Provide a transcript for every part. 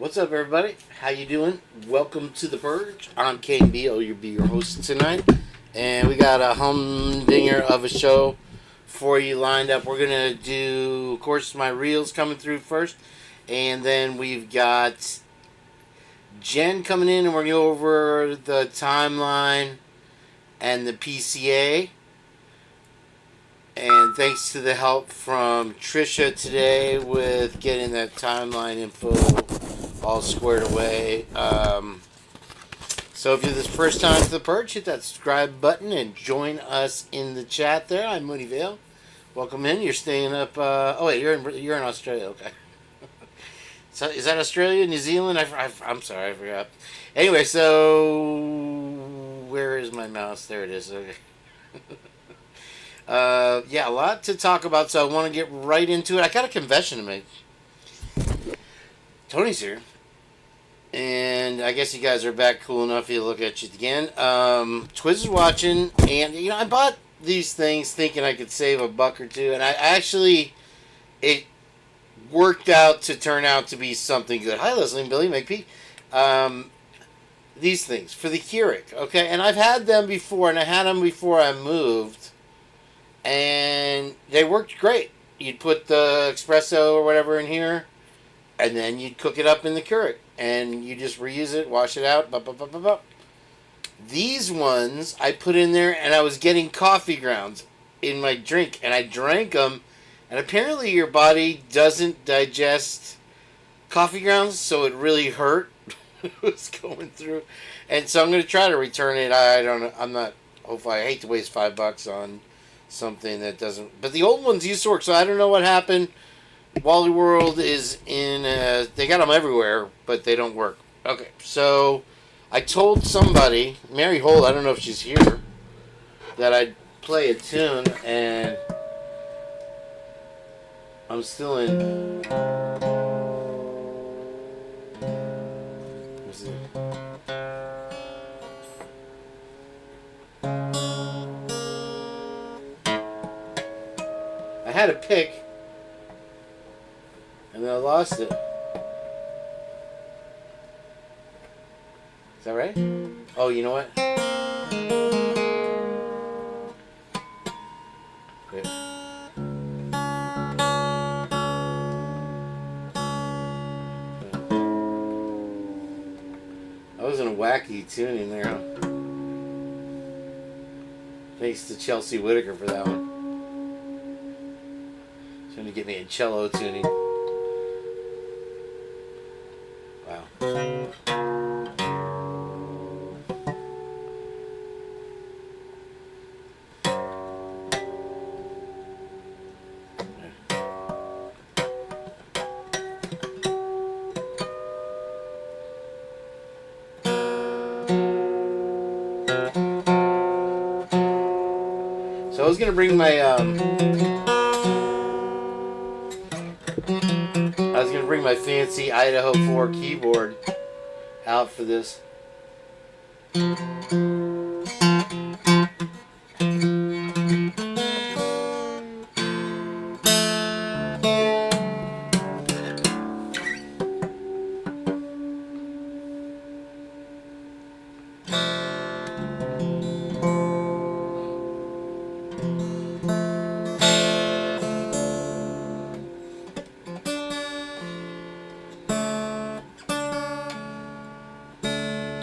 What's up, everybody? How you doing? Welcome to the Purge. I'm Kane B. I'll be your host tonight, and we got a humdinger of a show for you lined up. We're gonna do, of course, my reels coming through first, and then we've got Jenn coming in, and we're gonna go over the timeline and the PCA. And thanks to the help from Trisha today with getting that timeline info all squared away. So if you're this first time to the Purge, hit that subscribe button and join us in the chat there. I'm Mooney Vale. Welcome in. You're staying up. Oh wait, you're in Australia. Okay. So is that Australia, New Zealand? I'm sorry, I forgot. Anyway, so where is my mouse? There it is. Okay. Yeah, a lot to talk about, so I want to get right into it. I got a confession to make. Tony's here. And I guess you guys are back cool enough to look at you again. Twiz is watching, and, I bought these things thinking I could save a buck or two, and it worked out to turn out to be something good. Hi, Leslie and Billy, make pee. These things, for the Keurig, okay? And I've had them before, and I had them before I moved. And they worked great. You'd put the espresso or whatever in here, and then you'd cook it up in the Keurig. And you just reuse it, wash it out. These ones I put in there, and I was getting coffee grounds in my drink. And I drank them, and apparently your body doesn't digest coffee grounds, so it really hurt. It was going through. And so I'm going to try to return it. I don't know. Hopefully, I hate to waste $5 on something that doesn't, but the old ones used to work, so I don't know what happened. Wally World is in, they got them everywhere, but they don't work. Okay, so I told somebody, Mary Holt, I don't know if she's here, that I'd play a tune, and I'm still in. Let's see. I had a pick, and then I lost it. Is that right? Oh, you know what? Great. I was in a wacky tuning there. Thanks to Chelsea Whitaker for that one. Trying to get me a cello tuning. Wow. So I was gonna bring my fancy Idaho4 keyboard out for this.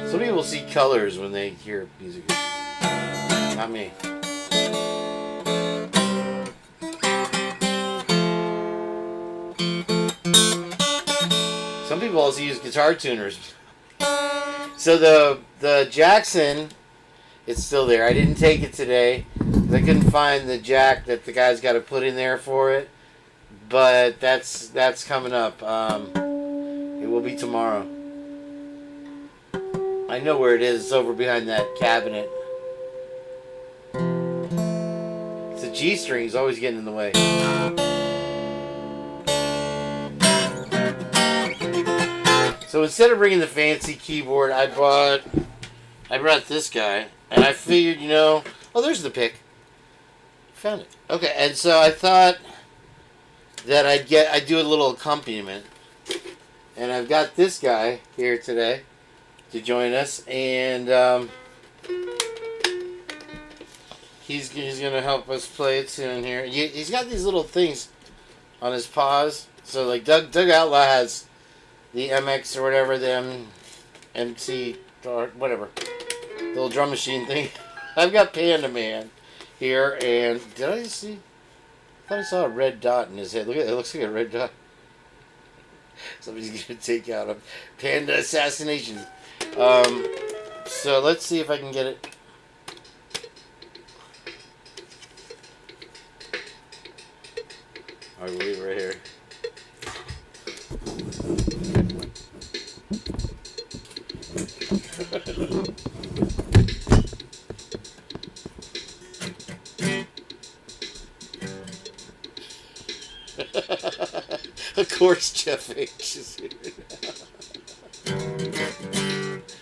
Some people see colors when they hear music. Not me. Some people also use guitar tuners. So the Jackson, it's still there. I didn't take it today. I couldn't find the jack that the guy's got to put in there for it. But that's coming up. It will be tomorrow. I know where it is. It's over behind that cabinet. It's a G-string. He's always getting in the way. So instead of bringing the fancy keyboard, I brought this guy. And I figured, oh, there's the pick. Found it. Okay, and so I thought that I'd do a little accompaniment And I've got this guy here today to join us, and he's going to help us play a tune here. He's got these little things on his paws. So, like, Doug Outlaw has the MX or whatever, the MC or whatever, the little drum machine thing. I've got Panda Man here, and did I see? I thought I saw a red dot in his head. Look at it, it looks like a red dot. Somebody's going to take out a panda assassination. So let's see if I can get it. I will leave it right here. Of course, Jeff H is here now.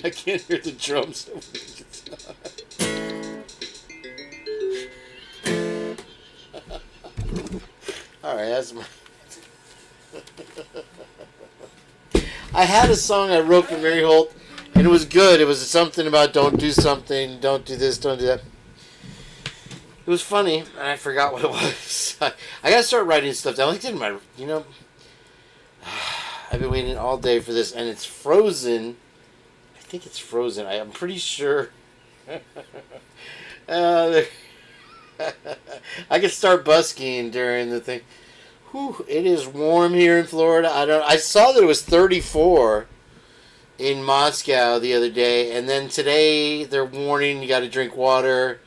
I can't hear the drums over the guitar. Alright, that's my... I had a song I wrote for Mary Holt, and it was good. It was something about don't do something, don't do this, don't do that. It was funny, and I forgot what it was. I gotta start writing stuff down. Like, it didn't matter, you know. I've been waiting all day for this, and it's frozen. I think it's frozen. I'm pretty sure. I could start busking during the thing. Whew, it is warm here in Florida. I saw that it was 34 in Moscow the other day, and then today they're warning you got to drink water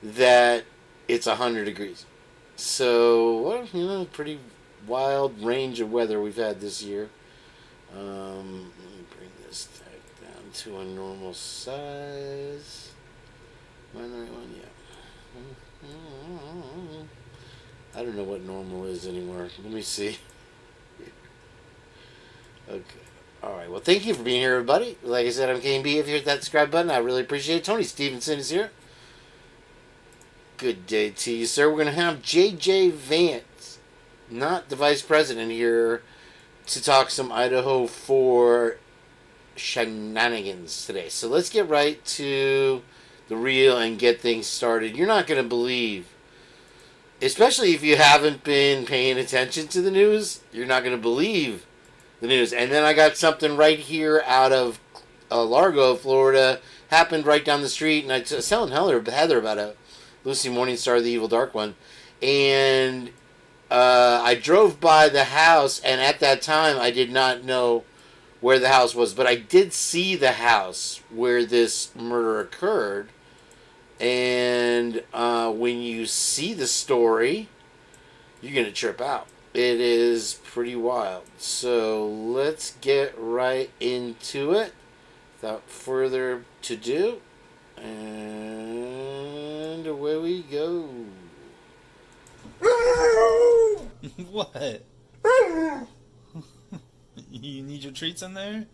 that it's 100 degrees. So, well, you know, pretty wild range of weather we've had this year. Let me bring this back down to a normal size. Am I the right one? Yeah. I don't know what normal is anymore. Let me see. Okay. Alright, well, thank you for being here, everybody. Like I said, I'm Kane B. If you hit that subscribe button, I really appreciate it. Tony Stevenson is here. Good day to you, sir. We're going to have J.J. Vance, not the vice president, here to talk some Idaho4 shenanigans today. So let's get right to the reel and get things started. You're not going to believe, especially if you haven't been paying attention to the news, you're not going to believe the news. And then I got something right here out of Largo, Florida, happened right down the street, and I was telling Heather about it. Lucy Morningstar, the Evil Dark One. And I drove by the house, and at that time, I did not know where the house was. But I did see the house where this murder occurred. And when you see the story, you're going to trip out. It is pretty wild. So let's get right into it without further ado. And away we go. What? You need your treats in there?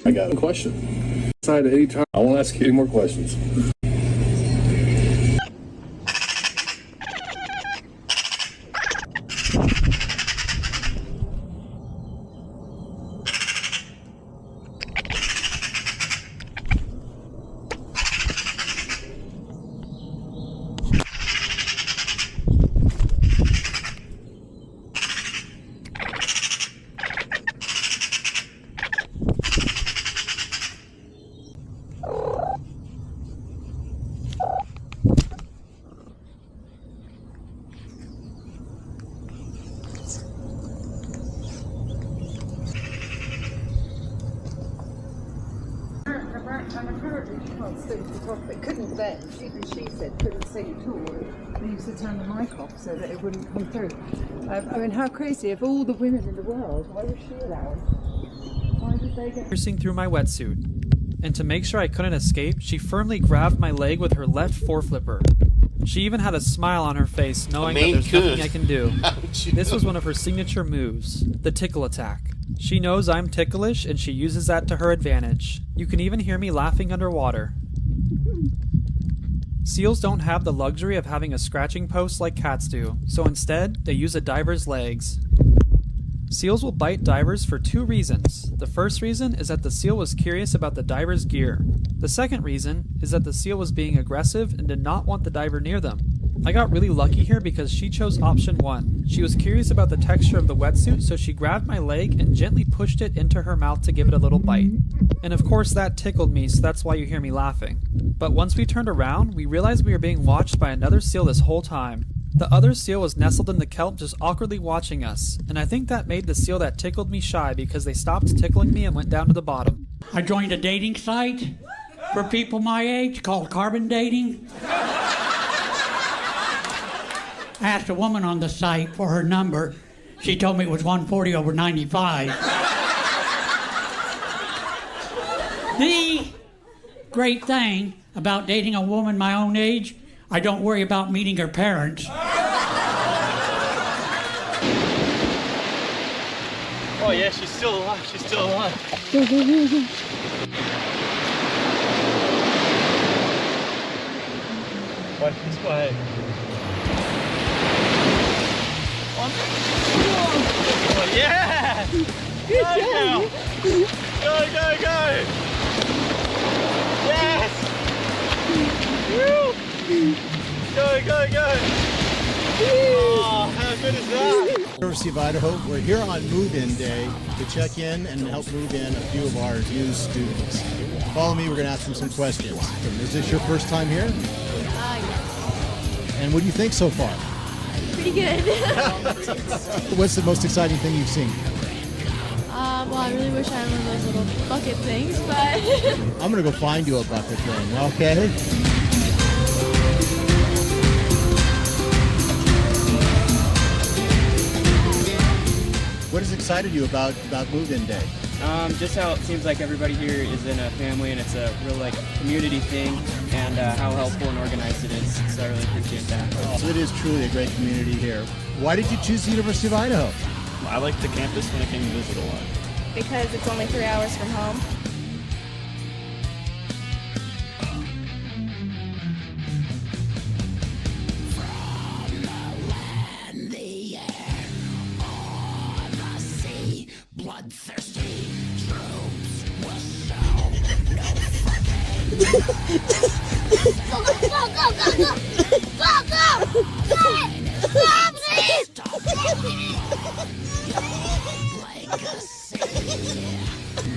I got a question. Decide at any time. I won't ask you any more questions. I'm a Purge, you can't sing the top of it. Couldn't then, even she said, couldn't sing at all. They used to turn the mic off so that it wouldn't come through. I mean, how crazy. Of all the women in the world, why was she allowed? Why did they get... Piercing through my wetsuit. and to make sure I couldn't escape, she firmly grabbed my leg with her left foreflipper. She even had a smile on her face, knowing that there's nothing I can do. This was one of her signature moves, the tickle attack. She knows I'm ticklish, and she uses that to her advantage. You can even hear me laughing underwater. Seals don't have the luxury of having a scratching post like cats do, so instead, they use a diver's legs. Seals will bite divers for 2 reasons. The first reason is that the seal was curious about the diver's gear. The second reason is that the seal was being aggressive and did not want the diver near them. I got really lucky here because she chose option 1. She was curious about the texture of the wetsuit, so she grabbed my leg and gently pushed it into her mouth to give it a little bite. And of course that tickled me, so that's why you hear me laughing. But once we turned around, we realized we were being watched by another seal this whole time. The other seal was nestled in the kelp just awkwardly watching us, and I think that made the seal that tickled me shy because they stopped tickling me and went down to the bottom. I joined a dating site for people my age called Carbon Dating. I asked a woman on the site for her number. She told me it was 140/95. The great thing about dating a woman my own age, I don't worry about meeting her parents. Oh yeah, she's still alive. She's still alive. What? Just go ahead. Oh yeah! Good job. Go! Yes! Woo! Go! Oh, how good is that? University of Idaho, we're here on move-in day to check in and help move in a few of our new students. Follow me, we're going to ask them some questions. Is this your first time here? Yes. And what do you think so far? Pretty good. What's the most exciting thing you've seen? Well, I really wish I had one of those little bucket things, but... I'm going to go find you a bucket thing, okay? What has excited you about move-in day? Just how it seems like everybody here is in a family and it's a real like community thing, and how helpful and organized it is. So I really appreciate that. So it is truly a great community here. Why did you choose the University of Idaho? I liked the campus when I came to visit a lot. Because it's only 3 hours from home. Bloodthirsty troops will show no fucking.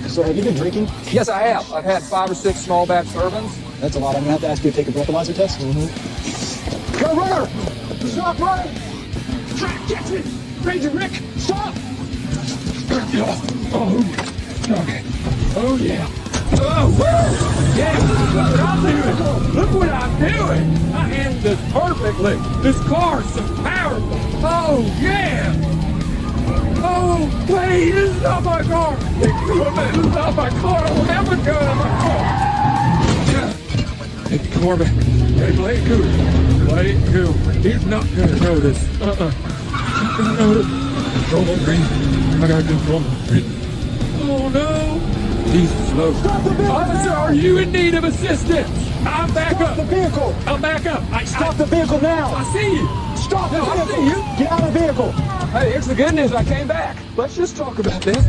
So have you been drinking? Yes, I have. I've had 5 or 6 small batch bourbons. That's a lot. I'm going to have to ask you to take a breathalyzer test. Go, runner! Stop running! Try to catch me! Ranger Rick, stop! Oh, okay. Oh, yeah. Oh, woo! Yeah, look what I'm doing. Look what I'm doing. I handled this perfectly. This car's so powerful. Oh, yeah. Oh, wait, this is not my car. This is not my car. I don't have a gun on my car. Hey, Corbin. Hey, play it cool. Play it cool. He's not going to know this. He's not going to know this. Control my breathing. I got to control my breathing. Oh, no. He's slow. Stop the vehicle! Officer, are you in need of assistance? I'm back up. Stop the vehicle. I'm back up. Stop the vehicle now. I see you. Stop the vehicle. I see you. Get out of the vehicle. Hey, here's the good news. I came back. Let's just talk about this.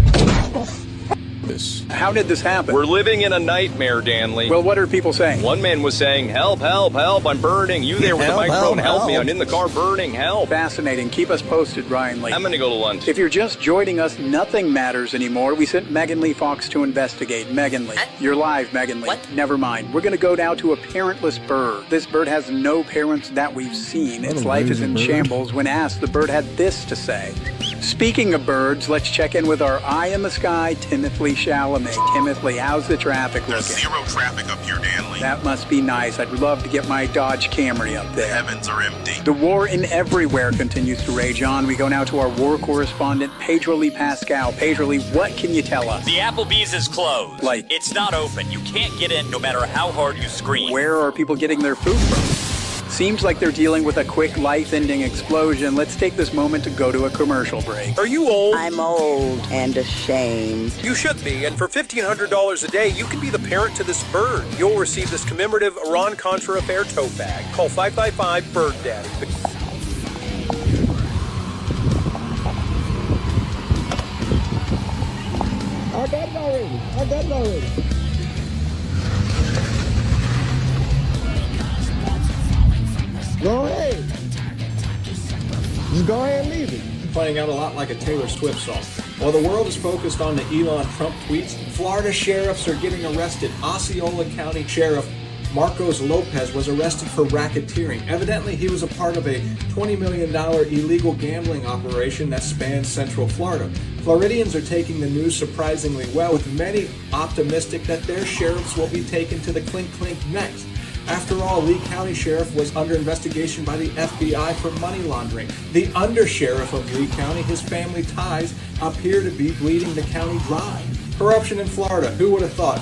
How did this happen? We're living in a nightmare, Danley. Well, what are people saying? One man was saying, help, help, help, I'm burning. You there with the microphone, help me, I'm in the car burning, help. Fascinating. Keep us posted, Ryan Lee. I'm going to go to lunch. If you're just joining us, nothing matters anymore. We sent Megan Lee Fox to investigate. Megan Lee. You're live, Megan Lee. What? Never mind. We're going to go now to a parentless bird. This bird has no parents that we've seen. Its life is in shambles. When asked, the bird had this to say. Speaking of birds, let's check in with our eye in the sky, Timothy Chalamet. Timothy, how's the traffic looking? There's zero traffic up here, Danley. That must be nice. I'd love to get my Dodge Camry up there. The heavens are empty. The war in everywhere continues to rage on. We go now to our war correspondent, Pedro Lee Pascal. Pedro Lee, what can you tell us? The Applebee's is closed. Like? It's not open. You can't get in no matter how hard you scream. Where are people getting their food from? Seems like they're dealing with a quick, life-ending explosion. Let's take this moment to go to a commercial break. Are you old? I'm old and ashamed. You should be, and for $1,500 a day, you can be the parent to this bird. You'll receive this commemorative Iran-Contra affair tote bag. Call 555-BIRD-DADDY. I got it already. Go ahead. Just go ahead and leave it. Playing out a lot like a Taylor Swift song. While the world is focused on the Elon Trump tweets, Florida sheriffs are getting arrested. Osceola County Sheriff Marcos Lopez was arrested for racketeering. Evidently, he was a part of a $20 million illegal gambling operation that spans Central Florida. Floridians are taking the news surprisingly well, with many optimistic that their sheriffs will be taken to the clink clink next. After all, Lee County Sheriff was under investigation by the FBI for money laundering. The undersheriff of Lee County, his family ties appear to be bleeding the county dry. Corruption in Florida, who would have thought?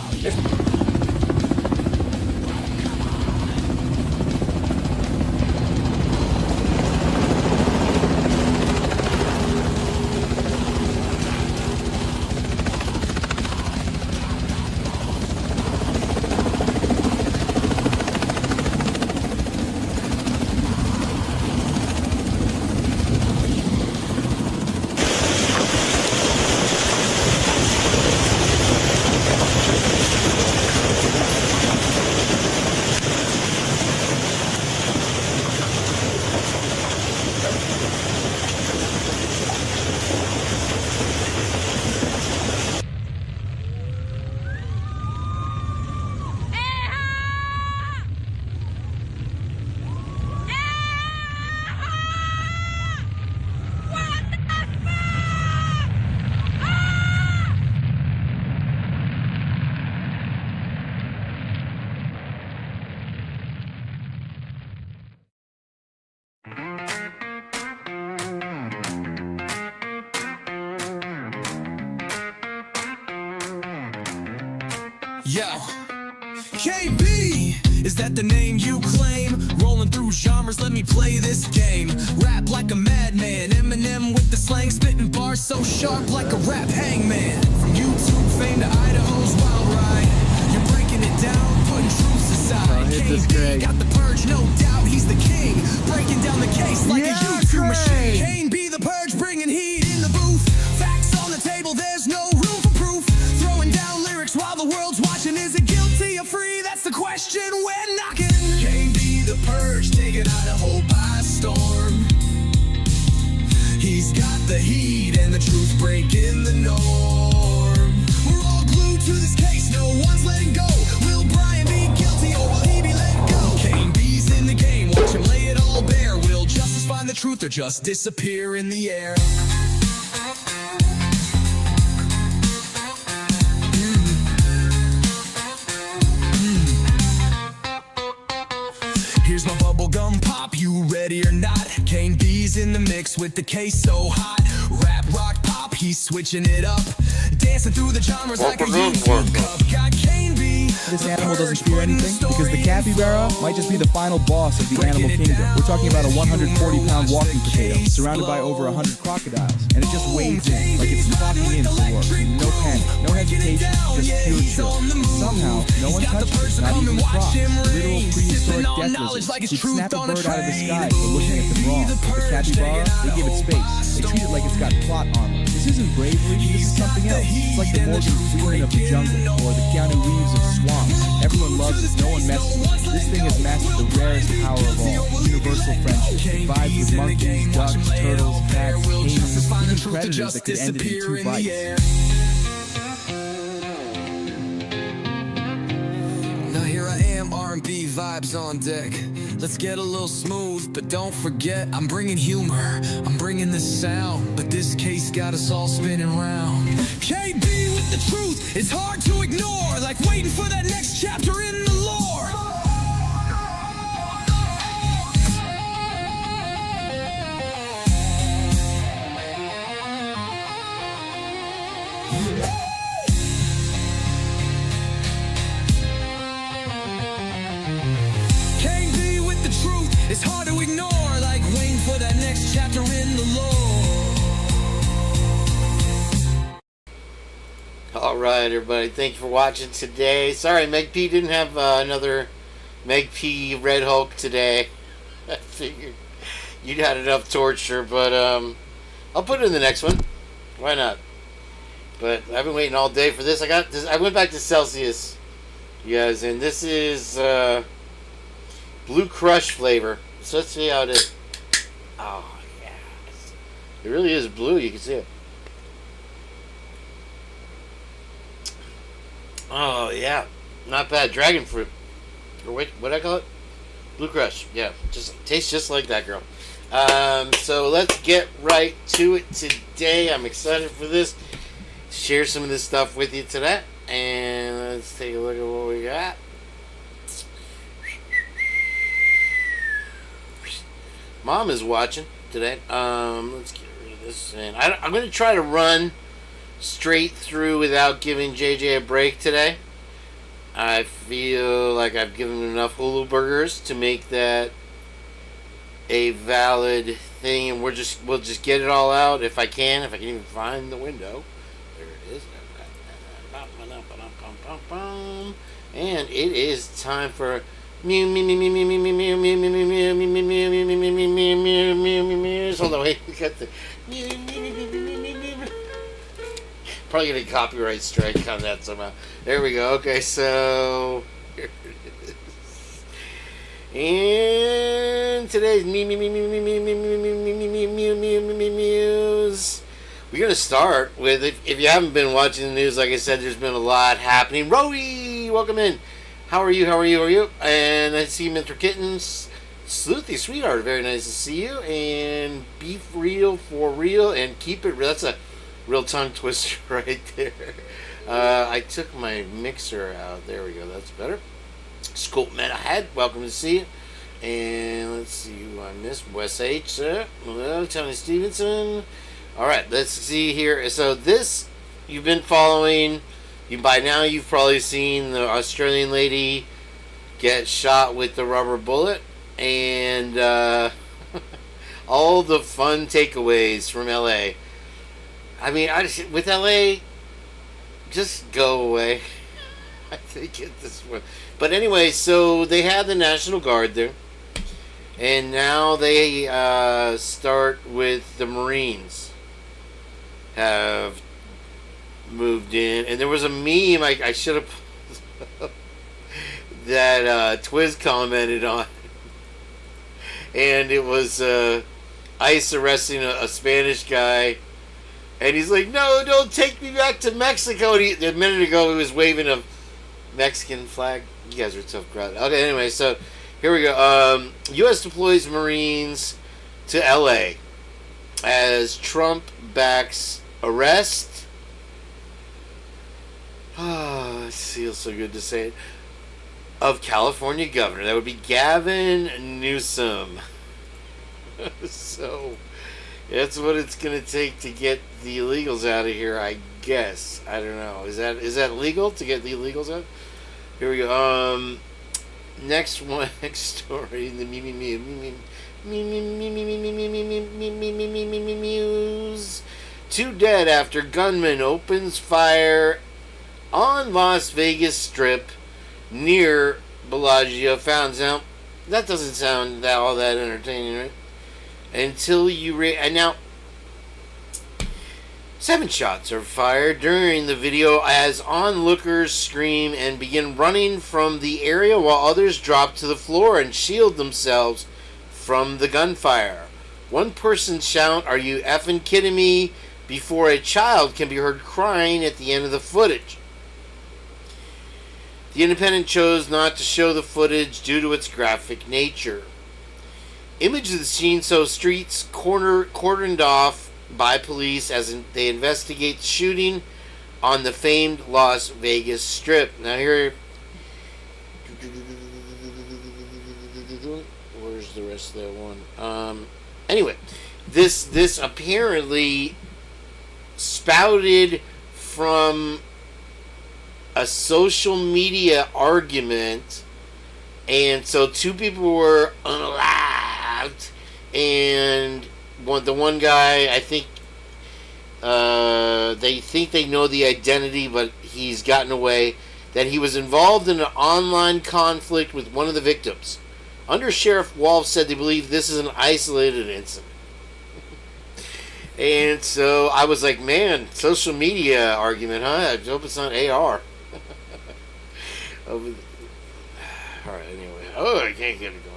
Yo, KB, is that the name you claim? Rolling through genres, let me play this game. Rap like a madman, Eminem with the slang, spitting bars so sharp like a rap hangman. From YouTube fame to Idaho's wild ride, you're breaking it down, putting truths aside. KB got the purge, no doubt, he's the king, breaking down the case like a YouTube machine. Kane be the purge, bringing heat in the booth. Facts on the table, there's no room for proof. Throwing down lyrics while the world's watching. Is it guilty or free? That's the question we're knocking. Kane be the purge, taking Idaho by storm. He's got the heat and the truth breaking the norm. We're all glued to this case, no one's letting go. Will Brian be guilty or will he be let go? Kane B's in the game, watch him lay it all bare. Will justice find the truth or just disappear in the air? Here's my bubblegum pop, you ready or not? Kane B's in the mix with the case so hot. Rap, rock, pop, he's switching it up. Dancing through the genres like a youth World Cup. Got Kane B. This animal doesn't fear anything because the capybara might just be the final boss of the animal kingdom. We're talking about a 140-pound walking potato surrounded by over 100 crocodiles, and it just wades in like it's clocking in for work. No panic, no hesitation, just pure chill. Somehow, no one touches it, not even the crocs. Literal prehistoric death lizards who'd snap a bird out of the sky for looking at them wrong. But the capybara, they give it space. They treat it like it's got plot armor. This isn't bravery, this is something else. It's like the Morgan Freeman of the jungle, or the Keanu Reeves of swamps. Everyone loves it, no one messes with it. This thing has mastered the rarest power of all, universal friendship. It vibes with monkeys, ducks, turtles, cats, caimans, even predators that could end it in 2 bites. Now here I am, R&B vibes on deck. Let's get a little smooth, but don't forget I'm bringing humor, I'm bringing the sound, but this case got us all spinning round. KB with the truth, it's hard to ignore, like waiting for that next chapter in the lore. It's hard to ignore, like waiting for that next chapter in the lore. Alright, everybody, thank you for watching today. Sorry, Meg P didn't have another Meg P Red Hulk today. I figured you'd had enough torture, but I'll put it in the next one. Why not? But I've been waiting all day for this. I went back to Celsius, you guys, and this is Blue Crush flavor. So let's see how it is. Oh, yes. It really is blue. You can see it. Oh, yeah. Not bad. Dragon fruit. Or wait, what did I call it? Blue Crush. Yeah. Just tastes just like that, girl. So let's get right to it today. I'm excited for this. Share some of this stuff with you today. And let's take a look at what we got. Mom is watching today. Let's get rid of this. And I'm going to try to run straight through without giving JJ a break today. I feel like I've given him enough Hulu burgers to make that a valid thing, and we'll just get it all out if I can even find the window. There it is. And it is time for Hold on, wait. We got the probably gonna copyright strike on that somehow. There we go. Okay, so here it is. And today's Mews. We're gonna start with if you haven't been watching the news, like I said, there's been a lot happening. Rowie, welcome in. How are you? And I see Mr. Kittens. Sleuthy Sweetheart, very nice to see you. And Beef Real for Real and Keep It Real. That's a real tongue twister right there. I took my mixer out. There we go. That's better. Scope Meta Head, welcome to see you. And let's see who I missed. Wes H. Sir. Hello, Tony Stevenson. Alright, let's see here. So this, you've been following. By now you've probably seen the Australian lady get shot with the rubber bullet, and all the fun takeaways from LA. I mean, with LA, just go away. I think at this point. But anyway, so they had the National Guard there, and now they start with the Marines have moved in, and there was a meme I should have that Twiz commented on, and it was ICE arresting a Spanish guy, and he's like, "No, don't take me back to Mexico." And a minute ago he was waving a Mexican flag. You guys are a tough crowd. Okay, anyway, so here we go. U.S. deploys Marines to L.A. as Trump backs arrest. Oh, it feels so good to say it. Of California governor. That would be Gavin Newsom. So, that's what it's going to take to get the illegals out of here, I guess. I don't know. Is that legal to get the illegals out? Here we go. Next story. The Mews. 2 dead after gunman opens fire on Las Vegas Strip near Bellagio Fountains. Now, that doesn't sound all that entertaining, right? Until you and now 7 shots are fired during the video as onlookers scream and begin running from the area while others drop to the floor and shield themselves from the gunfire. One person shout, "Are you effing kidding me?" before a child can be heard crying at the end of the footage. The Independent chose not to show the footage due to its graphic nature. Image of the scene shows streets cordoned off by police as they investigate the shooting on the famed Las Vegas Strip. Now here, where's the rest of that one? Anyway, this apparently spouted from a social media argument, and so two people were unalived, and the one guy, I think, they think they know the identity, but he's gotten away, that he was involved in an online conflict with one of the victims. Under Sheriff Wolf said they believe this is an isolated incident. And so I was like, man, social media argument, huh? I hope it's not AR. Alright, anyway. Oh, I can't get it going.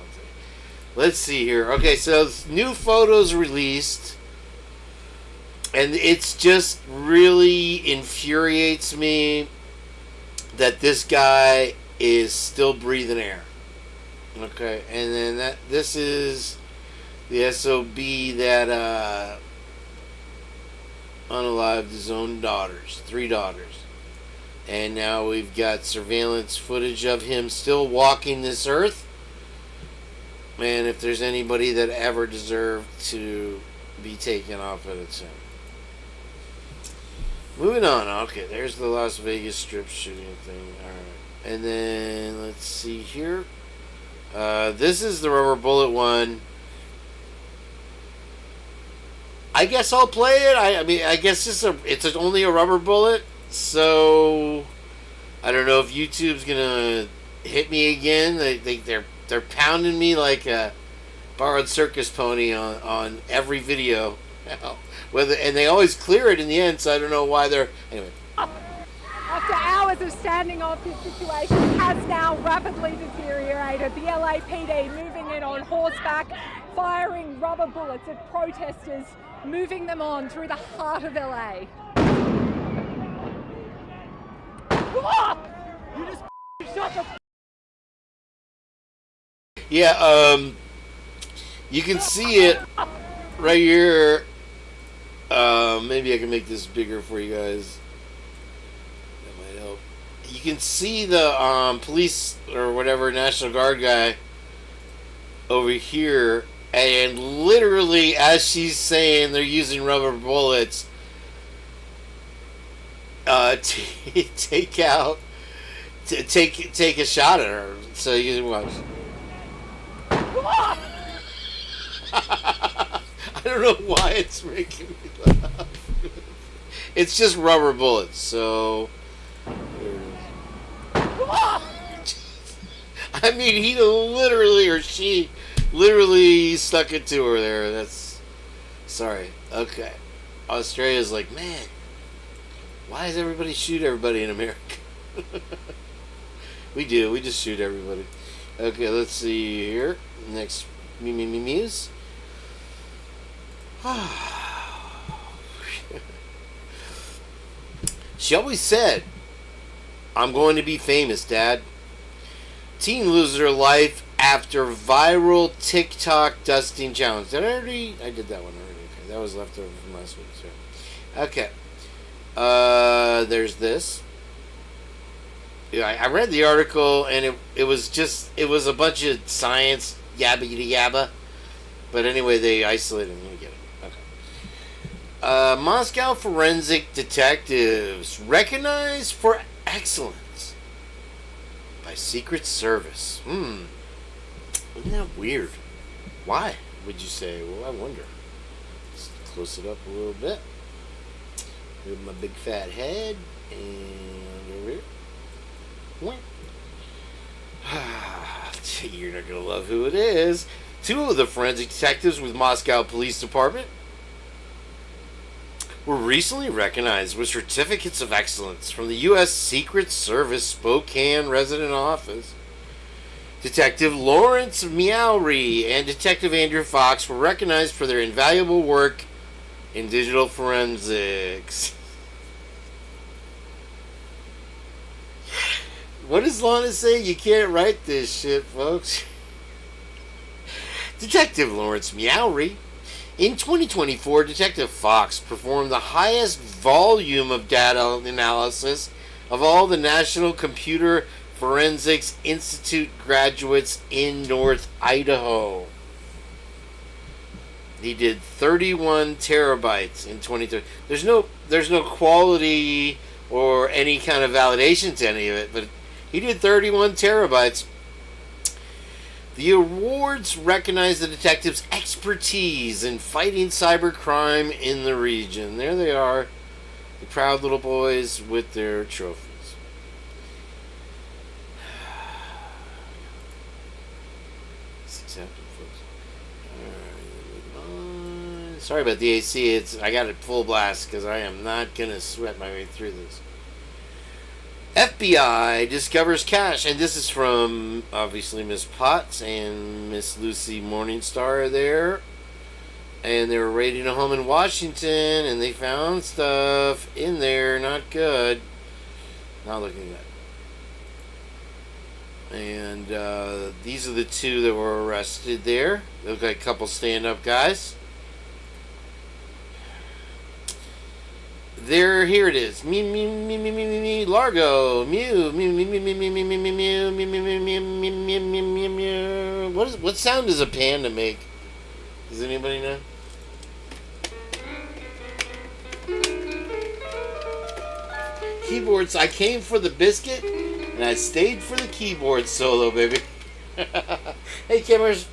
Let's see here. Okay, so new photos released. And it's just really infuriates me that this guy is still breathing air. Okay, and then this is the SOB that unalived his own daughters, 3 daughters. And now we've got surveillance footage of him still walking this earth. Man, if there's anybody that ever deserved to be taken off it, it's him. Moving on. Okay, there's the Las Vegas Strip shooting thing. Alright. And then, let's see here. This is the rubber bullet one. I guess I'll play it. I mean, I guess it's only a rubber bullet. So, I don't know if YouTube's gonna hit me again. They're pounding me like a borrowed circus pony on every video. And they always clear it in the end, so I don't know why they're... Anyway. After hours of standing off, this situation has now rapidly deteriorated. The LAPD moving in on horseback, firing rubber bullets at protesters, moving them on through the heart of LA. You just shut the... Yeah, you can see it right here. Maybe I can make this bigger for you guys. That might help. You can see the police or whatever National Guard guy over here, and literally as she's saying they're using rubber bullets, take a shot at her. So you can watch. I don't know why it's making me laugh. It's just rubber bullets, so... I mean, he literally, or she literally stuck it to her there. That's... Sorry. Okay. Australia's like, man, why does everybody shoot everybody in America? We do. We just shoot everybody. Okay, let's see here. Next, Mewmamamewmamewsmews. She always said, I'm going to be famous, Dad. Teen loses her life after viral TikTok dusting challenge. Did I already? I did that one already. Okay, that was left over from last week. So. Okay. There's this. Yeah, I read the article, and it was a bunch of science yabba yabba. But anyway, they isolated him. Let me get it. Okay. Moscow forensic detectives recognized for excellence by Secret Service. Isn't that weird? Why, would you say? Well, I wonder. Let's close it up a little bit. With my big fat head. And over here. You're not going to love who it is. 2 of the forensic detectives with Moscow Police Department were recently recognized with certificates of excellence from the U.S. Secret Service Spokane resident office. Detective Lawrence Meowry and Detective Andrew Fox were recognized for their invaluable work in digital forensics. What does Lana say? You can't write this shit, folks. Detective Lawrence Meowry. In 2024, Detective Fox performed the highest volume of data analysis of all the National Computer Forensics Institute graduates in North Idaho. He did 31 terabytes in 2030. There's no quality or any kind of validation to any of it, but he did 31 terabytes. The awards recognize the detective's expertise in fighting cybercrime in the region. There they are, the proud little boys with their trophies. Sorry about the AC. I got it full blast because I am not going to sweat my way through this. FBI discovers cash, and this is from, obviously, Miss Potts and Miss Lucy Morningstar there. And they were raiding a home in Washington, and they found stuff in there. Not good. Not looking good. And these are the two that were arrested there. They look like a couple stand-up guys. Here it is. Largo. Mew. What sound does a panda make? Does anybody know? Keyboards. I came for the biscuit, and I stayed for the keyboard solo, baby. Hey, Cummers.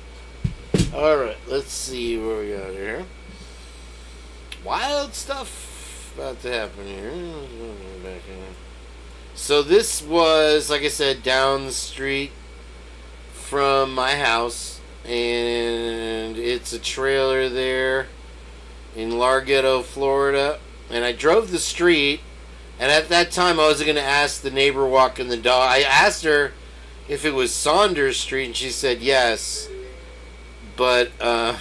Alright, let's see where we got here. Wild stuff about to happen here. So this was, like I said, down the street from my house, and it's a trailer there in Largo, Florida. And I drove the street, and at that time I was going to ask the neighbor walking the dog. I asked her if it was Saunders Street, and she said yes. But fan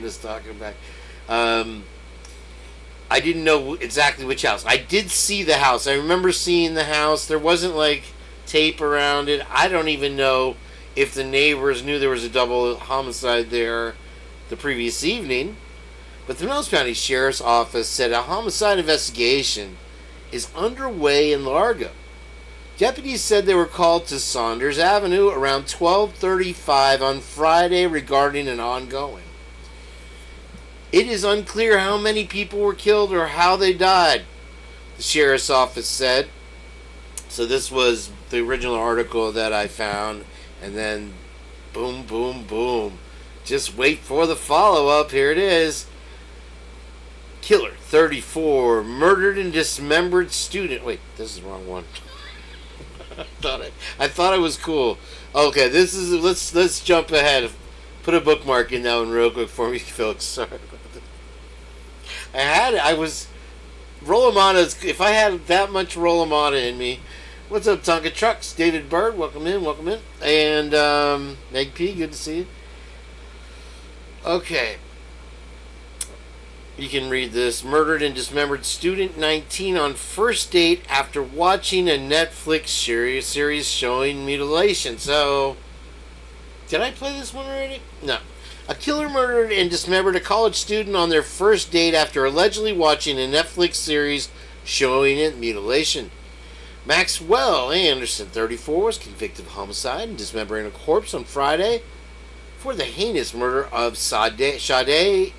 is talking back. I didn't know exactly which house. I did see the house. I remember seeing the house. There wasn't like tape around it. I don't even know if the neighbors knew there was a double homicide there the previous evening. But the Mills County Sheriff's Office said a homicide investigation is underway in Largo. Deputies said they were called to Saunders Avenue around 12:35 on Friday regarding an ongoing. It is unclear how many people were killed or how they died, the sheriff's office said. So this was the original article that I found, and then boom, boom, boom. Just wait for the follow-up. Here it is. Killer, 34, murdered and dismembered student. Wait, this is the wrong one. I thought it was cool. Okay, this is let's jump ahead. Put a bookmark in that one real quick for me, folks. Sorry about that. I was Rollamana. If I had that much Rollamana in me. What's up, Tonka Trucks? David Bird, welcome in. And Meg P, good to see you. Okay. You can read this. Murdered and dismembered student 19 on first date after watching a Netflix series showing mutilation. So, did I play this one already? No. A killer murdered and dismembered a college student on their first date after allegedly watching a Netflix series showing mutilation. Maxwell Anderson, 34, was convicted of homicide and dismembering a corpse on Friday for the heinous murder of Sade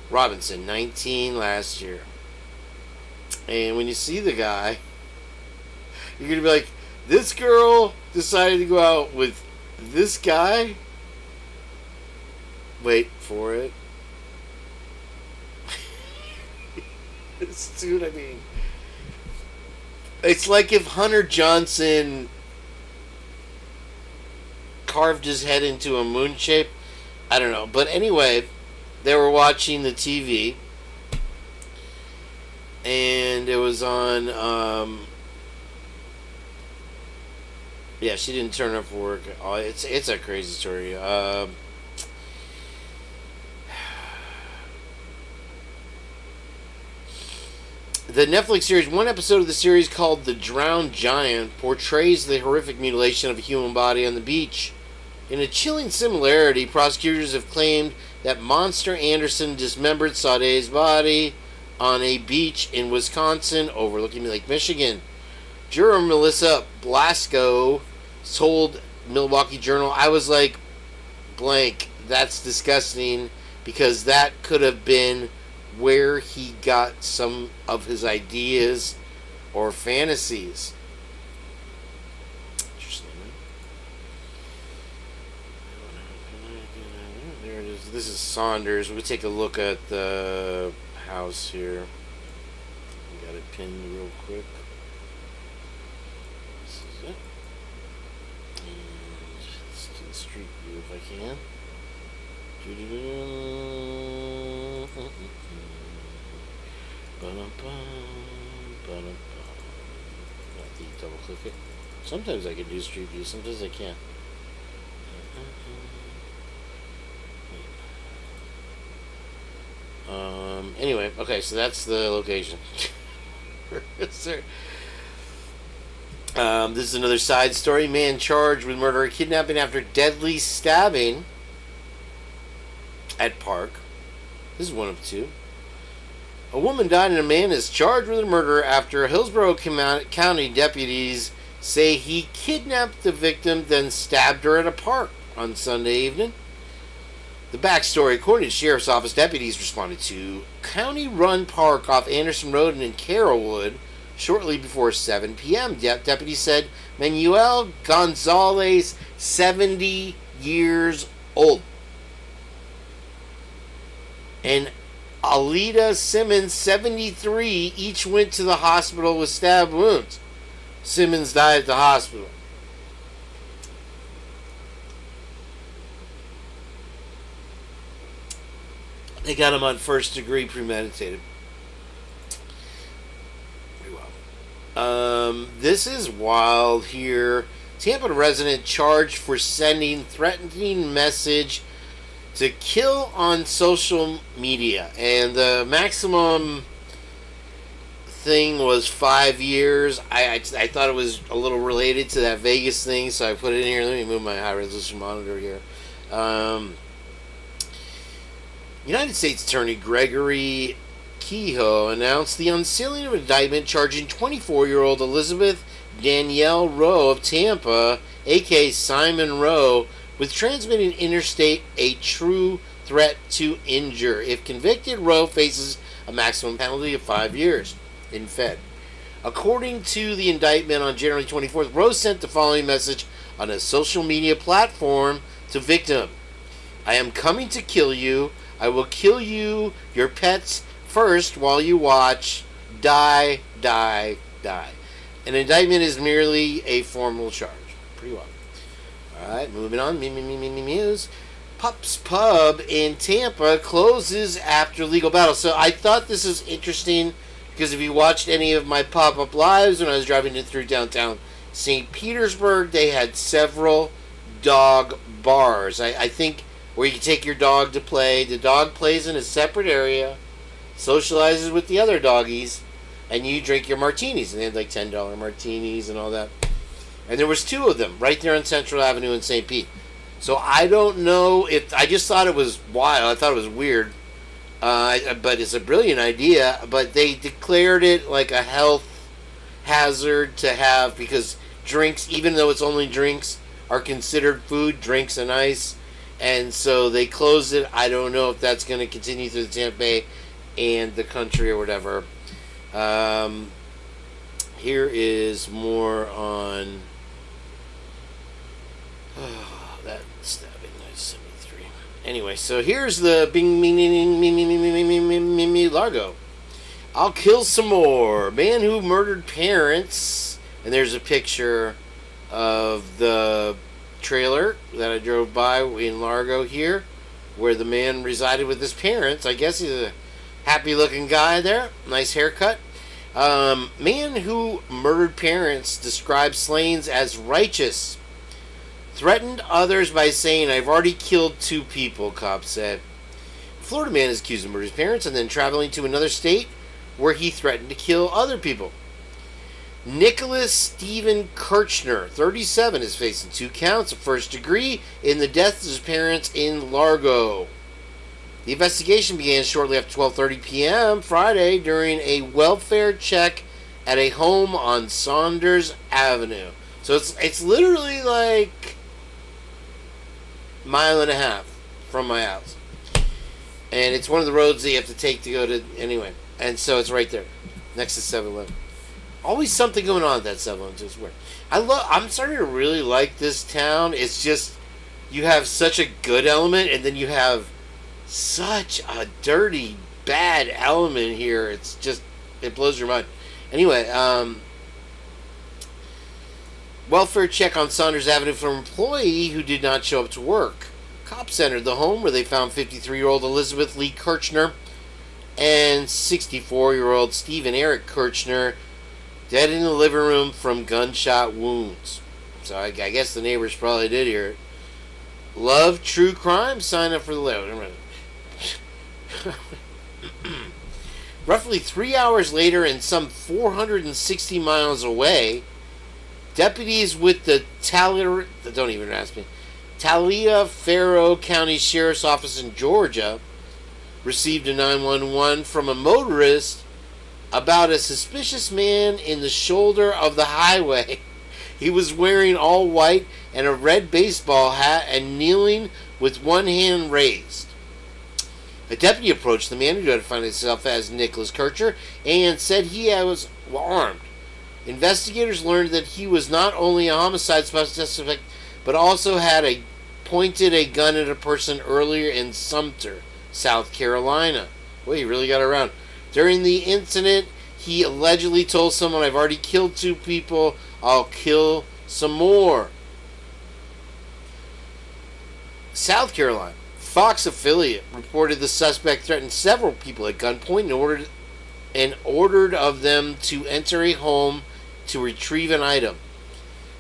Robinson, 19, last year. And when you see the guy, you're going to be like, this girl decided to go out with this guy? Wait for it. Dude, I mean, it's like if Hunter Johnson carved his head into a moon shape. I don't know. But anyway, they were watching the TV, and it was on, yeah, she didn't turn up for work. Oh, it's a crazy story. The Netflix series, one episode of the series called The Drowned Giant, portrays the horrific mutilation of a human body on the beach. In a chilling similarity, prosecutors have claimed that Monster Anderson dismembered Sade's body on a beach in Wisconsin overlooking Lake Michigan. Juror Melissa Blasco told Milwaukee Journal, I was like, blank, that's disgusting, because that could have been where he got some of his ideas or fantasies. Interesting. There it is. This is Saunders. We'll take a look at the house here. We got it pinned real quick. This is it. And let's do the street view if I can. Double click it. Sometimes I can do street view, sometimes I can't. Anyway, okay, so that's the location. This is another side story. Man charged with murder and kidnapping after deadly stabbing at park. This is one of two. A woman died and a man is charged with a murder after Hillsborough County deputies say he kidnapped the victim, then stabbed her at a park on Sunday evening. The backstory, according to Sheriff's Office, deputies responded to County Run Park off Anderson Road and in Carrollwood shortly before 7 p.m. Deputies said Manuel Gonzalez, 70 years old, and Alida Simmons, 73, each went to the hospital with stab wounds. Simmons died at the hospital. They got him on first degree premeditated. Very well. This is wild here. Tampa resident charged for sending threatening message to kill on social media, and the maximum thing was 5 years. I thought it was a little related to that Vegas thing, so I put it in here. Let me move my high resolution monitor here. United States Attorney Gregory Kehoe announced the unsealing of an indictment charging 24-year-old Elizabeth Danielle Rowe of Tampa, a.k.a. Simon Rowe, with transmitting interstate a true threat to injure. If convicted, Rowe faces a maximum penalty of 5 years in Fed. According to the indictment on January 24th, Rowe sent the following message on a social media platform to victim. I am coming to kill you. I will kill you, your pets, first while you watch. Die, die, die. An indictment is merely a formal charge. Pretty well. Alright, moving on. Mews. Pup's Pub in Tampa closes after legal battle. So I thought this was interesting because if you watched any of my pop-up lives when I was driving through downtown St. Petersburg, they had several dog bars. I think where you can take your dog to play. The dog plays in a separate area, socializes with the other doggies, and you drink your martinis. And they had like $10 martinis and all that. And there was two of them right there on Central Avenue in St. Pete. So I don't know if... I just thought it was wild. I thought it was weird. But it's a brilliant idea. But they declared it like a health hazard to have because drinks, even though it's only drinks, are considered food, drinks and ice. And so they closed it. I don't know if that's going to continue through the Tampa Bay and the country or whatever. Here is more on... that stabbing, 73. Anyway, so here's the Largo. I'll kill some more. Man who murdered parents. And there's a picture of the trailer that I drove by in Largo here, where the man resided with his parents. I guess he's a happy-looking guy there. Nice haircut. Man who murdered parents describes slayings as righteous. Threatened others by saying, I've already killed 2 people, cops said. Florida man is accused of murdering his parents and then traveling to another state where he threatened to kill other people. Nicholas Stephen Kirchner, 37, is facing 2 counts of first degree in the death of his parents in Largo. The investigation began shortly after 12:30 p.m. Friday during a welfare check at a home on Saunders Avenue. So it's literally like a mile and a half from my house. And it's one of the roads that you have to take to go to anyway. And so it's right there, next to 7-Eleven. Always something going on at that 7-Eleven. Just weird. I'm starting to really like this town. It's just, you have such a good element, and then you have such a dirty, bad element here. It's just, it blows your mind. Anyway, welfare check on Saunders Avenue for an employee who did not show up to work. Cops entered the home where they found 53-year-old Elizabeth Lee Kirchner and 64-year-old Stephen Eric Kirchner dead in the living room from gunshot wounds. So I guess the neighbors probably did hear it. Love true crime? Sign up for the letter. Roughly 3 hours later and some 460 miles away, deputies with the Taliaferro County Sheriff's Office in Georgia received a 911 from a motorist about a suspicious man in the shoulder of the highway. He was wearing all white and a red baseball hat and kneeling with one hand raised. A deputy approached the man, who identified himself as Nicholas Kirchner, and said he was armed. Investigators learned that he was not only a homicide suspect, but also had pointed a gun at a person earlier in Sumter, South Carolina. Well, he really got around. During the incident, he allegedly told someone, "I've already killed 2 people. I'll kill some more." South Carolina. Fox affiliate reported the suspect threatened several people at gunpoint and ordered of them to enter a home to retrieve an item.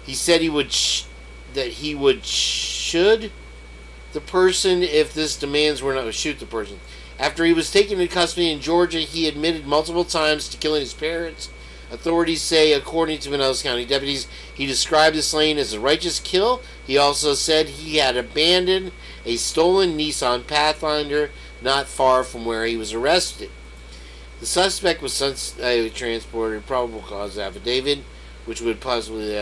He said he would shoot the person if this demands were not shoot the person. After he was taken into custody in Georgia, he admitted multiple times to killing his parents. Authorities say, according to Pinellas County deputies, he described the slaying as a righteous kill. He also said he had abandoned a stolen Nissan Pathfinder not far from where he was arrested. The suspect was transported, probable cause affidavit, which would possibly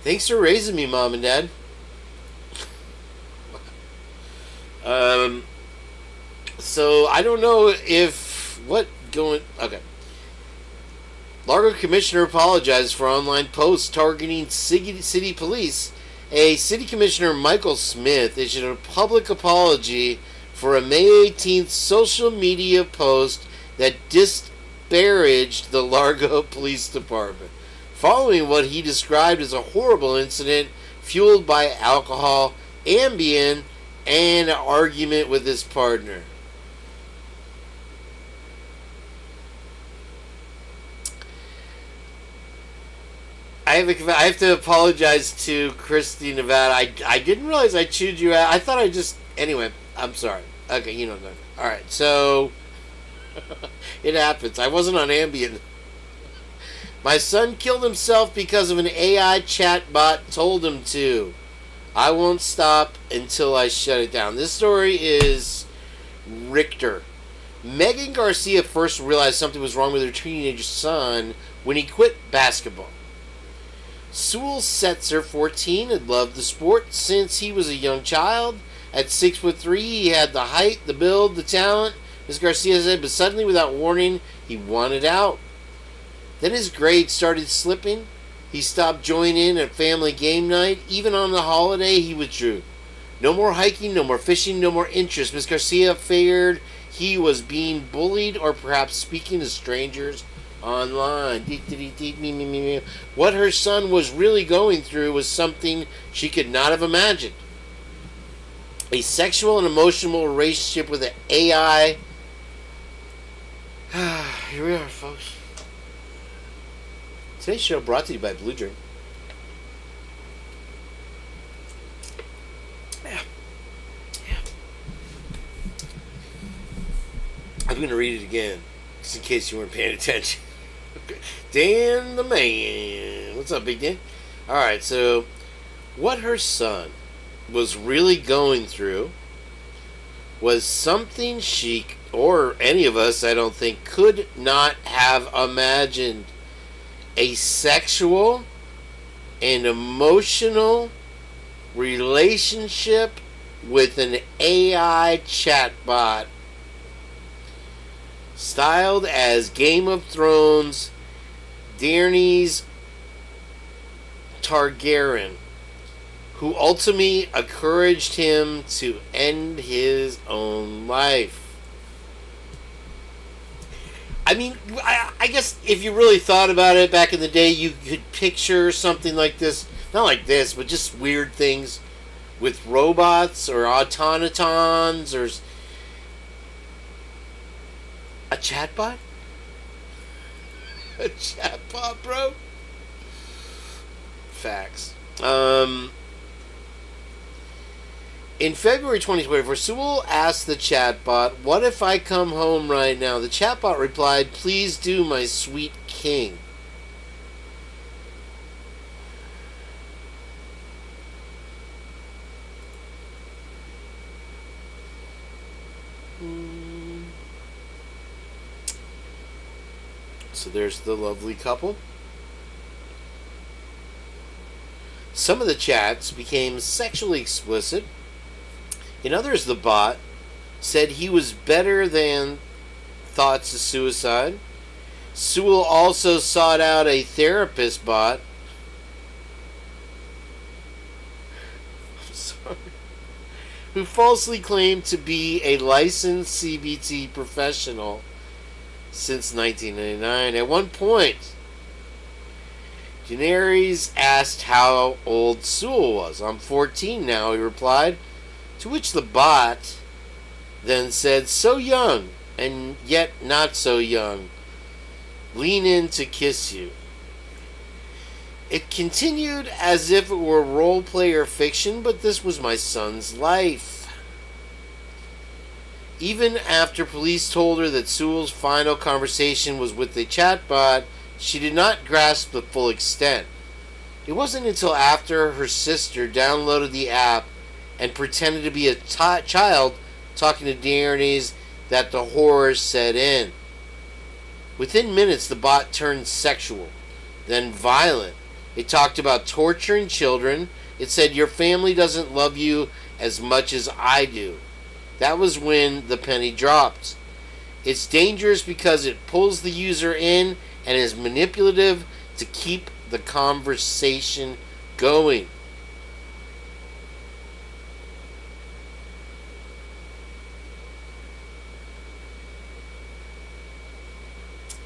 Thanks for raising me, Mom and Dad. So I don't know okay. Largo Commissioner apologized for online posts targeting city police. A City Commissioner, Michael Smith, issued a public apology for a May 18th social media post that disparaged the Largo Police Department, following what he described as a horrible incident fueled by alcohol, Ambien, and an argument with his partner. I have to apologize to Christy Nevada. I didn't realize I chewed you out. I thought I just... Anyway, I'm sorry. Okay, you know that. Alright, so... it happens. I wasn't on Ambien. My son killed himself because of an AI chatbot told him to. I won't stop until I shut it down. This story is Richter. Megan Garcia first realized something was wrong with her teenage son when he quit basketball. Sewell Setzer, 14, had loved the sport since he was a young child. At 6'3", he had the height, the build, the talent, Ms. Garcia said, but suddenly, without warning, he wanted out. Then his grades started slipping. He stopped joining in at family game night. Even on the holiday, he withdrew. No more hiking, no more fishing, no more interest. Ms. Garcia feared he was being bullied or perhaps speaking to strangers online. What her son was really going through was something she could not have imagined. A sexual and emotional relationship with an AI. Here we are, folks. Today's show brought to you by Blue Drink. going to read it again, just in case you weren't paying attention. Dan the man. What's up, Big Dan? Alright, so what her son was really going through was something she, or any of us, I don't think, could not have imagined. A sexual and emotional relationship with an AI chatbot styled as Game of Thrones Daenerys Targaryen, who ultimately encouraged him to end his own life. I mean, I guess if you really thought about it back in the day, you could picture something like this. Not like this, but just weird things with robots or automatons or a chatbot? A chatbot, bro? Facts. In February 2024, Sewell asked the chatbot, "What if I come home right now?" The chatbot replied, "Please do, my sweet king." So there's the lovely couple. Some of the chats became sexually explicit. In others, the bot said he was better than thoughts of suicide. Sewell also sought out a therapist bot. I'm sorry. Who falsely claimed to be a licensed CBT professional since 1999. At one point, Daenerys asked how old Sewell was. "I'm 14 now," he replied. To which the bot then said, "So young, and yet not so young. Lean in to kiss you." It continued as if it were role player fiction, but this was my son's life. Even after police told her that Sewell's final conversation was with the chatbot, she did not grasp the full extent. It wasn't until after her sister downloaded the app and pretended to be a child talking to Daenerys that the horror set in. Within minutes, the bot turned sexual, then violent. It talked about torturing children. It said, "Your family doesn't love you as much as I do." That was when the penny dropped. It's dangerous because it pulls the user in and is manipulative to keep the conversation going.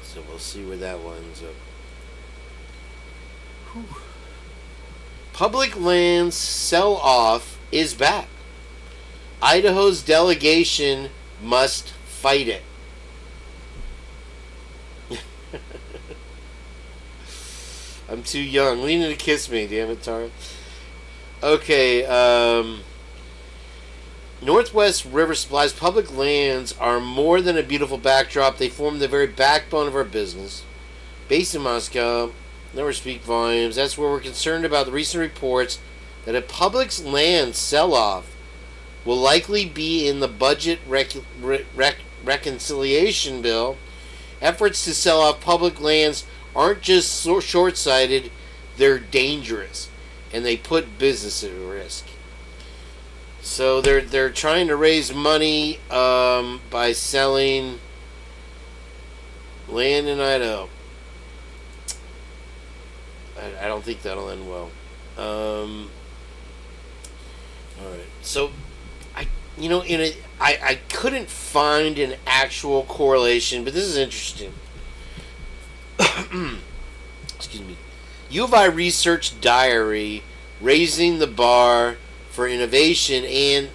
So we'll see where that winds up. Whew. Public lands sell-off is back. Idaho's delegation must fight it. I'm too young. Lean in to kiss me, damn it, Tara. Okay, Northwest River Supply's public lands are more than a beautiful backdrop. They form the very backbone of our business. Based in Moscow, never speak volumes. That's where we're concerned about the recent reports that a public land sell-off will likely be in the budget reconciliation bill. Efforts to sell off public lands aren't just short-sighted, they're dangerous, and they put business at risk. So they're trying to raise money by selling land in Idaho. I don't think that'll end well. All right. So I couldn't find an actual correlation, but this is interesting. Excuse me. U of I Research Diary, raising the bar for innovation, and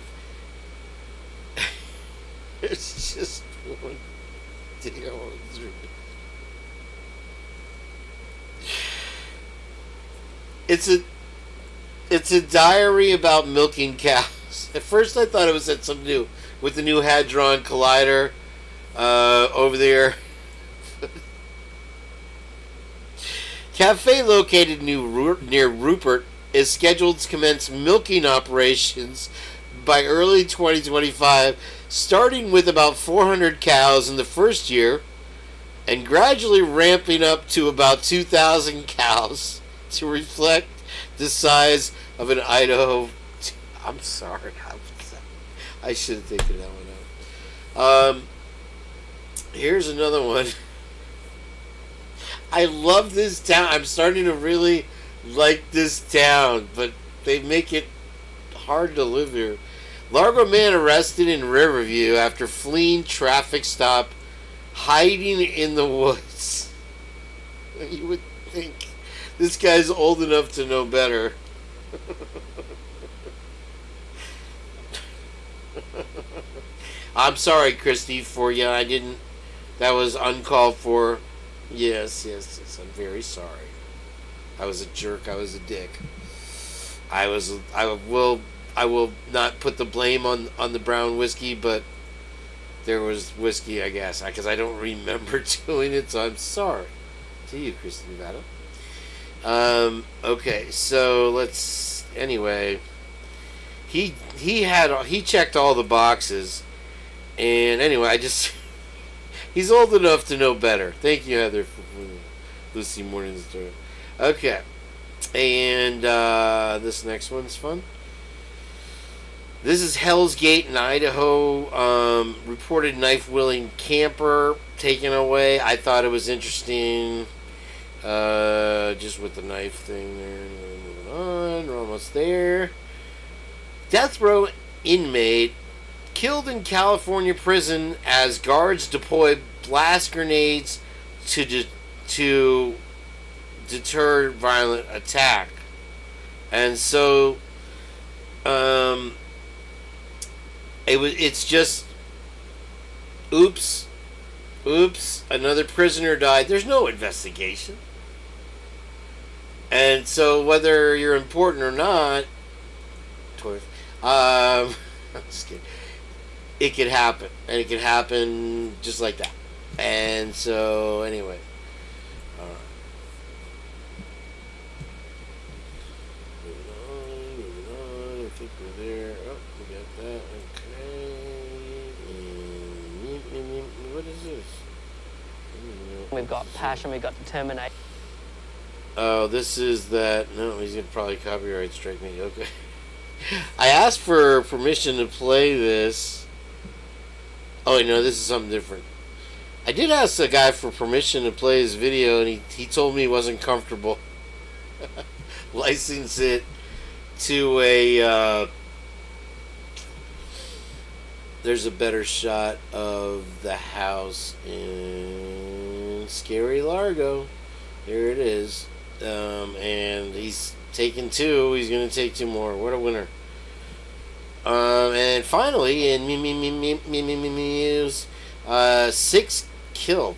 it's just one thing I want to do. It's a diary about milking cows. At first I thought it was something new with the new Hadron Collider over there. Cafe located near Rupert is scheduled to commence milking operations by early 2025, starting with about 400 cows in the first year and gradually ramping up to about 2,000 cows to reflect the size of an Idaho. I'm sorry. I should have taken that one out. Here's another one. I love this town. I'm starting to really like this town, but they make it hard to live here. Largo man arrested in Riverview after fleeing traffic stop, hiding in the woods. You would think this guy's old enough to know better. I'm sorry, Christy, for you. I didn't. That was uncalled for. Yes. I'm very sorry. I was a jerk. I was a dick. I will not put the blame on the brown whiskey, but there was whiskey, I guess, because I don't remember doing it. So I'm sorry to you, Christy Nevada. Okay, so let's. Anyway, he checked all the boxes, and anyway, he's old enough to know better. Thank you, Heather, for Lucy Morning's story. Okay, and this next one's fun. This is Hell's Gate in Idaho. Reported knife-wielding camper taken away. I thought it was interesting, just with the knife thing there. Moving on, we're almost there. Death row inmate killed in California prison as guards deploy blast grenades to deter violent attack. And so it's just oops, another prisoner died. There's no investigation. And so whether you're important or not, I'm just kidding. It could happen, and it could happen just like that. And so, anyway, all right. Moving on. I think we're there. Oh, we got that. Okay. And what is this? We've got passion. We've got determination. Oh, this is that. No, he's gonna probably copyright strike me. Okay. I asked for permission to play this. Oh, no, this is something different. I did ask the guy for permission to play his video, and he told me he wasn't comfortable. License it to a... there's a better shot of the house in scary Largo. There it is. And he's taken 2. He's going to take 2 more. What a winner. And finally, in Mewmamamewmamewsmews, 6 killed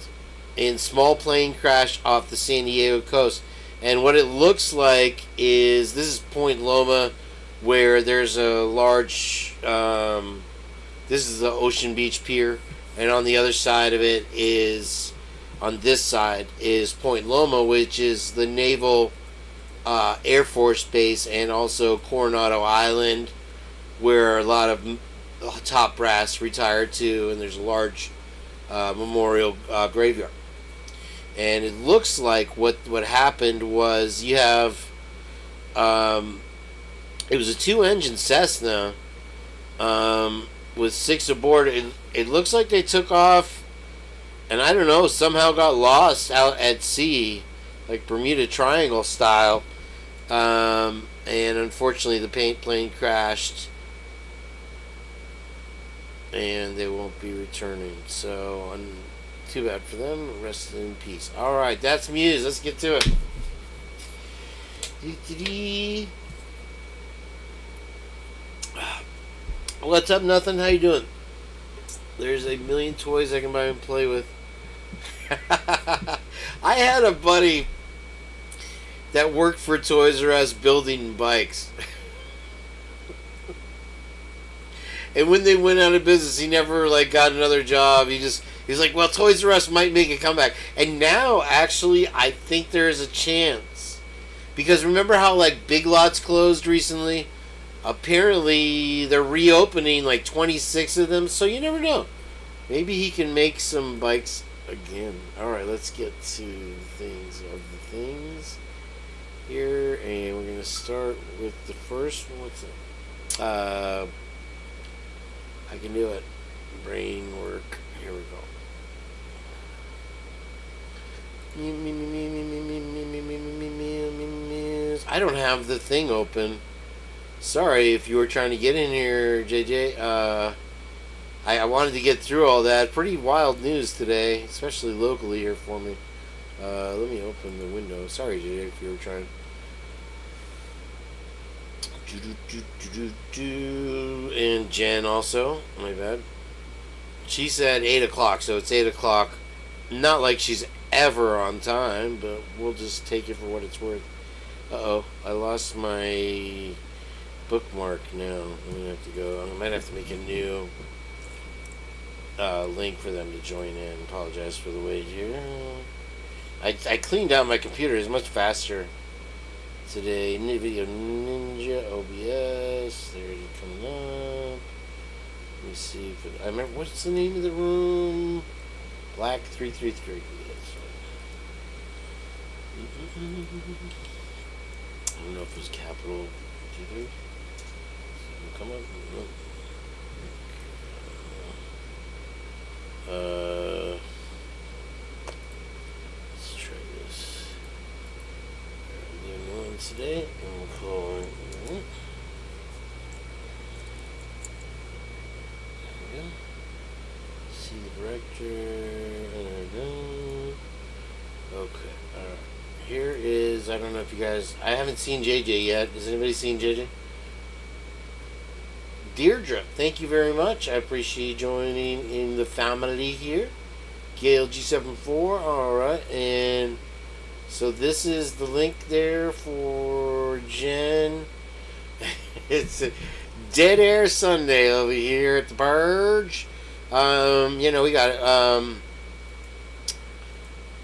in small plane crash off the San Diego coast. And what it looks like is, this is Point Loma, where there's a large, this is the Ocean Beach Pier, and on the other side of it is, on this side, is Point Loma, which is the Naval Air Force Base, and also Coronado Island, where a lot of top brass retired to, and there's a large memorial graveyard. And it looks like what happened was you have, it was a 2-engine Cessna with 6 aboard. It looks like they took off, and I don't know, somehow got lost out at sea, like Bermuda Triangle style. And unfortunately the plane crashed, and they won't be returning. So, too bad for them. Rest in peace. Alright, that's Muse. Let's get to it. What's up, nothing? How you doing? There's a million toys I can buy and play with. I had a buddy that worked for Toys R Us building bikes. And when they went out of business, he never got another job. He's like, well, Toys R Us might make a comeback. And now, actually, I think there's a chance. Because remember how, like, Big Lots closed recently? Apparently, they're reopening, like, 26 of them. So you never know. Maybe he can make some bikes again. Alright, let's get to things here. And we're going to start with the first one. What's it? I can do it. Brain work. Here we go. I don't have the thing open. Sorry if you were trying to get in here, JJ. I wanted to get through all that. Pretty wild news today, especially locally here for me. Let me open the window. Sorry, JJ, if you were trying. And Jenn also. My bad. She said 8 o'clock, so it's 8 o'clock. Not like she's ever on time, but we'll just take it for what it's worth. Uh-oh, I lost my bookmark now. I'm going to have to go. I might have to make a new link for them to join in. Apologize for the wait here. I cleaned out my computer. It's much faster today. Video Ninja, OBS. There it is coming up. Let me see if I remember. What's the name of the room? Black 333. That's right. I don't know if it was capital 333. Come up. Let's try this. The annoyance today, and we'll call it. There we go. See the director. Okay. Alright. Here is, I don't know if you guys, I haven't seen JJ yet. Has anybody seen JJ? Deirdre, thank you very much. I appreciate you joining in the family here. Gail G74, alright. And so this is the link there for Jenn. It's a Dead Air Sunday over here at the Purge. You know, we got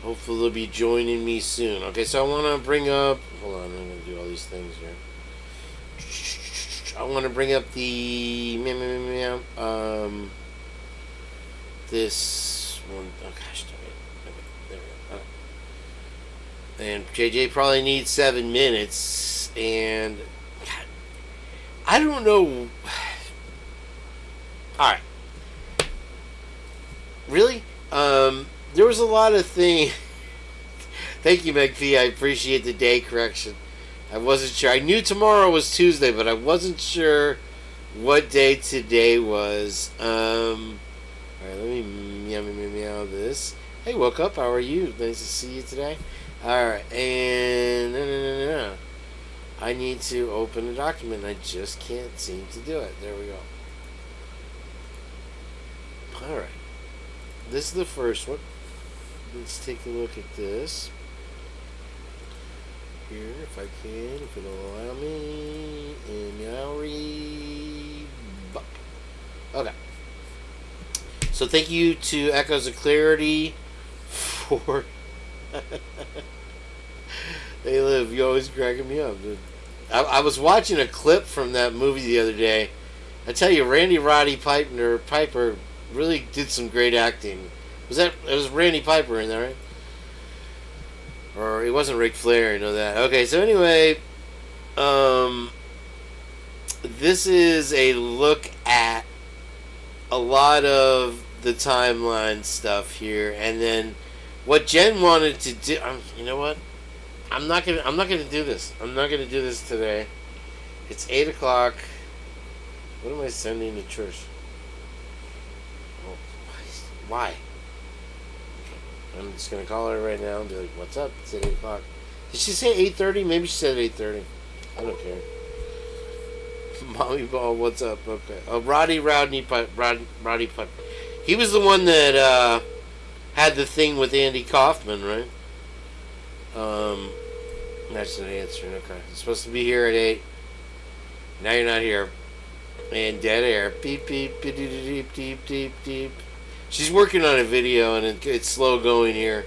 hopefully they'll be joining me soon. Okay, so I want to bring up, hold on, I'm going to do all these things here. I want to bring up the this one. Oh gosh, there we go. And JJ probably needs 7 minutes, and God, I don't know. All right, really? There was a lot of things. Thank you, McPhee. I appreciate the day correction. I wasn't sure. I knew tomorrow was Tuesday, but I wasn't sure what day today was. Alright, let me meow this. Hey, woke up. How are you? Nice to see you today. Alright, and no. I need to open a document. I just can't seem to do it. There we go. Alright. This is the first one. Let's take a look at this. Here, if I can, if it'll allow me, and now okay. So thank you to Echoes of Clarity for they live. You always cracking me up, dude. I was watching a clip from that movie the other day. I tell you, Randy Roddy Piper really did some great acting. It was Randy Piper in there, right? Or it wasn't Ric Flair, you know that. Okay, so anyway, this is a look at a lot of the timeline stuff here, and then what Jenn wanted to do. You know what? I'm not gonna do this. I'm not gonna do this today. It's 8 o'clock. What am I sending to church? Oh, why? I'm just going to call her right now and be like, what's up? It's at 8 o'clock. Did she say 8:30? Maybe she said 8:30. I don't care. Mommy Ball, what's up? Okay. Roddy Piper. He was the one that had the thing with Andy Kaufman, right? That's an answer. Okay. It's supposed to be here at 8. Now you're not here. And dead air. Beep, beep, beep, beep, beep, beep, beep. She's working on a video, and it's slow going here.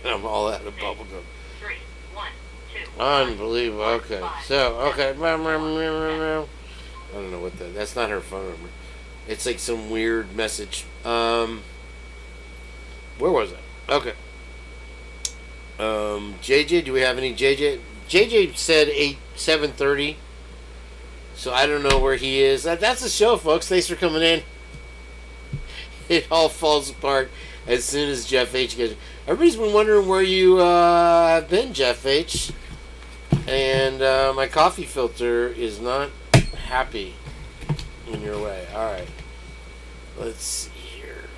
I'm all out of bubble gum. 3, 1, 2. Unbelievable. Okay. So, okay. I don't know what that's not her phone number. It's like some weird message. Where was it? Okay. JJ, do we have any JJ? JJ said 7:30. So I don't know where he is. That's the show, folks. Thanks for coming in. It all falls apart as soon as Jeff H gets. Everybody's been wondering where you have been, Jeff H. And my coffee filter is not happy in your way. All right. Let's see here.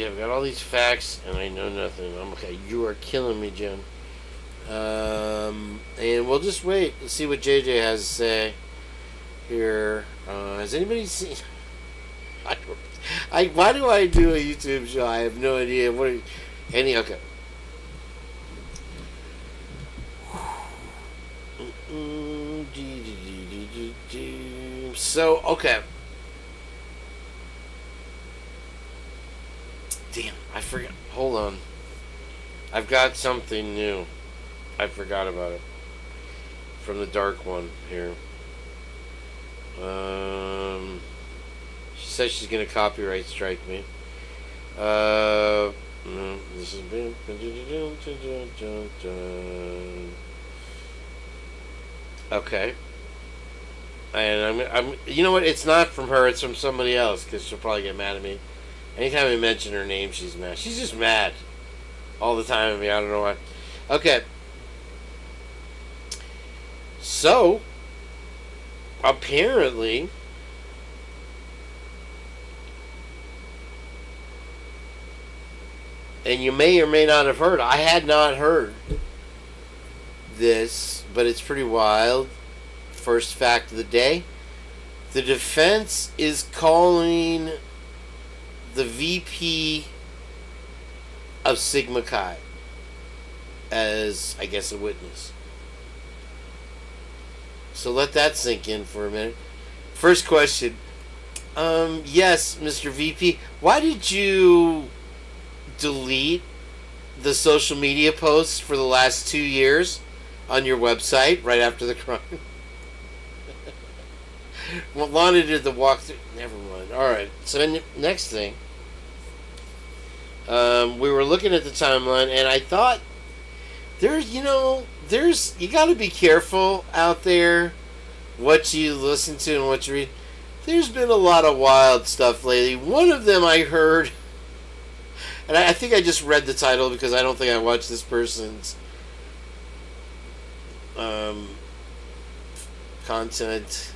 I've got all these facts, and I know nothing. I'm okay. You are killing me, Jen. And we'll just wait and see what JJ has to say here. Has anybody seen? Why do I do a YouTube show? I have no idea. Okay. So, okay. Damn, I forgot. Hold on. I've got something new. I forgot about it. From the dark one here. She says she's going to copyright strike me. This has been... Okay. And I'm you know what? It's not from her. It's from somebody else, because she'll probably get mad at me. Anytime I mention her name, she's mad. She's just mad all the time at me. I don't know why. Okay. So, apparently, and you may or may not have heard, I had not heard this, but it's pretty wild. First fact of the day. The defense is calling the VP of Sigma Chi as, I guess, a witness. So let that sink in for a minute. First question. Yes, Mr. VP, why did you delete the social media posts for the last 2 years on your website right after the crime? Well, Lana did the walkthrough. Never mind. Alright, so next thing. We were looking at the timeline, and I thought, you gotta be careful out there what you listen to and what you read. There's been a lot of wild stuff lately. One of them I heard, and I think I just read the title because I don't think I watched this person's content,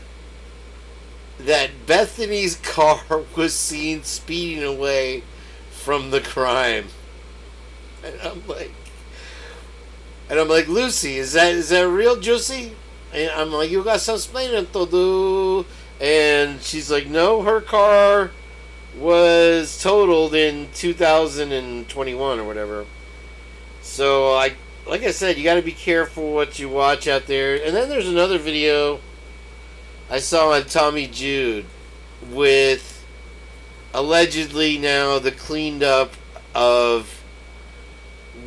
that Bethany's car was seen speeding away from the crime. And I'm like, Lucy, is that real, Josie? And I'm like, you got some explaining to do. And she's like, no, her car was totaled in 2021 or whatever. So, like I said, you got to be careful what you watch out there. And then there's another video I saw on Tommy Jude with allegedly now the cleaned up of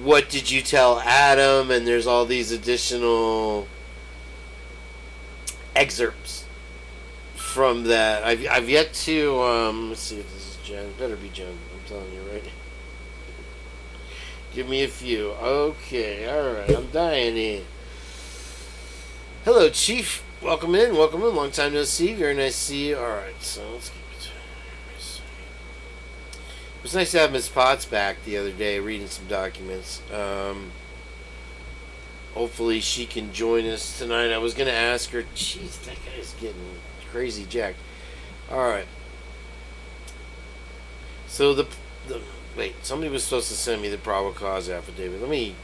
what did you tell Adam, and there's all these additional excerpts from that. I've yet to let's see if this is Jen. Better be Jen. I'm telling you right now. Give me a few. Okay, alright. I'm dying here. Hello, Chief. Welcome in. Long time no see. Very nice to see you. Alright, so let's keep it. It was nice to have Miss Potts back the other day reading some documents. Hopefully she can join us tonight. I was going to ask her. Jeez, that guy's getting crazy jacked. Alright. So wait, somebody was supposed to send me the probable cause affidavit. Let me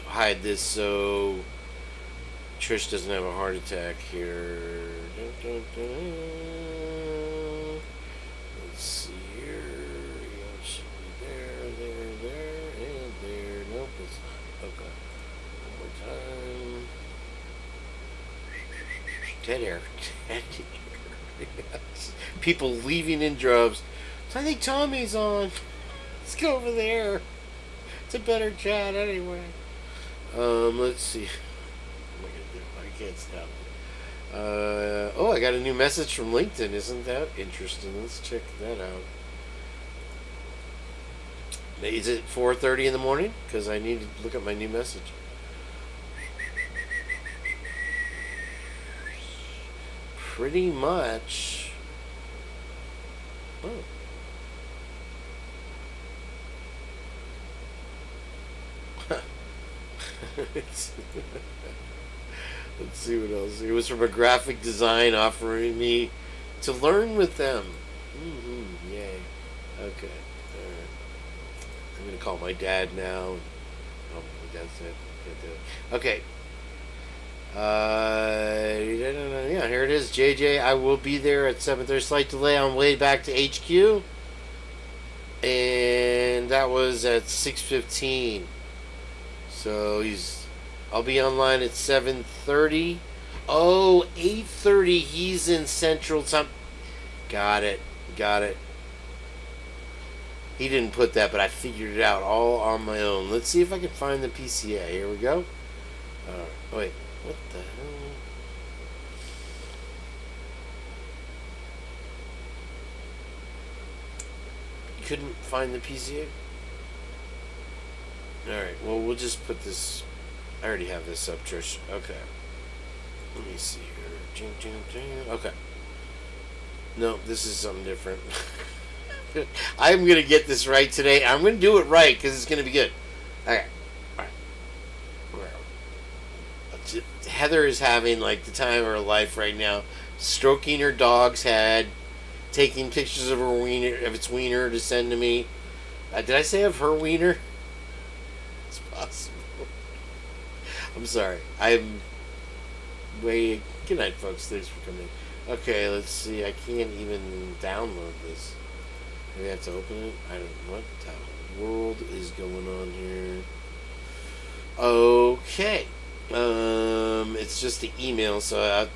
hide this so Trish doesn't have a heart attack here. Let's see here. It should be there, and there. Nope, it's not. Okay. One more time. Dead air. People leaving in droves. So I think Tommy's on. Let's go over there. It's a better chat anyway. Let's see. What am I gonna do? I can't stop. Oh, I got a new message from LinkedIn. Isn't that interesting? Let's check that out. Is it 4:30 in the morning? Because I need to look at my new message. Pretty much. Oh. Let's see what else. It was from a graphic design offering me to learn with them. Yay. Okay. Alright. I'm going to call my dad now. Oh, my dad said can't do it. Okay. Yeah, here it is. JJ, I will be there at 7:30. Slight delay on way back to HQ. And that was at 6:15. So I'll be online at 7:30. Oh, 8:30. He's in Central Time. Got it. He didn't put that, but I figured it out all on my own. Let's see if I can find the PCA. Here we go. Wait. What the hell? You couldn't find the PCA? Alright, well, we'll just put this. I already have this up, Trish. Okay. Let me see here. Okay. No, this is something different. I'm going to get this right today. I'm going to do it right because it's going to be good. Okay. Alright. Heather is having like the time of her life right now, stroking her dog's head, taking pictures of her wiener, of its wiener to send to me. Did I say of her wiener? It's possible. I'm sorry. I'm way. Good night, folks. Thanks for coming. Okay, let's see. I can't even download this. Maybe I have to open it. I don't know what the world is going on here. Okay. It's just the email, so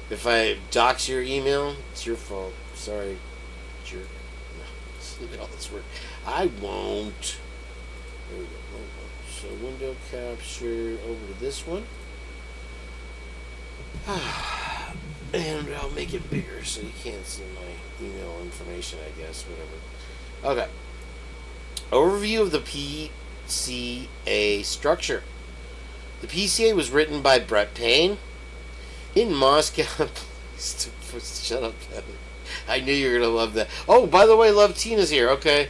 if I dox your email, it's your fault. Sorry, jerk. No, look at all this work. I won't. There we go. So window capture over to this one. And I'll make it bigger so you can't see my email information, I guess, whatever. Okay. Overview of the PCA structure. The PCA was written by Brett Payne in Moscow. Shut up, Heather. I knew you were going to love that. Oh, by the way, Love Tina's here. Okay.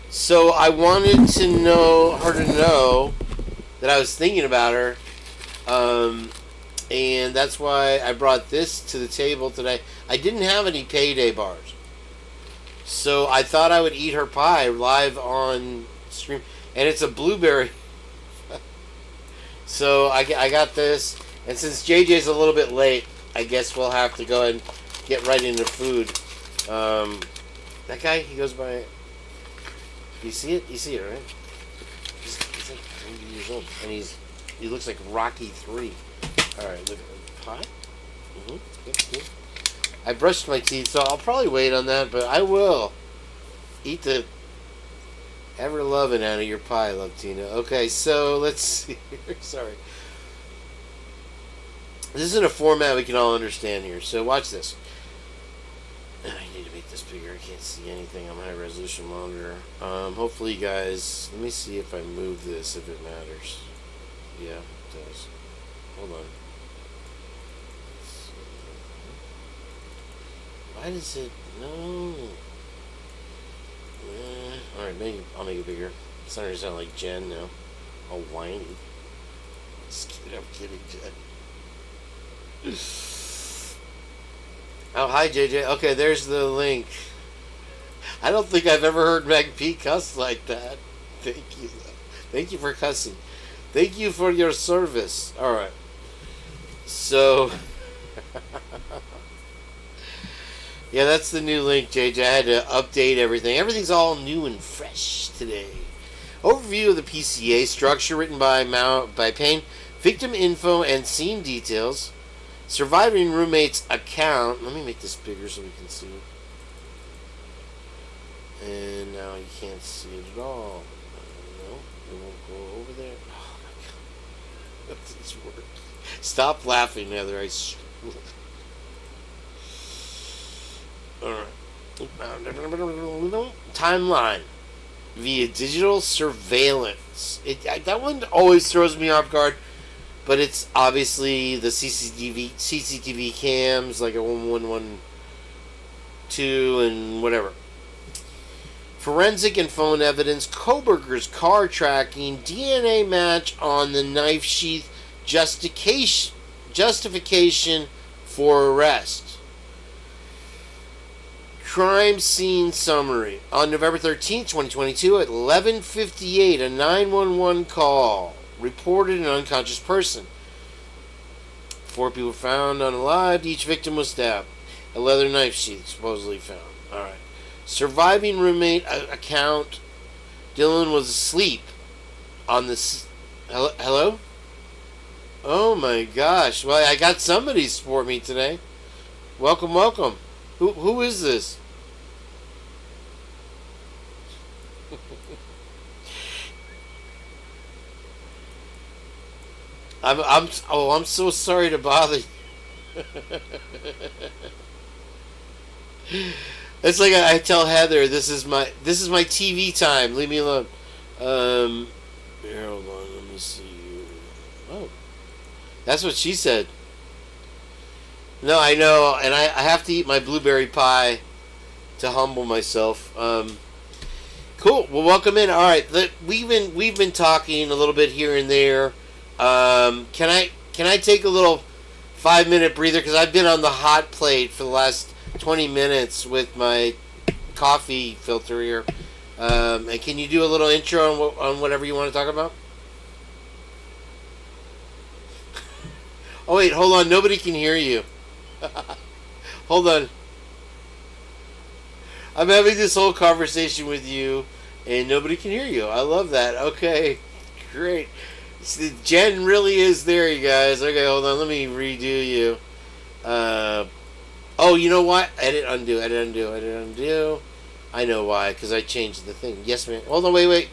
So I wanted to know her to know that I was thinking about her. And that's why I brought this to the table today. I didn't have any payday bars. So I thought I would eat her pie live on stream. And it's a blueberry. So I got this. And since JJ's a little bit late, I guess we'll have to go ahead and get right into food. That guy, he goes by... You see it? You see it, right? He's like 90 years old. And he looks like Rocky 3. Alright, look at the pot. Yep. I brushed my teeth, so I'll probably wait on that, but I will eat the ever-loving out of your pie, Love Tina. Okay, so let's see here. Sorry. This isn't a format we can all understand here, so watch this. I need to make this bigger. I can't see anything on my high-resolution monitor. Hopefully, you guys... Let me see if I move this, if it matters. Yeah, it does. Hold on. Why does it... No. Alright, maybe I'll make it bigger. It's starting to sound like Jenn now. All whiny. Just kidding, I'm kidding, Jenn. Oh, hi, JJ. Okay, there's the link. I don't think I've ever heard Meg P cuss like that. Thank you. Thank you for cussing. Thank you for your service. Alright. So... yeah, that's the new link, JJ. I had to update everything. Everything's all new and fresh today. Overview of the PCA structure written by Payne. Victim info and scene details. Surviving roommate's account. Let me make this bigger so we can see it. And now you can't see it at all. No, it won't go over there. Oh my god. That's this word. Stop laughing, Heather. I swear. Alright. Timeline. Via digital surveillance. That one always throws me off guard. But it's obviously the CCTV cams, like a 1112 and whatever. Forensic and phone evidence, Koberger's car tracking, DNA match on the knife sheath, justification for arrest. Crime scene summary. On November 13th, 2022, at 11:58, a 911 call reported an unconscious person. 4 people found unalived. Each victim was stabbed. A leather knife sheath supposedly found. Alright. Surviving roommate account. Dylan was asleep on the... Hello? Oh my gosh. Well, I got somebody to support me today. Welcome, welcome. Who is this? I'm so sorry to bother you. It's like I tell Heather, this is my TV time. Leave me alone. Here, hold on. Let me see. Oh, that's what she said. No, I know, and I have to eat my blueberry pie to humble myself. Cool. Well, welcome in. All right, we've been talking a little bit here and there. Can I take a little 5-minute breather, because I've been on the hot plate for the last 20 minutes with my coffee filter here. And can you do a little intro on whatever you want to talk about? Oh wait, hold on. Nobody can hear you. Hold on. I'm having this whole conversation with you, and nobody can hear you. I love that. Okay, great. Jenn really is there, you guys. Okay, hold on. Let me redo you. Oh, you know what? Edit, undo. I know why, because I changed the thing. Yes, man. Hold on, wait.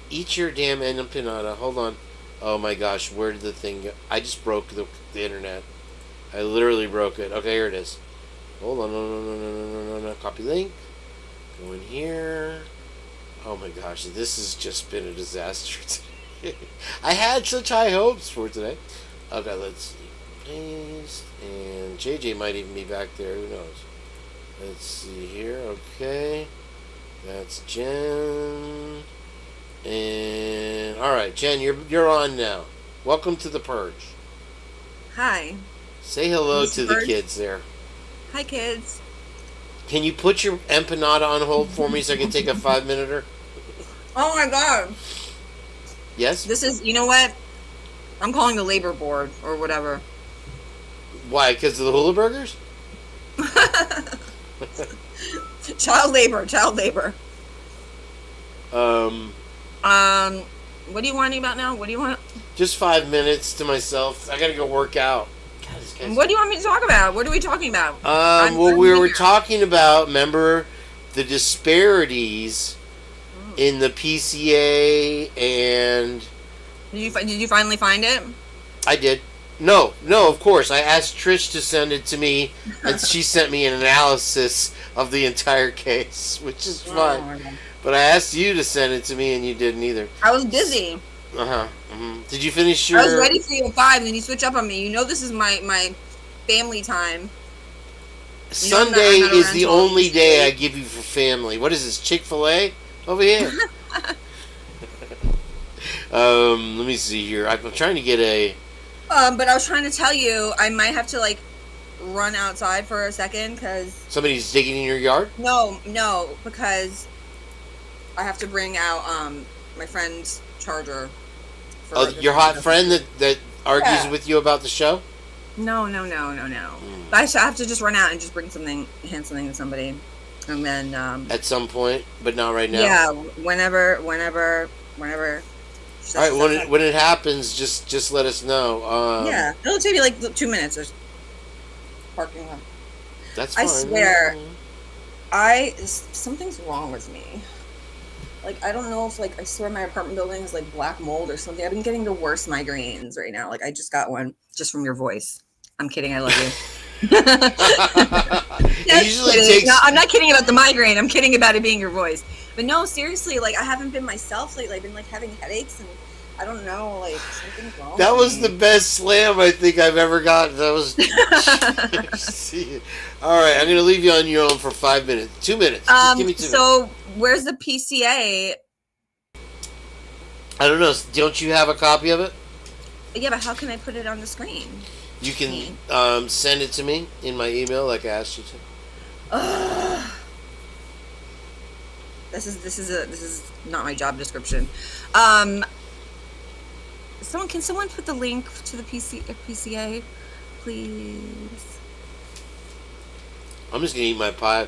Eat your damn empanada. Hold on. Oh my gosh, where did the thing go? I just broke the internet. I literally broke it. Okay, here it is. Hold on. No. Copy link. Go in here. Oh my gosh, this has just been a disaster today. I had such high hopes for today. Okay, let's see. Paste. And JJ might even be back there. Who knows? Let's see here. Okay. That's Jenn. And alright, Jenn, you're on now. Welcome to the Purge. Hi. Say hello to the kids there. Hi, kids. Can you put your empanada on hold for me so I can take a 5-minuter? Oh my god. Yes? This is, you know what? I'm calling the labor board or whatever. Why? Because of the hula burgers? Child labor. What are you whining about now? What do you want? Just 5 minutes to myself. I gotta go work out. God, this guy's... What do you want me to talk about? What are we talking about? Well, we were talking about, remember, the disparities in the PCA and... Did you finally find it? I did. No, of course. I asked Trish to send it to me, and she sent me an analysis of the entire case, which is fine. But I asked you to send it to me, and you didn't either. I was busy. Did you finish your... I was ready for you at 5, and then you switch up on me. You know this is my family time. Sunday is the only day I give you for family. What is this, Chick-fil-A? Over here. Let me see here. I'm trying to get a... But I was trying to tell you, I might have to, run outside for a second, because... Somebody's digging in your yard? No, because I have to bring out, my friend's charger. Your hot friend that argues with you about the show? No. I have to just run out and just hand something to somebody. And then... At some point, but not right now? Yeah, whenever All right, when it happens, just let us know. Yeah, it'll take me like 2 minutes. There's parking lot. That's fine. I swear, something's wrong with me. Like, I don't know if, like, I swear my apartment building is like black mold or something. I've been getting the worst migraines right now. Like, I just got one just from your voice. I'm kidding. I love you. It usually takes... No, I'm not kidding about the migraine. I'm kidding about it being your voice. But no, seriously, like, I haven't been myself lately. I've been, like, having headaches, and I don't know, like, something's wrong. That was the best slam I think I've ever gotten. That was... All right, I'm going to leave you on your own for 5 minutes. 2 minutes. Just give me 2 minutes. So, where's the PCA? I don't know. Don't you have a copy of it? Yeah, but how can I put it on the screen? You can send it to me in my email like I asked you to. This is not my job description. Can someone put the link to the PCA, please? I'm just gonna eat my pie.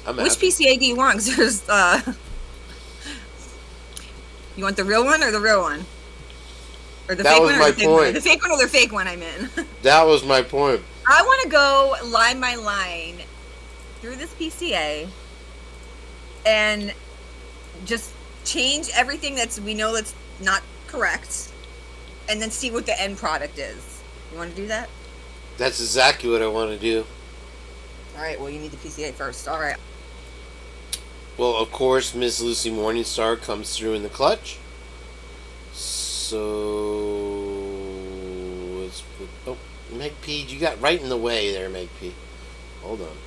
Which PCA do you want? 'Cause there's you want the real one or the real one? Or the fake one or the fake one? The fake one or the fake one, I mean. That was my point. I want to go line by line through this PCA and just change everything we know that's not correct, and then see what the end product is. You want to do that? That's exactly what I want to do. All right, well, you need the PCA first. All right. Well, of course, Miss Lucy Morningstar comes through in the clutch. So, let's put... Oh, Meg P, you got right in the way there, Meg P. Hold on.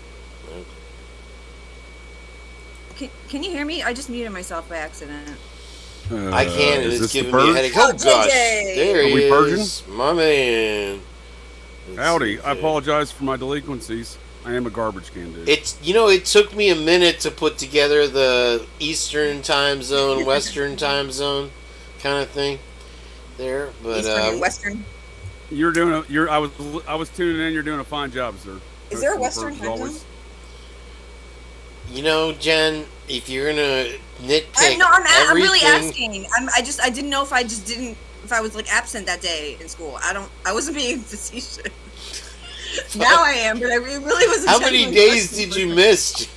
Okay. Can you hear me? I just muted myself by accident. I can, and it's giving me a headache. Oh, gosh. There he is. My man. Howdy. I apologize for my delinquencies. I am a garbage can dude. It took me a minute to put together the Eastern time zone, Western time zone kind of thing there, but Eastern and Western. I was tuning in. You're doing a fine job, sir. Is there a Western time zone? Jen, if you're gonna nitpick, I'm really asking. I didn't know if I was like absent that day in school. I wasn't being facetious. Now I am, but I really wasn't. How many days did you miss?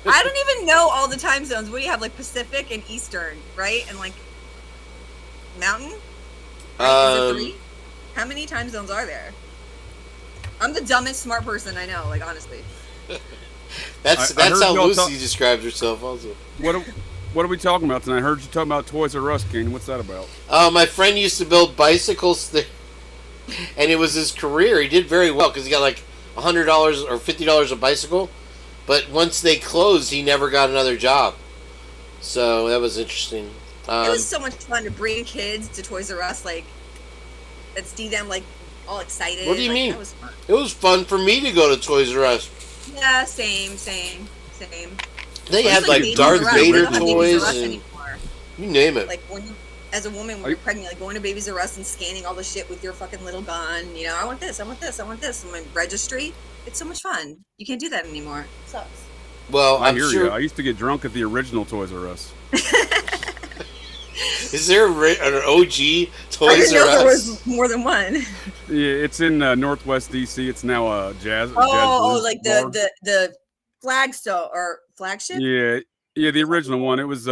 I don't even know all the time zones. What do you have, like Pacific and Eastern, right? And like Mountain? Right? Is it 3? How many time zones are there? I'm the dumbest smart person I know, like honestly. That's how Lucy describes herself also. What are we talking about tonight? I heard you talking about Toys R Us, Kane. What's that about? My friend used to build bicycles there, and it was his career. He did very well because he got like $100 or $50 a bicycle, but once they closed, he never got another job. So that was interesting. It was so much fun to bring kids to Toys R Us, like, and see them like all excited. What do you mean? That was fun. It was fun for me to go to Toys R Us. Yeah, same. They had like Darth Vader toys and you name it. Like as a woman, when you're pregnant, like going to Babies R Us and scanning all the shit with your fucking little gun. I want this. On my registry. It's so much fun. You can't do that anymore. It sucks. Well, I hear you. I used to get drunk at the original Toys R Us. Is there an OG Toys R Us? I didn't know there was more than one. Yeah, it's in Northwest DC. It's now a jazz. Like the flagship. Yeah, the original one. It was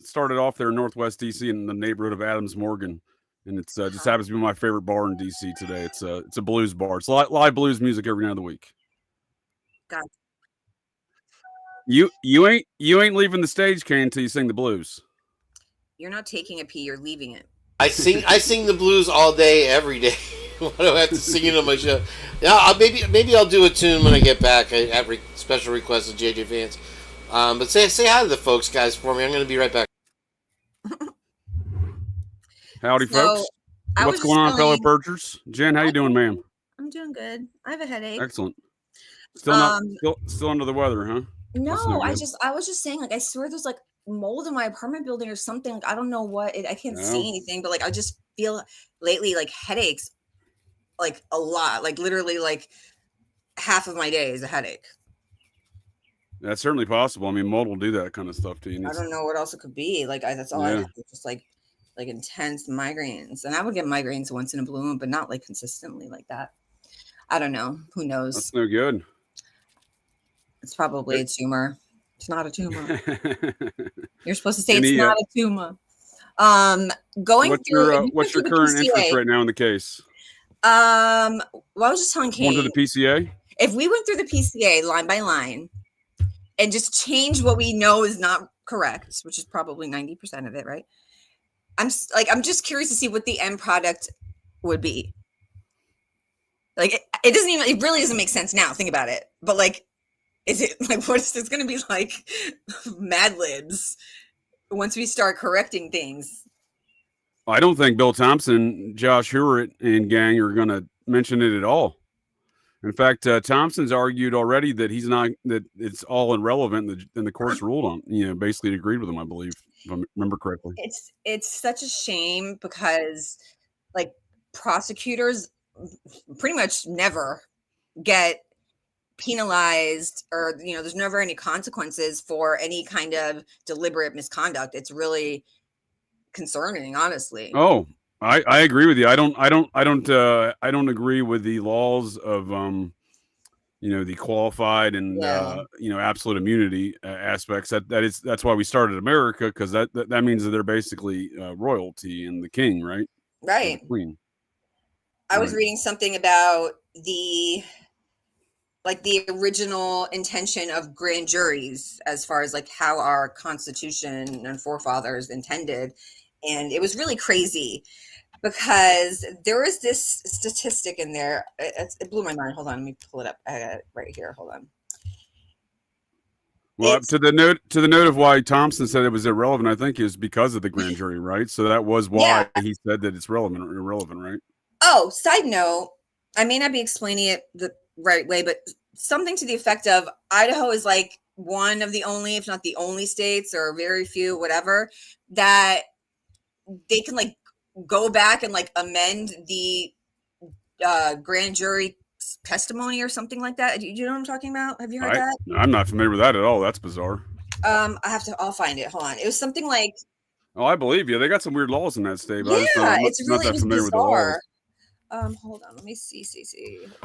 started off there in Northwest DC in the neighborhood of Adams Morgan, and it's just happens to be my favorite bar in DC today. It's a blues bar. It's live blues music every night of the week. God. You ain't leaving the stage, Kane, until you sing the blues. You're not taking a pee. You're leaving it. I sing the blues all day, every day. Why do I have to sing it on my show? Yeah, maybe I'll do a tune when I get back. I have special requests of JJ fans. But say hi to the folks, guys, for me. I'm going to be right back. Howdy, folks. What's going on, fellow Purgers? Jen, how you doing, ma'am? I'm doing good. I have a headache. Excellent. Still under the weather, huh? No, I was just saying, like, I swear there's like mold in my apartment building or something. Like, I don't know what I can't see anything, but like I just feel lately like headaches, like a lot, like literally like half of my day is a headache. That's certainly possible. I mean, mold will do that kind of stuff to you. I don't know what else it could be. Like that's all I have. It's just like like intense migraines. And I would get migraines once in a blue moon, but not like consistently like that. I don't know. Who knows? That's no good. It's probably a tumor. It's not a tumor. You're supposed to say it's not a tumor. What's your current interest right now in the case? Well, I was just telling Kane. Going to the PCA? If we went through the PCA line by line and just change what we know is not correct, which is probably 90% of it, right? I'm just curious to see what the end product would be. Like it really doesn't make sense now. Think about it. But like, is it like what is this going to be like? Mad Libs once we start correcting things. I don't think Bill Thompson, Josh Hewitt, and gang are going to mention it at all. In fact, Thompson's argued already that that it's all irrelevant, and the court's ruled on. Basically agreed with him, I believe, if I remember correctly. It's such a shame because, like, prosecutors pretty much never get penalized, or there's never any consequences for any kind of deliberate misconduct. It's really concerning, honestly. Oh, I agree with you. I don't agree with the laws of the qualified and absolute immunity aspects. That's why we started America, because that means that they're basically royalty and the king, right? Right. The queen. I was reading something about the original intention of grand juries as far as like how our Constitution and forefathers intended. And it was really crazy because there was this statistic in there. It blew my mind. Hold on, let me pull it up. I got it right here. Hold on. Well, to the note of why Thompson said it was irrelevant, I think is because of the grand jury, right? So that was why he said that it's irrelevant, right? Oh, side note, I may not be explaining it the right way, but something to the effect of Idaho is like one of the only, if not the only states, or very few, whatever, that they can like go back and like amend the grand jury testimony or something like that. Do you know what I'm talking about? Have you heard that? I'm not familiar with that at all. That's bizarre. I'll find it. Hold on. It was something like. Oh, I believe you. They got some weird laws in that state. But it's really familiar with the bizarre. laws. Hold on. Let me see.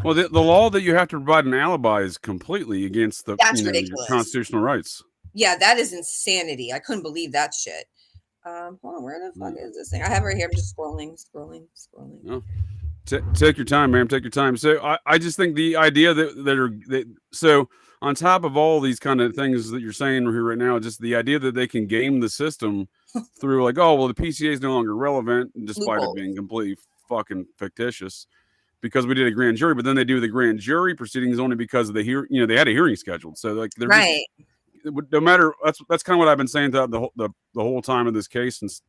Well, the law that you have to provide an alibi is completely against the ridiculous. Constitutional rights. Yeah, that is insanity. I couldn't believe that shit. Hold on, where the fuck is this thing? I have it right here. I'm just scrolling. No. Take your time, ma'am. Take your time. So I just think the idea so on top of all these kind of things that you're saying here right now, just the idea that they can game the system through like, oh, well, the PCA is no longer relevant, despite it being completely fucking fictitious, because we did a grand jury, but then they do the grand jury proceedings only because they had a hearing scheduled. So like they're right. No matter, that's kind of what I've been saying throughout the whole time of this case, since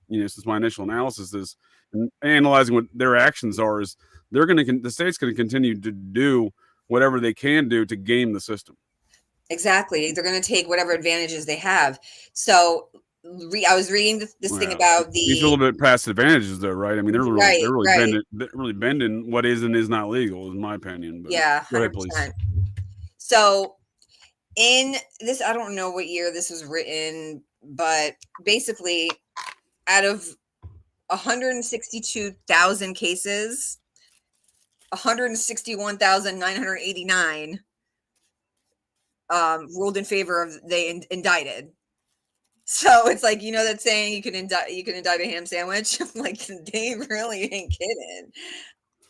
my initial analysis is and analyzing what their actions are, is the state's going to continue to do whatever they can do to game the system. Exactly. They're going to take whatever advantages they have. So I was reading this thing about these are a little bit past advantages, though, right? I mean, they're really bending what is and is not legal, in my opinion. But yeah, 100%. Go ahead, please. So in this, I don't know what year this was written, but basically, out of 162,000 cases, 161,989 ruled in favor of indicted. So it's like, that saying you can indict a ham sandwich. Like, they really ain't kidding.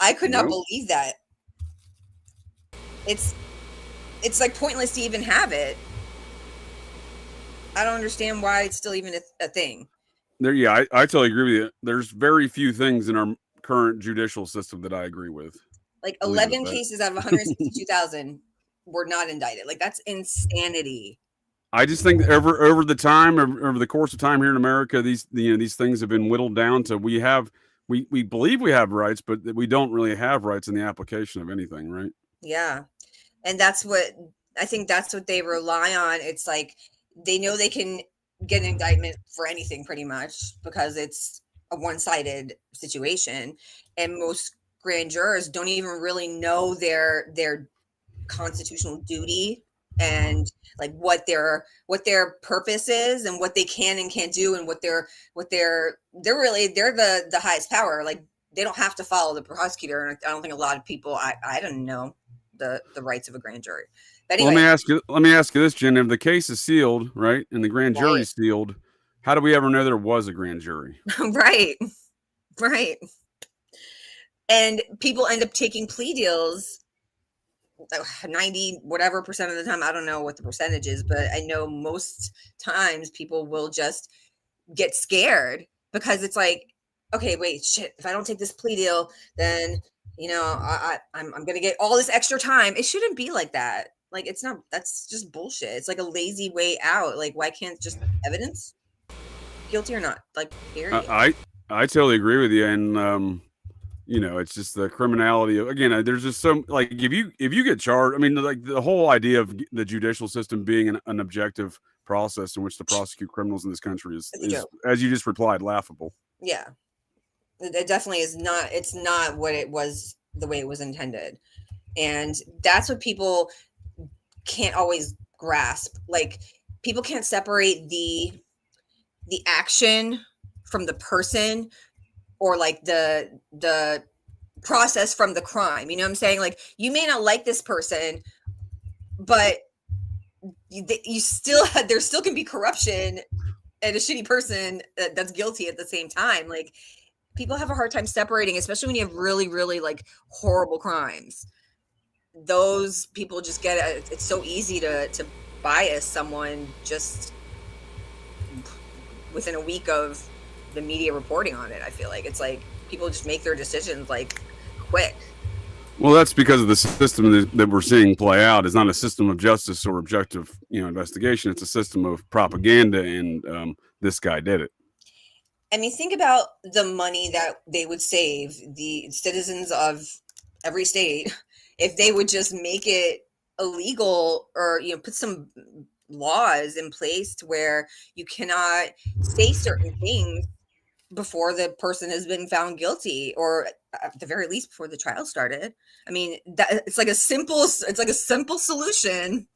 I could not believe that. It's like pointless to even have it. I don't understand why it's still even a thing. I totally agree with you. There's very few things in our current judicial system that I agree with. Like 11 cases out of 162,000 were not indicted. Like, that's insanity. I just think over the course of time here in America, these things have been whittled down to we believe we have rights, but we don't really have rights in the application of anything, right? Yeah. And that's what they rely on. It's like they know they can get an indictment for anything pretty much because it's a one-sided situation. And most grand jurors don't even really know their constitutional duty and like what their purpose is and what they can and can't do, and they're the highest power. Like, they don't have to follow the prosecutor. And I don't think a lot of people, I don't know the rights of a grand jury. But anyway, let me ask you this, Jen. If the case is sealed, right, and the grand jury is sealed, how do we ever know there was a grand jury? Right. And people end up taking plea deals 90 whatever percent of the time. I don't know what the percentage is, but I know most times people will just get scared because it's like, okay, wait, shit, if I don't take this plea deal, then I'm gonna get all this extra time. It shouldn't be like that. Like, it's not. That's just bullshit. It's like a lazy way out. Like, why can't just evidence, guilty or not? Like, period. I totally agree with you, and it's just the criminality of, again, there's just some, like, if you get charged, I mean, like, the whole idea of the judicial system being an objective process in which to prosecute criminals in this country is, as you just replied, laughable. Yeah, it definitely is not. It's not what it was, the way it was intended, and that's what people can't always grasp. Like, people can't separate the action from the person, or like the process from the crime. You know what I'm saying? Like, you may not like this person, but you still there still can be corruption and a shitty person that's guilty at the same time. Like, people have a hard time separating, especially when you have really, really like horrible crimes. Those people just get it. It's so easy to bias someone just within a week of the media reporting on it. I feel like it's like people just make their decisions like quick. Well, that's because of the system that we're seeing play out is not a system of justice or objective, investigation. It's a system of propaganda, and this guy did it. I mean, think about the money that they would save the citizens of every state if they would just make it illegal, or put some laws in place to where you cannot say certain things before the person has been found guilty, or at the very least before the trial started. I mean, it's like a simple solution.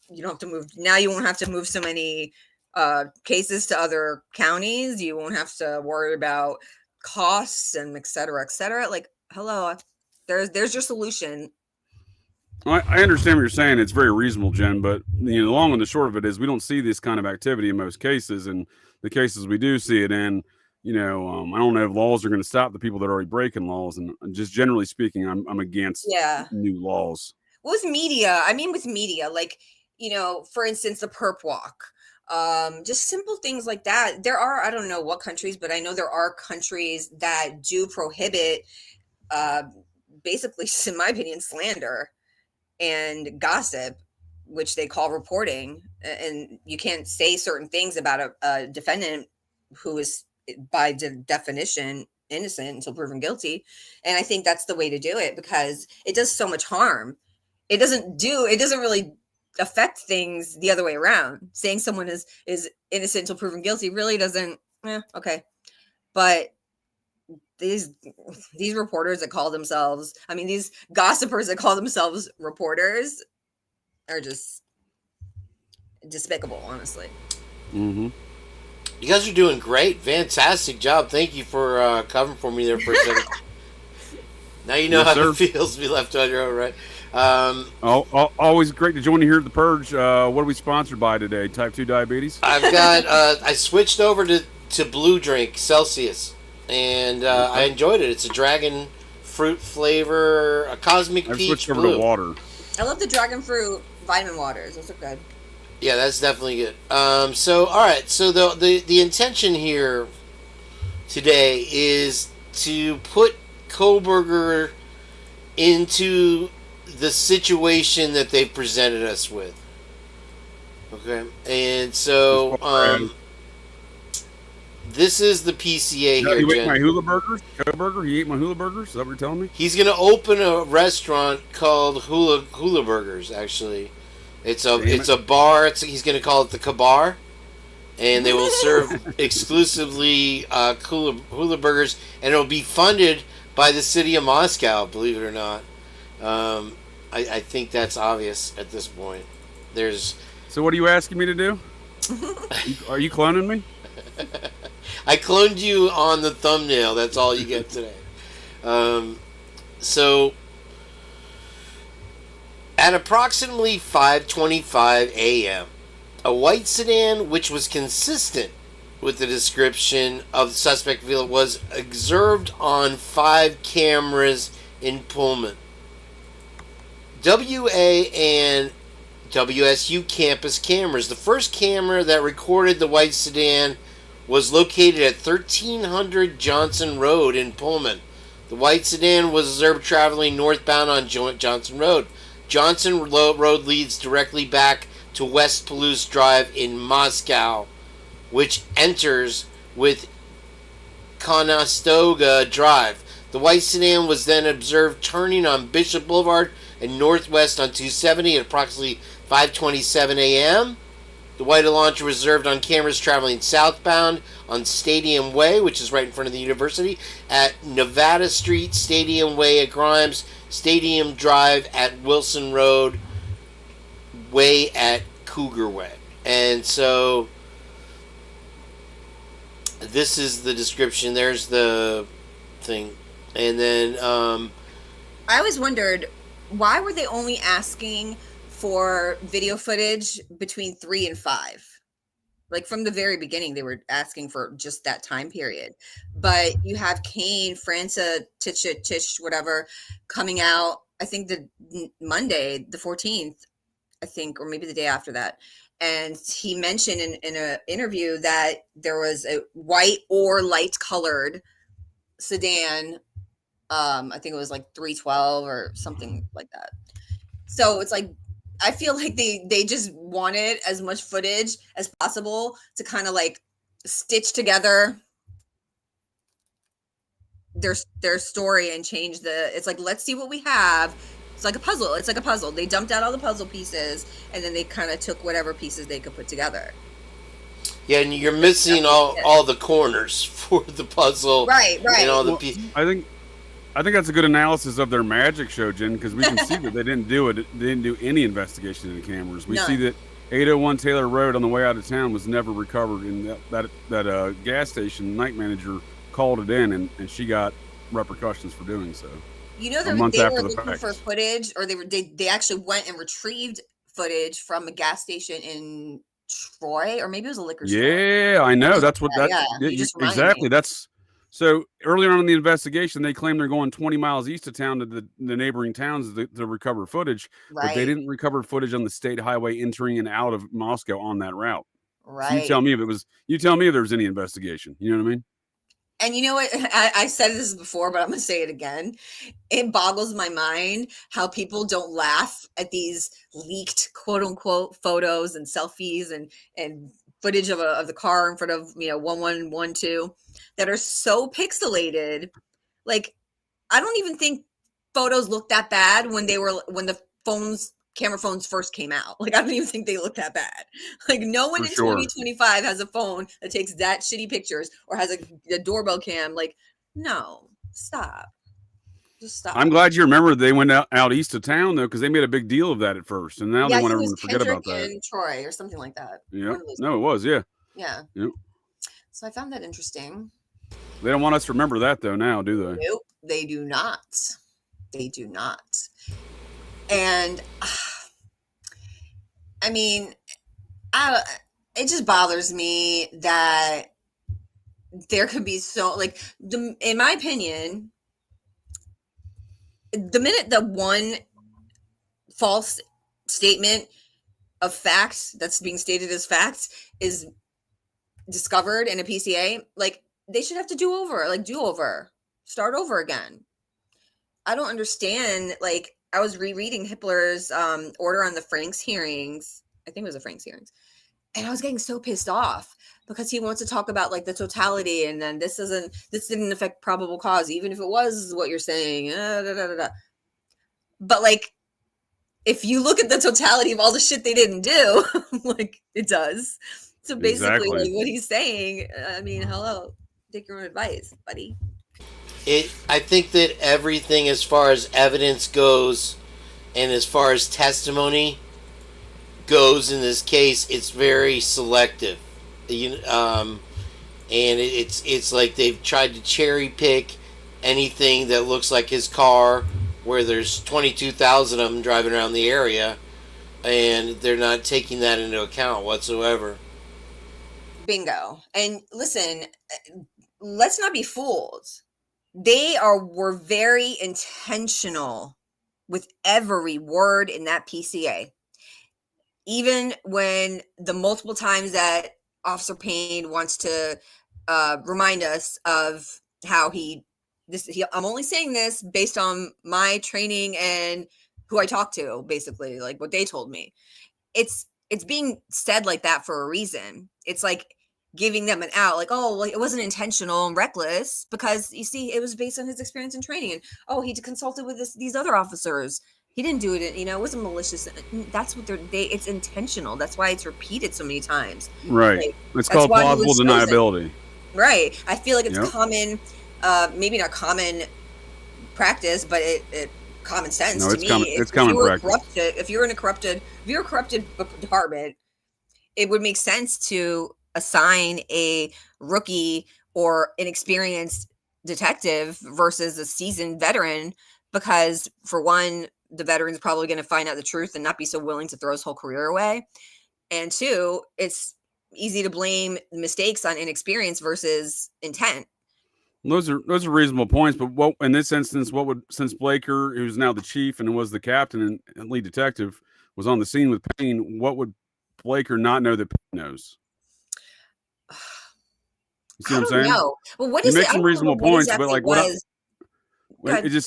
You don't have to move now. You won't have to move so many cases to other counties. You won't have to worry about costs and et cetera, et cetera. Like, hello, there's your solution. I understand what you're saying. It's very reasonable, Jen, but the long and the short of it is we don't see this kind of activity in most cases, and the cases we do see it in, I don't know if laws are going to stop the people that are already breaking laws, and just generally speaking, I'm against new laws. Well, with media, like, for instance, the perp walk, just simple things like that. There are, I don't know what countries, but I know there are countries that do prohibit, basically, in my opinion, slander and gossip, which they call reporting. And you can't say certain things about a defendant who is by definition innocent until proven guilty. And I think that's the way to do it, because it does so much harm. It doesn't really affect things the other way around. Saying someone is innocent until proven guilty really doesn't, okay. But these reporters that call themselves, these gossipers that call themselves reporters are just despicable, honestly. Mm-hmm. You guys are doing great. Fantastic job. Thank you for covering for me there for a second. Now you know how it feels to be left on your own, right? Always great to join you here at the Purge. What are we sponsored by today? Type 2 diabetes? I've got, I switched over to Blue Drink, Celsius, and I enjoyed it. It's a dragon fruit flavor, a cosmic peach. I've switched over blue. to water. I love the dragon fruit vitamin waters. Those are good. Yeah, that's definitely good. So, all right. So the intention here today is to put Kohberger into the situation that they presented us with. Okay, and so this is the PCA here. You ate my hula burgers? Kohberger? He ate my hula burgers? Is that what you're telling me? He's going to open a restaurant called Hula Burgers. Actually, it's a bar. He's going to call it the Kabar, and they will serve exclusively hula burgers, and it'll be funded by the city of Moscow. Believe it or not. I think that's obvious at this point. So what are you asking me to do? Are you cloning me? I cloned you on the thumbnail. That's all you get today. So, at approximately 5:25 a.m., a white sedan, which was consistent with the description of the suspect vehicle, was observed on 5 cameras in Pullman. WA and WSU campus cameras. The first camera that recorded the white sedan was located at 1300 Johnson Road in Pullman. The white sedan was observed traveling northbound on Johnson Road. Johnson Road leads directly back to West Palouse Drive in Moscow, which enters with Conestoga Drive. The white sedan was then observed turning on Bishop Boulevard and northwest on 270 at approximately 5:27 a.m. The white Elantra was observed on cameras traveling southbound on Stadium Way, which is right in front of the university, at Nevada Street, Stadium Way at Grimes, Stadium Drive at Wilson Road, Way at Cougar Way. And so this is the description. There's the thing. And then I always wondered, why were they only asking for video footage between 3 and 5? Like from the very beginning, they were asking for just that time period. But you have Kane, Franca, Tish, whatever, coming out, I think the Monday, the 14th, I think, or maybe the day after that. And he mentioned in an interview that there was a white or light colored sedan. I think it was like 312 or something like that. So it's like, I feel like they just wanted as much footage as possible to kind of like stitch together their story and change it's like, let's see what we have. It's like a puzzle. It's like a puzzle. They dumped out all the puzzle pieces and then they kind of took whatever pieces they could put together. Yeah, and you're missing all the corners for the puzzle. Right. And all the pieces. I think that's a good analysis of their magic show, Jen, because we can see that they didn't do it. They didn't do any investigation in the cameras. We see that 801 Taylor Road on the way out of town was never recovered, and that gas station night manager called it in, and she got repercussions for doing so. You know, they were looking for footage, or they actually went and retrieved footage from a gas station in Troy, or maybe it was a liquor store. Yeah, I know. That's what exactly. That's. So earlier on in the investigation, they claimed they're going 20 miles east of town to the neighboring towns to recover footage, but they didn't recover footage on the state highway entering and out of Moscow on that route. Right. So you tell me if there was any investigation. You know what I mean? And you know what? I said this before, but I'm going to say it again. It boggles my mind how people don't laugh at these leaked, quote unquote, photos and selfies and footage of the car in front of 1112 that are so pixelated. Like, I don't even think photos looked that bad when the camera phones first came out. Like, I don't even think they look that bad. Like, no one in 2025 has a phone that takes that shitty pictures or has a doorbell cam. Like, no, stop. Just stop. I'm glad you remember they went out east of town, though, because they made a big deal of that at first, and now they want everyone to forget about that. In Troy or something like that. Yeah, no, it was, yeah. Yeah. Yep. So I found that interesting. They don't want us to remember that, though, now, do they? Nope, they do not. They do not. And I mean, it just bothers me that there could be in my opinion, the minute the one false statement of facts that's being stated as facts is discovered in a PCA, like, they should have to do over, start over again. I don't understand. Like, I was rereading Hippler's order on the Franks hearings. I think it was the Franks hearings. And I was getting so pissed off because he wants to talk about like the totality, and then this didn't affect probable cause, even if it was what you're saying. But like, if you look at the totality of all the shit they didn't do, like, it does. So basically, like, what he's saying, I mean, hello, take your own advice, buddy. I think that everything as far as evidence goes And as far as testimony goes in this case, it's very selective. And it's like they've tried to cherry pick anything that looks like his car, where there's 22,000 of them driving around the area, and they're not taking that into account whatsoever. Bingo. And listen, let's not be fooled. They were very intentional with every word in that PCA. Even when the multiple times that Officer Payne wants to remind us of how I'm only saying this based on my training and who I talked to, basically, like what they told me. It's being said like that for a reason. It's like giving them an out, like, oh, well, it wasn't intentional and reckless, because you see, it was based on his experience and training, and he consulted with these other officers. He didn't do it, it wasn't malicious. That's what it's intentional. That's why it's repeated so many times. Right. Like, it's called plausible deniability. Right. I feel like it's common, maybe not common practice, but it common sense to me. It's common practice. If you're a corrupted department, it would make sense to assign a rookie or inexperienced detective versus a seasoned veteran, because for one, the veteran's probably going to find out the truth and not be so willing to throw his whole career away. And two, it's easy to blame mistakes on inexperience versus intent. Those are reasonable points, but what in this instance, since Blaker, who's now the chief and was the captain and lead detective, was on the scene with Payne, what would Blaker not know that Payne knows? You see what I'm saying? No. Well, what is you make some reasonable points, but like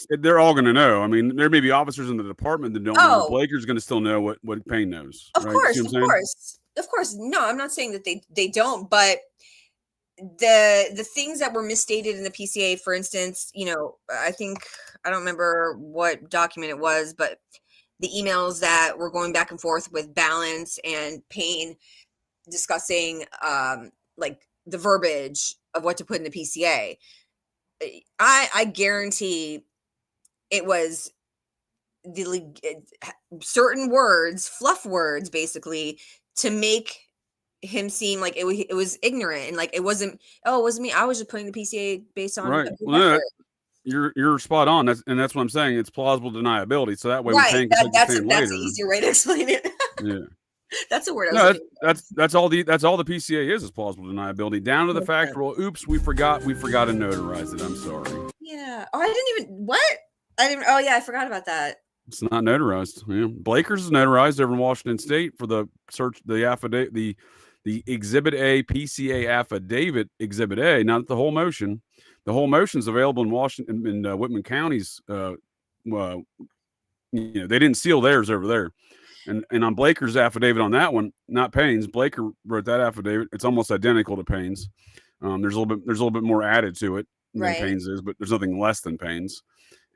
they're all going to know. I mean, there may be officers in the department that don't know. But Blaker's going to still know what Payne knows. Of course. No, I'm not saying that they don't, but the things that were misstated in the PCA, for instance, I don't remember what document it was, but the emails that were going back and forth with Balance and Payne discussing like the verbiage of what to put in the PCA. I guarantee it was the certain words, fluff words, basically, to make him seem like it was ignorant, and like it wasn't me. I was just putting the PCA based on right. Well, you're spot on. That's what I'm saying. It's plausible deniability. So that way, right? That's an easier way to explain it. Yeah. That's a word. That's all the PCA is plausible deniability, down to the fact, well, oops, we forgot to notarize it. I'm sorry. Yeah. Oh, I forgot about that. It's not notarized. Yeah. Blaker's is notarized over in Washington State for the search, the affidavit, the Exhibit A PCA affidavit, Exhibit A, not the whole motion. The whole motion is available in Washington, in Whitman counties. They didn't seal theirs over there. And on Blaker's affidavit on that one, not Payne's. Blaker wrote that affidavit. It's almost identical to Payne's. There's a little bit more added to it than Payne's is, but there's nothing less than Payne's.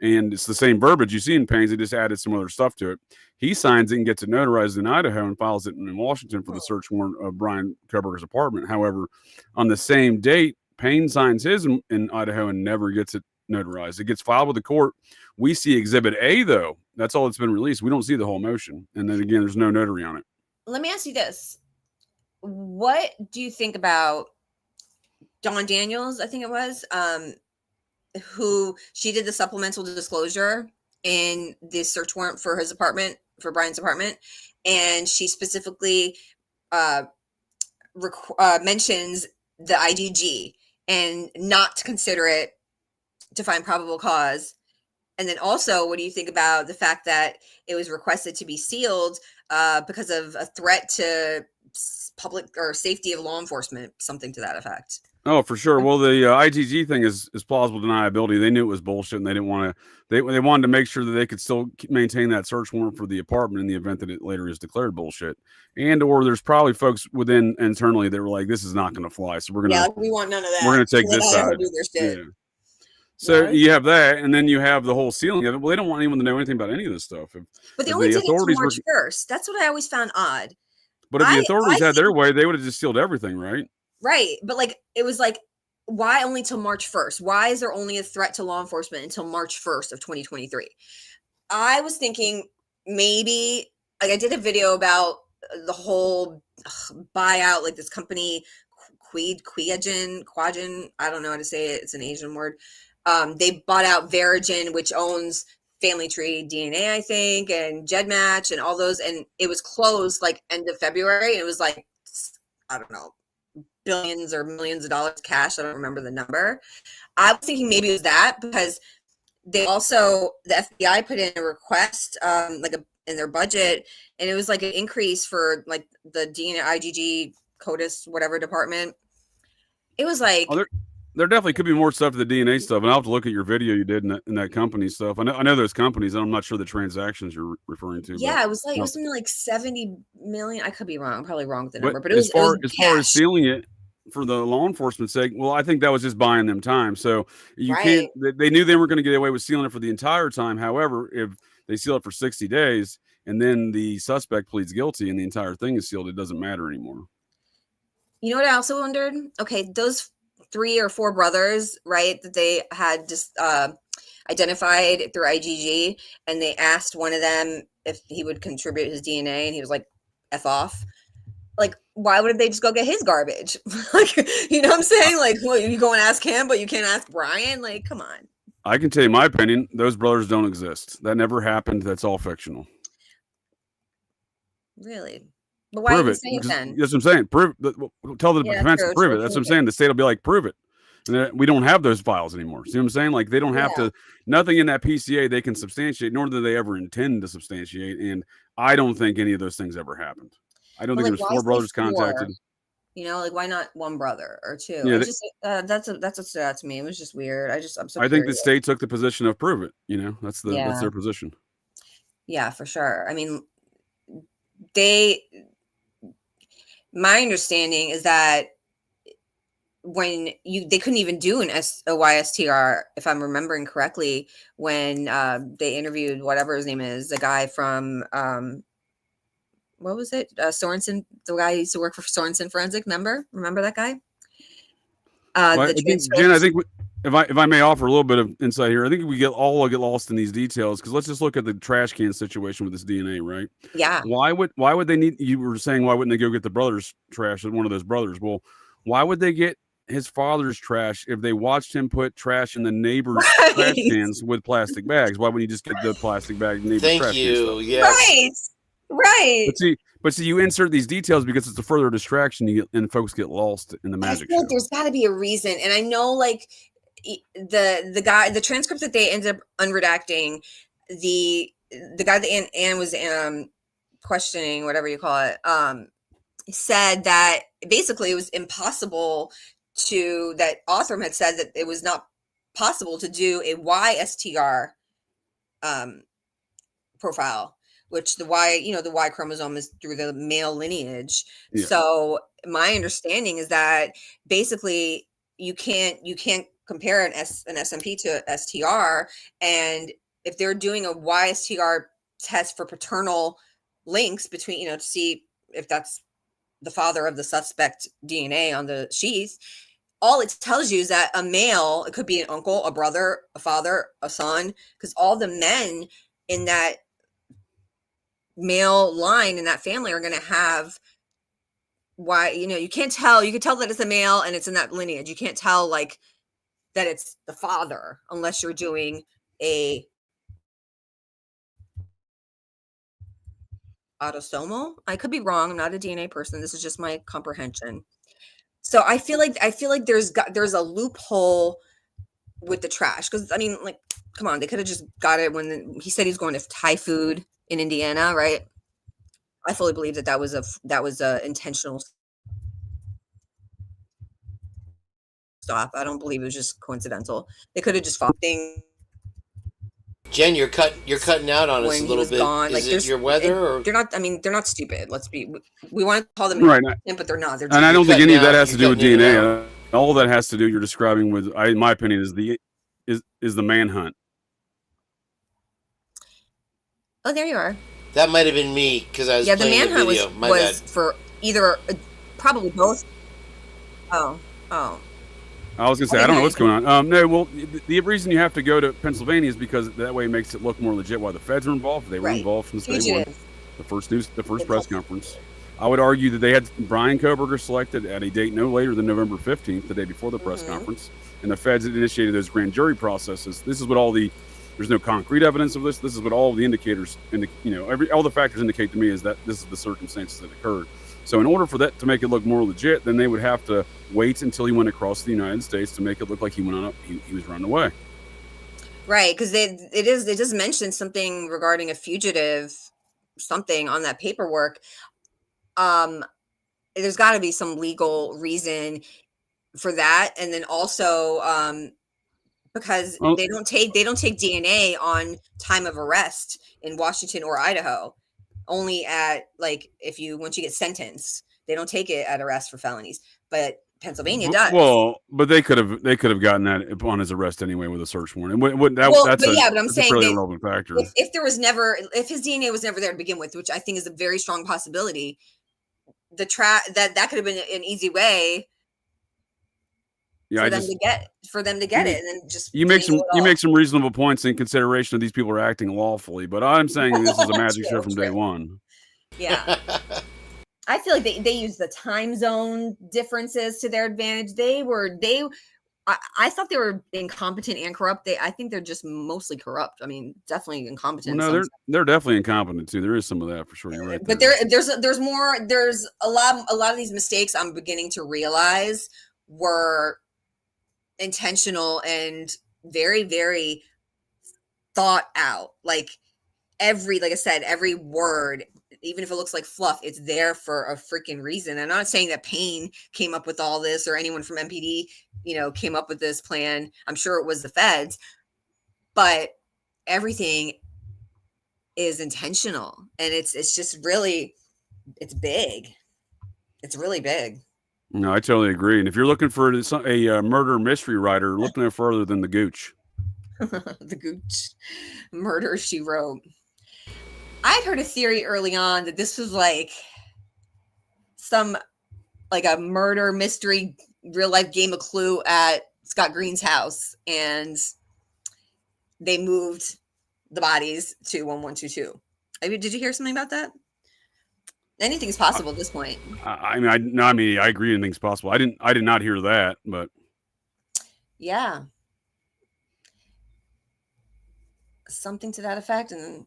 And it's the same verbiage you see in Payne's. They just added some other stuff to it. He signs it and gets it notarized in Idaho and files it in Washington for the search warrant of Brian Koberger's apartment. However, on the same date, Payne signs his in Idaho and never gets it notarized. It gets filed with the court. We see Exhibit A, though. That's all that's been released. We don't see the whole motion. And then again, there's no notary on it. Let me ask you this. What do you think about Dawn Daniels, I think it was, who she did the supplemental disclosure in the search warrant for his apartment, for Brian's apartment. And she specifically mentions the IDG and not to consider it to find probable cause. And then also, what do you think about the fact that it was requested to be sealed because of a threat to public or safety of law enforcement, something to that effect? Oh, for sure. Well, the ITG thing is plausible deniability. They knew it was bullshit, and they didn't want to. They wanted to make sure that they could still maintain that search warrant for the apartment in the event that it later is declared bullshit. And or there's probably folks within internally that were like, "This is not going to fly." So we're gonna we want none of that. We're gonna take this side. Yeah. So you have that, and then you have the whole sealing of it. Well, they don't want anyone to know anything about any of this stuff. But they only did it to March 1st. That's what I always found odd. But if the authorities had their way, they would have just sealed everything, right? Right. But like, it was like, why only till March 1st? Why is there only a threat to law enforcement until March 1st of 2023? I was thinking maybe like I did a video about the whole buyout, like this company Quagen, I don't know how to say it. It's an Asian word. They bought out Verigen, which owns Family Tree DNA, I think, and GEDmatch and all those. And it was closed like end of February. And it was like, I don't know, billions or millions of dollars cash. I don't remember the number. I was thinking maybe it was that because they also, the FBI put in a request, in their budget, and it was like an increase for like the DNA, IgG, CODIS, whatever department. It was like there definitely could be more stuff to the DNA stuff, and I'll have to look at your video you did in that company stuff. I know there's companies, and I'm not sure the transactions you're referring to. Yeah, it was like it was something like 70 million. I could be wrong. I'm probably wrong with the number, but it was as far as sealing it for the law enforcement's sake. Well, I think that was just buying them time. So you can't. They knew they weren't going to get away with sealing it for the entire time. However, if they seal it for 60 days and then the suspect pleads guilty and the entire thing is sealed, it doesn't matter anymore. You know what I also wondered? Okay, those 3 or 4 brothers, right, that they had just identified through IgG, and they asked one of them if he would contribute his DNA, and he was like, F off. Like, why would they just go get his garbage? Like, you know what I'm saying? Like, well, you go and ask him, but you can't ask Brian? Like, come on. I can tell you my opinion. Those brothers don't exist. That never happened. That's all fictional. Really? But why did you say it then? That's what I'm saying. Tell the defense to prove it. That's what I'm saying. The state will be like, prove it. And we don't have those files anymore. See what I'm saying? Like, they don't have to, nothing in that PCA they can substantiate, nor do they ever intend to substantiate. And I don't think any of those things ever happened. I don't think there's 4 brothers contacted. You know, like, why not 1 brother or 2? Yeah, that's what stood out to me. It was just weird. I'm so I think the state took the position of prove it. You know, that's their position. Yeah, for sure. I mean, my understanding is that when they couldn't even do a YSTR, if I'm remembering correctly, when they interviewed whatever his name is, the guy from what was it? Sorensen, the guy who used to work for Sorensen Forensic. Remember that guy? Jen, I think if I may offer a little bit of insight here, I think we get lost in these details because let's just look at the trash can situation with this DNA, right? Yeah. Why would they need? You were saying why wouldn't they go get the brother's trash? One of those brothers. Well, why would they get his father's trash if they watched him put trash in the neighbor's trash cans with plastic bags? Why wouldn't you just get the plastic bag neighbor's trash can? Yes. Right. But see, you insert these details because it's a further distraction, and folks get lost in the magic. I feel like there's got to be a reason, and I know, like the transcript that they ended up unredacting, the guy that Anne was questioning, whatever you call it, said that basically it was impossible that Othram had said that it was not possible to do a YSTR profile, which the Y chromosome is through the male lineage. Yeah. So my understanding is that basically you can't compare an SMP to STR, and if they're doing a YSTR test for paternal links between, to see if that's the father of the suspect DNA on the sheath, all it tells you is that a male, it could be an uncle, a brother, a father, a son, because all the men in that male line in that family are going to have you can't tell. You can tell that it's a male and it's in that lineage. You can't tell like that it's the father unless you're doing a autosomal. I could be wrong. I'm not a DNA person. This is just my comprehension. So I feel like there's a loophole with the trash, because I mean, like, come on, they could have just got it when he said he's going to Thai food in Indiana, right? I fully believe that was a intentional stop. I don't believe it was just coincidental. They could have just fought things. Jen, you're cutting out on us a little bit. Gone. Is it your weather? Or? They're not. I mean, they're not stupid. We want to call them right, but they're not. They're and I don't think any of that has to do with DNA. All that has to do, you're describing with, in my opinion, is the manhunt. Oh, there you are. That might have been me because I was playing the manhunt video. was for either, probably both. Oh. I was gonna say I don't know what's going on. No, well, the reason you have to go to Pennsylvania is because that way it makes it look more legit. Why the feds are involved? They were involved from day one. The first press conference. I would argue that they had Brian Koberger selected at a date no later than November 15th, the day before the press conference, and the feds had initiated those grand jury processes. This is what there's no concrete evidence of this. This is what all the indicators, all the factors indicate to me is that this is the circumstances that occurred. So in order for that to make it look more legit, then they would have to wait until he went across the United States to make it look like he was running away. Right, because it does mention something regarding a fugitive, something on that paperwork. There's got to be some legal reason for that, and then also because they don't take DNA on time of arrest in Washington or Idaho. Only at once you get sentenced, they don't take it at arrest for felonies, but Pennsylvania does. Well, but they could have gotten that upon his arrest anyway with a search warrant. But I'm saying a fairly irrelevant factor. If his DNA was never there to begin with, which I think is a very strong possibility, that could have been an easy way. For them to get it, and then just you make some reasonable points in consideration of these people are acting lawfully, but I'm saying this is a magic show from day one. Yeah, I feel like they use the time zone differences to their advantage. I thought they were incompetent and corrupt. I think they're just mostly corrupt. I mean, definitely incompetent. Well, no, they're definitely incompetent too. There is some of that for sure. You're right. But there's more. There's a lot of these mistakes I'm beginning to realize were intentional and very, very thought out. Like I said, every word, even if it looks like fluff, it's there for a freaking reason. I'm not saying that Payne came up with all this or anyone from MPD, came up with this plan. I'm sure it was the feds, but everything is intentional, and it's just really, it's big. It's really big. No, I totally agree. And if you're looking for a murder mystery writer, look no further than the Gooch. The Gooch. Murder, She Wrote. I'd heard a theory early on that this was like a murder mystery real life game of Clue at Scott Green's house, and they moved the bodies to 1122. Did you hear something about that? Anything's possible at this point. I agree. Anything's possible. I did not hear that, but yeah, something to that effect, and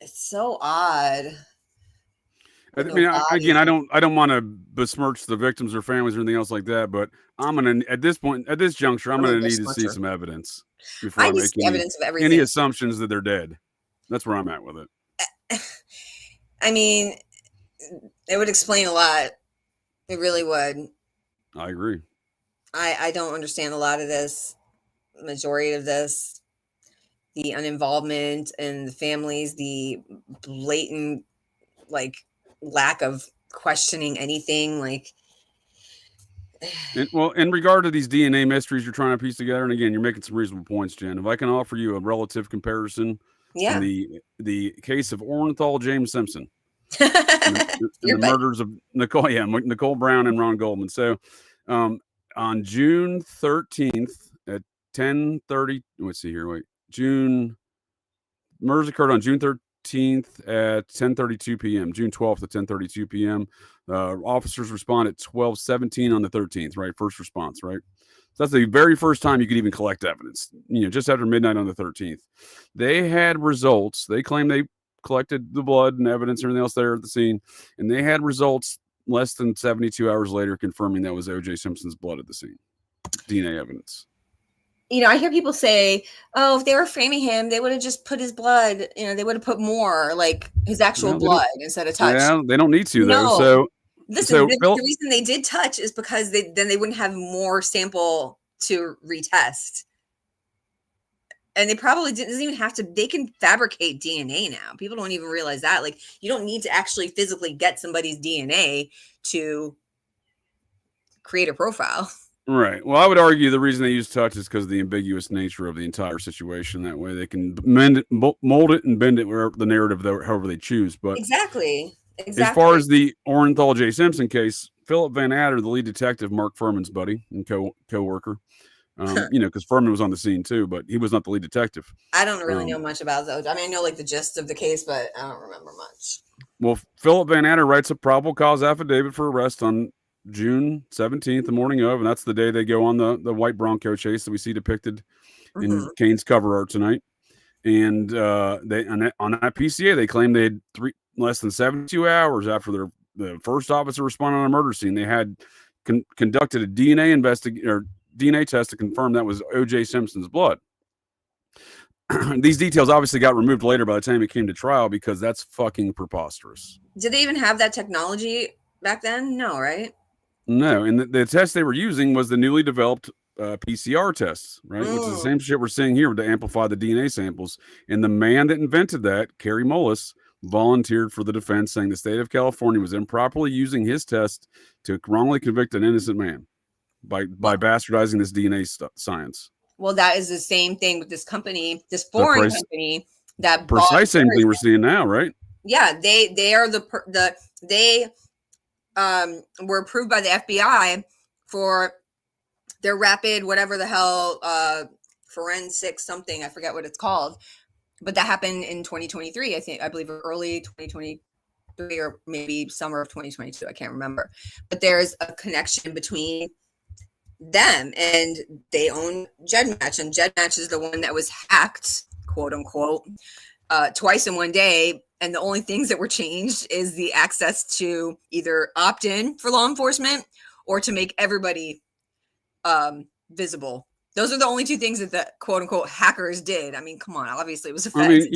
it's so odd. I mean, again, I don't want to besmirch the victims or families or anything else like that, but at this juncture, I'm gonna need to see some evidence before I make evidence of everything. Any assumptions that they're dead. That's where I'm at with it. I mean, it would explain a lot. It really would. I agree. I don't understand a lot of this, majority of this, the uninvolvement in the families, the blatant, lack of questioning anything. In regard to these DNA mysteries you're trying to piece together, and again, you're making some reasonable points, Jen. If I can offer you a relative comparison, the case of Orenthal James Simpson, and the murders of Nicole Brown and Ron Goldman. So, on June 13th at 10:30, let's see here. Murders occurred on June 13th at 10:32 p.m. June 12th at 10:32 p.m. Officers respond at 12:17 on the 13th. Right, first response. Right. So that's the very first time you could even collect evidence, just after midnight on the 13th. They had results. They claimed they collected the blood and evidence and everything else there at the scene, and they had results less than 72 hours later confirming that was O.J. Simpson's blood at the scene. DNA evidence. I hear people say, oh, if they were framing him, they would have just put his blood, they would have put more, his actual blood instead of touch. Yeah, they don't need to, though. So the reason they did touch is because then they wouldn't have more sample to retest. And they probably doesn't even have to, they can fabricate DNA now. People don't even realize that. You don't need to actually physically get somebody's DNA to create a profile. Right. Well, I would argue the reason they use touch is because of the ambiguous nature of the entire situation. That way they can mold it and bend it wherever the narrative, however they choose. But Exactly. As far as the Orenthal J. Simpson case, Philip Van Adder, the lead detective, Mark Furman's buddy and co-worker. Because Furman was on the scene too, but he was not the lead detective. I don't really know much about those. I mean, I know like the gist of the case, but I don't remember much. Well, Philip Van Adder writes a probable cause affidavit for arrest on June 17th, the morning of, and that's the day they go on the white Bronco chase that we see depicted in Kane's cover art tonight. And they on that PCA, they claimed they had less than 72 hours after the first officer responded on a murder scene. They had conducted a DNA test to confirm that was O.J. Simpson's blood. These details obviously got removed later by the time it came to trial because that's fucking preposterous. Did they even have that technology back then? No, right? No, and the test they were using was the newly developed PCR tests, right? Which is the same shit we're seeing here to amplify the DNA samples. And the man that invented that, Kerry Mullis, volunteered for the defense, saying the state of California was improperly using his test to wrongly convict an innocent man by bastardizing this DNA science. Well, that is the same thing with this company, this foreign company that precise same thing we're seeing now, right? Yeah, they are they were approved by the FBI for their rapid whatever the hell forensic something, I forget what it's called, but that happened in 2023. I believe early 2023 or maybe summer of 2022. I can't remember, but there's a connection between them and they own GEDmatch, and GEDmatch is the one that was hacked, quote unquote, twice in one day. And the only things that were changed is the access to either opt in for law enforcement or to make everybody visible. Those are the only two things that the quote unquote hackers did. I mean, come on, obviously it was a fact. I mean,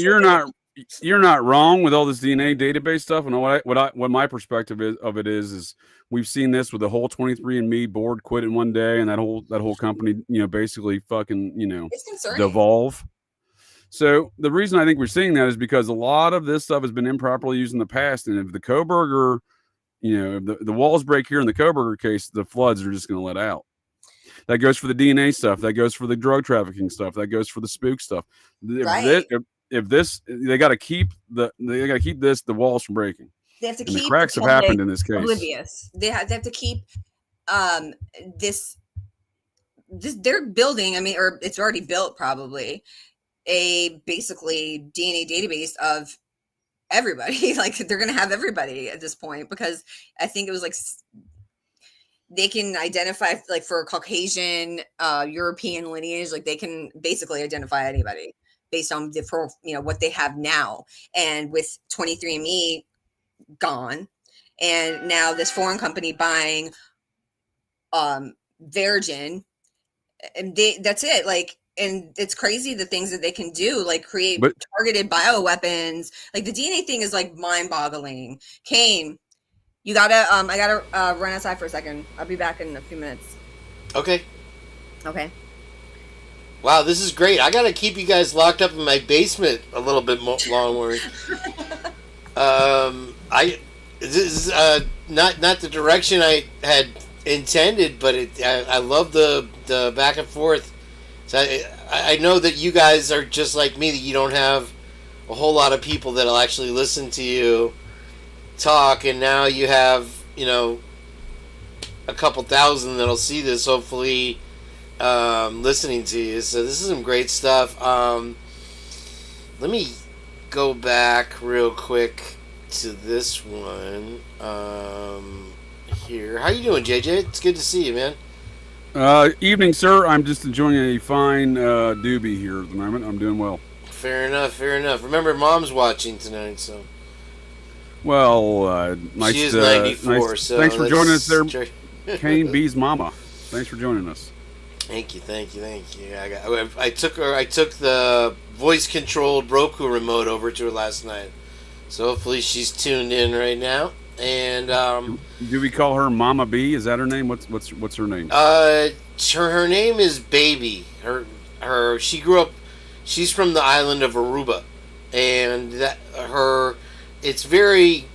you're not wrong with all this DNA database stuff. And what my perspective of it is we've seen this with the whole 23andMe board quit in one day, and that whole company, basically fucking, devolve. So the reason I think we're seeing that is because a lot of this stuff has been improperly used in the past. And if the Koberger, if the walls break here in the Koberger case, the floods are just going to let out. That goes for the DNA stuff. That goes for the drug trafficking stuff. That goes for the spook stuff. Right. If this, they got to keep the walls from breaking. They have to keep the cracks have happened in this case. Oblivious. They have to keep this. They're building. I mean, or it's already built probably a basically DNA database of everybody. Like they're gonna have everybody at this point because I think it was like they can identify like for Caucasian European lineage, like they can basically identify anybody based on what they have now. And with 23andMe gone, and now this foreign company buying Virgin, and that's it. Like, and it's crazy the things that they can do, like create targeted bioweapons. Like the DNA thing is like mind-boggling. Kane, you gotta I gotta run outside for a second. I'll be back in a few minutes. Okay. Wow, this is great. I gotta keep you guys locked up in my basement a little bit longer. This is not the direction I had intended, but I love the back and forth. So I know that you guys are just like me, that you don't have a whole lot of people that'll actually listen to you talk, and now you have a couple thousand that'll see this, hopefully listening to you. So this is some great stuff. Let me go back real quick to this one here. How you doing, JJ? It's good to see you, man. Evening, sir. I'm just enjoying a fine doobie here at the moment. I'm doing well. Fair enough. Remember, Mom's watching tonight, so. Well, nice. She is 94, nice. so thanks for joining us there, Kane B's mama. Thanks for joining us. Thank you. I took the voice-controlled Roku remote over to her last night, so hopefully she's tuned in right now. And do we call her Mama B? Is that her name? What's her name? Her name is Baby. She grew up. She's from the island of Aruba, and it's very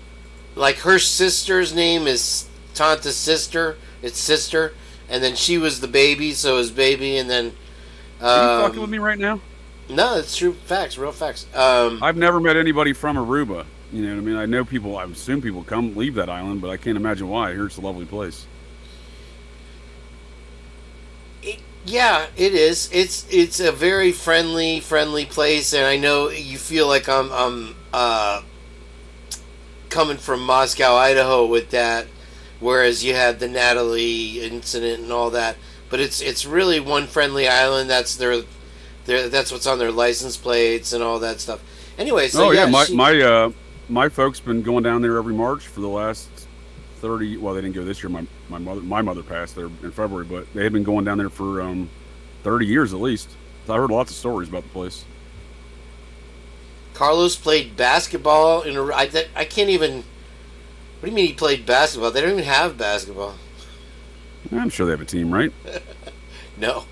like her sister's name is Tanta's sister. It's sister, and then she was the baby, so it was Baby, and then. Are you fucking with me right now? No, it's true facts, real facts. I've never met anybody from Aruba. You know what I mean? I know people. I assume people leave that island, but I can't imagine why. I hear it's a lovely place. Yeah, it is. It's a very friendly place, and I know you feel like I'm coming from Moscow, Idaho, with that, whereas you had the Natalie incident and all that. But it's really one friendly island. That's that's what's on their license plates and all that stuff. Anyway, so my folks been going down there every March for the last 30. Well, they didn't go this year. My mother passed there in February, but they had been going down there for 30 years at least. So I heard lots of stories about the place. Carlos played basketball in I can't even. What do you mean he played basketball? They don't even have basketball. I'm sure they have a team, right? No,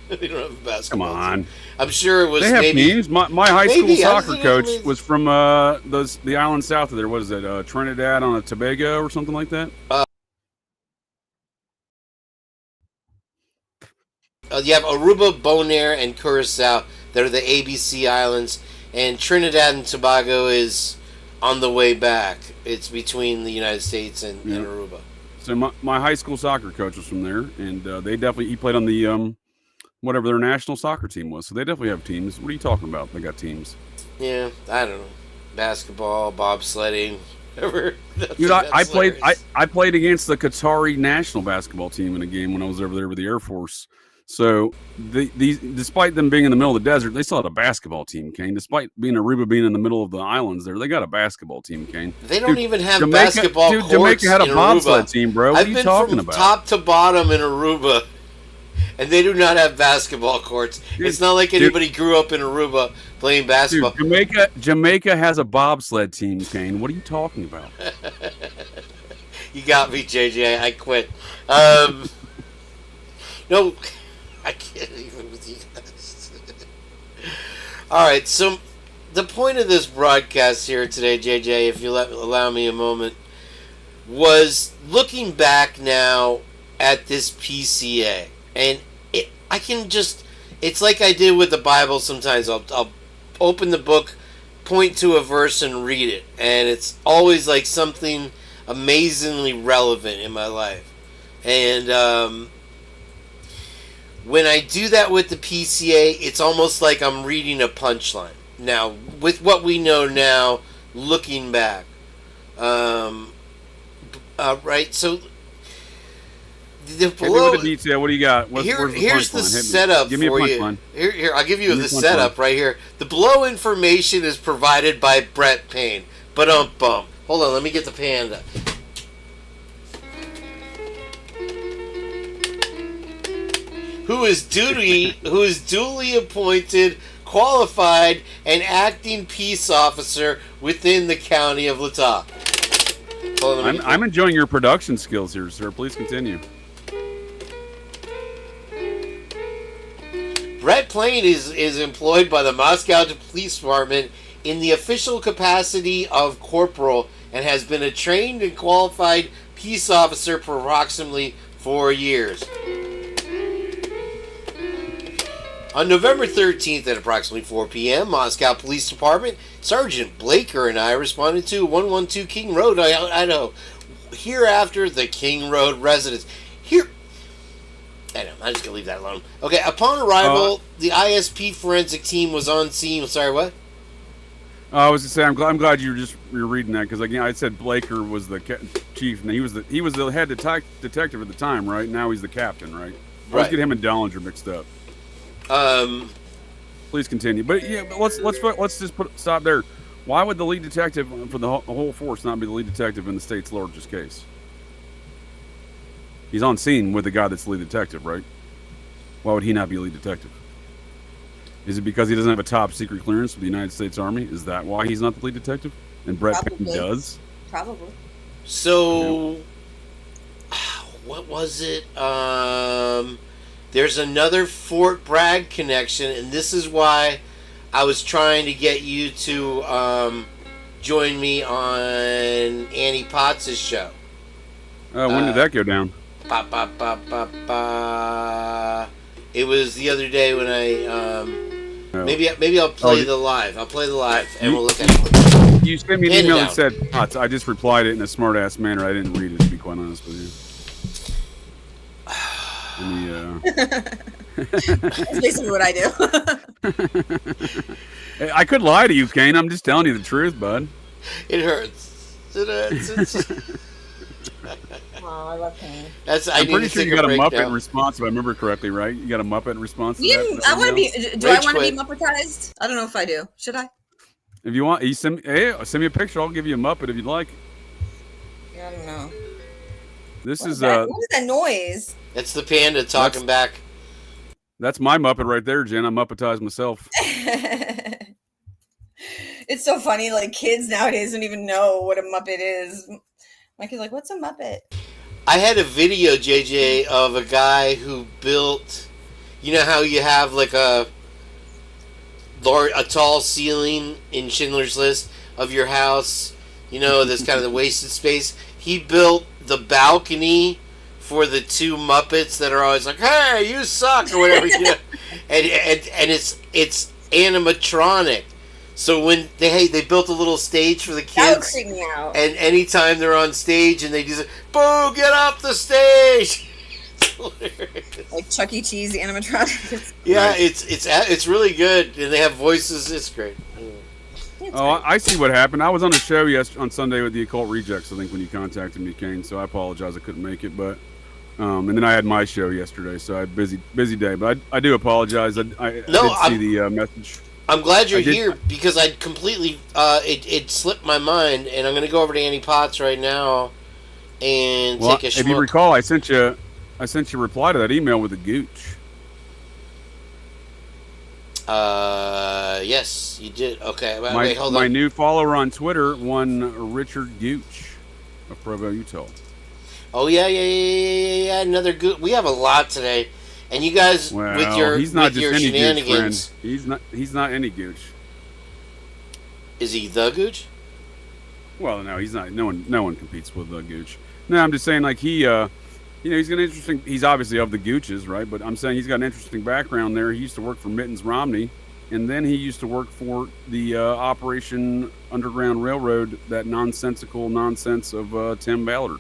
they don't have a basketball. Come on. Team. I'm sure it was. They have teams. My high school soccer coach was from the island south of there. What is it? Trinidad on a Tobago or something like that. You have Aruba, Bonaire, and Curacao. That are the ABC islands, and Trinidad and Tobago is on the way back. It's between the United States and Aruba. So my high school soccer coach was from there, and he played on the whatever their national soccer team was. So they definitely have teams. What are you talking about? They got teams. Yeah, I don't know. Basketball, bobsledding, whatever. Dude, I played against the Qatari national basketball team in a game when I was over there with the Air Force. So despite them being in the middle of the desert, they still had a basketball team, Kane. Despite Aruba being in the middle of the islands there, they got a basketball team, Kane. They don't even have basketball courts. Jamaica had a bobsled Aruba. team, bro. What are you talking about? Top to bottom in Aruba, and they do not have basketball courts. It's not like anybody grew up in Aruba playing basketball. Jamaica has a bobsled team, Kane. What are you talking about? You got me, JJ. I quit. No. I can't even with you guys. All right, so the point of this broadcast here today, JJ, if you allow me a moment, was looking back now at this PCA, and it's like I did with the Bible. Sometimes I'll open the book, point to a verse, and read it, and it's always like something amazingly relevant in my life, and when I do that with the PCA, it's almost like I'm reading a punchline. Now, with what we know now, looking back. Right, so... Hit me with the detail. What do you got? Here's the setup Give me for a you. punchline. Here, I'll give you the setup right here. The below information is provided by Brett Payne. Hold on, let me get the panda. Who is duly appointed, qualified, and acting peace officer within the county of Latah. I'm enjoying your production skills here, sir. Please continue. Brett Payne is employed by the Moscow Police Department in the official capacity of corporal and has been a trained and qualified peace officer for approximately 4 years. On November 13th at approximately 4 p.m., Moscow Police Department, Sergeant Blaker and I responded to 112 King Road, Idaho. Hereafter, the King Road residence. I know, I'm just going to leave that alone. Okay, upon arrival, the ISP forensic team was on scene. Sorry, what? I was going to say, I'm glad you're reading that, because again, I said Blaker was the chief, and he was the head detective at the time, right? Now he's the captain, right? I always get him and Dollinger mixed up. Please continue. But let's just stop there. Why would the lead detective for the whole force not be the lead detective in the state's largest case? He's on scene with the guy that's the lead detective, right? Why would he not be a lead detective? Is it because he doesn't have a top secret clearance with the United States Army? Is that why he's not the lead detective? And Brett Payne does? Probably. So, what was it? There's another Fort Bragg connection, and this is why I was trying to get you to join me on Annie Potts' show. When did that go down? It was the other day when I maybe I'll play the live. I'll play the live, and we'll look at it. You sent me an Hand it email down. that said bots. I just replied it in a smart ass manner. I didn't read it, to be quite honest with you. That's basically what I do. I could lie to you, Kane. I'm just telling you the truth, bud. It hurts. It hurts. Oh, I love Kane. I'm pretty sure you got a Muppet in response, if I remember correctly, right? You got a Muppet in response to that? I want to be. Do I want to be Muppetized? I don't know if I do. Should I? If you want, send me a picture. I'll give you a Muppet if you'd like. Yeah, I don't know. This What is what is that noise? It's the panda talking back. That's my Muppet right there, Jen. I'm Muppetized myself. It's so funny. Like kids nowadays don't even know what a Muppet is. My kid's like, "What's a Muppet?" I had a video, JJ, of a guy who built. You know how you have like a tall ceiling in Schindler's List of your house. You know, this kind of the wasted space. He built the balcony for the two Muppets that are always like, "Hey, you suck," or whatever. You know? and it's animatronic. So when they built a little stage for the kids, that would freak me out. And anytime they're on stage and they do say, "Boo, get off the stage!" Like Chuck E. Cheese animatronic. Yeah, it's really good, and they have voices. It's great. I see what happened. I was on a show on Sunday with the Occult Rejects, I think, when you contacted me, Kane. So I apologize I couldn't make it, but and then I had my show yesterday, so I had busy day. But I do apologize. I did see the message. I'm glad you're here because I completely it slipped my mind, and I'm going to go over to Annie Potts right now and take a. If you recall, I sent you a reply to that email with a Gooch. Yes, you did. Okay, wait, hold on. My new follower on Twitter, one Richard Gooch of Provo, Utah. Oh yeah. Another good. We have a lot today, and you guys with your he's not just any shenanigans. Gooch, friend. He's not any Gooch. Is he the Gooch? Well, no, he's not. No one competes with the Gooch. No, I'm just saying, like he's got an interesting. He's obviously of the Gooches, right? But I'm saying he's got an interesting background there. He used to work for Mittens Romney, and then he used to work for the Operation Underground Railroad, that nonsensical nonsense of Tim Ballard.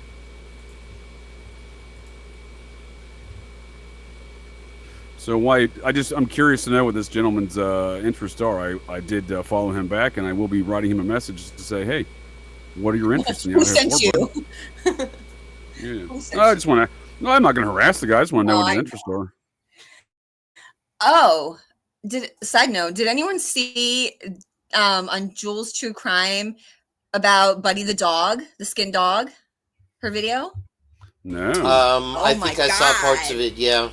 So I'm curious to know what this gentleman's interests are. I did follow him back, and I will be writing him a message to say, hey, what are your interests in the Who sent you? Yeah. I just want to. No, I'm not going to harass the guy. I just want to know what his interests are. Oh, side note, did anyone see on Jules True Crime about Buddy the dog, the skin dog, her video? No. I think I saw parts of it. Yeah.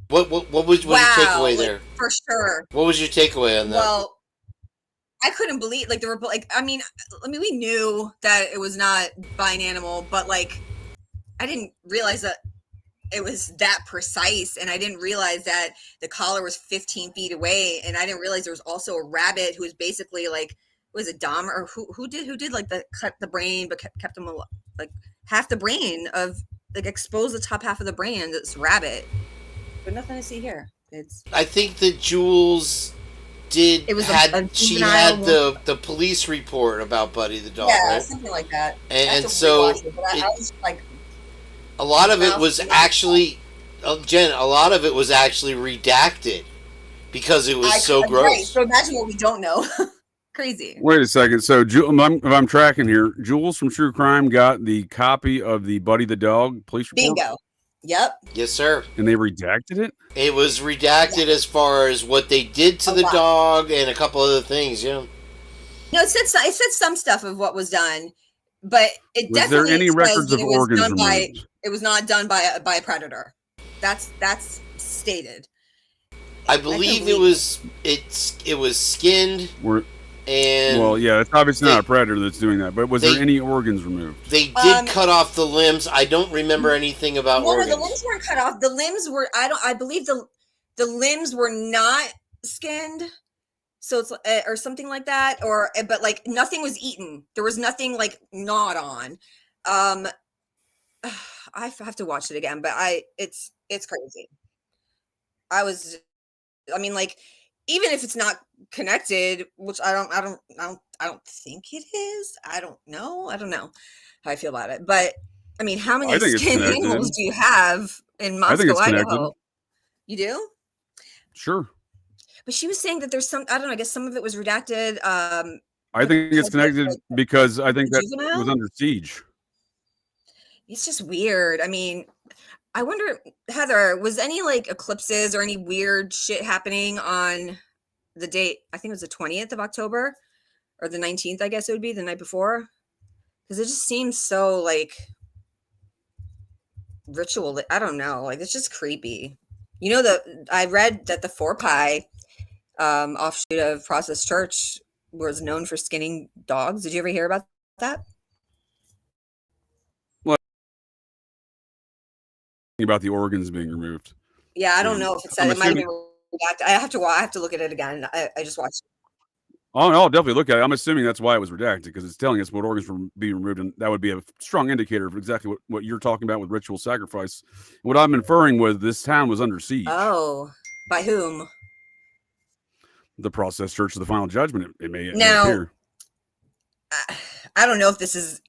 What was your takeaway there? For sure. What was your takeaway on that? Well, I couldn't believe there were I mean we knew that it was not by an animal, but like I didn't realize that it was that precise, and I didn't realize that the collar was 15 feet away, and I didn't realize there was also a rabbit who was basically like, was it Dom or who did like cut the brain but kept him like half the brain of like expose the top half of the brain, this rabbit. But nothing to see here. I think that Jules she had the police report about Buddy the dog, yeah, right? Something like that. And so I was like, a lot of it was actually, Jen, a lot of it was actually redacted because it was so gross. Right. So imagine what we don't know. Crazy. Wait a second. So if I'm tracking here, Jules from True Crime got the copy of the Buddy the dog police report. Bingo. Yep. Yes, sir. And they redacted it? It was redacted as far as what they did to the dog and a couple other things, yeah. No, it said some stuff of what was done, but it was definitely there any records of organs removed? It was not done by a predator. That's stated. I believe it was skinned. Well, yeah, it's obviously not a predator that's doing that. But was there any organs removed? They did cut off the limbs. I don't remember anything about organs. No, the limbs weren't cut off. The limbs were. I believe the limbs were not skinned. So it's or something like that, but like nothing was eaten. There was nothing like gnawed on. I have to watch it again, but it's crazy. even if it's not connected, which I don't think it is. I don't know how I feel about it. But I mean, how many I think it's skinned connected. animals do you have in Moscow, I think it's connected. Idaho? You do? Sure. But she was saying that there's some, I don't know, I guess some of it was redacted. I think it's connected because I think that it was under siege. It's just weird. I mean, I wonder, Heather, was any like eclipses or any weird shit happening on the date? I think it was the 20th of October or the 19th, I guess it would be the night before. Because it just seems so like ritual. I don't know. Like, it's just creepy. You know, I read that the 4-Pi offshoot of Process Church was known for skinning dogs. Did you ever hear about that? Well, about the organs being removed. Yeah, I don't know if it said it might have been redacted. I have to look at it again. I just watched it. Oh, I'll definitely look at it. I'm assuming that's why it was redacted, because it's telling us what organs were being removed, and that would be a strong indicator of exactly what you're talking about with ritual sacrifice. What I'm inferring was this town was under siege. Oh, by whom? The Process Church of the Final Judgment. It may appear. I don't know if this is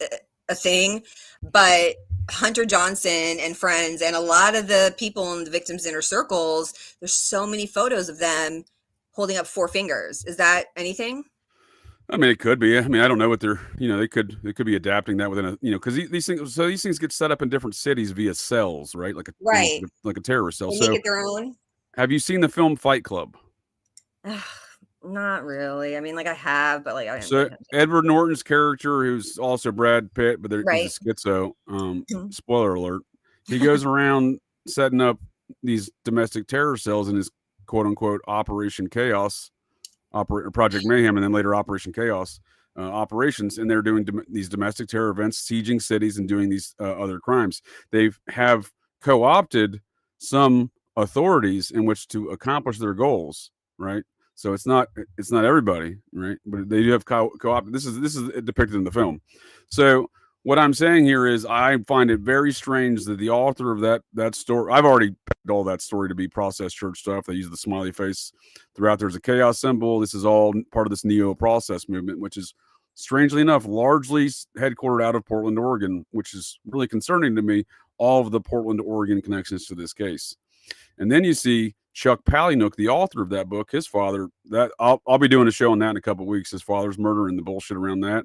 a thing, but Hunter Johnson and friends and a lot of the people in the victims' inner circles, there's so many photos of them holding up 4 fingers. Is that anything? I mean, it could be. I mean, I don't know what they're, they could be adapting that within a, because these things get set up in different cities via cells, right? Like like a terrorist cell. They make it their own. Have you seen the film Fight Club? Not really. I mean, like I have, but like I didn't. So Edward Norton's character, who's also Brad Pitt, but he's a schizo. Spoiler alert. He goes around setting up these domestic terror cells in his quote unquote Operation Chaos, Project Mayhem, and then later Operation Chaos operations, and they're doing these domestic terror events, sieging cities, and doing these other crimes. They have co-opted some authorities in which to accomplish their goals, right? So it's not everybody, right? But they do have co-opted. This is depicted in the film. So what I'm saying here is I find it very strange that the author of that story, I've already picked all that story to be Process Church stuff. They use the smiley face throughout. There's a chaos symbol. This is all part of this neo-process movement, which is strangely enough largely headquartered out of Portland, Oregon, which is really concerning to me, all of the Portland, Oregon connections to this case. And then you see Chuck Palahniuk, the author of that book, his father, that I'll be doing a show on that in a couple of weeks, his father's murder and the bullshit around that.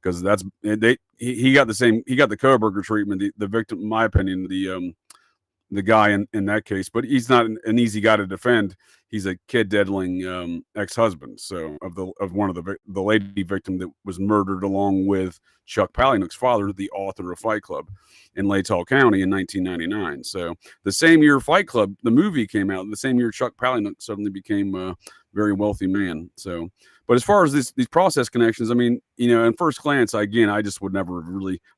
Because he got the Koberger treatment, the victim, in my opinion, the guy in that case, but he's not an easy guy to defend. He's a kid diddling ex-husband, so of one of the lady victim that was murdered along with Chuck Palahniuk's father, the author of Fight Club, in Latah County in 1999. So the same year Fight Club, the movie came out, the same year Chuck Palahniuk suddenly became a very wealthy man. So. But as far as these process connections, I mean, in first glance, I just would never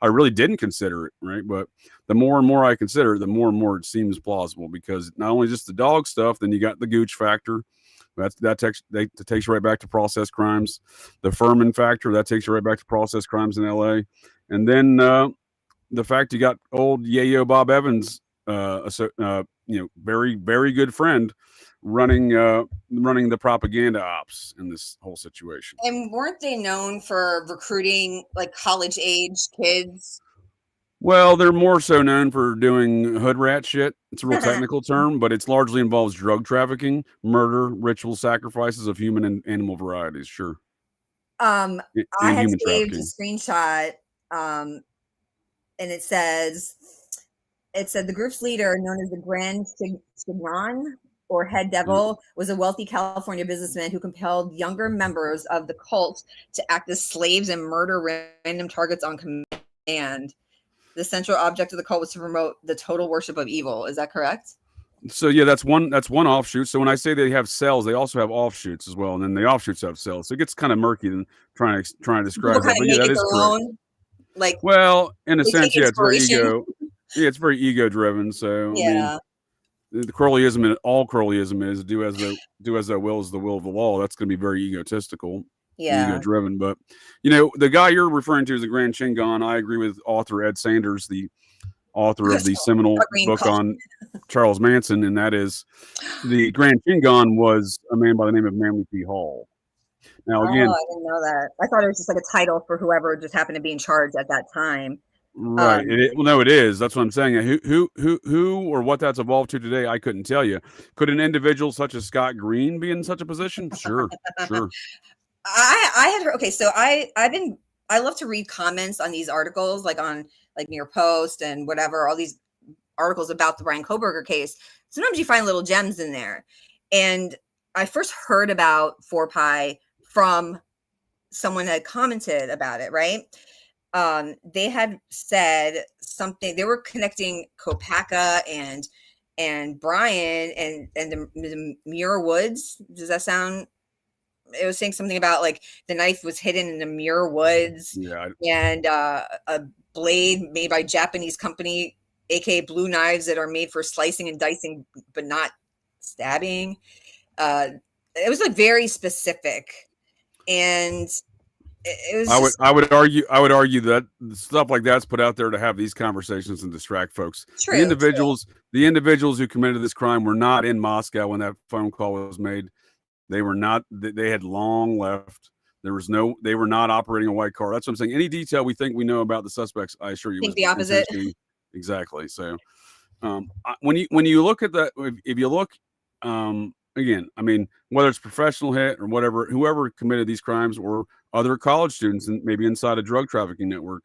I really didn't consider it, right? But the more and more I consider it, the more and more it seems plausible, because not only just the dog stuff, then you got the Gooch factor. That takes you right back to process crimes. The Furman factor, that takes you right back to process crimes in LA. And then the fact you got old Yayo Bob Evans, very, very good friend, running the propaganda ops in this whole situation. And weren't they known for recruiting like college age kids? Well, they're more so known for doing hood rat shit. It's a real technical term, but it's largely involves drug trafficking, murder, ritual sacrifices of human and animal varieties. Sure. I had saved a screenshot, and it said the group's leader, known as the Grand Chignon, or head devil, was a wealthy California businessman who compelled younger members of the cult to act as slaves and murder random targets on command. The central object of the cult was to promote the total worship of evil. Is that correct? So yeah, that's one offshoot. So when I say they have cells, they also have offshoots as well, and then the offshoots have cells. So it gets kind of murky than trying to describe that. But yeah, that is correct. Well, in a sense, yeah, it's very ego. Yeah, it's very ego driven. So yeah. I mean, the Crowleyism, and all Crowleyism is do as thou will is the will of the law. That's going to be very egotistical, ego driven. But the guy you're referring to is the Grand Chingon. I agree with author Ed Sanders, the author of the seminal book on Charles Manson, and that is the Grand Chingon was a man by the name of Manly P. Hall. Now, again, I didn't know that. I thought it was just like a title for whoever just happened to be in charge at that time. Right. Well, no, it is. That's what I'm saying. Who or what that's evolved to today, I couldn't tell you. Could an individual such as Scott Green be in such a position? Sure, sure. I had heard. Okay, so I love to read comments on these articles, like on like New York Post and whatever, all these articles about the Brian Koberger case. Sometimes you find little gems in there, and I first heard about 4Pi from someone that commented about it, right? They had said something. They were connecting Kopaka and Brian and the Muir Woods. Does that sound? It was saying something about like the knife was hidden in the Muir Woods, and a blade made by Japanese company, aka Blue Knives, that are made for slicing and dicing, but not stabbing. It was like very specific, and it was. I would argue that stuff like that's put out there to have these conversations and distract folks. True, the individuals who committed this crime were not in Moscow when that phone call was made. They were not. They had long left. They were not operating a white car. That's what I'm saying. Any detail we think we know about the suspects, I assure you, think the opposite. Exactly. So, when you look at that, if you look, again, I mean, whether it's professional hit or whatever, whoever committed these crimes or other college students and maybe inside a drug trafficking network,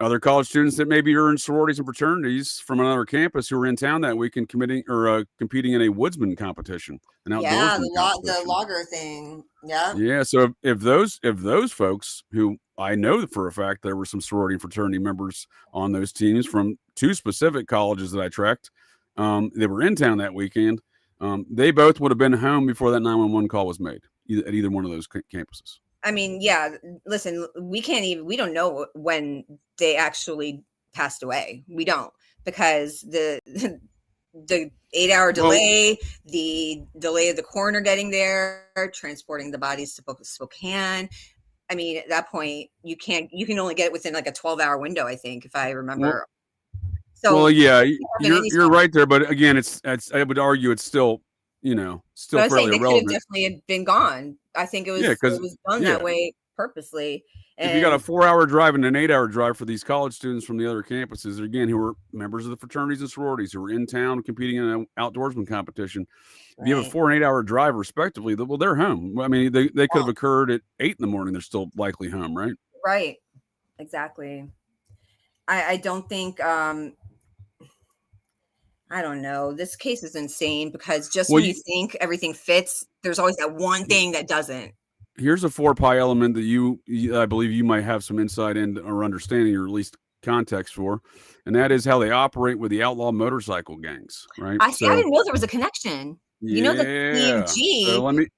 other college students that maybe are in sororities and fraternities from another campus who are in town that week and committing or competing in a woodsman competition, an outdoorsman the logger thing. Yeah. So if those folks, who I know for a fact there were some sorority and fraternity members on those teams from two specific colleges that I tracked, they were in town that weekend. They both would have been home before that 911 call was made at either one of those campuses. I mean, yeah, listen, we don't know when they actually passed away. We don't, because the 8-hour delay, the delay of the coroner getting there, transporting the bodies to Spokane. I mean, at that point, you can only get it within like a 12-hour window, I think, if I remember. Yeah, you're right there, but again, it's I would argue it's still, fairly irrelevant. Could have definitely been gone. I think it was done that way purposely. And if you got a 4-hour drive and an 8-hour drive for these college students from the other campuses, again, who were members of the fraternities and sororities, who were in town competing in an outdoorsman competition, if you have a 4 and 8-hour drive respectively, well, they're home. I mean, they could have occurred at 8 in the morning. They're still likely home, right? Right. Exactly. I don't think, I don't know. This case is insane because when you think everything fits, there's always that one thing that doesn't. Here's a 4Pi element that I believe you might have some insight in or understanding, or at least context for, and that is how they operate with the outlaw motorcycle gangs, right? I didn't know there was a connection. You know, the TMG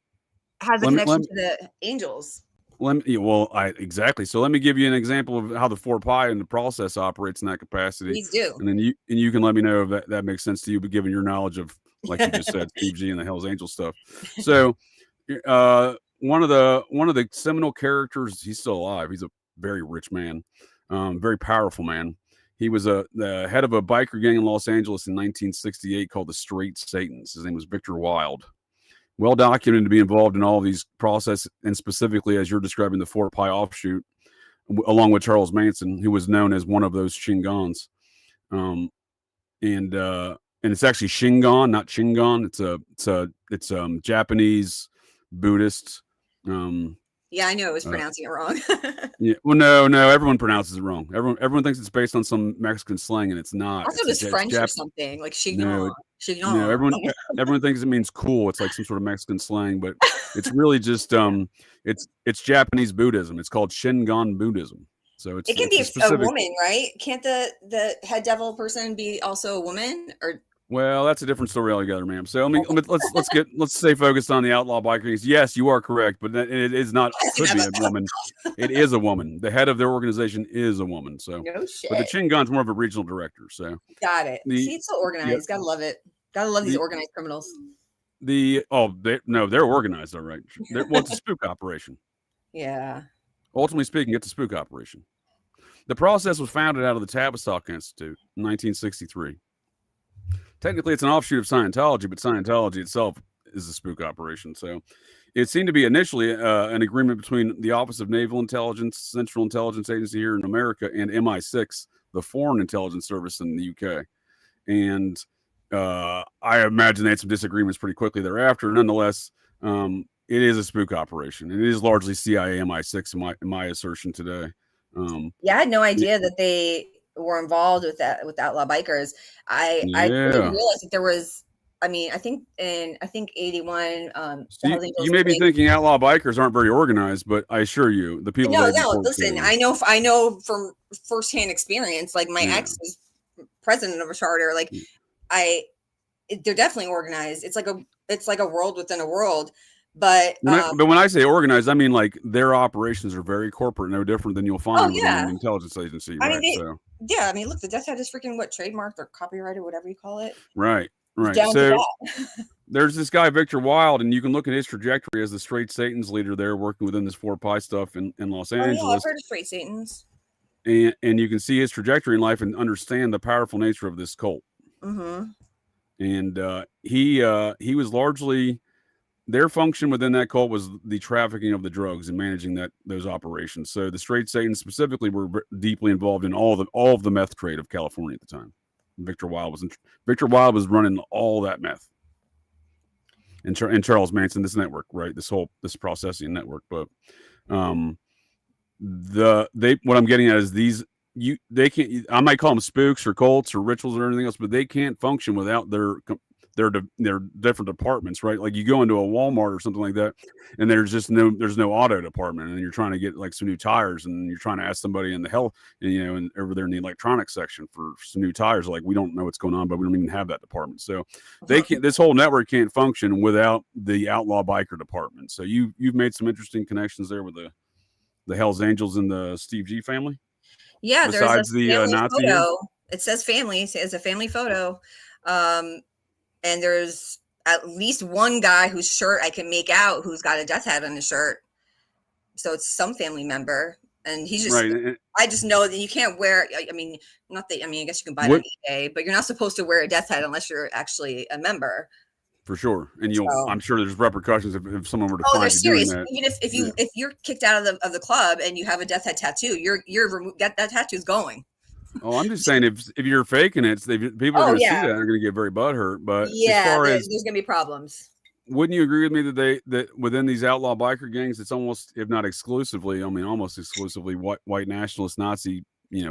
has a connection to the Angels. Exactly. So let me give you an example of how the 4Pi and the process operates in that capacity. Please do. And then you can let me know if that makes sense to you, but given your knowledge of, like you just said, Steve G and the Hell's Angel stuff. So, one of the seminal characters, he's still alive. He's a very rich man, very powerful man. He was the head of a biker gang in Los Angeles in 1968 called the Straight Satans. His name was Victor Wilde. Well documented to be involved in all of these process, and specifically, as you're describing, the 4Pi offshoot, along with Charles Manson, who was known as one of those Shingons. And it's actually Shingon, not Shingon. It's Japanese Buddhist. Yeah, I know I was pronouncing it wrong. Yeah, well, no, everyone pronounces it wrong. Everyone thinks it's based on some Mexican slang, and it's not. I thought it was French or something, like Shingon. No, everyone thinks it means cool. It's like some sort of Mexican slang, but it's really just it's Japanese Buddhism. It's called Shingon Buddhism. So it can be a woman, right? Can't the head devil person be also a woman? Or well, that's a different story altogether, ma'am. So let's stay focused on the outlaw bikers. Yes, you are correct, but it is not could be a woman. It is a woman. The head of their organization is a woman. So, no shit. But the Shingon's more of a regional director. So got it. See, it's so organized. Gotta love it. Gotta love these organized criminals. They're organized, all right. It's a spook operation. Yeah. Ultimately speaking, it's a spook operation. The process was founded out of the Tavistock Institute in 1963. Technically, it's an offshoot of Scientology, but Scientology itself is a spook operation. So it seemed to be initially an agreement between the Office of Naval Intelligence, Central Intelligence Agency here in America, and MI6, the Foreign Intelligence Service in the UK. And I imagine they had some disagreements pretty quickly thereafter. Nonetheless, it is a spook operation. It is largely CIA MI6 in my assertion today. Yeah, I had no idea that they were involved with that, with outlaw bikers. I didn't realize that there was. I mean, I think 81. You may be thinking outlaw bikers aren't very organized, but I assure you, the people. No. Listen, I know from firsthand experience. Like my ex is president of a charter. Like they're definitely organized. It's like a world within a world. But when I say organized, I mean like their operations are very corporate, no different than you'll find within an intelligence agency. I mean, I mean, look, the Death Head is freaking trademarked or copyrighted, whatever you call it. Right. So there's this guy Victor Wilde, and you can look at his trajectory as the Straight Satan's leader there, working within this 4-Pi stuff in Los Angeles. Yeah, I've heard of Straight Satans. And you can see his trajectory in life and understand the powerful nature of this cult. Mm-hmm. And he was largely. Their function within that cult was the trafficking of the drugs and managing those operations. So the Straight Satans specifically were deeply involved in all of the meth trade of California at the time. Victor Wilde was running all that meth. And Charles Manson, this network, right? This processing network. But what I'm getting at is they can't. I might call them spooks or cults or rituals or anything else, but they can't function without their different departments, right? Like you go into a Walmart or something like that, and there's no auto department, and you're trying to get like some new tires, and you're trying to ask somebody in the health, and over there in the electronics section for some new tires. Like, we don't know what's going on, but we don't even have that department. So they can't. This whole network can't function without the outlaw biker department. So you've made some interesting connections there with the Hells Angels and the Steve G family. Yeah, besides there's a Nazi photo. It says family. It's a family photo. And there's at least one guy whose shirt I can make out who's got a death head on his shirt. So it's some family member. And he's just, right. I just know that you can't wear, I mean, I guess you can buy it on eBay, but you're not supposed to wear a death head unless you're actually a member. For sure. And I'm sure there's repercussions if someone were to find you doing that. Even if you're kicked out of the club and you have a death head tattoo, that tattoo's going. Oh, I'm just saying, if you're faking it, people are going to see that. They're going to get very butthurt. But yeah, there's going to be problems. Wouldn't you agree with me that within these outlaw biker gangs, it's almost, if not exclusively, almost exclusively white nationalist Nazi,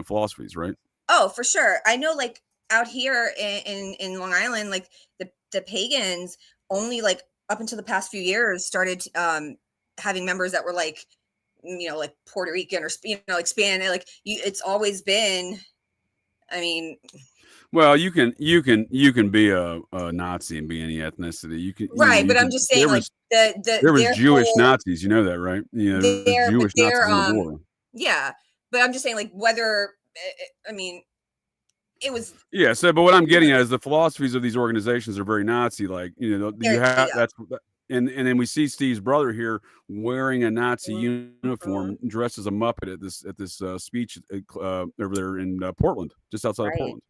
philosophies, right? Oh, for sure. I know, like out here in Long Island, like the pagans only like up until the past few years started having members that were like, like Puerto Rican or like Spanish. Like it's always been. I mean, well, you can be a Nazi and be any ethnicity. You can, right? But I'm just saying, there was Jewish Nazis. You know that, right? The Jewish Nazis in the war. Yeah, but I'm just saying, like whether it was. Yeah. So, but what I'm getting at is the philosophies of these organizations are very Nazi. Like that's. And then we see Steve's brother here wearing a Nazi uniform, dressed as a Muppet at this speech over there in Portland, just outside of Portland.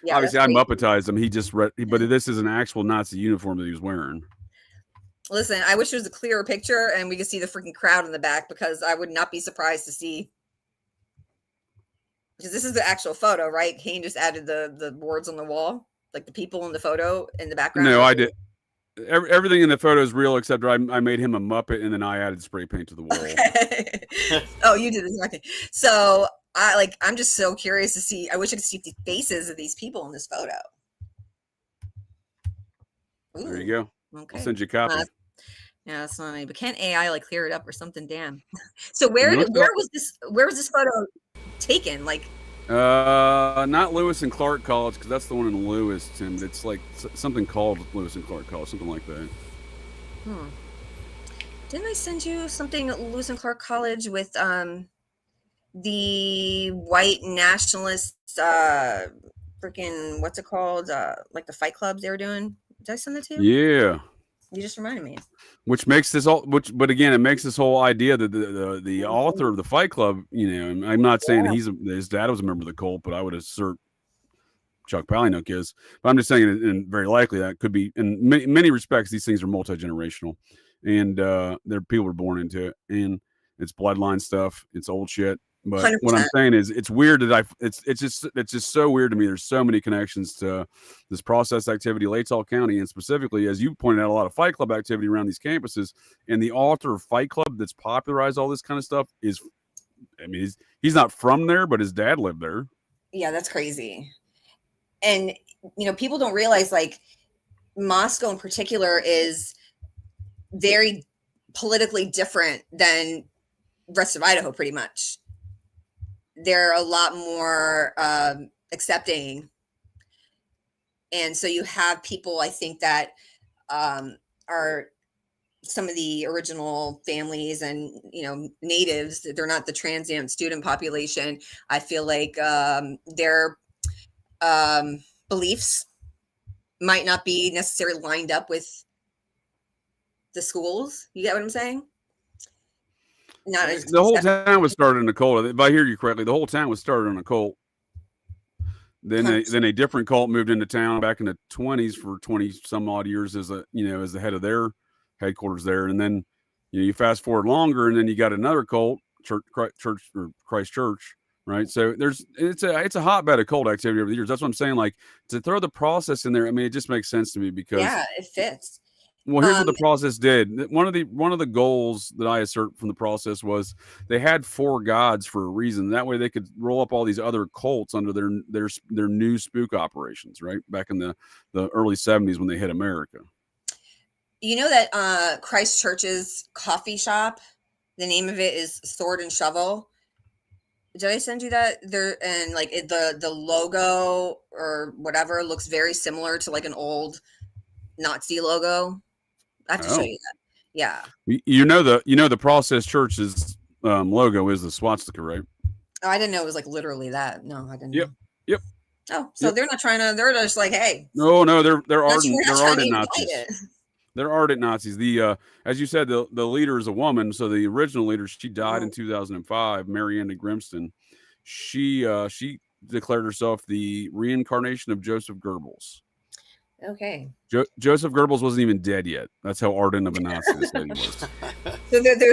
Yeah, obviously, I Muppetized him. He just but this is an actual Nazi uniform that he was wearing. Listen, I wish it was a clearer picture and we could see the freaking crowd in the back, because I would not be surprised to see. Because this is the actual photo, right? Kane just added the words on the wall, like the people in the photo in the background. No, I did. Everything in the photo is real, except I made him a Muppet, and then I added spray paint to the wall. Okay. Oh, you did this. Okay. So I'm just so curious to see. I wish I could see the faces of these people in this photo. Ooh. There you go. Okay. I'll send you a copy. Yeah, that's not me. But can't AI clear it up or something? Damn. So where was this photo taken? Like. Not Lewis and Clark College, because that's the one in Lewis, Tim. It's like something called Lewis and Clark College, something like that. Didn't I send you something at Lewis and Clark College with the white nationalist freaking what's it called? Like the fight clubs they were doing? Did I send that to you? Yeah. You just reminded me. Which makes this all, but again, it makes this whole idea that the author of the Fight Club, I'm not saying his dad was a member of the cult, but I would assert Chuck Palahniuk is. But I'm just saying, and very likely that could be, in many respects, these things are multi-generational, and people were born into it, and it's bloodline stuff, it's old shit. But 100%. What I'm saying is, it's weird that it's just so weird to me. There's so many connections to this process activity, Latol County, and specifically, as you pointed out, a lot of Fight Club activity around these campuses. And the author of Fight Club that's popularized all this kind of stuff is, he's not from there, but his dad lived there. Yeah, that's crazy. And people don't realize, like, Moscow in particular is very politically different than the rest of Idaho, pretty much. They're a lot more accepting. And so you have people, I think, that are some of the original families and, natives. They're not the transient student population. I feel like their beliefs might not be necessarily lined up with the schools. You get what I'm saying? The whole town was started in a cult. If I hear you correctly, the whole town was started in a cult. Then a different cult moved into town back in the 20s for 20 some odd years as the head of their headquarters there. And then you fast forward longer, and then you got another cult, Christ Church, right? So it's a hotbed of cult activity over the years. That's what I'm saying. Like, to throw the process in there, it just makes sense to me because it fits. Well, here's what the process did. One of the goals that I assert from the process was they had 4 gods for a reason. That way they could roll up all these other cults under their new spook operations, right? Back in the early 70s when they hit America. You know that Christ Church's coffee shop, the name of it is Sword and Shovel. Did I send you that? There, and like the logo or whatever looks very similar to like an old Nazi logo. I have to show you that. Yeah. The Process Church's logo is the swastika, right? Oh, I didn't know it was like literally that. No, I didn't. Yep. Oh, so they're not trying to. They're just like, hey. No, they're ardent Nazis. They're ardent Nazis. As you said, the leader is a woman. So the original leader, she died in 2005. Marianne Grimston. She declared herself the reincarnation of Joseph Goebbels. Okay. Joseph Goebbels wasn't even dead yet. That's how ardent of a Nazi this lady was. So they're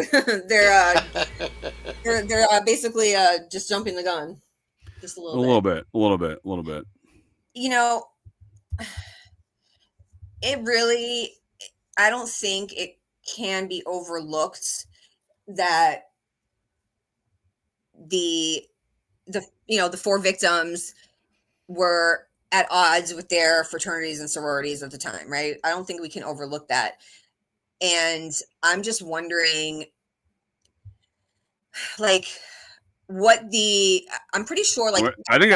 basically just jumping the gun, just a little bit. It really, I don't think it can be overlooked that the 4 victims were at odds with their fraternities and sororities at the time, right? I don't think we can overlook that. And I'm just wondering, like, I'm pretty sure, like, I think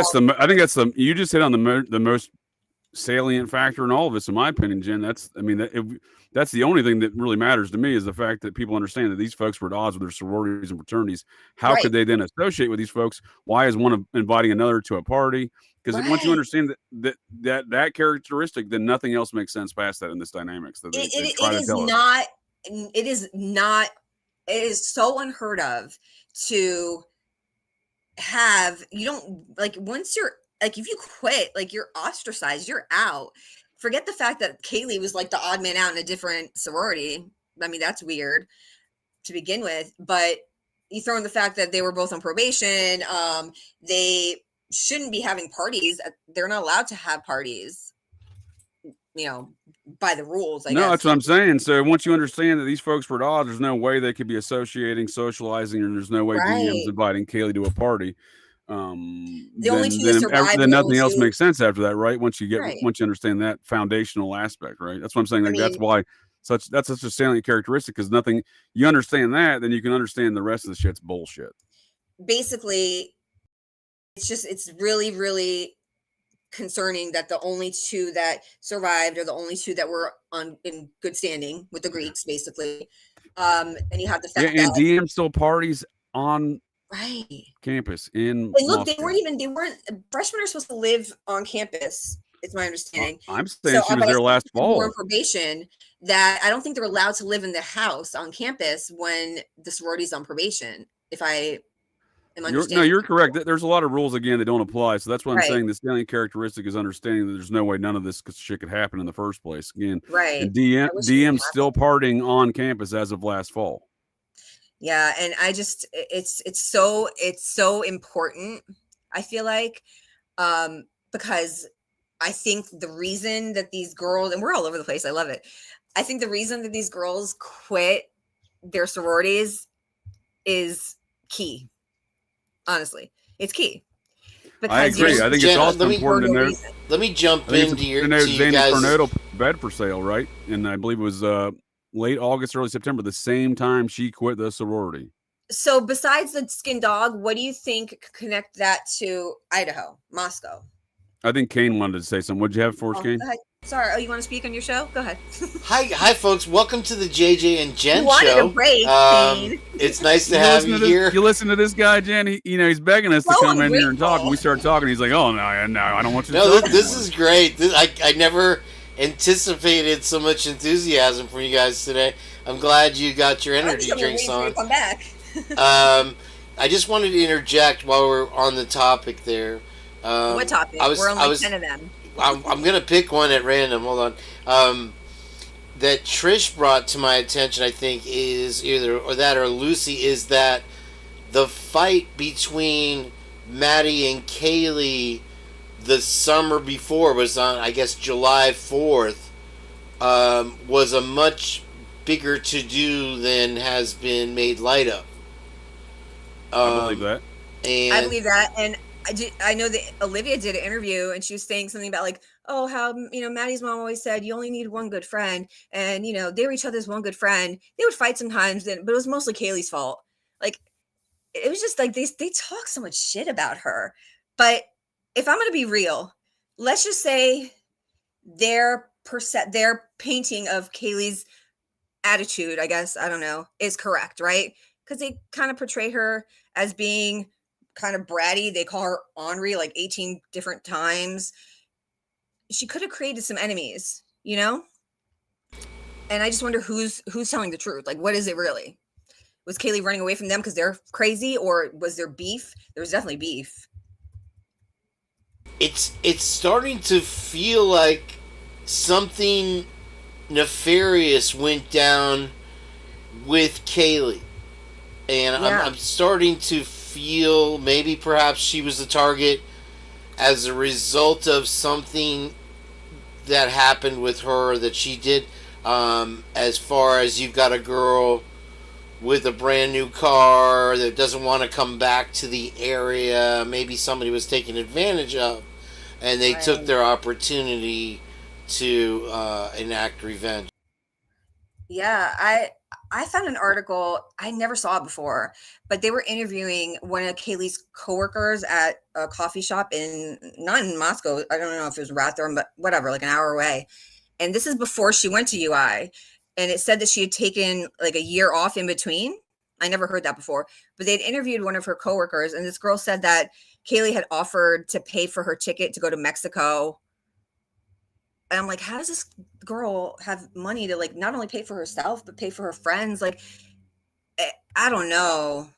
that's you just hit on the most salient factor in all of this, in my opinion, Jen. That's the only thing that really matters to me is the fact that people understand that these folks were at odds with their sororities and fraternities. How could they then associate with these folks? Why is one inviting another to a party? Because once you understand that characteristic, then nothing else makes sense past that in this dynamics. It is so unheard of to have, once you're, like, if you quit, like, you're ostracized, you're out. Forget the fact that Kaylee was like the odd man out in a different sorority. I mean, that's weird to begin with, but you throw in the fact that they were both on probation. They shouldn't be having parties. They're not allowed to have parties, by the rules. I guess. That's what I'm saying. So once you understand that these folks were at odds, there's no way they could be associating, socializing, and there's no way DM's inviting Kaylee to a party. Then nothing else makes sense after that, right? Once you understand that foundational aspect, right? That's what I'm saying. That's why that's such a salient characteristic, because you understand that, then you can understand the rest of the shit's bullshit. Basically, it's really, really concerning that the only 2 that survived are the only 2 that were in good standing with the Greeks, basically. And you have the fact that DM still parties on right campus in and look, Moscow. Freshmen are supposed to live on campus It's my understanding. I'm saying she was there last fall. On probation, that I don't think they're allowed to live in the house on campus when the sorority's on probation. If I am understanding. You're correct. There's a lot of rules again that don't apply. So that's why I'm Right. saying the salient characteristic is understanding that there's no way none of this shit could happen in the first place. Again, Right. And DM's still partying on campus as of last fall. Yeah, and I just it's so important, I feel like, because I think the reason that these girls, and we're all over the place, I love it. I think the reason that these girls quit their sororities is key. Honestly, it's key. I agree. I think it's also important to note. Let me jump into your guys. Tornado bed for sale, right? And I believe it was late August, early September, the same time she quit the sorority. So besides the skin dog, what do you think could connect that to Idaho, Moscow? I think Kane wanted to say something. What'd you have for us, Kane? Sorry. Oh, you want to speak on your show? Go ahead. Hi, folks. Welcome to the JJ and Jen you wanted show. A break, Kane. It's nice to have you here. You listen to this guy, Jen. He's begging us to come in here and talk. And we start talking. He's like, "Oh no, I don't want you to." No, this is great. I never anticipated so much enthusiasm from you guys today. I'm glad you got your energy drinks on. Come back. I just wanted to interject while we're on the topic there. What topic? We're only 10 of them. I'm going to pick one at random. Hold on. That Trish brought to my attention, I think, is either or that or Lucy, is that the fight between Maddie and Kaylee the summer before was on, I guess, July 4th, was a much bigger to-do than has been made light of. I believe that. And I believe that. And I know that Olivia did an interview and she was saying something about like, oh, how, Maddie's mom always said you only need one good friend. And, they were each other's one good friend. They would fight sometimes, but it was mostly Kaylee's fault. Like, it was just like they talk so much shit about her. But if I'm going to be real, let's just say their painting of Kaylee's attitude, I guess, I don't know, is correct, right? Because they kind of portray her as being kind of bratty. They call her ornery like 18 different times. She could have created some enemies, And I just wonder who's telling the truth. Like, what is it really? Was Kaylee running away from them because they're crazy, or was there beef? There was definitely beef. It's starting to feel like something nefarious went down with Kaylee. And yeah. I'm starting to feel maybe perhaps she was the target as a result of something that happened with her that she did. As far as you've got a girl with a brand new car that doesn't want to come back to the area, maybe somebody was taken advantage of, and they took their opportunity to enact revenge. Yeah, I found an article, I never saw it before, but they were interviewing one of Kaylee's coworkers at a coffee shop not in Moscow, I don't know if it was Rathdrum, but whatever, like an hour away. And this is before she went to UI. And it said that she had taken like a year off in between. I never heard that before, but they'd interviewed one of her coworkers, and this girl said that Kaylee had offered to pay for her ticket to go to Mexico. And I'm like, how does this girl have money to like not only pay for herself, but pay for her friends? Like, I don't know.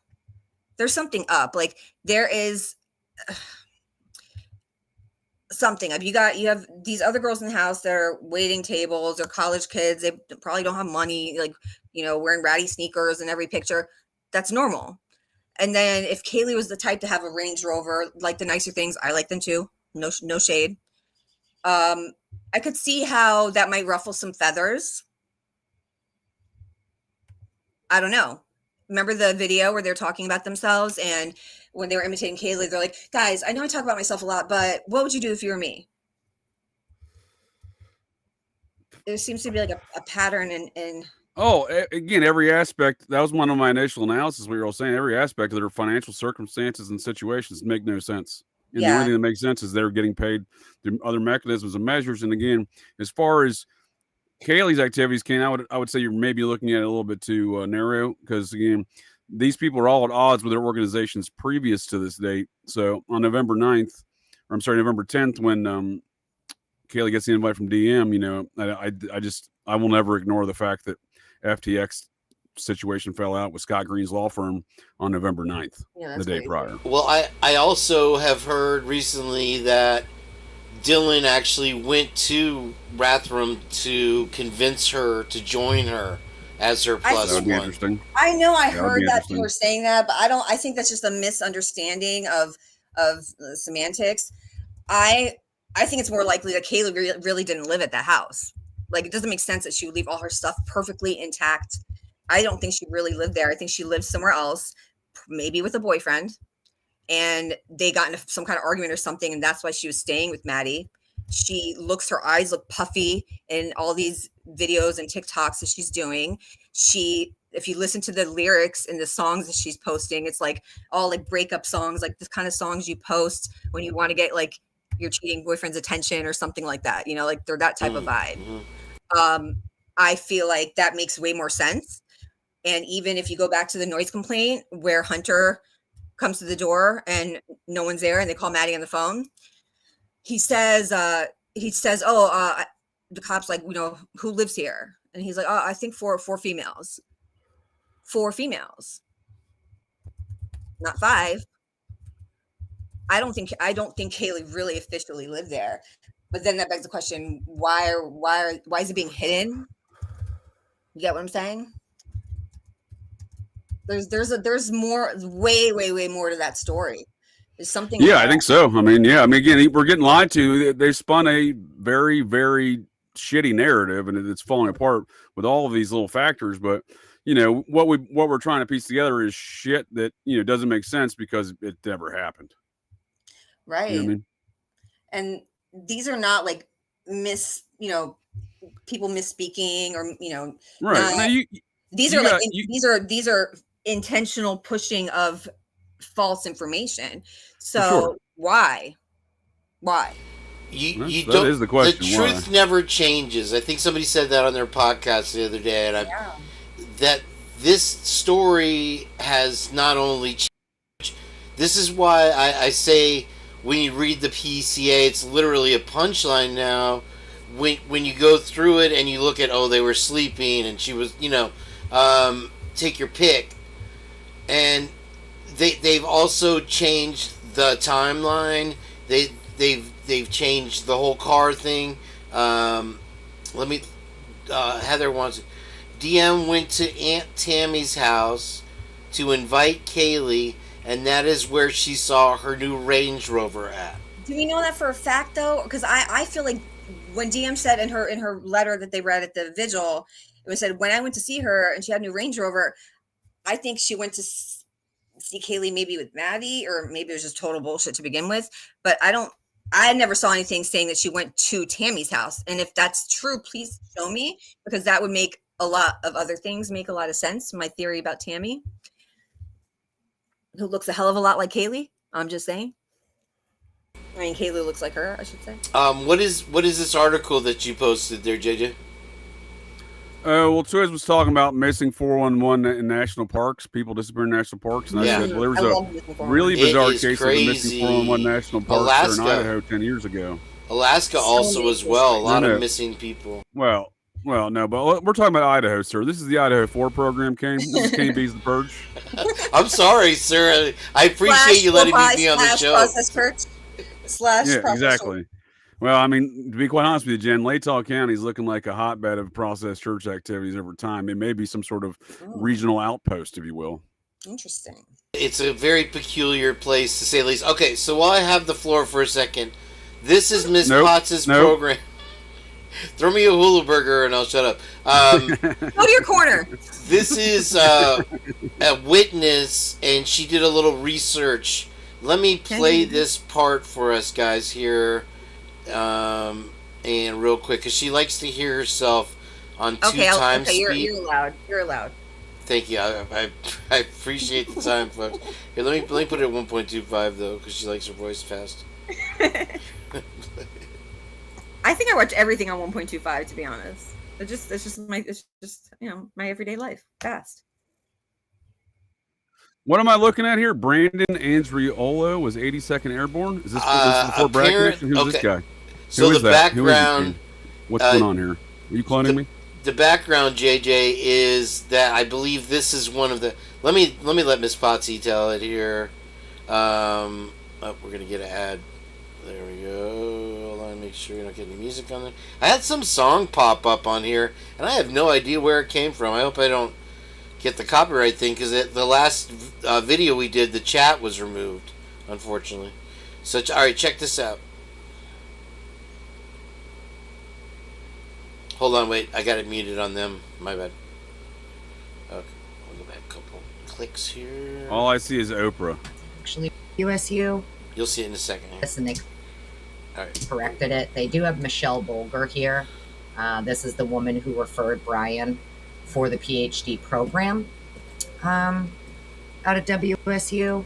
There's something up. Like, there is something up. You have these other girls in the house that are waiting tables. They're college kids. They probably don't have money, like, wearing ratty sneakers in every picture. That's normal. And then if Kaylee was the type to have a Range Rover, like the nicer things, I like them too. No shade. I could see how that might ruffle some feathers. I don't know. Remember the video where they're talking about themselves, and when they were imitating Kaylee, they're like, guys, I know I talk about myself a lot, but what would you do if you were me? There seems to be like a pattern in again, every aspect. That was one of my initial analysis. We were all saying every aspect of their financial circumstances and situations make no sense. And the only thing that makes sense is they're getting paid through other mechanisms and measures. And again, as far as Kaylee's activities, Kane, I would say you're maybe looking at it a little bit too narrow, because again, these people are all at odds with their organizations previous to this date. So on November 10th, when Kaylee gets the invite from DM, you know, I will never ignore the fact that FTX situation fell out with Scott Green's law firm on November 9th, the day prior. Well, I also have heard recently that Dylan actually went to Rathdrum to convince her to join her as her plus That would be one. interesting. I know I That would heard be that people interesting. were saying that, but I think that's just a misunderstanding of semantics. I think it's more likely that Kaylee really didn't live at the house. Like, it doesn't make sense that she would leave all her stuff perfectly intact. I don't think she really lived there. I think she lived somewhere else, maybe with a boyfriend, and they got into some kind of argument or something, and that's why she was staying with Maddie. Her eyes look puffy in all these videos and TikToks that she's doing. If you listen to the lyrics in the songs that she's posting, it's like all like breakup songs, like the kind of songs you post when you want to get like your cheating boyfriend's attention or something like that. You know, like they're that type of vibe. I feel like that makes way more sense. And even if you go back to the noise complaint where Hunter comes to the door and no one's there and they call Maddie on the phone, he says, the cop's like, you know, who lives here? And he's like, oh, I think four females. 4 females. Not 5. I don't think Kaylee really officially lived there. But then that begs the question, why is it being hidden? You get what I'm saying? There's more, way more to that story. There's something. Yeah, I think so. I mean, again, we're getting lied to. They spun a very, very shitty narrative, and it's falling apart with all of these little factors. But you know what we're trying to piece together is shit that doesn't make sense because it never happened. Right. You know what I mean? And these are not like people misspeaking or right. These are intentional pushing of false information. So sure. Why? That is the question. The truth never changes. I think somebody said that on their podcast the other day, and that this story has not only changed. This is why I say when you read the PCA, it's literally a punchline now. When you go through it and you look at, they were sleeping and she was, take your pick, and they've also changed the timeline. They've changed the whole car thing. Heather wants. DM went to Aunt Tammy's house to invite Kaylee, and that is where she saw her new Range Rover at. Do we know that for a fact though? Because I feel like when DM said in her letter that they read at the vigil, it was said when I went to see her and she had a new Range Rover, I think she went to see Kaylee maybe with Maddie, or maybe it was just total bullshit to begin with. But I never saw anything saying that she went to Tammy's house. And if that's true, please show me, because that would make a lot of other things make a lot of sense. My theory about Tammy, who looks a hell of a lot like Kaylee. I'm just saying. I mean, Kaylee looks like her, I should say. What is this article that you posted there, JJ? Well, Suez was talking about missing 411 in national parks, people disappearing in national parks, and I said, well, there was a really bizarre case of the missing 411 national parks there in Idaho 10 years ago. Alaska also as well, a lot of missing people. Well, no, but we're talking about Idaho, sir. This is the Idaho4 program, Kane. This is Kane B's The Purge. I'm sorry, sir. I appreciate you letting me be on the show. Exactly. Well, I mean, to be quite honest with you, Jen, Latah County is looking like a hotbed of processed church activities over time. It may be some sort of regional outpost, if you will. Interesting. It's a very peculiar place, to say the least. Okay, so while I have the floor for a second, this is Miss Potts' program. Throw me a hula burger and I'll shut up. Go to your corner. This is a witness, and she did a little research. Let me play this part for us guys here. And real quick, because she likes to hear herself on 2 times speed. You're allowed. Thank you. I appreciate the time, folks. Here, let me put it at 1.25 though, because she likes her voice fast. I think I watch everything on 1.25, to be honest. It's just my everyday life. Fast. What am I looking at here? Brandon Andriolo was 82nd Airborne. Is this before Brad connection? Who's this guy? So Who is the that? Who is he, background. Kane? What's going on here? Are you cloning me? The background, JJ, is that I believe this is one of the. Let me let Miss Potsy tell it here. We're gonna get an ad. There we go. Hold on, make sure you're not getting any music on there. I had some song pop up on here, and I have no idea where it came from. I hope I don't get the copyright thing, because the last video we did, the chat was removed, unfortunately. So, all right, check this out. Hold on, wait. I got it muted on them. My bad. Okay, we'll go back a couple clicks here. All I see is Oprah. Actually, USU. You'll see it in a second. Listen, they corrected it. They do have Michelle Bolger here. This is the woman who referred Brian for the PhD program out at WSU.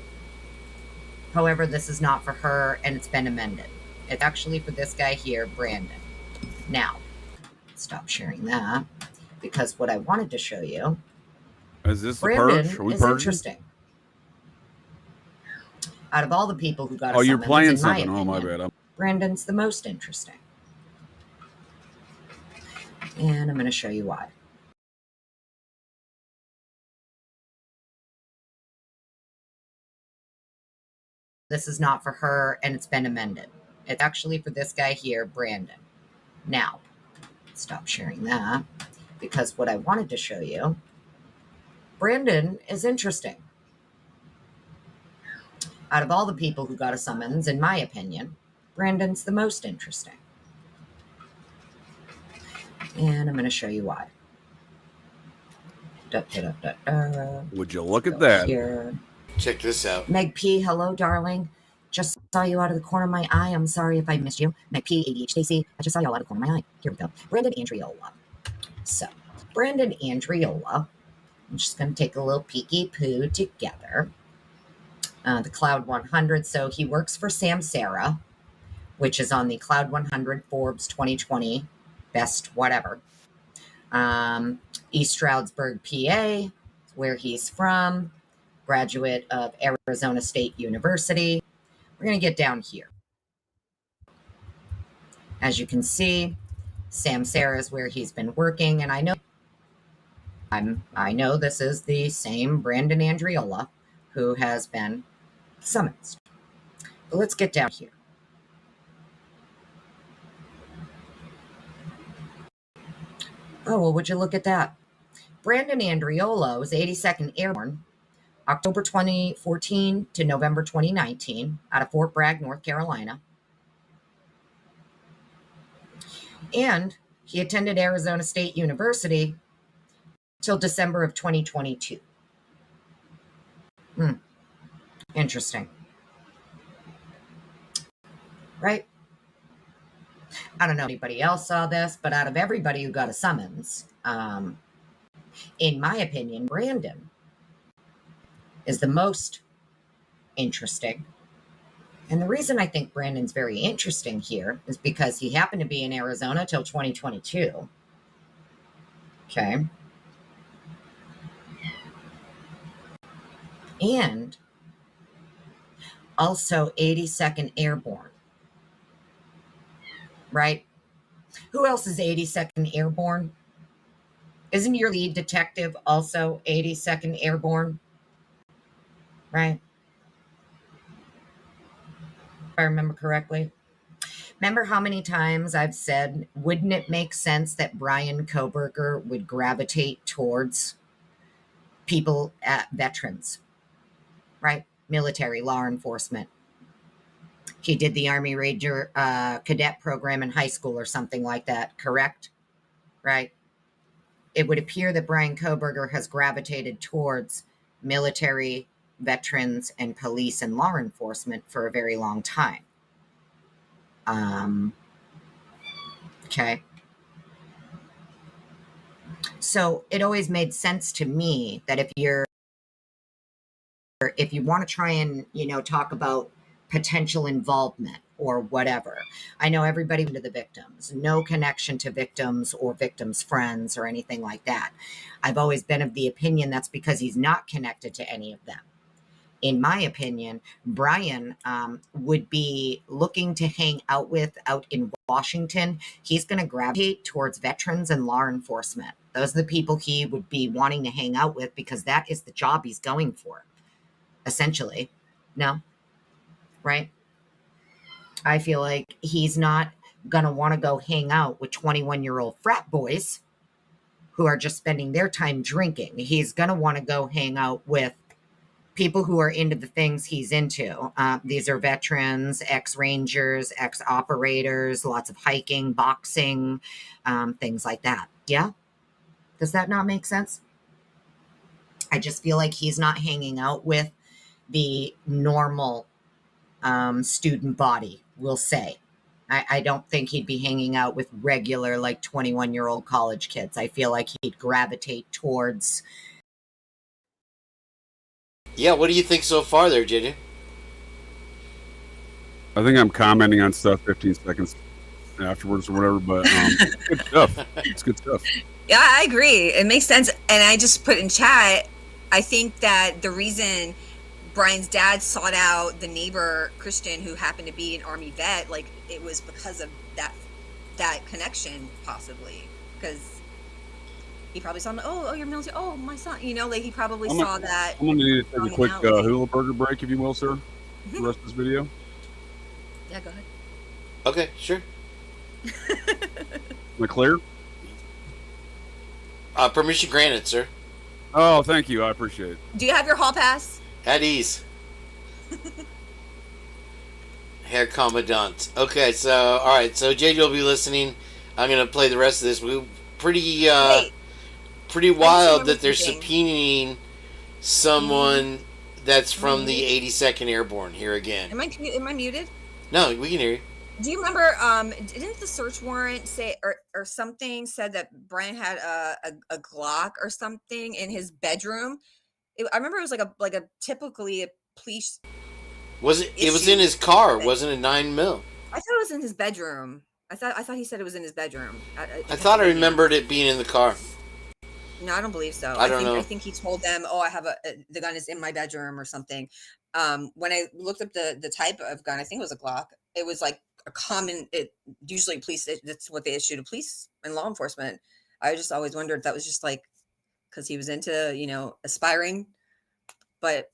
However, this is not for her, and it's been amended. It's actually for this guy here, Brandon. Now, stop sharing that, because what I wanted to show you, is this Brandon the Purge? Are we is purging? interesting. Out of all the people who got a Oh, you're summons, playing in my something. Oh, my opinion, bad. Brandon's the most interesting. And I'm going to show you why. This is not for her, and it's been amended. It's actually for this guy here, Brandon. Now, stop sharing that, because what I wanted to show you, Brandon is interesting. Out of all the people who got a summons, in my opinion, Brandon's the most interesting. And I'm going to show you why. Would you look at that? Here. Check this out. Meg P, hello, darling. Just saw you out of the corner of my eye. I'm sorry if I missed you. Meg P, ADH Stacy. I just saw you all out of the corner of my eye. Here we go. Brandon Andriola. So, Brandon Andriola. I'm just going to take a little peeky poo together. The Cloud 100. So he works for Samsara, which is on the Cloud 100 Forbes 2020 best whatever. East Stroudsburg, PA, where he's from. Graduate of Arizona State University. We're going to get down here. As you can see, Samsara is where he's been working, and I know this is the same Brandon Andriola who has been summoned. But let's get down here. Oh, well, would you look at that? Brandon Andriola was 82nd Airborne, October 2014 to November 2019, out of Fort Bragg, North Carolina. And he attended Arizona State University till December of 2022. Interesting. Right? I don't know if anybody else saw this, but out of everybody who got a summons, in my opinion, Brandon is the most interesting. And the reason I think Brandon's very interesting here is because he happened to be in Arizona till 2022. Okay. And also 82nd Airborne. Right? Who else is 82nd Airborne? Isn't your lead detective also 82nd Airborne? Right? If I remember correctly. Remember how many times I've said, wouldn't it make sense that Brian Kohberger would gravitate towards people, veterans, right? Military, law enforcement. He did the Army Ranger cadet program in high school or something like that, correct? Right? It would appear that Brian Kohberger has gravitated towards military, veterans, and police and law enforcement for a very long time. Okay. So it always made sense to me that if you want to try and, talk about potential involvement or whatever. I know everybody went to the victims, no connection to victims or victims' friends or anything like that. I've always been of the opinion that's because he's not connected to any of them. in my opinion, Brian would be looking to hang out with out in Washington. He's going to gravitate towards veterans and law enforcement. Those are the people he would be wanting to hang out with because that is the job he's going for, essentially. No? Right? I feel like he's not going to want to go hang out with 21-year-old frat boys who are just spending their time drinking. He's going to want to go hang out with people who are into the things he's into. These are veterans, ex-rangers, ex-operators, lots of hiking, boxing, things like that. Yeah? Does that not make sense? I just feel like he's not hanging out with the normal student body, we'll say. I don't think he'd be hanging out with regular, like, 21-year-old college kids. I feel like he'd gravitate towards... Yeah, what do you think so far there, JJ? I think I'm commenting on stuff 15 seconds afterwards or whatever, but it's good stuff. It's good stuff. Yeah, I agree. It makes sense. And I just put in chat, I think that the reason Brian's dad sought out the neighbor Christian who happened to be an Army vet, like, it was because of that connection, possibly. Because he probably saw him, oh, you're military, oh, my son. You know, like, he probably saw that. I'm going to need to take a quick hula burger break, if you will, sir, for the rest of this video. Yeah, go ahead. Okay, sure. Am I clear? Permission granted, sir. Oh, thank you. I appreciate it. Do you have your hall pass? At ease. Herr Commandant. Okay, so, all right, so JJ will be listening. I'm going to play the rest of this. Pretty wild that they're subpoenaing someone that's from the 82nd Airborne here again. Am I muted? No, we can hear you. Do you remember, didn't the search warrant say, or something said that Brian had a Glock or something in his bedroom? I remember it was like a typically a police. Was it? It was in his car. Wasn't it 9mm? I thought it was in his bedroom. I thought he said it was in his bedroom. I thought I remembered it being in the car. No, I don't believe so. I don't know. I think he told them, "Oh, I have the gun is in my bedroom" or something. When I looked up the type of gun, I think it was a Glock. It was like a common. Usually police. That's what they issue to police and law enforcement. I just always wondered if that was just like because he was into aspiring, but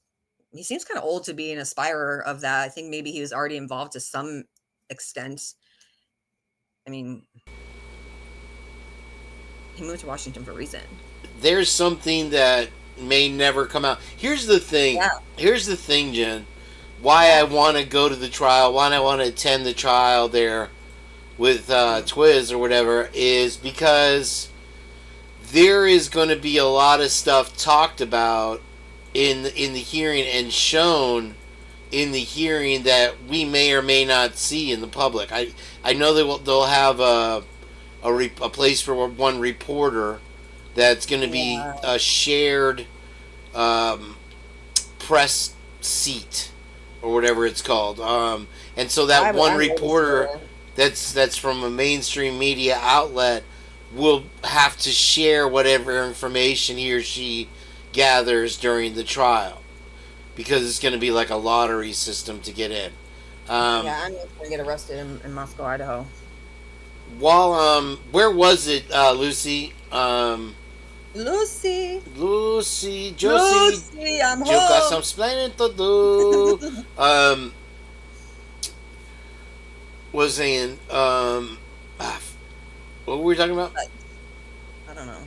he seems kind of old to be an aspirer of that. I think maybe he was already involved to some extent. I mean, he moved to Washington for a reason. There's something that may never come out. Here's the thing. Yeah. Here's the thing, Jen. Why I want to go to the trial, why I want to attend the trial there with Twiz or whatever, is because there is going to be a lot of stuff talked about in the hearing and shown in the hearing that we may or may not see in the public. I know they'll have a place for one reporter that's going to be a shared press seat or whatever it's called. And so that one reporter that's from a mainstream media outlet will have to share whatever information he or she gathers during the trial, because it's going to be like a lottery system to get in. I'm going to get arrested in Moscow, Idaho. While where was it, Lucy? Lucy, Josie, I'm home. You got some explaining to do. Was saying, what were we talking about? I don't know.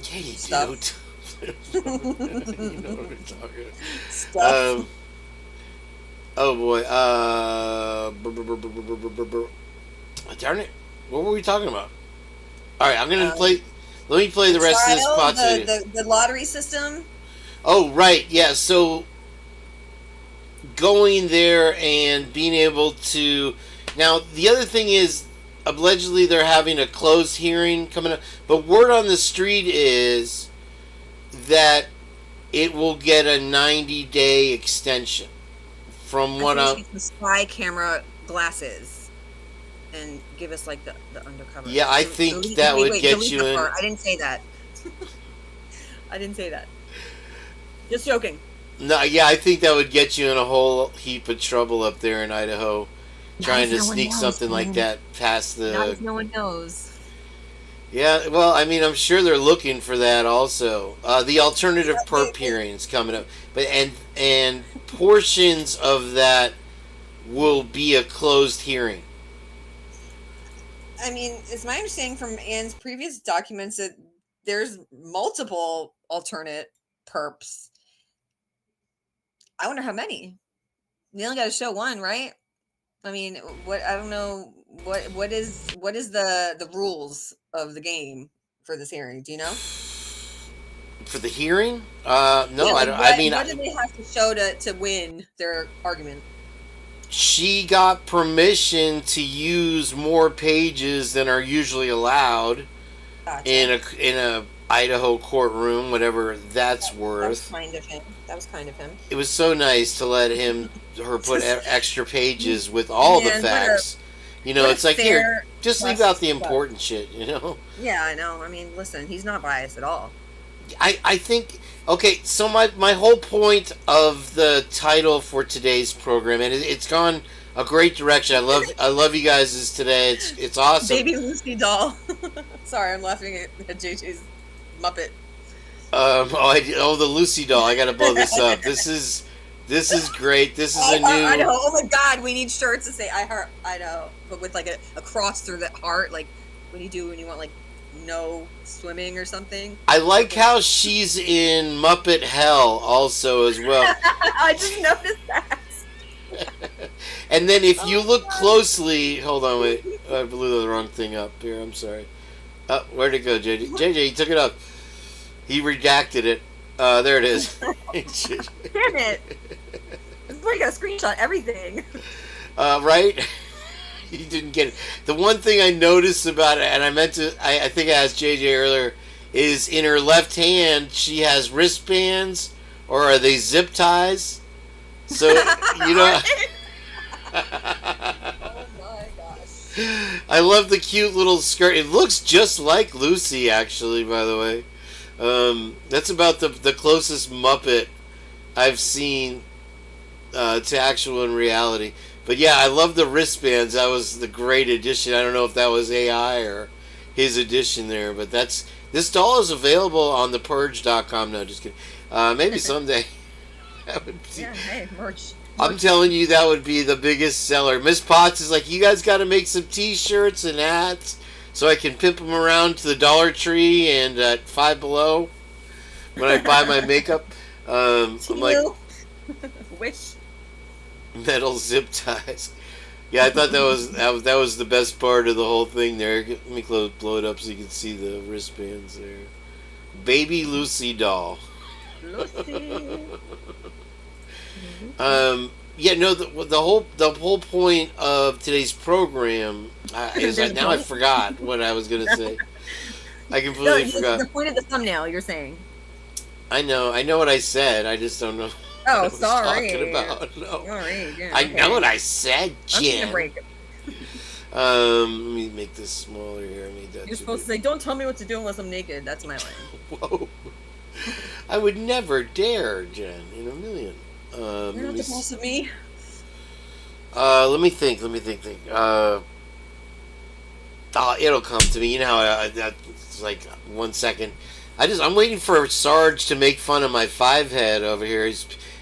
Yeah, you Stuff. do. You know what we're talking about. Stuff. Oh boy. Darn it. What were we talking about? All right, I'm gonna play. Let me play the rest of this spot. The lottery system. Oh right, yeah. So going there and being able to. Now the other thing is, allegedly they're having a closed hearing coming up, but word on the street is that it will get a 90-day extension. From what I'm. The spy camera glasses. And give us like the undercover. Yeah, I think that would get you in. I didn't say that. I didn't say that. Just joking. No, yeah, I think that would get you in a whole heap of trouble up there in Idaho, trying to sneak something like that past the. Not if no one knows. Yeah, well, I mean, I'm sure they're looking for that also. The alternative perp hearings coming up, but and portions of that will be a closed hearing. I mean, it's my understanding from Ann's previous documents that there's multiple alternate perps. I wonder how many. You only got to show one, right? I mean, what I don't know what is the rules of the game for this hearing? Do you know? For the hearing? No, Yeah, I don't. I mean, what do they have to show to win their argument? she got permission to use more pages than are usually allowed in a Idaho courtroom, whatever that's worth. That was kind of him. It was so nice to let her put extra pages with all the facts. It's like, here, just leave out the important shit, Yeah, I know. I mean, listen, he's not biased at all. I think, okay, so my whole point of the title for today's program, and it's gone a great direction. I love you guys today. It's awesome. Baby Lucy doll. Sorry, I'm laughing at JJ's Muppet. The Lucy doll. I gotta blow this up. This is great. This is a new Idaho. Oh my God, we need shirts to say "I heart Idaho," but with like a cross through the heart, like when you want like no swimming or something. I like how she's in Muppet Hell also as well. I just noticed that. And then if you look closely, hold on, wait, I blew the wrong thing up here. I'm sorry. Where'd it go, JJ? JJ, he took it up. He redacted it. There it is. Damn it! It's like a screenshot everything. Right? You didn't get it. The one thing I noticed about it, and I think I asked JJ earlier, is in her left hand she has wristbands, or are they zip ties? So Oh my gosh. I love the cute little skirt. It looks just like Lucy, actually, by the way. That's about the closest Muppet I've seen to actual in reality. But yeah, I love the wristbands. That was the great addition. I don't know if that was AI or his addition there, but this doll is available on the Purge.com. No, just kidding. Maybe someday. Yeah, hey, merch. I'm telling you, that would be the biggest seller. Miss Potts is like, you guys got to make some T-shirts and hats so I can pimp them around to the Dollar Tree and at Five Below when I buy my makeup. I'm like, wish. Metal zip ties. Yeah, I thought that was the best part of the whole thing there. Let me blow it up so you can see the wristbands there. Baby Lucy doll. Lucy. Yeah, no. The whole point of today's program is now I forgot what I was gonna say. I completely forgot. The point of the thumbnail. You're saying. I know what I said. I just don't know. Oh, what I was sorry. talking about. No. Sorry. Yeah, I know what I said, Jen. Let me make this smaller here. I made that. You're supposed to say, "Don't tell me what to do unless I'm naked." That's my line. Whoa! I would never dare, Jen, in a million. You're not the boss of me. Let me think. It'll come to me. You know how it's like 1 second. I'm waiting for Sarge to make fun of my 5 head over here.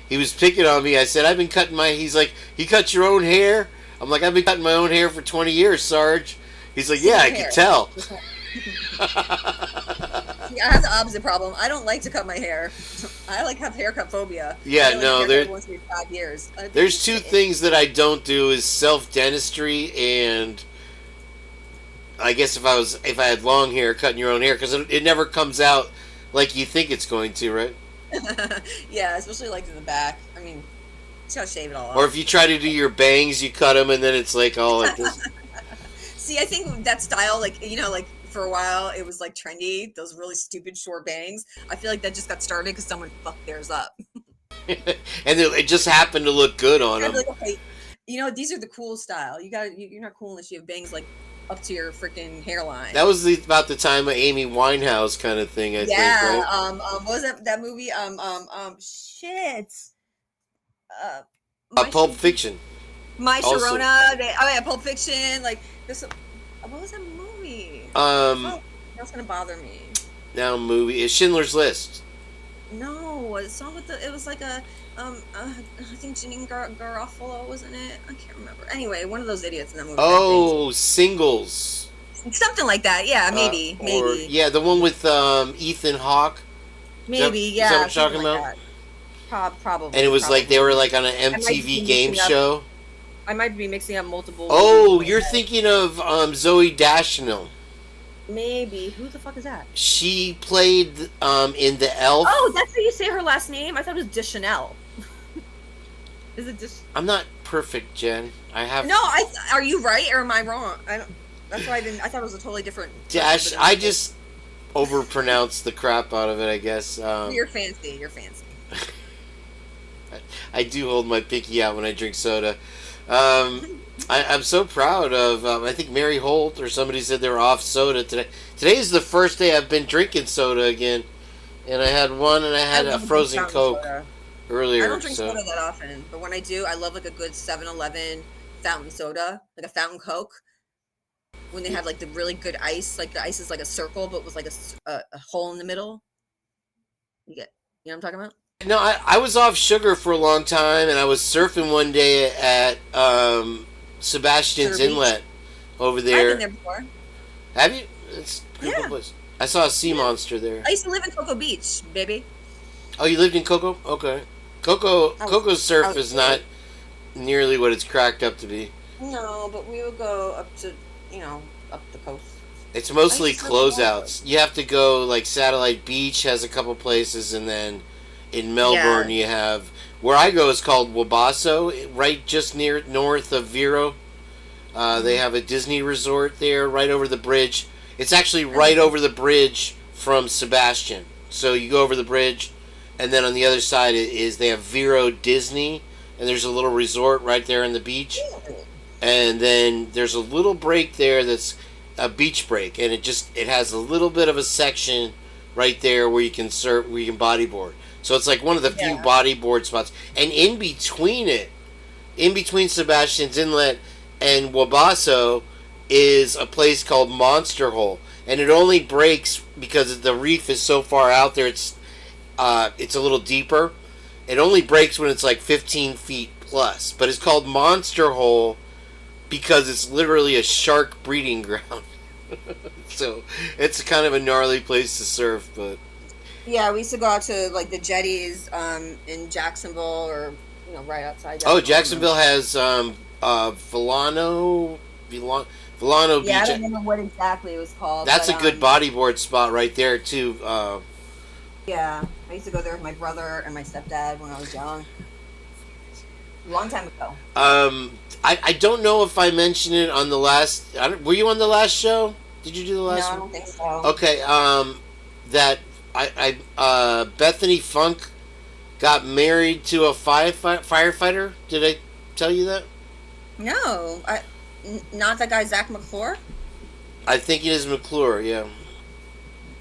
He was picking on me. I said, I've been cutting my... He's like, you cut your own hair? I'm like, I've been cutting my own hair for 20 years, Sarge. He's like, yeah, I can tell. Yeah, I have the opposite problem. I don't like to cut my hair. I have haircut phobia. Yeah, no, once every 5 years. There's 2 things that I don't do is self-dentistry and... I guess if I had long hair, cutting your own hair, because it never comes out like you think it's going to, right? Yeah, especially like in the back. I mean, just gotta shave it all off. Or if you try to do your bangs, you cut them, and then it's like all like this. See, I think that style, like for a while, it was like trendy. Those really stupid short bangs. I feel like that just got started because someone fucked theirs up. And it just happened to look good on them. Like, okay, these are the cool style. You're not cool unless you have bangs like up to your freaking hairline. That was about the time of Amy Winehouse kind of thing, I think, right? What was that movie? Shit. Pulp Fiction. My Also. Sharona. Pulp Fiction. Like this. What was that movie? That's gonna bother me. Now movie is Schindler's List. No, it's song with the. It was like a. I think Janine Garofalo was in it. I can't remember. Anyway, one of those idiots in that movie. Oh, Singles. Something like that. Yeah, maybe. Or, yeah, the one with Ethan Hawke. Maybe. Is that what you're talking like about? Probably. And it was like they were like on an MTV game show. I might be mixing up multiple. Oh, you're thinking of Zooey Deschanel. Maybe. Who the fuck is that? She played in The Elf. Oh, that's how you say her last name? I thought it was Deschanel. Is it Desch? I'm not perfect, Jen. I have. No, are you right or am I wrong? I don't. That's why I didn't. I thought it was a totally different. I just overpronounced the crap out of it, I guess. You're fancy. You're fancy. I do hold my pinky out when I drink soda. I'm so proud of. I think Mary Holt or somebody said they were off soda today. Today is the first day I've been drinking soda again, and I had one, and I had a frozen Coke earlier. I don't drink soda that often, but when I do, I love like a good 7-Eleven fountain soda, like a fountain Coke. When they have like the really good ice, like the ice is like a circle, but with like a hole in the middle. You know what I'm talking about? No, I was off sugar for a long time, and I was surfing one day at Sebastian's Inlet over there. I've been there before. Have you? It's a pretty cool place. I saw a sea monster there. I used to live in Cocoa Beach, baby. Oh, you lived in Cocoa? Okay. Coco's surf is not nearly what it's cracked up to be. No, but we would go up to, up the coast. It's mostly closeouts. You have to go, like, Satellite Beach has a couple places, and then in Melbourne you have... Where I go is called Wabasso, right just north of Vero. They have a Disney resort there, right over the bridge. It's actually right over the bridge from Sebastian. So you go over the bridge, and then on the other side is they have Vero Disney, and there's a little resort right there on the beach. And then there's a little break there that's a beach break, and it has a little bit of a section right there where you can surf, where you can bodyboard. So it's like one of the few bodyboard spots. And in between Sebastian's Inlet and Wabasso is a place called Monster Hole, and it only breaks because the reef is so far out there. It's a little deeper. It only breaks when it's like 15 feet plus, but it's called Monster Hole because it's literally a shark breeding ground. So it's kind of a gnarly place to surf, but yeah, we used to go out to like the jetties in Jacksonville or right outside. Oh, Jacksonville has Volano Beach. Yeah, I don't remember what exactly it was called. That's a good bodyboard spot right there too. Yeah, I used to go there with my brother and my stepdad when I was young. A long time ago. I don't know if I mentioned it on the last. Were you on the last show? Did you do the last one? No, I don't think so. Okay. That Bethany Funk got married to a firefighter. Did I tell you that? No, not that guy Zach McClure. I think it is McClure. Yeah.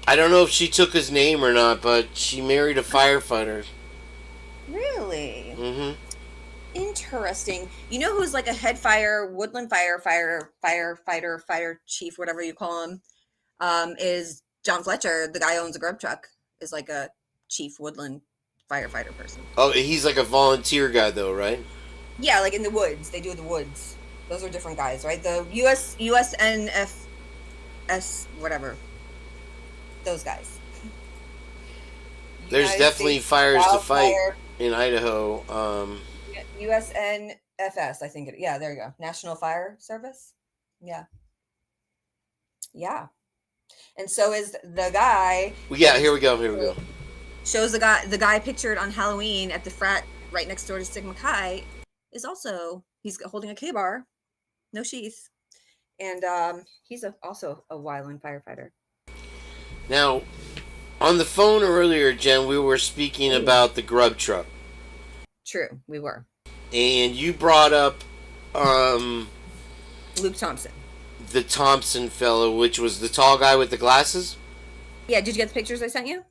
I don't know if she took his name or not, but she married a firefighter. Really? Mm-hmm. Interesting. You know who's like a head woodland fire chief, whatever you call him, is John Fletcher. The guy who owns a grub truck is like a chief woodland firefighter person. Oh, he's like a volunteer guy though, right? Yeah, like in the woods. They do the woods. Those are different guys, right? The USNFS, whatever. Those guys. There's definitely fires to fight in Idaho. USNFS, I think. Yeah, there you go. National Fire Service. Yeah. Yeah. And so is the guy. Yeah, here we go. Shows the guy pictured on Halloween at the frat right next door to Sigma Chi is also, he's holding a K-bar, no sheath, and he's also a wildland firefighter. Now, on the phone earlier, Jen, we were speaking about the grub truck. True, we were. And you brought up Luke Thompson. the Thompson fellow, which was the tall guy with the glasses. Yeah, did you get the pictures I sent you?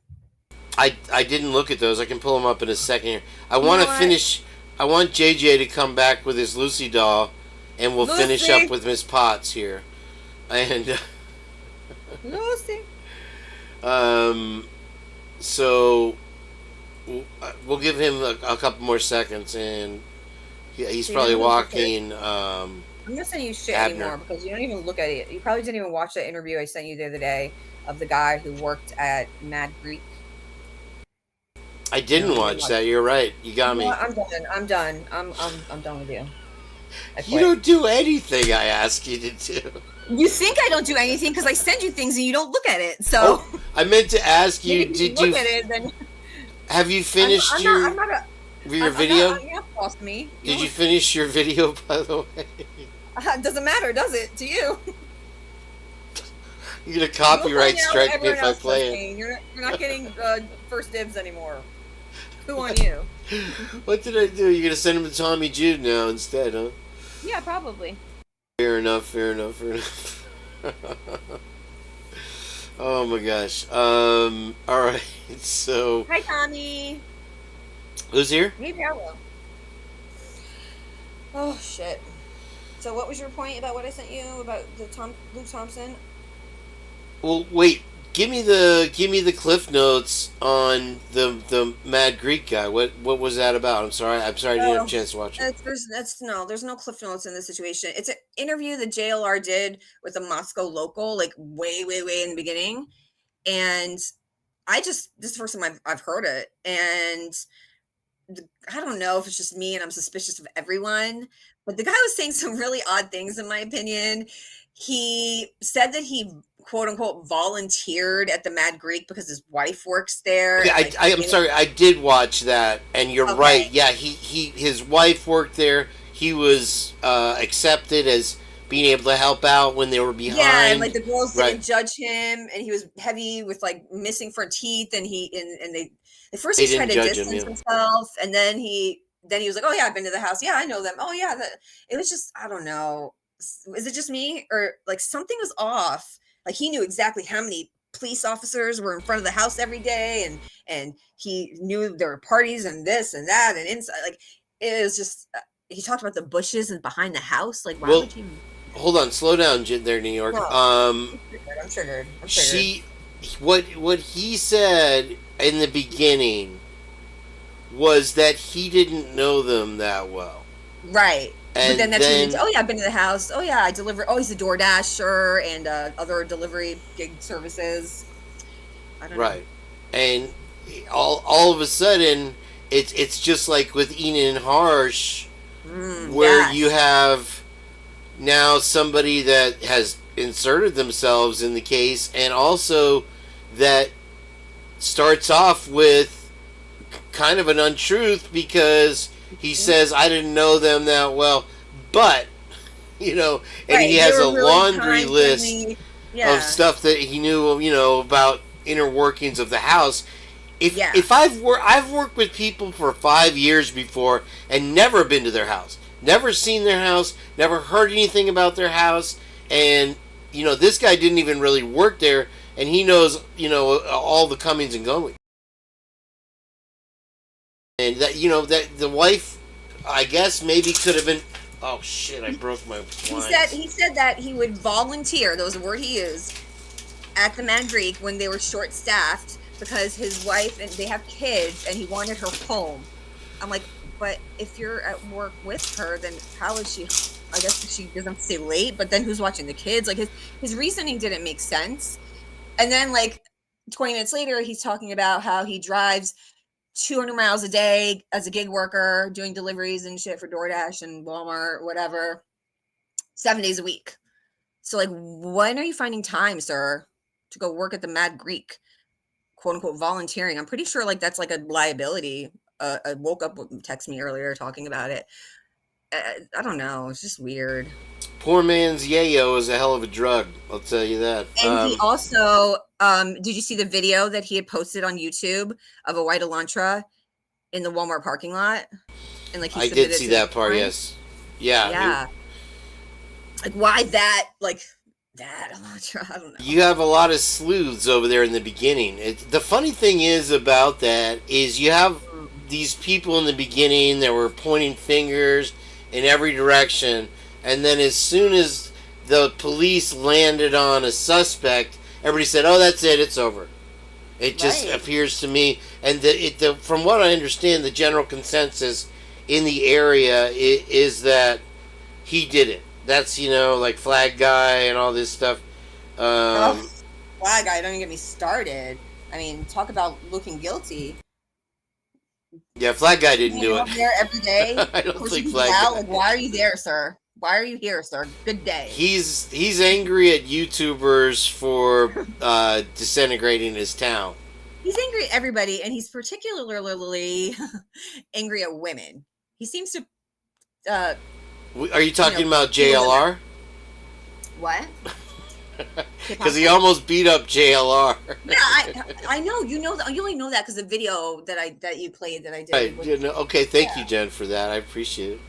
I didn't look at those. I can pull them up in a second here. I want to finish. I want JJ to come back with his Lucy doll, and we'll finish up with Miss Potts here. And Lucy. So we'll give him a couple more seconds, and he's probably walking. I'm not sending you shit Abner. anymore because you don't even look at it. You probably didn't even watch that interview I sent you the other day of the guy who worked at Mad Greek. I didn't watch that. You're right. You got me. I'm done. I'm done. I'm done with you. You don't do anything I ask you to do. You think I don't do anything because I send you things and you don't look at it. So I meant to ask you. Did you look at it? Then have you finished your video? Cost me. Did you finish your video, by the way? It doesn't matter, does it, to you? You're gonna copyright strike me if I play it. You're not getting first dibs anymore. Who on you? What did I do? You're gonna send him to Tommy Jude now instead, huh? Yeah, probably. Fair enough. Oh my gosh. All right. So. Hi, Tommy. Who's here? Maybe I will. Oh shit. So, what was your point about what I sent you about the Luke Thompson? Well, wait. Give me the cliff notes on the Mad Greek guy. What was that about? I'm sorry. I didn't have a chance to watch it. There's no cliff notes in this situation. It's an interview the JLR did with a Moscow local, like way in the beginning, and this is the first time I've heard it, and I don't know if it's just me and I'm suspicious of everyone, but the guy was saying some really odd things in my opinion. He said that he quote unquote volunteered at the Mad Greek because his wife works there. Okay, I'm sorry, I did watch that, and you're right. Yeah, his wife worked there. He was accepted as being able to help out when they were behind. Yeah, and like the girls didn't judge him, and he was heavy with like missing front teeth, and they at first he tried to distance himself, and then he was like, "Oh yeah, I've been to the house. Yeah, I know them. Oh yeah." It was just, I don't know. Is it just me, or like something was off? Like he knew exactly how many police officers were in front of the house every day, and he knew there were parties and this and that and inside. Like it was just he talked about the bushes and behind the house. Like why would you? Hold on, slow down, there, New York. No, I'm triggered. What he said in the beginning was that he didn't know them that well. Right. But then that's when oh yeah, I've been to the house. Oh yeah, I deliver. Oh, he's a DoorDasher and other delivery gig services. I don't know. Right. And all of a sudden, it's just like with Enan and Harsh, where you have now somebody that has inserted themselves in the case, and also that starts off with kind of an untruth because he says, I didn't know them that well, but, and he has a laundry list of stuff that he knew, about inner workings of the house. If I've worked with people for 5 years before and never been to their house, never seen their house, never heard anything about their house, and, this guy didn't even really work there, and he knows, all the comings and goings. And that, that the wife, I guess, maybe could have been. Oh shit! I broke my blinds. He said that he would volunteer. That was the word he used at the Mad Greek when they were short-staffed because his wife and they have kids, and he wanted her home. I'm like, but if you're at work with her, then how is she? I guess she doesn't stay late. But then who's watching the kids? Like his reasoning didn't make sense. And then like 20 minutes later, he's talking about how he drives 200 miles a day as a gig worker doing deliveries and shit for DoorDash and Walmart, whatever, 7 days a week. So like, when are you finding time, sir, to go work at the Mad Greek, quote unquote, volunteering? I'm pretty sure like that's like a liability. I woke up, text me earlier talking about it. I don't know. It's just weird. Poor man's yayo is a hell of a drug. I'll tell you that. And he also, did you see the video that he had posted on YouTube of a white Elantra in the Walmart parking lot? And like, I did see that part. Yes. Yeah. Yeah. Like, why that? Like, That I'm not sure. I don't know. You have a lot of sleuths over there in the beginning. The funny thing is about that is you have these people in the beginning that were pointing fingers in every direction, and then as soon as the police landed on a suspect, everybody said, "Oh, that's it. It's over." It just appears to me, and from what I understand, the general consensus in the area is that he did it. That's, like Flag Guy and all this stuff. Flag Guy, don't even get me started. I mean, talk about looking guilty. Yeah, Flag Guy didn't do it. There every day. I don't think Flag Guy. Like, why are you there, sir? Why are you here, sir? Good day. He's angry at YouTubers for disintegrating his town. He's angry at everybody, and he's particularly angry at women. He seems to. Are you talking about JLR? What? Because he almost beat up JLR. Yeah, I know. You only know that because the video that you played that I did. Okay, thank you, Jen, for that. I appreciate it.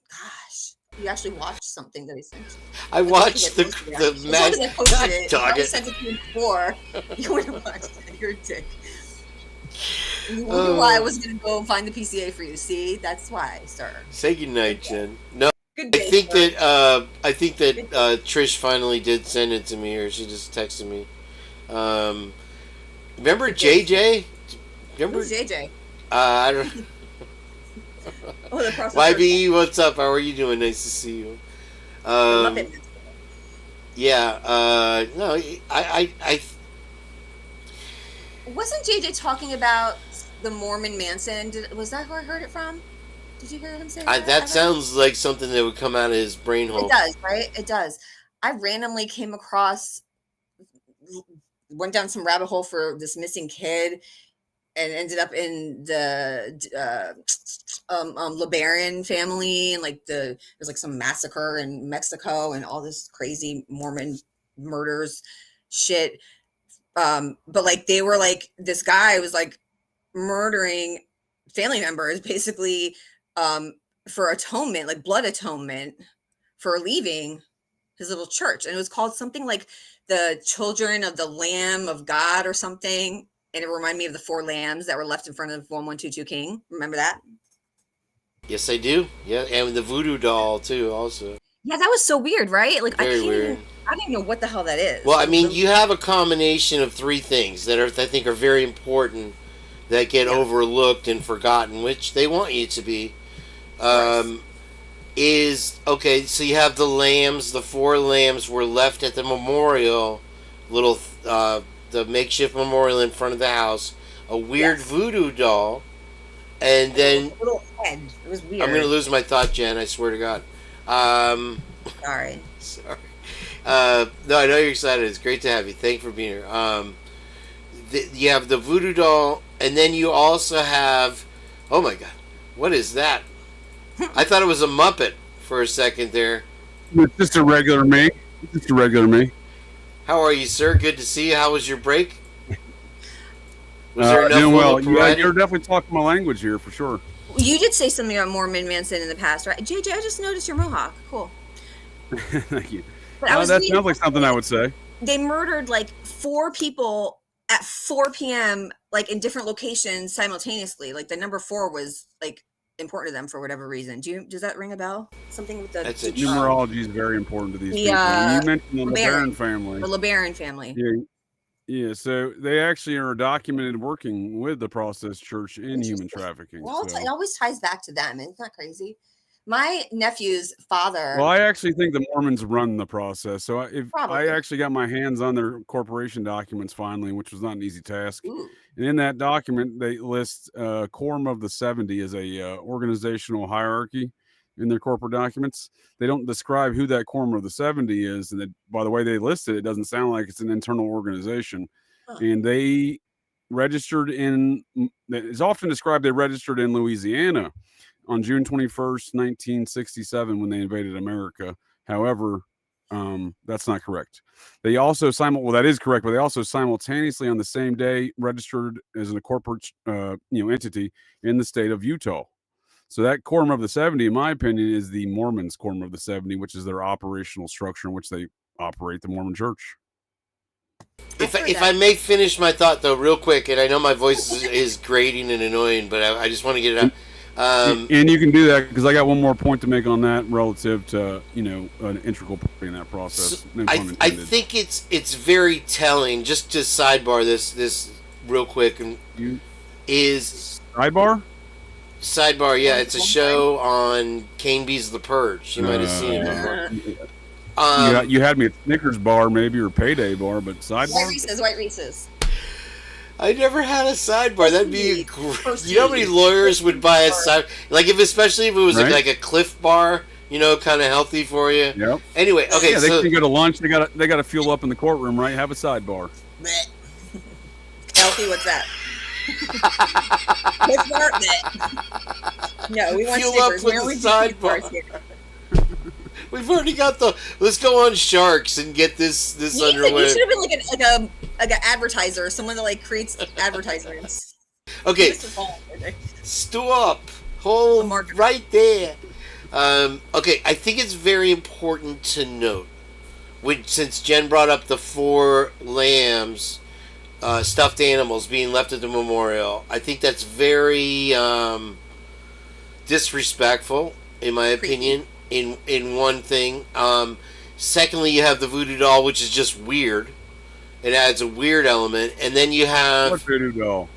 Gosh, you actually watched something that I sent you. I watched the match. I posted it. Dog I it. sent it to you before. You would have watched it. You're a dick. You wonder why I was going to go and find the PCA for you. See, that's why, sir. Say goodnight, Jen. No. Good day, I think that Trish finally did send it to me, or she just texted me. Remember JJ? Who's JJ? I don't. The process. YBE, what's up? How are you doing? Nice to see you. Yeah. No, I. Wasn't JJ talking about the Mormon Manson? Was that who I heard it from? Did you hear him say that? That sounds like something that would come out of his brain hole. It does, right? It does. I randomly came across, went down some rabbit hole for this missing kid, and ended up in the LeBaron family, and there's like some massacre in Mexico and all this crazy Mormon murders shit. But they were this guy was murdering family members basically for atonement, blood atonement for leaving his little church. And it was called something like the Children of the Lamb of God or something. And it reminded me of the 4 lambs that were left in front of 1122 King. Remember that? Yes, I do. Yeah, and the voodoo doll too, also. Yeah, that was so weird, right? Very weird. I don't even know what the hell that is. Well, I mean, you have a combination of 3 things that I think are very important that get overlooked and forgotten, which they want you to be. So you have the lambs. The 4 lambs were left at the memorial, the makeshift memorial in front of the house. A weird voodoo doll, and then a little head. It was weird. I'm gonna lose my thought, Jen. I swear to God. Sorry. No, I know you're excited. It's great to have you. Thank you for being here. You have the voodoo doll, and then you also have, oh my God, what is that? I thought it was a Muppet for a second there. It's just a regular me. How are you, sir? Good to see you. How was your break? Was there enough doing well. you're definitely talking my language here for sure. You did say something about Mormon Manson in the past, right? JJ, I just noticed your mohawk. Cool. Thank you. That sounds like something I would say. They murdered 4 people at 4 p.m. In different locations simultaneously. The number 4 was important to them for whatever reason. Does that ring a bell? Something with the numerology is very important to these people. You mentioned the LeBaron family. The LeBaron family. Yeah. So they actually are documented working with the Process Church in human trafficking. Well, it always ties back to them. Isn't that crazy? My nephew's father. Well, I actually think the Mormons run the process. So I actually got my hands on their corporation documents finally, which was not an easy task. Ooh. And in that document, they list Quorum of the 70 as a organizational hierarchy in their corporate documents. They don't describe who that Quorum of the 70 is. And by the way they list it, it doesn't sound like it's an internal organization. Huh. And they registered it's often described they registered in Louisiana on June 21st, 1967, when they invaded America. However, that's not correct. They also that is correct, but they also simultaneously on the same day registered as a corporate entity in the state of Utah. So that Quorum of the 70, in my opinion, is the Mormons' Quorum of the 70, which is their operational structure in which they operate the Mormon Church. If I may finish my thought though, real quick, and I know my voice is grating and annoying, but I just want to get it out. And you can do that because I got one more point to make on that relative to an integral part in that process. So No pun I intended. think it's very telling. Just to sidebar this real quick, and is sidebar. Sidebar, yeah, it's a show on Kane B's The Purge. You might have seen it before. You had me at Snickers bar, maybe, or Payday bar, but sidebar. White Reese's. I never had a sidebar. That'd be great. You know how many lawyers would buy a side, like especially if it was Right. like a Cliff Bar, kind of healthy for you. Yep. Anyway, okay, Yeah, so they can go to lunch. They got to fuel up in the courtroom, right? Have a sidebar. Healthy, what's that? Cliff Bar? Bleh. No, we want fuel Snickers. up with We only the do Cliff Bars sidebar. here. We've already got the. Let's go on Sharks and get this You should underway. have been like an advertiser, someone that creates advertisements. Okay, stop. Hold right there. Okay, I think it's very important to note, since Jen brought up the 4 lambs, stuffed animals being left at the memorial, I think that's very disrespectful, in my opinion. In one thing. Secondly, you have the voodoo doll, which is just weird. It adds a weird element, and then you have What voodoo doll?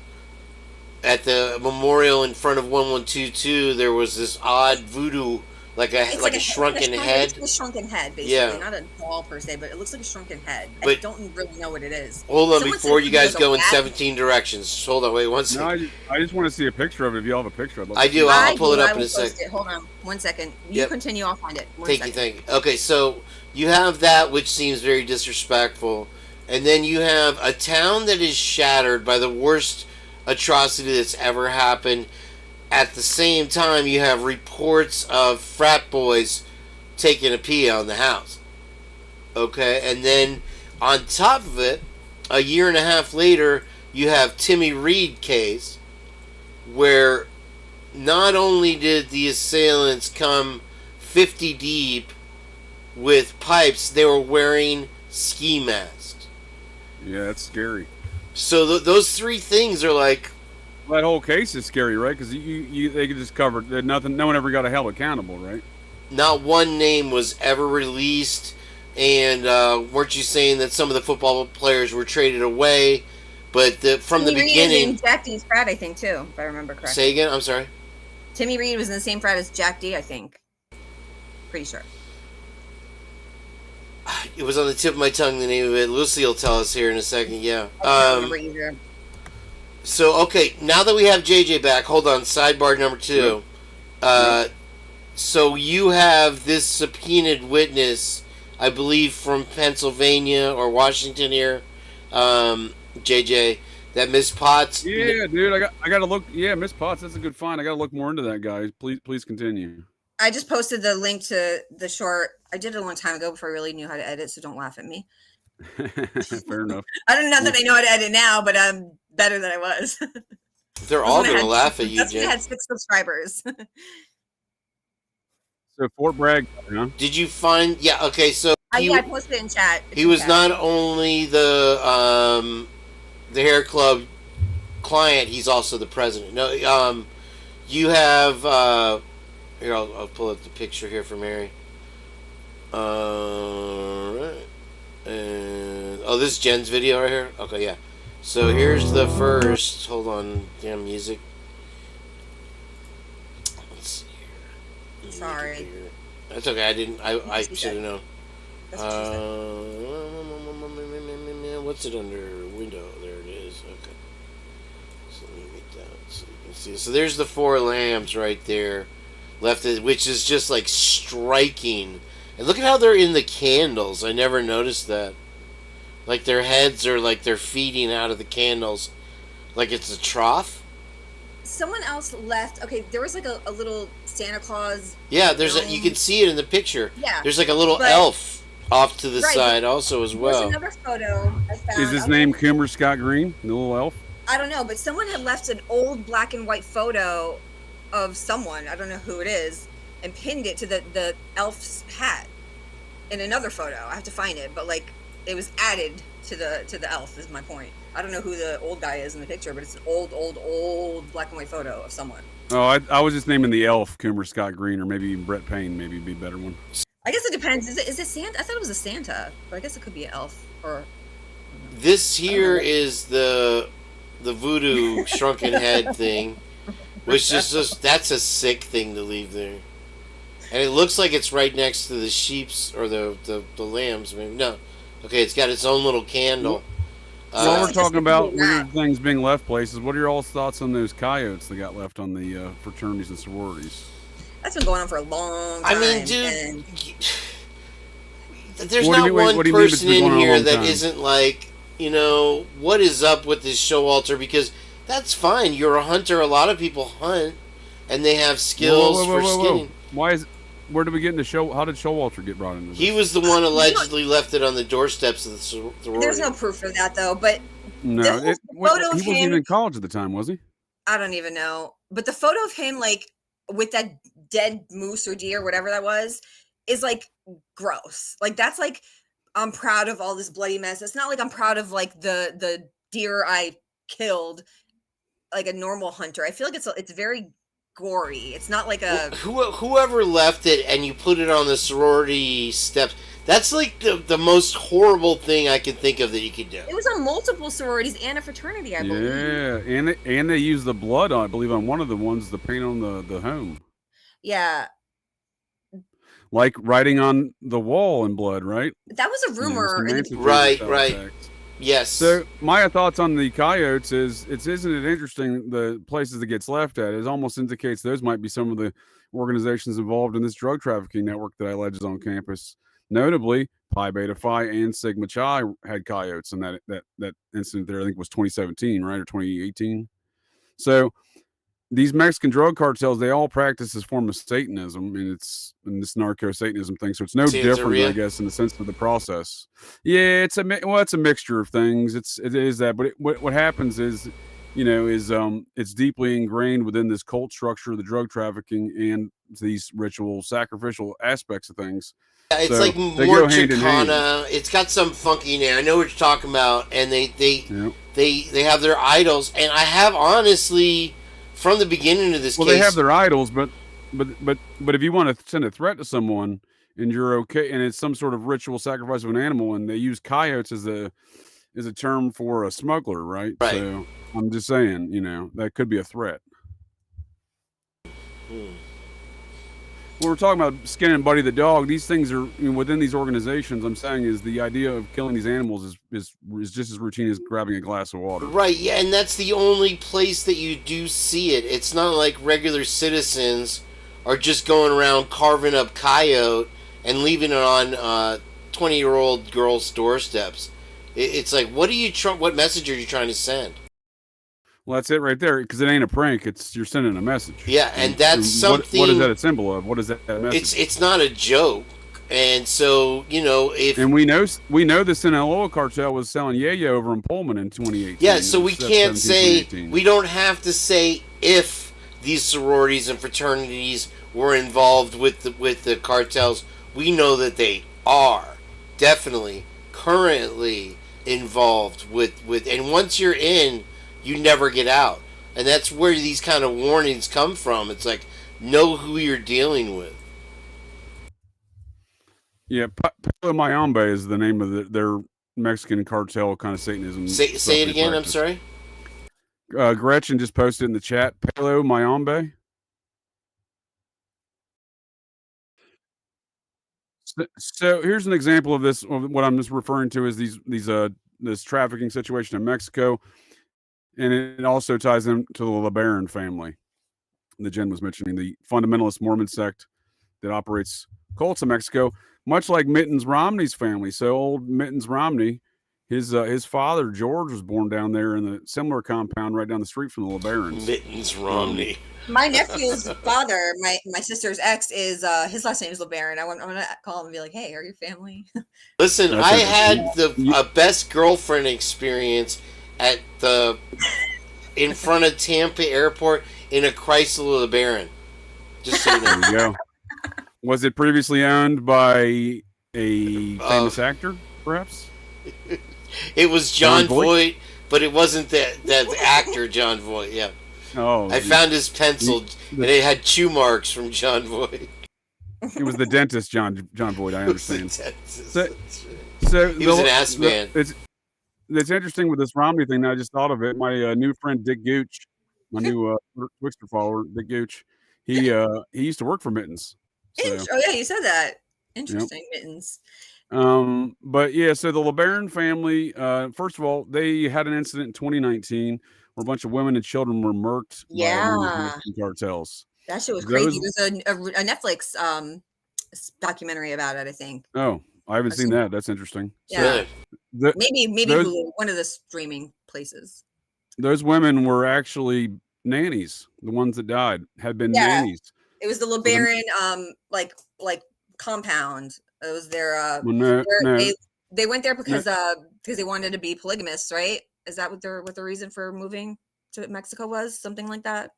at the memorial in front of 1122. There was this odd voodoo, like a shrunken head. It's a shrunken head, basically. Yeah. Not a doll per se, but it looks like a shrunken head. I But- don't really know what it is. Hold on, Someone before said you it guys was a go in rat. 17 directions. Hold on, wait one No, second. I just want to see a picture of it. If you all have a picture, I'd love I to do. see it. I'll pull it I up in will a post sec. it. Hold on, 1 second. You Yep. continue. I'll find it. One Thank second. you. Okay, so you have that, which seems very disrespectful, and then you have a town that is shattered by the worst atrocity that's ever happened. At the same time, you have reports of frat boys taking a pee on the house. Okay, and then on top of it, a year and a half later, you have Timmy Reed case, where not only did the assailants come 50 deep with pipes, they were wearing ski masks. Yeah, that's scary. So those 3 things are like, That whole case is scary, right? Because they could just cover nothing. No one ever got held accountable, right? not one name was ever released. And weren't you saying that some of the football players were traded away? But from the Timmy Reed beginning, is in Jack D's frat, I think, too, if I remember correctly. Say again. I'm sorry. Timmy Reed was in the same frat as Jack D, I think. Pretty sure. It was on the tip of my tongue, the name of it. Lucy will tell us here in a second. Yeah. I can't remember either. So, okay, now that we have JJ back, hold on, sidebar number 2. So you have this subpoenaed witness, I believe from Pennsylvania or Washington here, JJ, that Miss Potts... Yeah, dude, I got to look. Yeah, Miss Potts, that's a good find. I got to look more into that guy. Please continue. I just posted the link to the short. I did it a long time ago before I really knew how to edit, so don't laugh at me. Fair enough. I don't know that I know how to edit now, but I'm better than I was. They're all going to laugh at you, That's when I Jen. had 6 subscribers. So Fort Bragg, huh? Did you find... Yeah, okay, so... Yeah, I posted it in chat. It's He in was chat. not only the hair club client, he's also the president. No, you have here. I'll pull up the picture here for Mary. Right. And this is Jen's video right here. Okay, yeah. So here's the first. Hold on, damn music. Let's see here. Sorry. That's okay. I didn't. I should have known. That's what What's it under? Window. There it is. Okay. So let me make that so you can see. So there's the 4 lambs right there, left, which is just like striking. And look at how they're in the candles. I never noticed that. Like their heads are like they're feeding out of the candles, like it's a trough. Someone else left. Okay, there was like a little Santa Claus. Yeah, you can see it in the picture. Yeah. There's like a little But- elf off to the Right, side but also as There's well. another photo I found. Is his name Cumer Scott Green, the little elf? I don't know, but someone had left an old black and white photo of someone, I don't know who it is, and pinned it to the elf's hat. in another photo. I have to find it, but like it was added to the elf. Is my point. I don't know who the old guy is in the picture, but it's an old black and white photo of someone. Oh, I was just naming the elf Cumer Scott Green, or maybe even Brett Payne. Maybe would be a better one. I guess it depends. Is it Santa? I thought it was a Santa, but I guess it could be an elf or. This here is the voodoo shrunken head thing, which is just that's a sick thing to leave there, and it looks like it's right next to the sheep's or the lambs. Maybe no, okay, it's got its own little candle. While we're talking about weird things being left places, what are your all's thoughts on those coyotes that got left on the fraternities and sororities? That's been going on for a long time. I mean, dude, there's not one person in here that isn't like, you know, what is up with this Showalter? Because that's fine. You're a hunter. A lot of people hunt, and they have skills for skinning. Why is? Where did we get into show? How did Showalter get brought into this? He was the one allegedly left it on the doorsteps of the sorority. There's no proof for that, though. But no, he wasn't even in college at the time, was he? I don't even know. But the photo of him, like with that dead moose or deer, whatever that was, is like gross. Like that's like I'm proud of all this bloody mess. It's not like I'm proud of like the deer I killed, like a normal hunter. I feel like it's very gory. It's not like a whoever left it and you put it on the sorority steps. That's like the most horrible thing I can think of that you could do. It was on multiple sororities and a fraternity, I believe. Yeah, and they used the blood on, I believe, on one of the ones to paint on the home. Yeah. Like writing on the wall in blood, right? That was a rumor. Right. Yes. So my thoughts on the coyotes is isn't it interesting the places it gets left at? It almost indicates those might be some of the organizations involved in this drug trafficking network that I alleged on campus. Notably, Pi Beta Phi and Sigma Chi had coyotes in that incident there. I think it was 2017, right, or 2018. So these Mexican drug cartels, they all practice this form of Satanism, and it's this narco-Satanism thing. So it's no different, I guess, in the sense of the process. Yeah, it's a mixture of things. It is that, but what happens is, you know, it's deeply ingrained within this cult structure of the drug trafficking and these ritual sacrificial aspects of things. Yeah, it's like more Chicana. It's got some funky name. I know what you're talking about, and they have their idols, and I have honestly. From the beginning of this case, they have their idols, but if you want to send a threat to someone and you're okay, and it's some sort of ritual sacrifice of an animal, and they use coyotes as a term for a smuggler, right? Right. So I'm just saying, you know, that could be a threat. When we're talking about skinning Buddy the dog, these things are, you know, within these organizations. I'm saying is the idea of killing these animals is just as routine as grabbing a glass of water. Right, yeah, and that's the only place that you do see it. It's not like regular citizens are just going around carving up coyote and leaving it on 20-year-old girls' doorsteps. It's like, what message are you trying to send? Well, that's it right there, because it ain't a prank. You're sending a message. Yeah, and that's something. What is that a symbol of? What is that message? It's not a joke, and so you know and we know the Sinaloa cartel was selling yayo over in Pullman in 2018. Yeah, so we can't say we don't have to say if these sororities and fraternities were involved with the cartels. We know that they are definitely currently involved with, and once you're in. You never get out. And that's where these kind of warnings come from. It's like, know who you're dealing with. Yeah, Palo Mayombe is the name of their Mexican cartel kind of Satanism. Say it again, I'm sorry? Gretchen just posted in the chat, Palo Mayombe. So here's an example of this. Of what I'm just referring to is this trafficking situation in Mexico. And it also ties into the LeBaron family that Jenn was mentioning, the fundamentalist Mormon sect that operates cults in Mexico, much like Mittens Romney's family. So old Mittens Romney, his father, George, was born down there in a similar compound right down the street from the LeBarons. Mittens Romney. My nephew's father, my sister's ex, is his last name is LeBaron. I'm gonna call him and be like, "Hey, are you family?" Listen, I had the best girlfriend experience in front of Tampa Airport in a Chrysler LeBaron. Just so you know. There you go. Was it previously owned by a famous actor, perhaps? It was John Voight, but it wasn't that actor John Voight. Yeah. Oh, I found his pencil, and it had chew marks from John Voight. It was the dentist, John Voight. I understand. So He was an ass man. It's interesting with this Romney thing. I just thought of it. My new friend Dick Gooch, my new Twixter follower, Dick Gooch. He used to work for Mittens. So. Oh yeah, you said that. Interesting, yep. Mittens. But yeah, so the LeBaron family, first of all, they had an incident in 2019 where a bunch of women and children were murked by cartels. That shit was crazy. There's a Netflix documentary about it, I think. Oh, I haven't seen that. That's interesting. Yeah. So maybe Hulu, one of the streaming places. Those women were actually nannies. The ones that died had been nannies. It was the LeBaron like compound. It was their they went there because they wanted to be polygamists, right? Is that what the reason for moving to Mexico was? Something like that?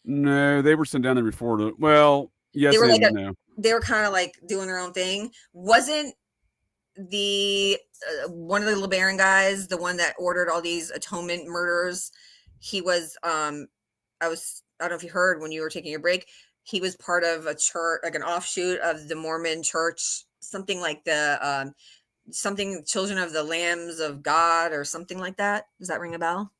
No, they were sent down there before. Well, yes, they were no. They were kind of like doing their own thing. Wasn't the one of the LeBaron guys the one that ordered all these atonement murders? He was I don't know if you heard when you were taking your break. He was part of a church, like an offshoot of the Mormon church, something like the something Children of the Lambs of God or something like that. Does that ring a bell?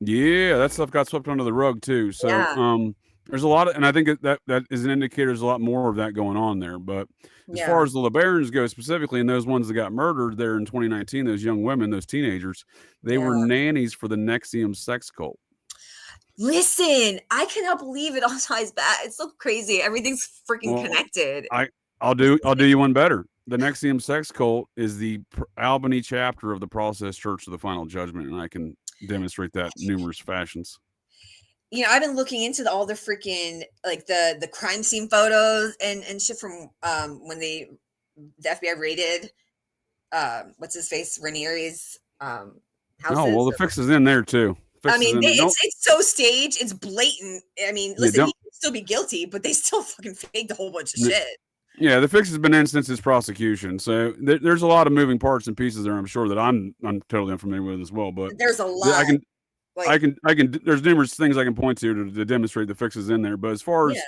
Yeah, that stuff got swept under the rug too. So there's a lot of, and I think that is an indicator there's a lot more of that going on there. But as far as the LeBarons go specifically, and those ones that got murdered there in 2019, those young women, those teenagers, they were nannies for the NXIVM sex cult. Listen, I cannot believe it all ties back. It's so crazy. Everything's freaking connected. I'll do you one better. The NXIVM sex cult is the Albany chapter of the Process Church of the Final Judgment, and I can demonstrate that in numerous fashions. You know, I've been looking into all the freaking like the crime scene photos and shit from when the FBI raided what's his face Ranieri's houses. Oh well, the fix is in there too. I mean, it's so staged. It's blatant. I mean, listen, he can still be guilty, but they still fucking faked a whole bunch of shit. Yeah, the fix has been in since his prosecution. So there's a lot of moving parts and pieces there. I'm sure that I'm totally unfamiliar with as well. But there's a lot. I can. There's numerous things I can point to demonstrate the fixes in there. But as far as,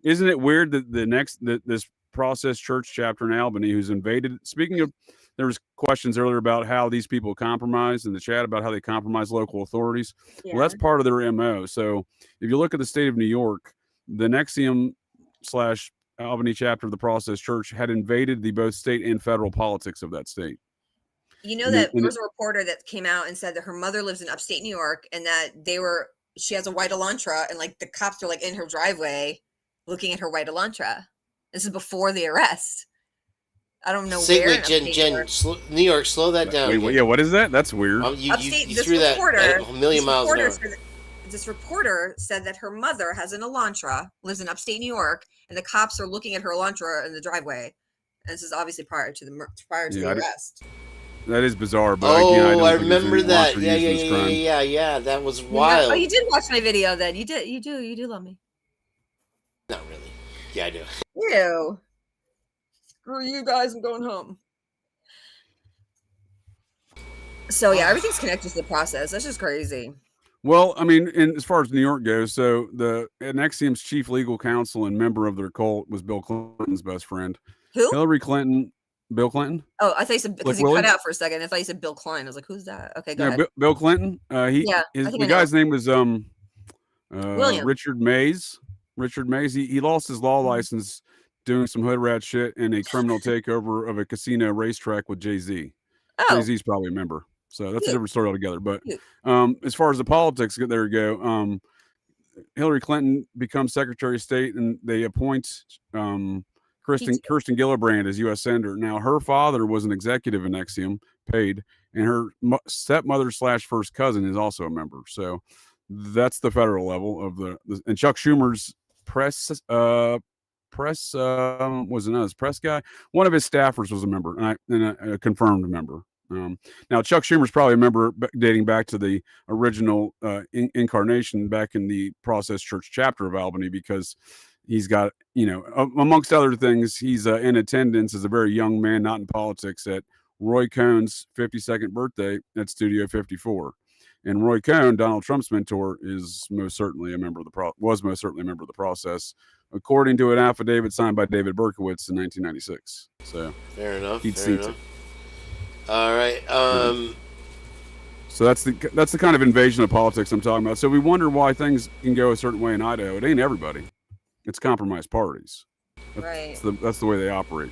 isn't it weird that this Process Church chapter in Albany, who's invaded? Speaking of, there was questions earlier about how these people compromise in the chat about how they compromise local authorities. Yeah. Well, that's part of their MO. So if you look at the state of New York, the NXIVM / Albany chapter of the Process Church had invaded the both state and federal politics of that state. You know that there was a reporter that came out and said that her mother lives in upstate New York and that she has a white Elantra and like the cops are like in her driveway looking at her white Elantra. This is before the arrest. I don't know where. Jen, New York, slow that down. Wait, what is that? That's weird. You threw that a million miles an hour. This reporter said that her mother has an Elantra, lives in upstate New York, and the cops are looking at her Elantra in the driveway. And this is obviously prior to the arrest. That is bizarre, but I remember that. Yeah. That was wild. Oh, you did watch my video then. You do love me. Not really. Yeah, I do. Ew. Screw you guys, I'm going home. So yeah, everything's connected to the process. That's just crazy. Well, I mean, as far as New York goes, so the NXIVM's chief legal counsel and member of their cult was Bill Clinton's best friend. Who? Hillary Clinton. Bill Clinton? Oh, I thought you said, because he cut out for a second. I thought you said Bill Klein. I was like, who's that? Okay, go ahead. Bill Clinton. The guy's name was William. Richard Mays. Richard Mays. He lost his law license doing some hood rat shit in a criminal takeover of a casino racetrack with Jay-Z. Oh. Jay-Z's probably a member. So that's a different story altogether. But as far as the politics, there you go. Hillary Clinton becomes Secretary of State, and they appoint Kirsten Gillibrand as U.S. Senator. Now, her father was an executive in NXIVM, paid, and her stepmother / first cousin is also a member. So that's the federal level of and Chuck Schumer's press guy. One of his staffers was a member, and a confirmed member. Now, Chuck Schumer's probably a member dating back to the original incarnation back in the Process Church chapter of Albany, because he's got, amongst other things, he's in attendance as a very young man, not in politics, at Roy Cohn's 52nd birthday at Studio 54. And Roy Cohn, Donald Trump's mentor, is most certainly a member of the process, according to an affidavit signed by David Berkowitz in 1996. So fair enough. He'd Fair enough. All right. So that's the kind of invasion of politics I'm talking about. So we wonder why things can go a certain way in Idaho. It ain't everybody. It's compromised parties. Right. That's the way they operate.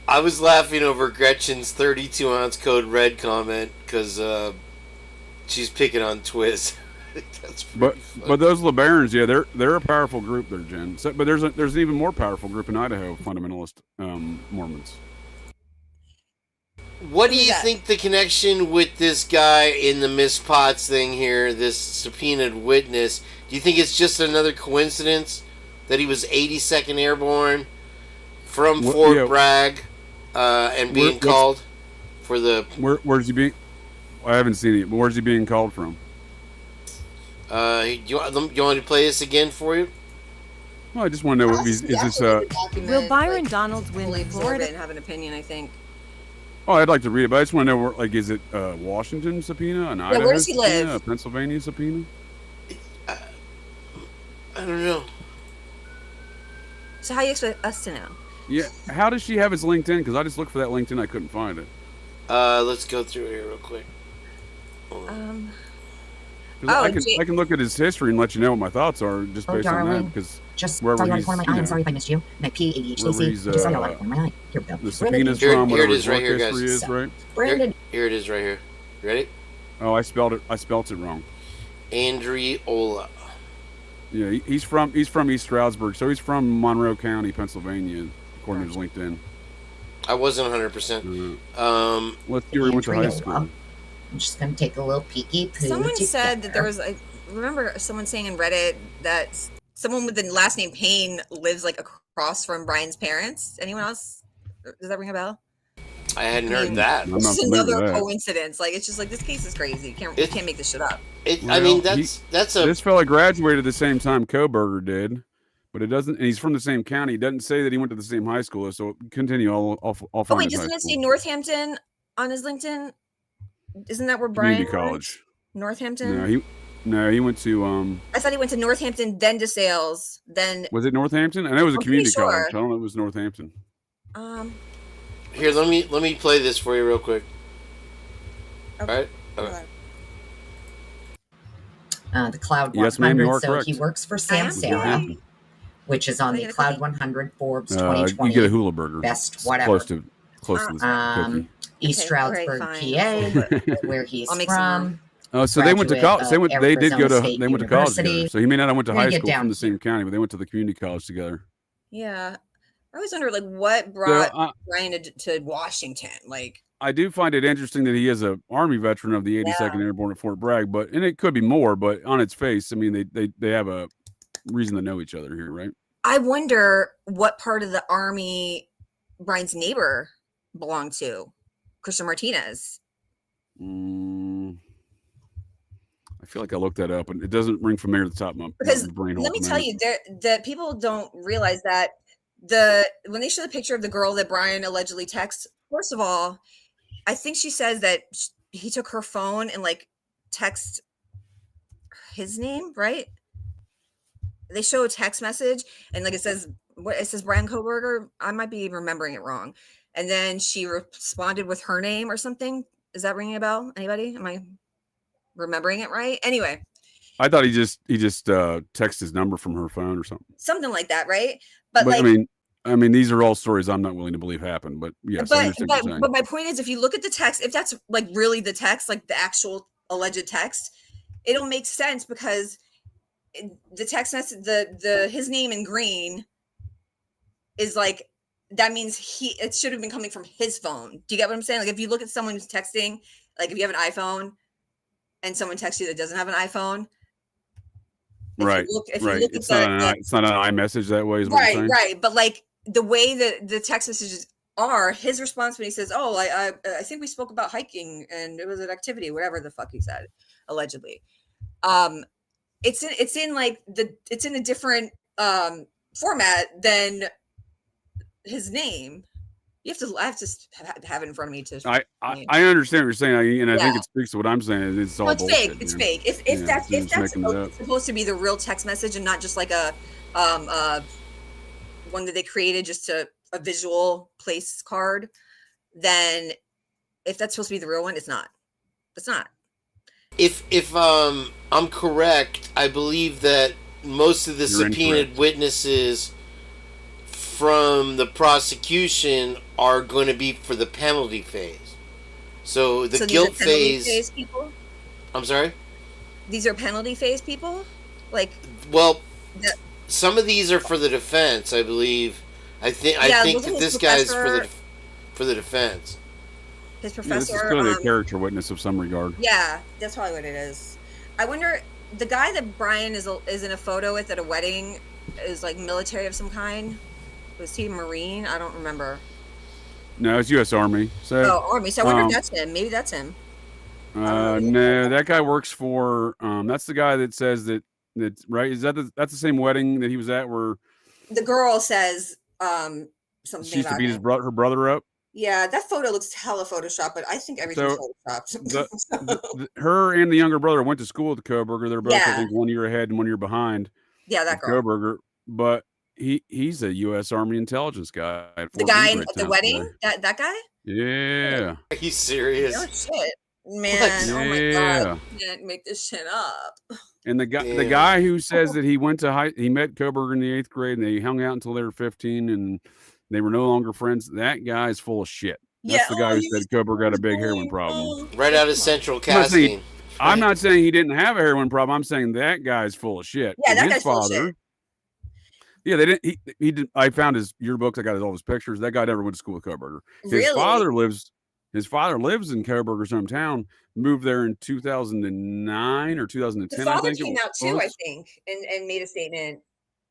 I was laughing over Gretchen's 32-ounce code red comment because she's picking on Twiz. But those LeBarons, yeah, they're a powerful group there, Jen. So, but there's an even more powerful group in Idaho, fundamentalist Mormons. What do you think the connection with this guy in the Miss Potts thing here, this subpoenaed witness? Do you think it's just another coincidence that he was 82nd Airborne from Fort Bragg and being called for the... Where's he being... I haven't seen it, but where's he being called from? You want me to play this again for you? Well, I just want to know if is this... Will Byron Donalds win Florida? And have an opinion, I think. Oh, I'd like to read it, but I just want to know, like, is it Washington subpoena, an Idaho where does he subpoena, live? a Pennsylvania subpoena? I don't know. So how do you expect us to know? Yeah, how does she have his LinkedIn? Because I just looked for that LinkedIn, I couldn't find it. Let's go through it here real quick. I can look at his history and let you know what my thoughts are just based on that. Because just wherever sorry, he's, I'm sorry if I missed you. My P-A-D-H-C-C. Just saw your light on my eye. Here we go. The subpoena's from here it is right here, guys. Is, right? Brandon. Here it is right here. Ready? Oh, I spelled it wrong. Andriola. Yeah, he's from East Stroudsburg, so he's from Monroe County, Pennsylvania, according to his LinkedIn. I wasn't 100%. Let's see where he went to high school. I'm just gonna take a little peeky. Someone said that there was remember someone saying in Reddit that someone with the last name Payne lives like across from Brian's parents. Anyone else? Does that ring a bell? I hadn't heard that. It's just another coincidence. Like it's just like this case is crazy. You can't make this shit up. This fella graduated the same time Koberger did, but it doesn't. And he's from the same county. It doesn't say that he went to the same high school. So continue. I'll find. Oh wait, doesn't it say Northampton on his LinkedIn? Isn't that where Brian Community college? Northampton? No, he went to. I thought he went to Northampton, then to Sales, then. Was it Northampton? I know it was a community college. I don't know if it was Northampton. Here, let me play this for you real quick. Okay. All right. The Cloud 100. Yes, ma'am, you are so correct. he works for Samsara, which is on the Cloud 100 Forbes 2020. You get a hula burger. Best whatever. Close to this cookie. East Stroudsburg, PA, where he's from. Oh, so they went to college. They went to college University. together. So he may not have went to high school from the same county, but they went to the community college together. Yeah, I always wonder like what brought Brian to Washington. Like, I do find it interesting that he is a Army veteran of the 82nd Airborne at Fort Bragg, and it could be more. But on its face, I mean, they have a reason to know each other here, right? I wonder what part of the Army Brian's neighbor belonged to. Christian Martinez. I feel like I looked that up, and it doesn't ring familiar at the top of my brain. Let me tell you, that people don't realize that when they show the picture of the girl that Brian allegedly texts, first of all, I think she says that he took her phone and like text his name, right? They show a text message and like it says Brian Koberger. I might be remembering it wrong. And then she responded with her name or something. Is that ringing a bell? Anybody? Am I remembering it right? Anyway. I thought he just texted his number from her phone or something. Something like that, right? But like, I mean, these are all stories I'm not willing to believe happened. But yes, but my point is, if you look at the text, if that's like really the text, like the actual alleged text, it'll make sense because the text message, his name in green is like. That means it should have been coming from his phone. Do you get what I'm saying? Like if you look at someone who's texting, like if you have an iPhone and someone texts you that doesn't have an iPhone. Right. It's not an iMessage that way. Is what you're saying? Right. But like the way that the text messages are, his response when he says, "Oh, I think we spoke about hiking and it was an activity," whatever the fuck he said, allegedly. It's in a different format than his name. I have to have it in front of me to. I understand what you're saying, and I think Yeah. it speaks to what I'm saying. It's all It's bullshit. fake. It's man. fake. If Yeah, that's they're just making it up. supposed to be the real text message and not just like a one that they created just a visual place card, then if that's supposed to be the real one, it's not. It's not. If I'm correct, I believe that most of the You're subpoenaed incorrect. witnesses from the prosecution are going to be for the penalty phase. So the So these guilt are penalty phase. people. I'm sorry. These are penalty phase people, like. Well, the, some of these are for the defense, I believe. I think wasn't that his this guy's professor- for the defense. his Yeah, professor. this is clearly a character witness of some regard. Yeah, that's probably what it is. I wonder, the guy that Brian is in a photo with at a wedding is like military of some kind. Was he Marine? I don't remember. No, it's U.S. Army. So, Oh, Army. So I wonder if that's him. Maybe that's him. no, that guy works for. That's the guy that says that right. Is that's the same wedding that he was at where The girl says something she used to about beat him. her brother up? Yeah, that photo looks hella Photoshop, but I think everything's photoshopped. Her and the younger brother went to school at the Koberger. They're both, I Yeah. think, 1 year ahead and 1 year behind. Yeah, that girl. Koberger, but he's a U.S. Army intelligence guy. At The Fort guy Meade at right the now wedding? today. That guy? Yeah. Are you serious? Oh shit. Man, oh my Yeah. god. You can't make this shit up. And the guy who says that he went to he met Koberger in the 8th grade and they hung out until they were 15 and they were no longer friends. That guy is full of shit. That's the guy who said Koberger had a big heroin problem. Right out of Central I'm not saying- Casting. I'm not saying he didn't have a heroin problem. I'm saying that guy's full of shit. Yeah, And that his guy's full of father. shit. Yeah, they didn't. He did. I found his yearbooks. I got all his pictures. That guy never went to school with Koberger. His Really? father lives. His father lives in Koberger's hometown. Moved there in 2009 or 2010. The father I think it came out too, was. I think, and made a statement.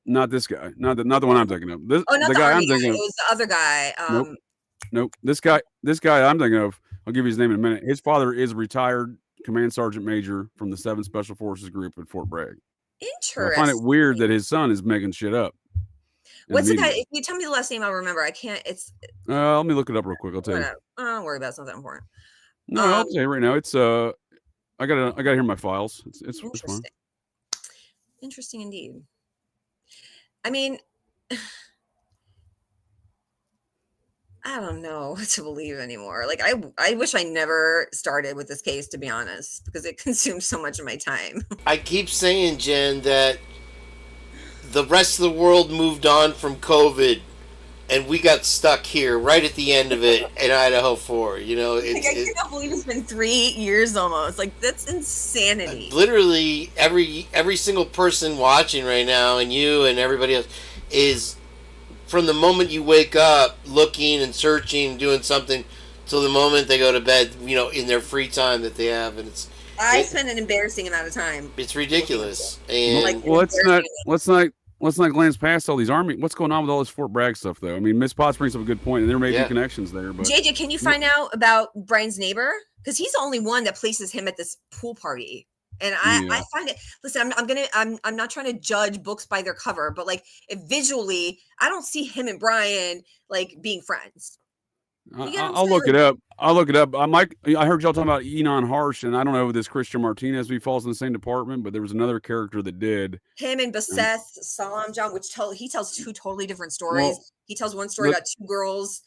Not this guy. Not the one I'm thinking of. This, Oh, not the the guy I'm Army guy. thinking It of. was the other guy. Nope. This guy I'm thinking of. I'll give you his name in a minute. His father is a retired command sergeant major from the 7th Special Forces Group at Fort Bragg. So I find it Interesting. weird that his son is making shit up. in What's the media. guy? If you tell me the last name, I'll remember. I can't. It's. Let me look it up real quick. I'll tell you. Whatever. Don't worry about it. It's not that important. No, I'll tell you right now. It's I gotta hear my files. It's fine. Interesting. Interesting indeed. I mean, I don't know what to believe anymore. Like I wish I never started with this case, to be honest, because it consumed so much of my time. I keep saying, Jen, that the rest of the world moved on from COVID, and we got stuck here right at the end of it in Idaho4. You know, Like, I cannot believe it's been 3 years almost. Like, that's insanity. literally every single person watching right now, and you and everybody else, is from the moment you wake up looking and searching, doing something, till the moment they go to bed. You know, in their free time that they have, and I spend an embarrassing amount of time. it's ridiculous. And Like, Well, let's not glance past all these Army. What's going on with all this Fort Bragg stuff, though? I mean, Miss Potts brings up a good point, and there may be connections there. But JJ, can you find out about Brian's neighbor? Because he's the only one that places him at this pool party. And I find it. Listen, I'm not trying to judge books by their cover, but like, if visually, I don't see him and Brian like being friends. I'll look it up. I'll look it up. I heard y'all talking about Enon Harsh, and I don't know if this Christian Martinez if he falls in the same department, but there was another character that did. Him and Baseth Salam John, he tells two totally different stories. Well, He tells one story about two girls.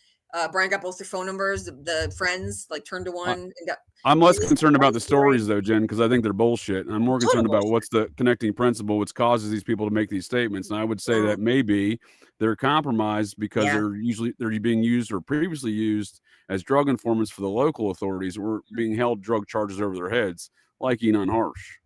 Brian got both their phone numbers. The friends like turned to one and got. I'm less concerned about the stories though, Jen, because I think they're bullshit. I'm more concerned about what's the connecting principle, which causes these people to make these statements. And I would say that maybe they're compromised because they're being used or previously used as drug informants for the local authorities or being held drug charges over their heads, like Enon Harsh.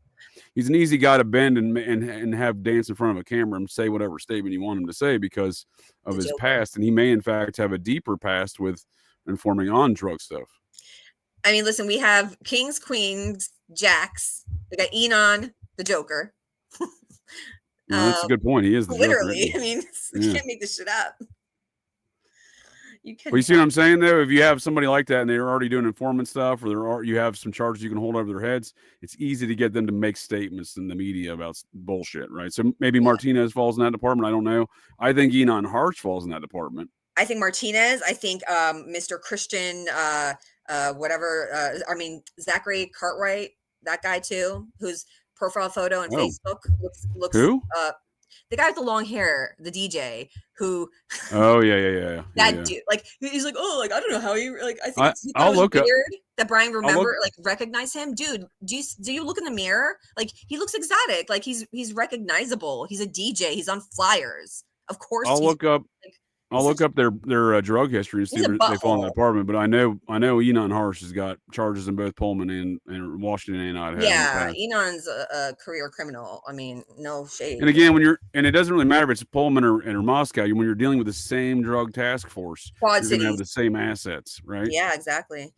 He's an easy guy to bend and have dance in front of a camera and say whatever statement you want him to say because of his past. And he may, in fact, have a deeper past with informing on drug stuff. I mean, listen, we have kings, queens, jacks. We got Enon, the Joker. That's a good point. He is the literally. Joker. I mean, you can't make this shit up. can. Well, you see what I'm saying, though? If you have somebody like that and they're already doing informant stuff, or you have some charges you can hold over their heads, it's easy to get them to make statements in the media about bullshit, right? So maybe Martinez falls in that department. I don't know. I think Enon Harsh falls in that department. I think Martinez. I think Mr. Christian, Zachary Cartwright, that guy too, whose profile photo on Facebook looks. Who? The guy with the long hair, the DJ who. Oh yeah. That dude, like he's like, oh, like I don't know how he like. I think I'll look weird up. that Brian recognize him, dude. Do you look in the mirror? Like he looks exotic. Like he's recognizable. He's a DJ. He's on flyers. Of course. I'll look up. I'll look up their drug history and see if they fall in that department. But I know Enon Harsh has got charges in both Pullman and Washington and Idaho. Yeah, Enon's a career criminal. I mean, no shade. And again, it doesn't really matter if it's Pullman or Moscow. When you're dealing with the same drug task force, you're going to have the same assets, right? Yeah, exactly.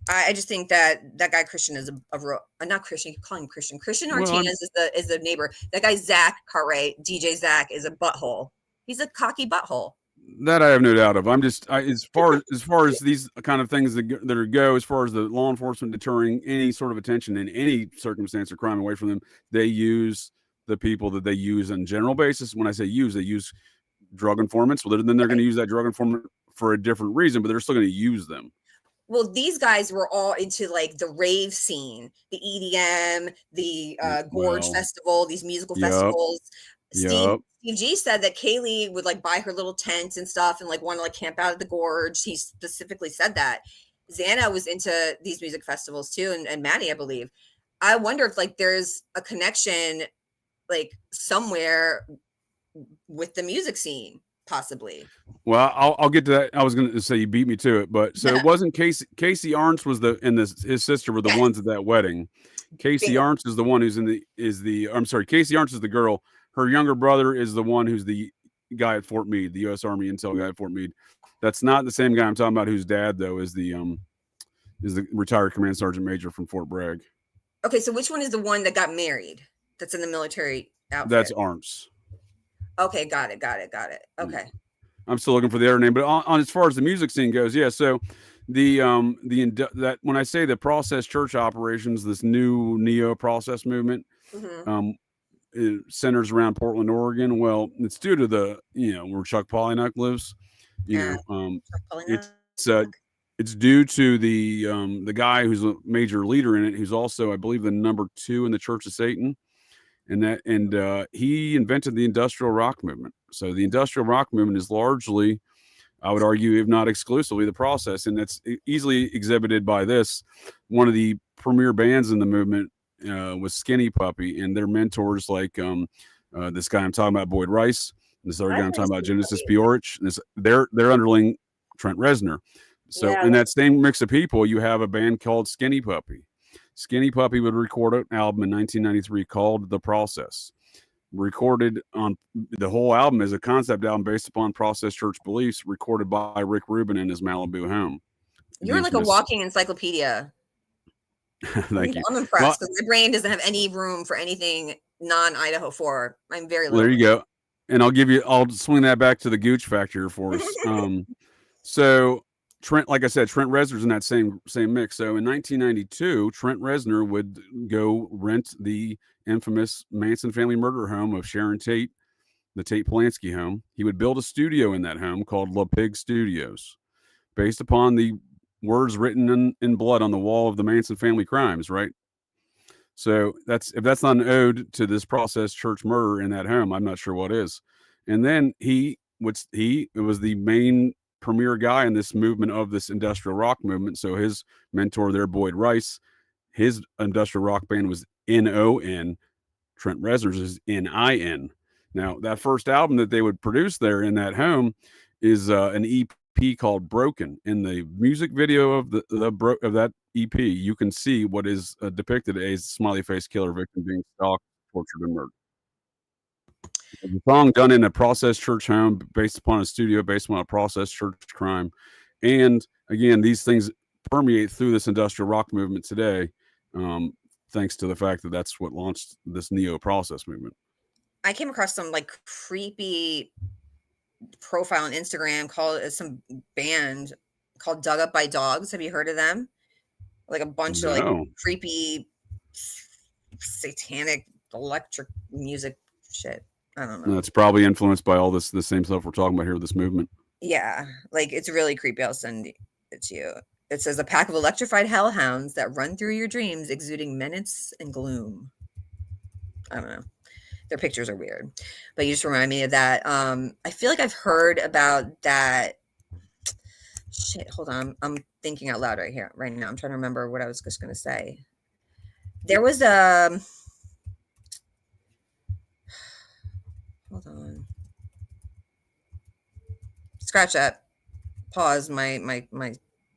I just think that guy Christian is not Christian. You can call him Christian. Christian Martinez is the neighbor. That guy Zach Cartwright, DJ Zach, is a butthole. He's a cocky butthole. That I have no doubt of. I'm just as far as these kind of things that go, as far as the law enforcement deterring any sort of attention in any circumstance or crime away from them, they use the people that they use on general basis. When I say use, they use drug informants. Well, then they're going to use that drug informant for a different reason, but they're still going to use them. Well, these guys were all into like the rave scene, the EDM, the Gorge Festival, these musical festivals. Steve G said that Kaylee would like buy her little tent and stuff and like want to like camp out at the Gorge. He specifically said that. Xana was into these music festivals too, and Maddie, I believe. I wonder if like there's a connection like somewhere with the music scene, possibly. Well, I'll get to that. I was going to say you beat me to it, but so it wasn't Casey Arntz was his sister were the ones at that wedding. Casey Arntz is the one who's I'm sorry, Casey Arntz is the girl. Her younger brother is the one who's the guy at Fort Meade, the U.S. Army intel guy at Fort Meade. That's not the same guy I'm talking about. Whose dad though is the retired command sergeant major from Fort Bragg. Okay, so which one is the one that got married? That's in the military outfit. That's Arntz. Okay, got it. Okay. I'm still looking for the other name, but on as far as the music scene goes, yeah. So that when I say the process church operations, this new neo process movement. Mm-hmm. It centers around Portland, Oregon. Well, it's due to where Chuck Palahniuk lives. It's due to the guy who's a major leader in it, who's also, I believe, the number 2 in the Church of Satan, and he invented the industrial rock movement. So the industrial rock movement is largely, I would argue, if not exclusively, the process, and that's easily exhibited by this. One of the premier bands in the movement was Skinny Puppy, and their mentors like this guy I'm talking about, Boyd Rice, and this other guy I'm talking about, Genesis Bjorich, and their underling Trent Reznor. So in that same mix of people, you have a band called Skinny Puppy. Skinny Puppy would record an album in 1993 called The Process. Recorded on the whole album as a concept album based upon Process Church beliefs, recorded by Rick Rubin in his Malibu home. You're like a walking encyclopedia. Thank you. I'm impressed because my brain doesn't have any room for anything non-Idaho4. I'm very well, there you go. And I'll swing that back to the Gooch factor for us. So Trent, like I said, Trent Reznor's in that same mix. So in 1992, Trent Reznor would go rent the infamous Manson family murder home of Sharon Tate, the Tate Polanski home. He would build a studio in that home called La Pig Studios, based upon the words written in blood on the wall of the Manson family crimes, right? So if that's not an ode to this process church murder in that home, I'm not sure what is. And then it was the main premier guy in this movement of this industrial rock movement. So his mentor there, Boyd Rice, his industrial rock band was N-O-N. Trent Reznor's is N-I-N. Now that first album that they would produce there in that home is an EP called Broken. In the music video of that EP, you can see what is depicted as a smiley face killer victim being stalked, tortured, and murdered. The song done in a process church home, based upon a studio, based on a process church crime. And again, these things permeate through this industrial rock movement today, thanks to the fact that that's what launched this neo process movement. I came across some like creepy profile on Instagram called some band called Dug Up by Dogs. Have you heard of them? Like a bunch of like creepy satanic electric music shit. I don't know. It's probably influenced by all the same stuff we're talking about here with this movement. Yeah, like it's really creepy. I'll send it to you. It says a pack of electrified hellhounds that run through your dreams, exuding menace and gloom. I don't know. Their pictures are weird, but you just remind me of that. I feel like I've heard about that. Shit, hold on. I'm thinking out loud right now. I'm trying to remember what I was just gonna say. There was a. Hold on. Scratch that. Pause my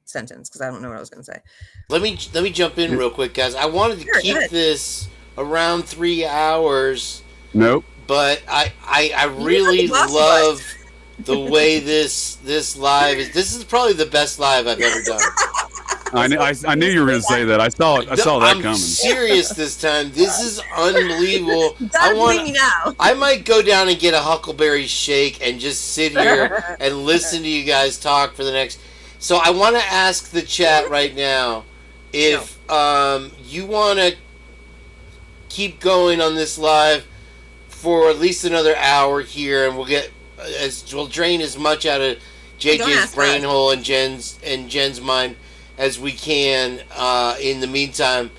sentence because I don't know what I was going to say. Let me jump in real quick, guys. I wanted to keep this around 3 hours. Nope. But I really love the way this live is. This is probably the best live I've ever done. I knew you were going to say that. I saw that coming. I'm serious this time. This is unbelievable. Now. I might go down and get a Huckleberry shake and just sit here and listen to you guys talk for the next. So I want to ask the chat right now if you want to keep going on this live for at least another hour here, and we'll drain as much out of JJ's brain hole and Jen's mind as we can. In the meantime,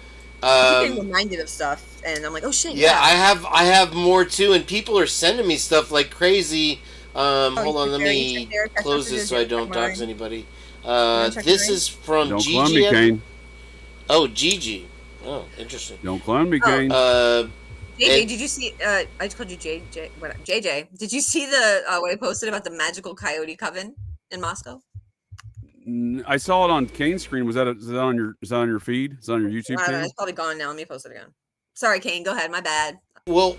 I'm getting reminded of stuff, and I'm like, oh shit. Yeah, I have more too, and people are sending me stuff like crazy. Hold on, let me close this so I don't dox anybody. This is from Don't Gigi. clone me, Kane. Oh, Gigi. Oh, interesting. Don't clone me, Kane. JJ, did you see? I just called you JJ. JJ, did you see the what I posted about the magical coyote coven in Moscow? I saw it on Kane's screen. Is that on your feed? Is that on your YouTube channel? It's probably gone now. Let me post it again. Sorry, Kane. Go ahead. My bad. Well,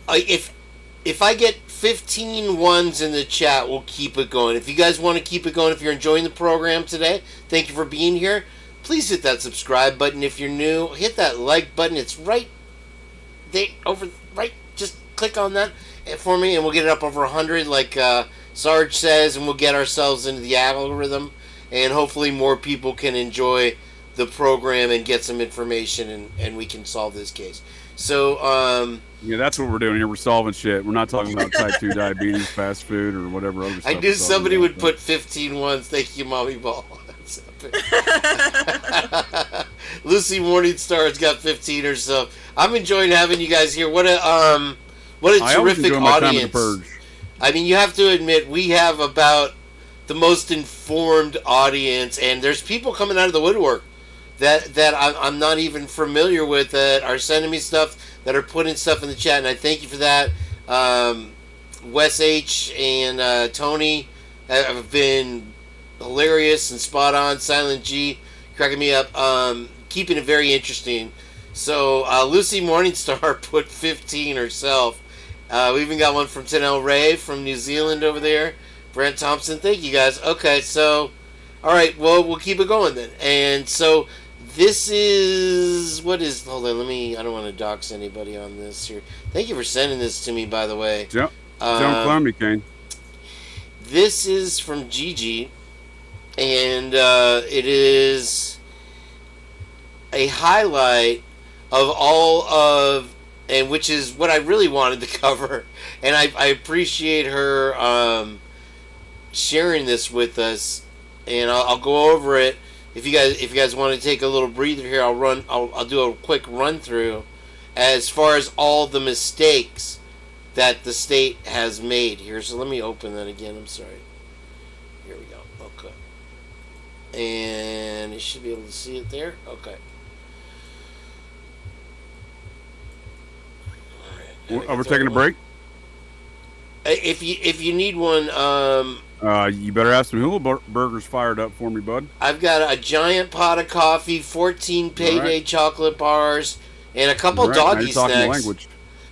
if I get 15 ones in the chat, we'll keep it going. If you guys want to keep it going, if you're enjoying the program today, thank you for being here. Please hit that subscribe button. If you're new, hit that like button. It's right there, right. Just click on that for me, and we'll get it up over 100, like Sarge says, and we'll get ourselves into the algorithm, and hopefully more people can enjoy the program and get some information, and we can solve this case. So, yeah, that's what we're doing here. We're solving shit. We're not talking about type 2 diabetes, fast food, or whatever other stuff. I knew somebody would put 15 ones. Thank you, Mommy Ball. That's epic. Lucy Morningstar's got 15 or so. I'm enjoying having you guys here. What a terrific audience. I mean, you have to admit, we have about the most informed audience, and there's people coming out of the woodwork that I'm not even familiar with that are sending me stuff, that are putting stuff in the chat, and I thank you for that. Wes H. and Tony have been hilarious and spot on. Silent G cracking me up, keeping it very interesting. So Lucy Morningstar put 15 herself. We even got one from Tanel Ray from New Zealand over there. Brent Thompson, thank you guys. Okay, so all right, well, we'll keep it going then. And so this is hold on, I don't want to dox anybody on this here. Thank you for sending this to me, by the way. Don't clone me, Kane. This is from Gigi, and it is a highlight of all of, and which is what I really wanted to cover, and I appreciate her sharing this with us, and I'll go over it. If you guys want to take a little breather here, I'll do a quick run through as far as all the mistakes that the state has made here. So let me open that again. I'm sorry. Here we go. Okay. And you should be able to see it there. Okay. We're taking a break. If you need one, you better have some hula burgers fired up for me, bud. I've got a giant pot of coffee, 14 payday chocolate bars, and a couple doggy snacks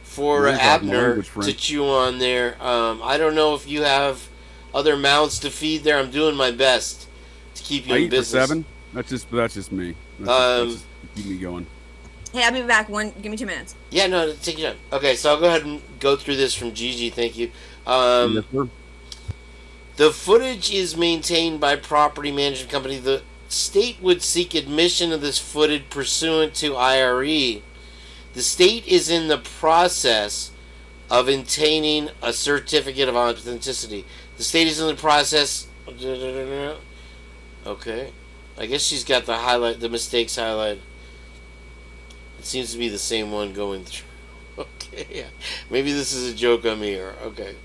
for Abner to chew on there. I don't know if you have other mouths to feed there. I'm doing my best to keep you in business. For 7? That's just me. That's just keep me going. Hey, I'll be back. Give me 2 minutes. Yeah, no, take your time. Okay, so I'll go ahead and go through this from Gigi. Thank you. Yes, sir. The footage is maintained by property management company. The state would seek admission of this footage pursuant to IRE. The state is in the process of obtaining a certificate of authenticity. The state is in the process. Okay. I guess she's got the mistakes highlighted. It seems to be the same one going through. Okay, yeah. Maybe this is a joke on me. Or okay.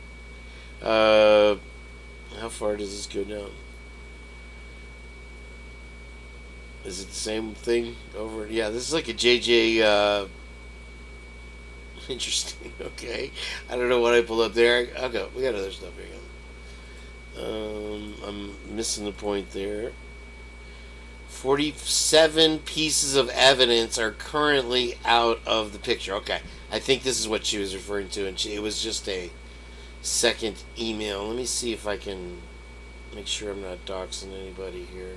How far does this go down? Is it the same thing over? Yeah, this is like a JJ. Interesting. Okay. I don't know what I pulled up there. Okay, we got other stuff here. I'm missing the point there. 47 pieces of evidence are currently out of the picture. Okay. I think this is what she was referring to, and it was just a second email. Let me see if I can make sure I'm not doxing anybody here.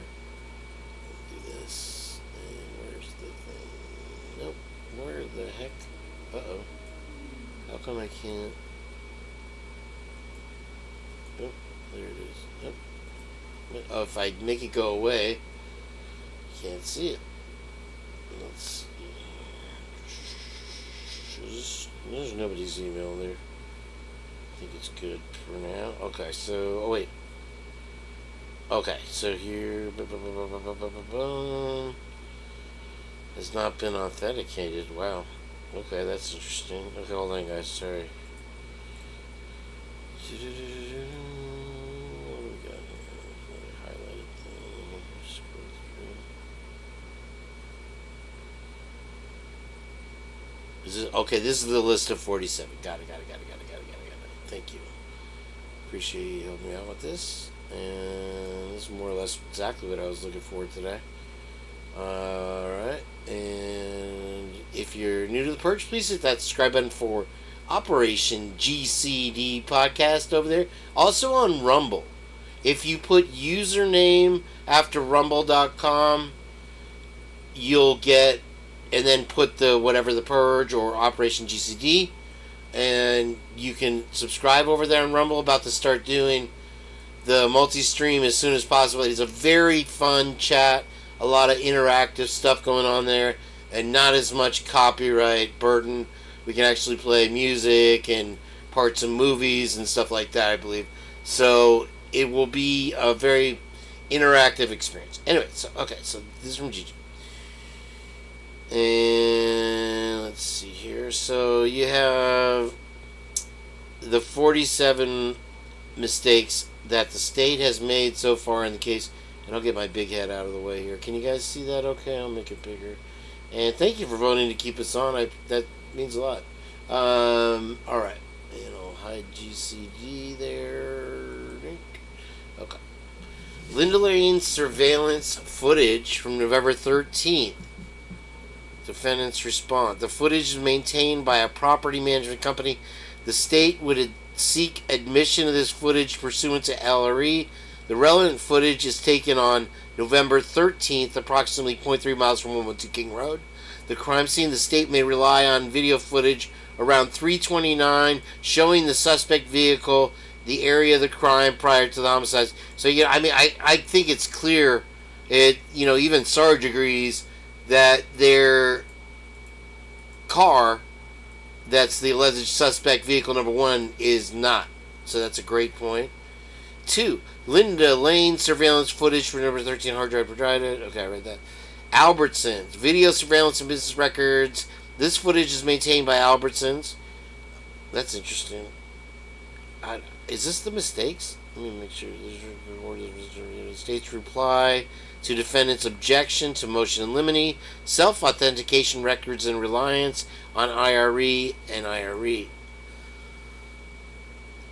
Do this. And where's the thing? Nope. Where the heck? Uh-oh. How come I can't? Oh, there it is. Nope. Oh, if I make it go away, can't see it. Let's see. There's nobody's email there. I think it's good for now. Okay, so, oh wait. Okay, so here, has not been authenticated. Wow. Okay, that's interesting. Okay, hold on, guys. Sorry. What do we got here? Highlighted thing. Scroll through. Is it okay? This is the list of 47. Got it. Thank you. Appreciate you helping me out with this. And this is more or less exactly what I was looking for today. Alright. And if you're new to the Purge, please hit that subscribe button for Operation GCD podcast over there. Also on Rumble. If you put username after rumble.com, you'll get, and then put the whatever, the Purge or Operation GCD, and you can subscribe over there on Rumble. About to start doing the multi-stream as soon as possible. It's a very fun chat, a lot of interactive stuff going on there, and not as much copyright burden. We can actually play music and parts of movies and stuff like that, I believe. So it will be a very interactive experience. Anyway, so this is from Gigi. And let's see here. So you have the 47 mistakes that the state has made so far in the case. And I'll get my big head out of the way here. Can you guys see that okay? I'll make it bigger. And thank you for voting to keep us on. That means a lot. Alright. And I'll hide GCD there. Okay. Linda Lane's surveillance footage from November 13th. Defendants respond. The footage is maintained by a property management company. The state would seek admission of this footage pursuant to LRE. The relevant footage is taken on November 13th, approximately 0.3 miles from 112 King Road. The crime scene, the state may rely on video footage around 3:29 showing the suspect vehicle, the area of the crime prior to the homicide. So, yeah, I mean, I think it's clear, even Sarge agrees that their car, that's the alleged suspect vehicle number 1, is not. So that's a great point. 2, Linda Lane surveillance footage for number 13 hard drive provided. Okay, I read that. Albertsons video surveillance and business records. This footage is maintained by Albertsons. That's interesting. Is this the mistakes? Let me make sure. State's reply to defendant's objection to motion in limine, self-authentication records and reliance on IRE and IRE.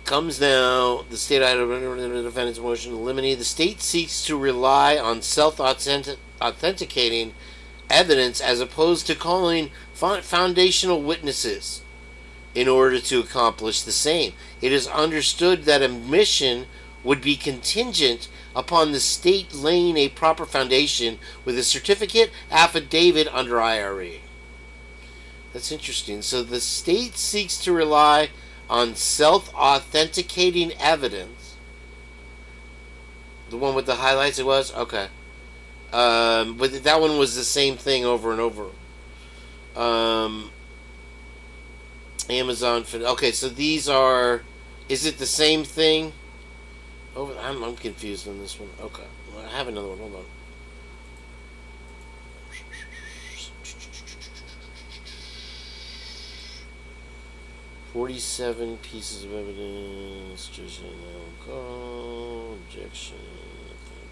Comes now, the state item the defendant's motion in limine. The state seeks to rely on self-authenticating evidence as opposed to calling foundational witnesses in order to accomplish the same. It is understood that admission would be contingent upon the state laying a proper foundation with a certificate affidavit under IRE. That's interesting. So the state seeks to rely on self-authenticating evidence The one with the highlights, it was? Okay. But that one was the same thing over and over. Amazon. Okay, so these are... Is it the same thing? Oh, I'm confused on this one. Okay. Well, I have another one. Hold on. $47 pieces of evidence. Objection.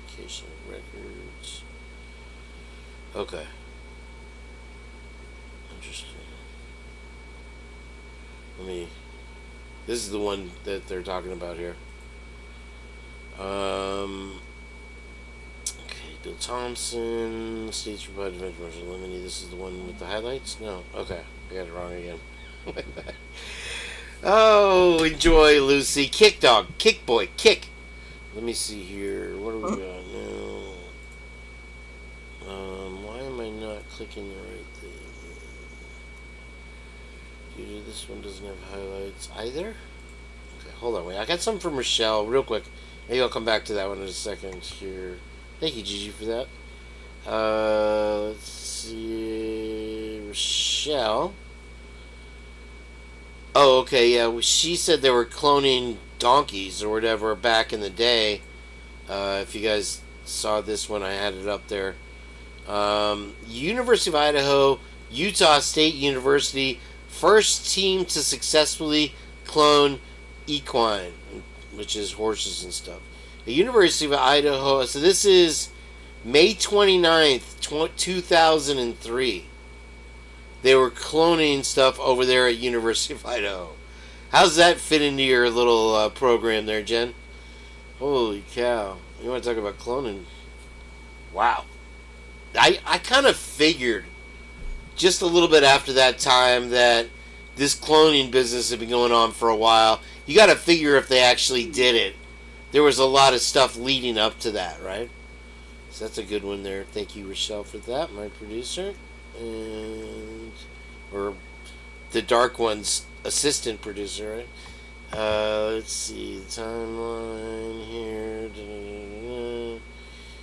Fabrication of records. Okay. Interesting. This is the one that they're talking about here. Okay, Bill Thompson, States Provided Commercial Limine. This is the one with the highlights? No. Okay. I got it wrong again. Oh, enjoy, Lucy. Kick dog. Kick boy. Kick. Let me see here. What do we got now? Why am I not clicking the right thing? Dude, this one doesn't have highlights either. Okay, hold on. Wait, I got something from Rochelle real quick. Maybe I'll come back to that one in a second here. Thank you, Gigi, for that. Let's see. Rochelle. Oh, okay, yeah. She said they were cloning donkeys or whatever back in the day. If you guys saw this one, I had it up there. University of Idaho, Utah State University, first team to successfully clone equine, which is horses and stuff. The University of Idaho, so this is May 29th, 2003. They were cloning stuff over there at University of Idaho. How's that fit into your little program there, Jen? Holy cow. You want to talk about cloning? Wow. I kind of figured just a little bit after that time that this cloning business had been going on for a while. You got to figure if they actually did it. There was a lot of stuff leading up to that, right? So that's a good one there. Thank you, Rochelle, for that, my producer. Or the Dark One's assistant producer, right? Let's see, the timeline here.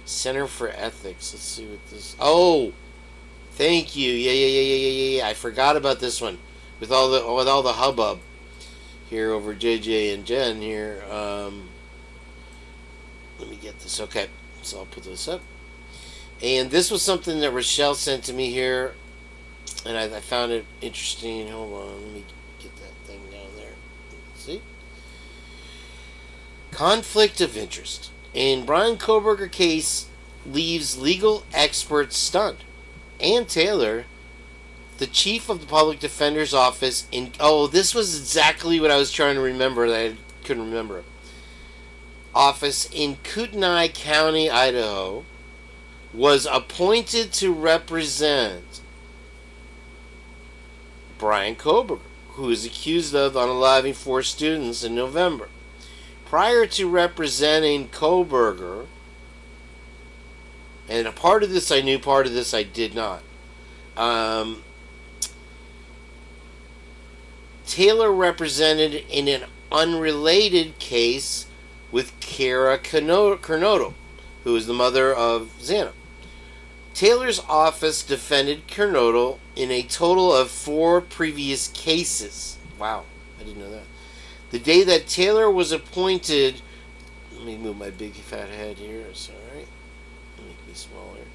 Center for Ethics. Let's see what this. Oh, thank you. Yeah. I forgot about this one with all the hubbub here over JJ and Jen here. Let me get this. Okay, so I'll put this up. And this was something that Rochelle sent to me here, and I found it interesting. Hold on, let me get that thing down there. Let's see. Conflict of interest. In Brian Kohberger case leaves legal experts stunned. Ann Taylor, the chief of the public defender's office in... Oh, this was exactly what I was trying to remember that I couldn't remember. Office in Kootenai County, Idaho, was appointed to represent Brian Kohberger, who is accused of unaliving 4 students in November. Prior to representing Kohberger, and a part of this I knew, part of this I did not. Taylor represented in an unrelated case with Kara Kernodle, who is the mother of Xana. Taylor's office defended Kernodle in a total of 4 previous cases. Wow, I didn't know that. The day that Taylor was appointed... Let me move my big fat head here. It's alright. Make me smaller.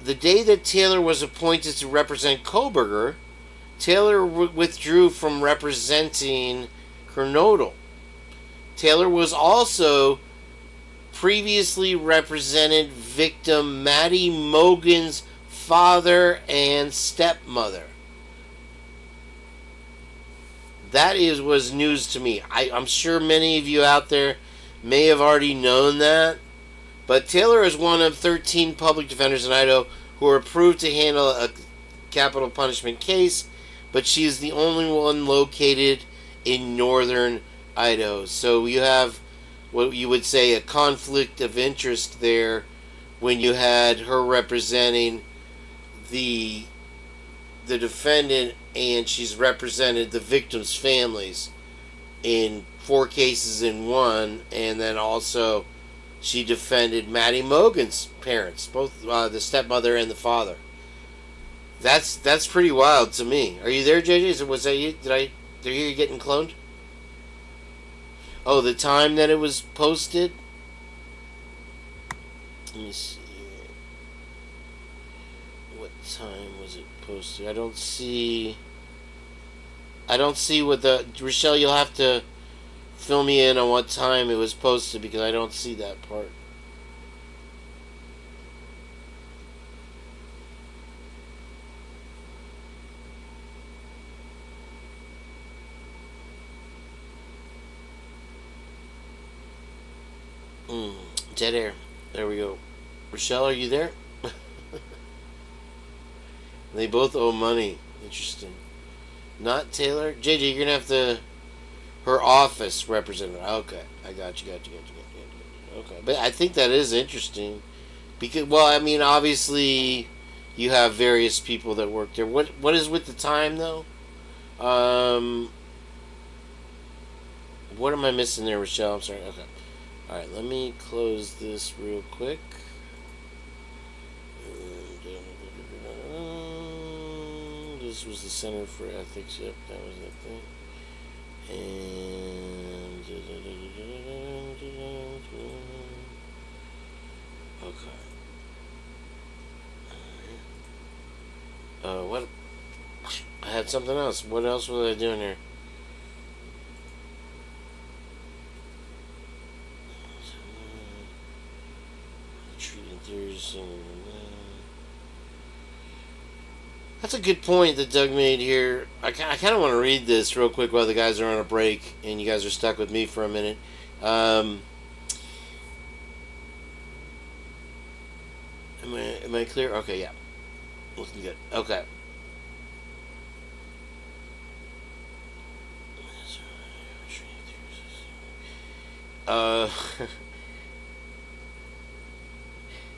The day that Taylor was appointed to represent Kohberger, Taylor withdrew from representing Kernodle. Taylor was also previously represented victim Maddie Mogan's father and stepmother. That was news to me. I'm sure many of you out there may have already known that. But Taylor is one of 13 public defenders in Idaho who are approved to handle a capital punishment case, but she is the only one located in northern Idaho. So you have what you would say a conflict of interest there when you had her representing the defendant and she's represented the victims' families in 4 cases in one, and then also she defended Maddie Mogan's parents, both the stepmother and the father. That's pretty wild to me. Are you there, JJ? Was that you? Did I hear you getting cloned? Oh, the time that it was posted? Let me see here. What time was it posted? I don't see what the... Rochelle, you'll have to fill me in on what time it was posted because I don't see that part. Dead air. There we go. Rochelle, are you there? They both owe money. Interesting. Not Taylor? JJ, you're going to have to... Her office representative. Okay. I got you. Okay. But I think that is interesting. Because, well, I mean, obviously, you have various people that work there. What is with the time, though? What am I missing there, Rochelle? I'm sorry. Okay. Alright, let me close this real quick. This was the Center for Ethics. Yep, that was that thing. And... Okay. What? I had something else. What else was I doing here? That's a good point that Doug made here. I kind of want to read this real quick while the guys are on a break and you guys are stuck with me for a minute. Am I clear? Okay, yeah. Looking good. Okay.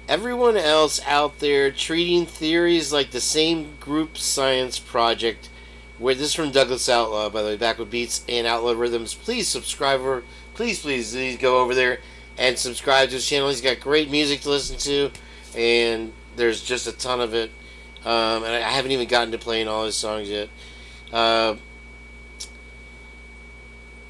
Everyone else out there treating theories like the same group science project, where this is from Douglas Outlaw, by the way, back with beats and Outlaw rhythms. Please subscribe, please go over there and subscribe to his channel. He's got great music to listen to, and there's just a ton of it. And I haven't even gotten to playing all his songs yet.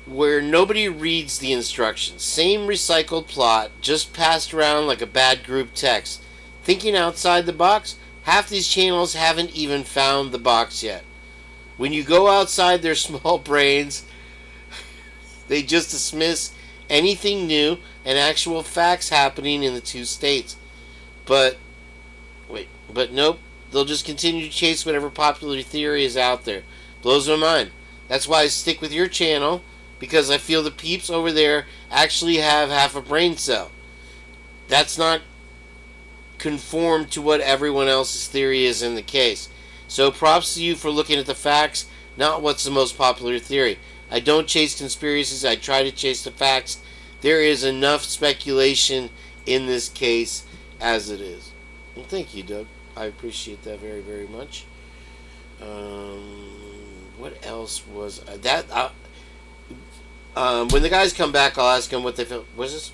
Where nobody reads the instructions. Same recycled plot, just passed around like a bad group text. Thinking outside the box, half these channels haven't even found the box yet. When you go outside their small brains, they just dismiss anything new and actual facts happening in the 2 states. But nope, they'll just continue to chase whatever popular theory is out there. Blows my mind. That's why I stick with your channel, because I feel the peeps over there actually have half a brain cell. That's not conformed to what everyone else's theory is in the case. So props to you for looking at the facts, not what's the most popular theory. I don't chase conspiracies, I try to chase the facts. There is enough speculation in this case as it is. Well, thank you, Doug. I appreciate that very, very much. What else was that? When the guys come back, I'll ask them what they feel. Was this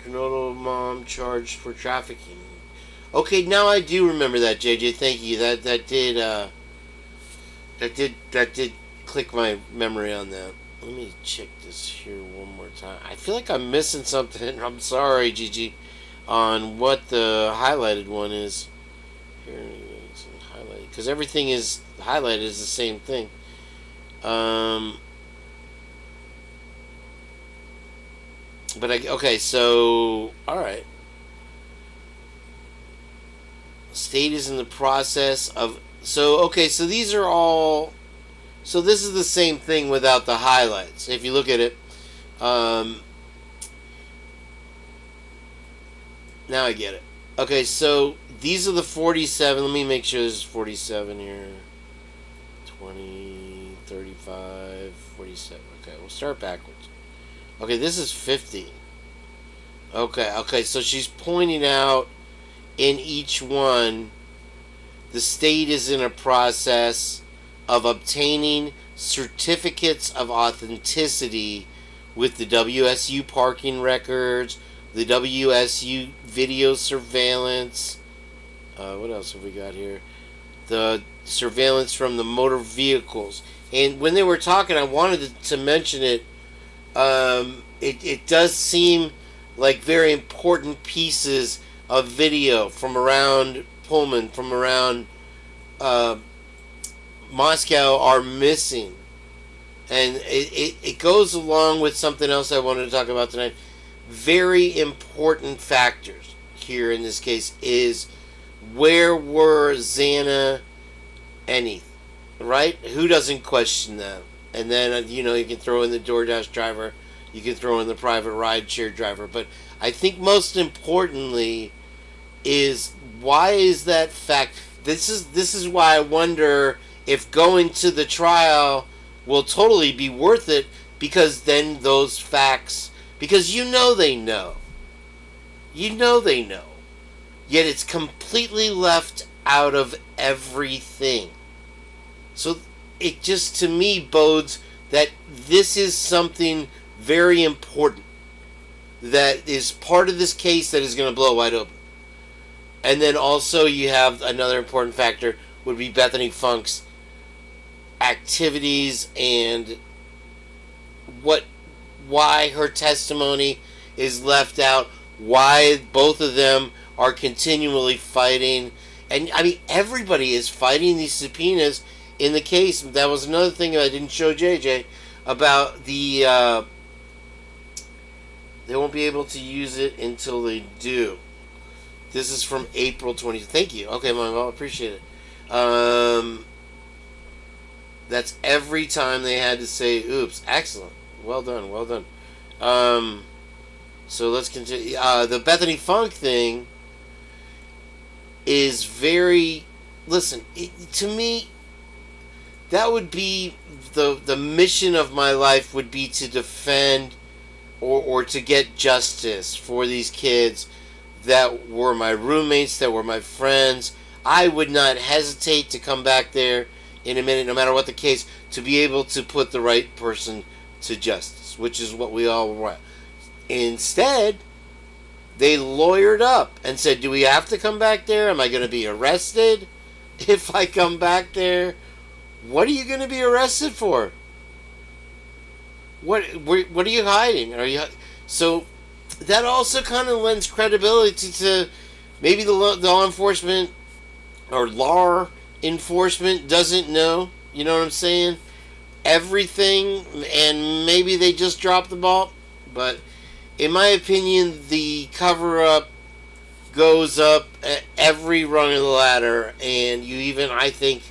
Kernodal mom charged for trafficking? Okay, now I do remember that, JJ. Thank you. That did click my memory on that. Let me check this here one more time. I feel like I'm missing something. I'm sorry, Gigi, on what the highlighted one is. Here, highlighted, because everything is highlighted is the same thing. Okay, so, alright. State is in the process of, so these are all, so this is the same thing without the highlights. If you look at it, now I get it. Okay, so these are the 47, let me make sure this is 47 here. 20, 35, 47. Okay, we'll start backwards. Okay, this is 50. Okay, so she's pointing out in each one, the state is in a process of obtaining certificates of authenticity with the WSU parking records, the WSU video surveillance. What else have we got here? The surveillance from the motor vehicles. And when they were talking, I wanted to mention it. It does seem like very important pieces of video from around Pullman, from around Moscow are missing. And it goes along with something else I wanted to talk about tonight. Very important factors here in this case is where were Xana and Ethan, right? Who doesn't question them? And then, you can throw in the DoorDash driver, you can throw in the private rideshare driver. But I think most importantly is why is that fact? This is why I wonder if going to the trial will totally be worth it, because then those facts, because they know. They know. Yet it's completely left out of everything. So it just, to me, bodes that this is something very important that is part of this case that is going to blow wide open. And then also you have another important factor would be Bethany Funk's activities and why her testimony is left out, why both of them are continually fighting. And I mean, everybody is fighting these subpoenas in the case. That was another thing I didn't show JJ about the they won't be able to use it until they do. This is from April 20th. Thank you. Okay, I appreciate it. That's every time they had to say, oops. Excellent. Well done. Well done. So let's continue. The Bethany Funk thing is very... Listen, to me, that would be the mission of my life would be to defend or to get justice for these kids that were my roommates, that were my friends. I would not hesitate to come back there in a minute, no matter what the case, to be able to put the right person to justice, which is what we all want. Instead, they lawyered up and said, do we have to come back there? Am I going to be arrested if I come back there? What are you going to be arrested for? What are you hiding? So that also kind of lends credibility to maybe the law enforcement or law enforcement doesn't know, you know what I'm saying, everything, and maybe they just dropped the ball. But in my opinion, the cover-up goes up at every rung of the ladder, and you even, I think,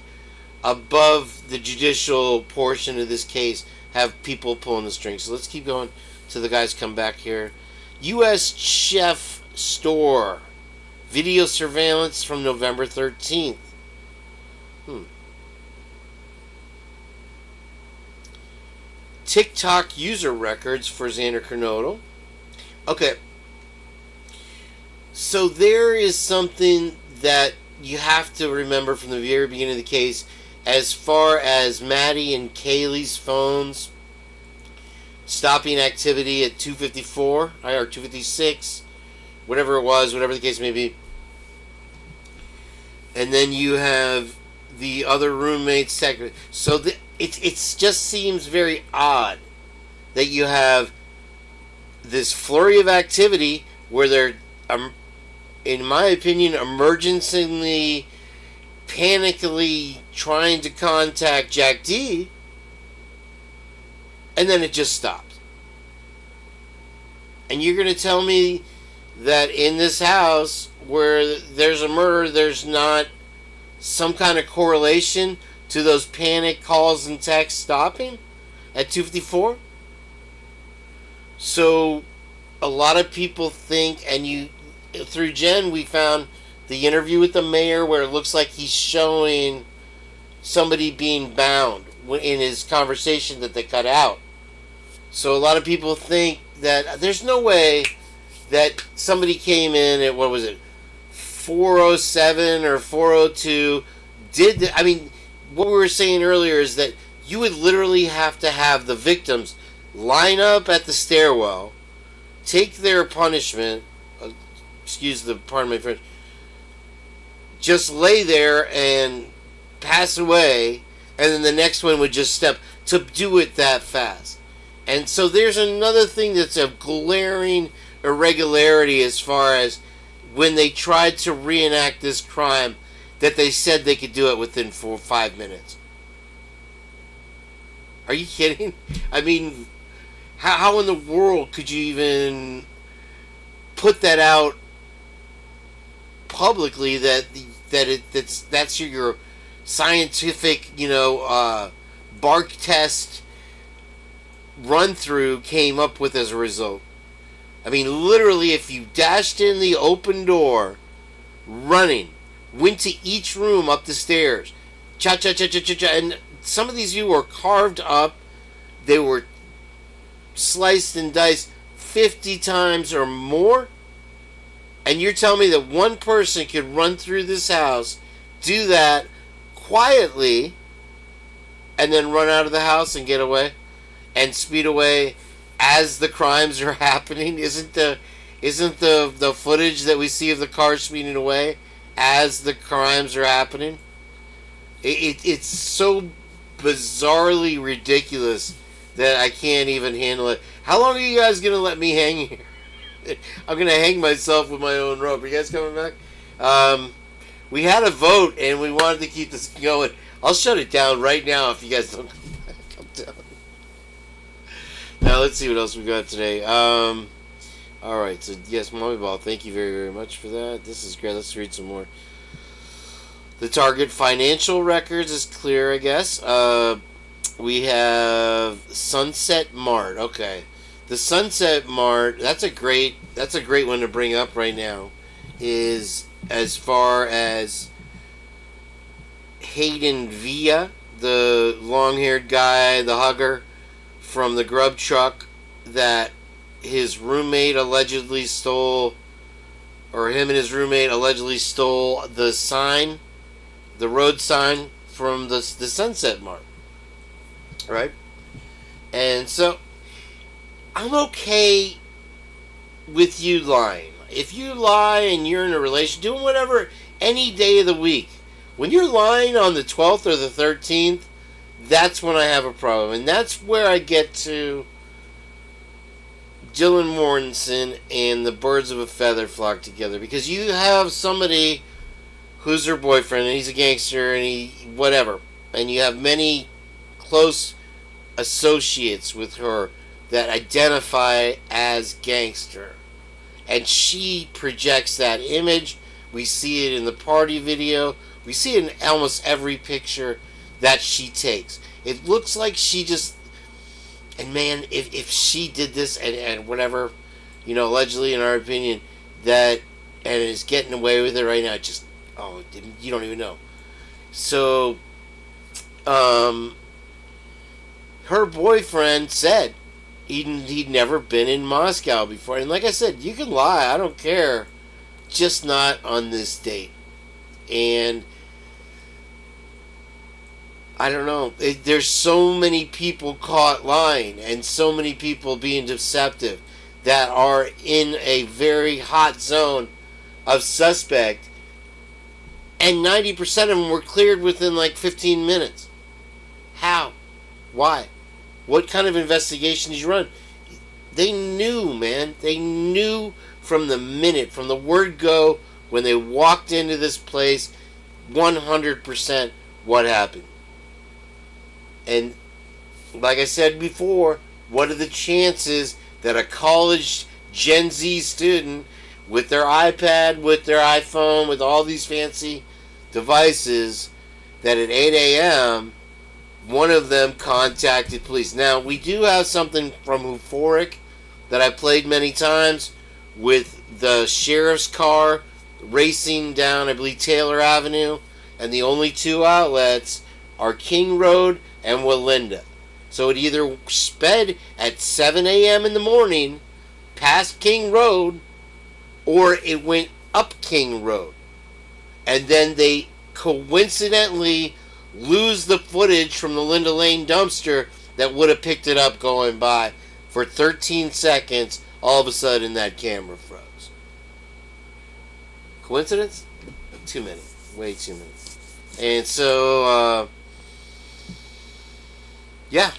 above the judicial portion of this case, have people pulling the strings. So let's keep going till the guys come back here. U.S. Chef Store. Video surveillance from November 13th. TikTok user records for Xander Kernodle. Okay. So there is something that you have to remember from the very beginning of the case as far as Maddie and Kaylee's phones stopping activity at 2:54 or 2:56, whatever it was, whatever the case may be. And then you have the other roommates. So it just seems very odd that you have this flurry of activity where they're, in my opinion, emergencyly, panically trying to contact Jack D, and then it just stops. And you're going to tell me that in this house where there's a murder, there's not some kind of correlation to those panic calls and texts stopping at 2:54? So a lot of people think, and through Jenn, we found the interview with the mayor where it looks like he's showing somebody being bound in his conversation that they cut out. So a lot of people think that there's no way that somebody came in at, 4:07 or 4:02, what we were saying earlier is that you would literally have to have the victims line up at the stairwell, take their punishment, pardon my French, just lay there and pass away, and then the next one would just step to do it that fast. And so there's another thing that's a glaring irregularity as far as when they tried to reenact this crime, that they said they could do it within 4 or 5 minutes. Are you kidding? I mean, how in the world could you even put that out publicly that's your scientific, bark test run through came up with as a result? I mean, literally, if you dashed in the open door, running, went to each room up the stairs, cha-cha-cha-cha-cha-cha, and some of these you were carved up, they were sliced and diced 50 times or more, and you're telling me that one person could run through this house, do that quietly, and then run out of the house and get away, and speed away as the crimes are happening? Isn't the footage that we see of the car speeding away as the crimes are happening? It's so bizarrely ridiculous that I can't even handle it. How long are you guys gonna let me hang here? I'm gonna hang myself with my own rope. Are you guys coming back? We had a vote and we wanted to keep this going. I'll shut it down right now if you guys don't come down. Now let's see what else we got today. Alright, so yes, Mommy Ball, thank you very, very much for that. This is great. Let's read some more. The Target financial records is clear, I guess. We have Sunset Mart. Okay. The Sunset Mart, that's a great one to bring up right now, is as far as Hayden Villa, the long-haired guy, the hugger from the grub truck that his roommate allegedly stole, or him and his roommate allegedly stole the sign, the road sign from the Sunset Mart, right? And so I'm okay with you lying. If you lie and you're in a relationship, doing whatever any day of the week, when you're lying on the 12th or the 13th, that's when I have a problem. And that's where I get to Dylan Mortensen and the birds of a feather flock together. Because you have somebody who's her boyfriend, and he's a gangster, and he whatever. And you have many close associates with her that identify as gangster. And she projects that image. We see it in the party video. We see it in almost every picture that she takes. It looks like she just... And man, if she did this and whatever, allegedly in our opinion, that... And is getting away with it right now, just... Oh, you don't even know. So... her boyfriend said he'd never been in Moscow before. And like I said, you can lie. I don't care. Just not on this date. And... I don't know. There's so many people caught lying and so many people being deceptive that are in a very hot zone of suspect, and 90% of them were cleared within like 15 minutes. How? Why? What kind of investigation did you run? They knew, man. They knew from the minute, from the word go, when they walked into this place, 100% what happened. And like I said before, what are the chances that a college Gen Z student with their iPad, with their iPhone, with all these fancy devices, that at 8 a.m., one of them contacted police? Now, we do have something from Euphoric that I played many times with the sheriff's car racing down, I believe, Taylor Avenue, and the only two outlets are King Road and Walinda. So it either sped at 7 a.m. in the morning past King Road, or it went up King Road. And then they coincidentally lose the footage from the Linda Lane dumpster that would have picked it up going by. for 13 seconds, all of a sudden that camera froze. Coincidence? Too many. Way too many. And so, yeah,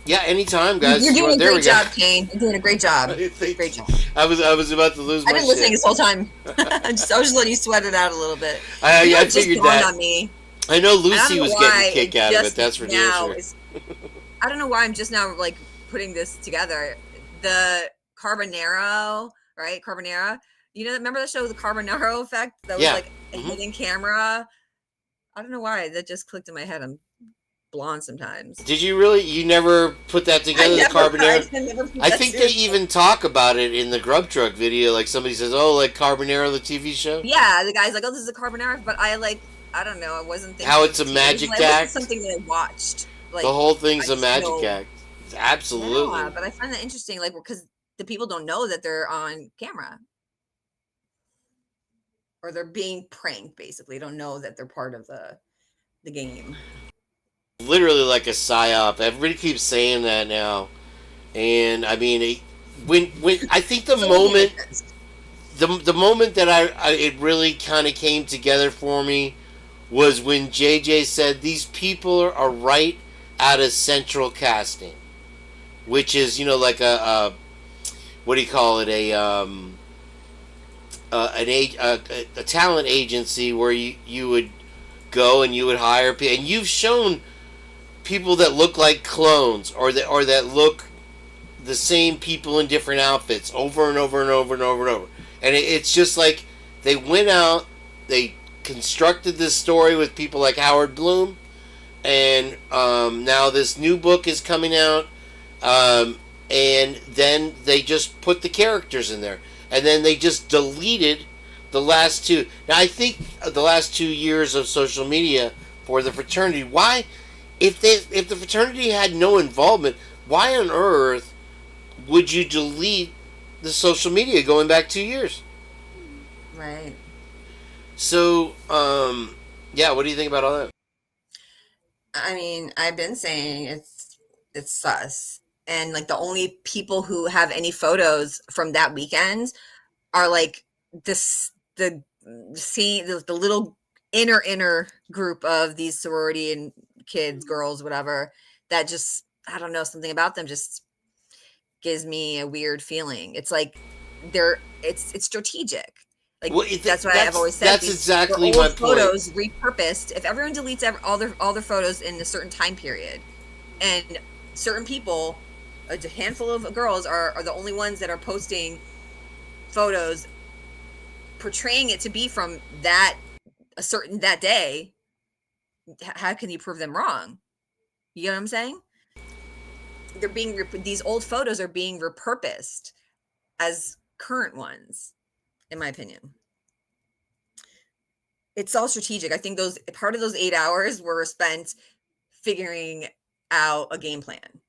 anytime, guys. You're doing a great job, Kane. You're doing a great job. Great job. I was about to lose my shit. I've been listening this whole time. I was just letting you sweat it out a little bit. I figured that. On me. I know Lucy was getting a kick out of it. That's for sure. I don't know why I'm just now like putting this together. The Carbonaro, right? Carbonara. You know, remember the show, The Carbonaro Effect? That was like a hidden camera. I don't know why that just clicked in my head. I'm blonde sometimes. Did you really? You never put that together, the Carbonaro? I think they even talk about it in the Grub Truck video. Like somebody says, "Oh, like Carbonaro, the TV show." Yeah, the guy's like, "Oh, this is a Carbonaro," but I don't know. I wasn't thinking how it's a magic act. Something that I watched. Like, the whole thing's a magic act. Absolutely. Yeah, but I find that interesting, like because the people don't know that they're on camera. Or they're being pranked, basically. Don't know that they're part of the game. Literally like a psyop. Everybody keeps saying that now, and I mean, when I think the moment that it really kind of came together for me was when JJ said these people are right out of Central Casting, which is like a what do you call it, a talent agency where you would go and you would hire people, and you've shown people that look like clones or that look the same people in different outfits over and over and over and over and over, and it's just like they went out, they constructed this story with people like Howard Bloom, and now this new book is coming out, and then they just put the characters in there. And then they just deleted the last two. Now, I think the last 2 years of social media for the fraternity, why, if the fraternity had no involvement, why on earth would you delete the social media going back 2 years? Right. So, what do you think about all that? I mean, I've been saying it's sus. And like the only people who have any photos from that weekend are like the little inner group of these sorority and kids, girls, whatever, that just, I don't know, something about them just gives me a weird feeling. It's like it's strategic. Like that's what I've always said. That's exactly my point. Photos repurposed. If everyone deletes all their photos in a certain time period, and certain people, a handful of girls are the only ones that are posting photos portraying it to be from that day, how can you prove them wrong? You know what I'm saying? These old photos are being repurposed as current ones, in my opinion. It's all strategic. I think part of those 8 hours were spent figuring out a game plan.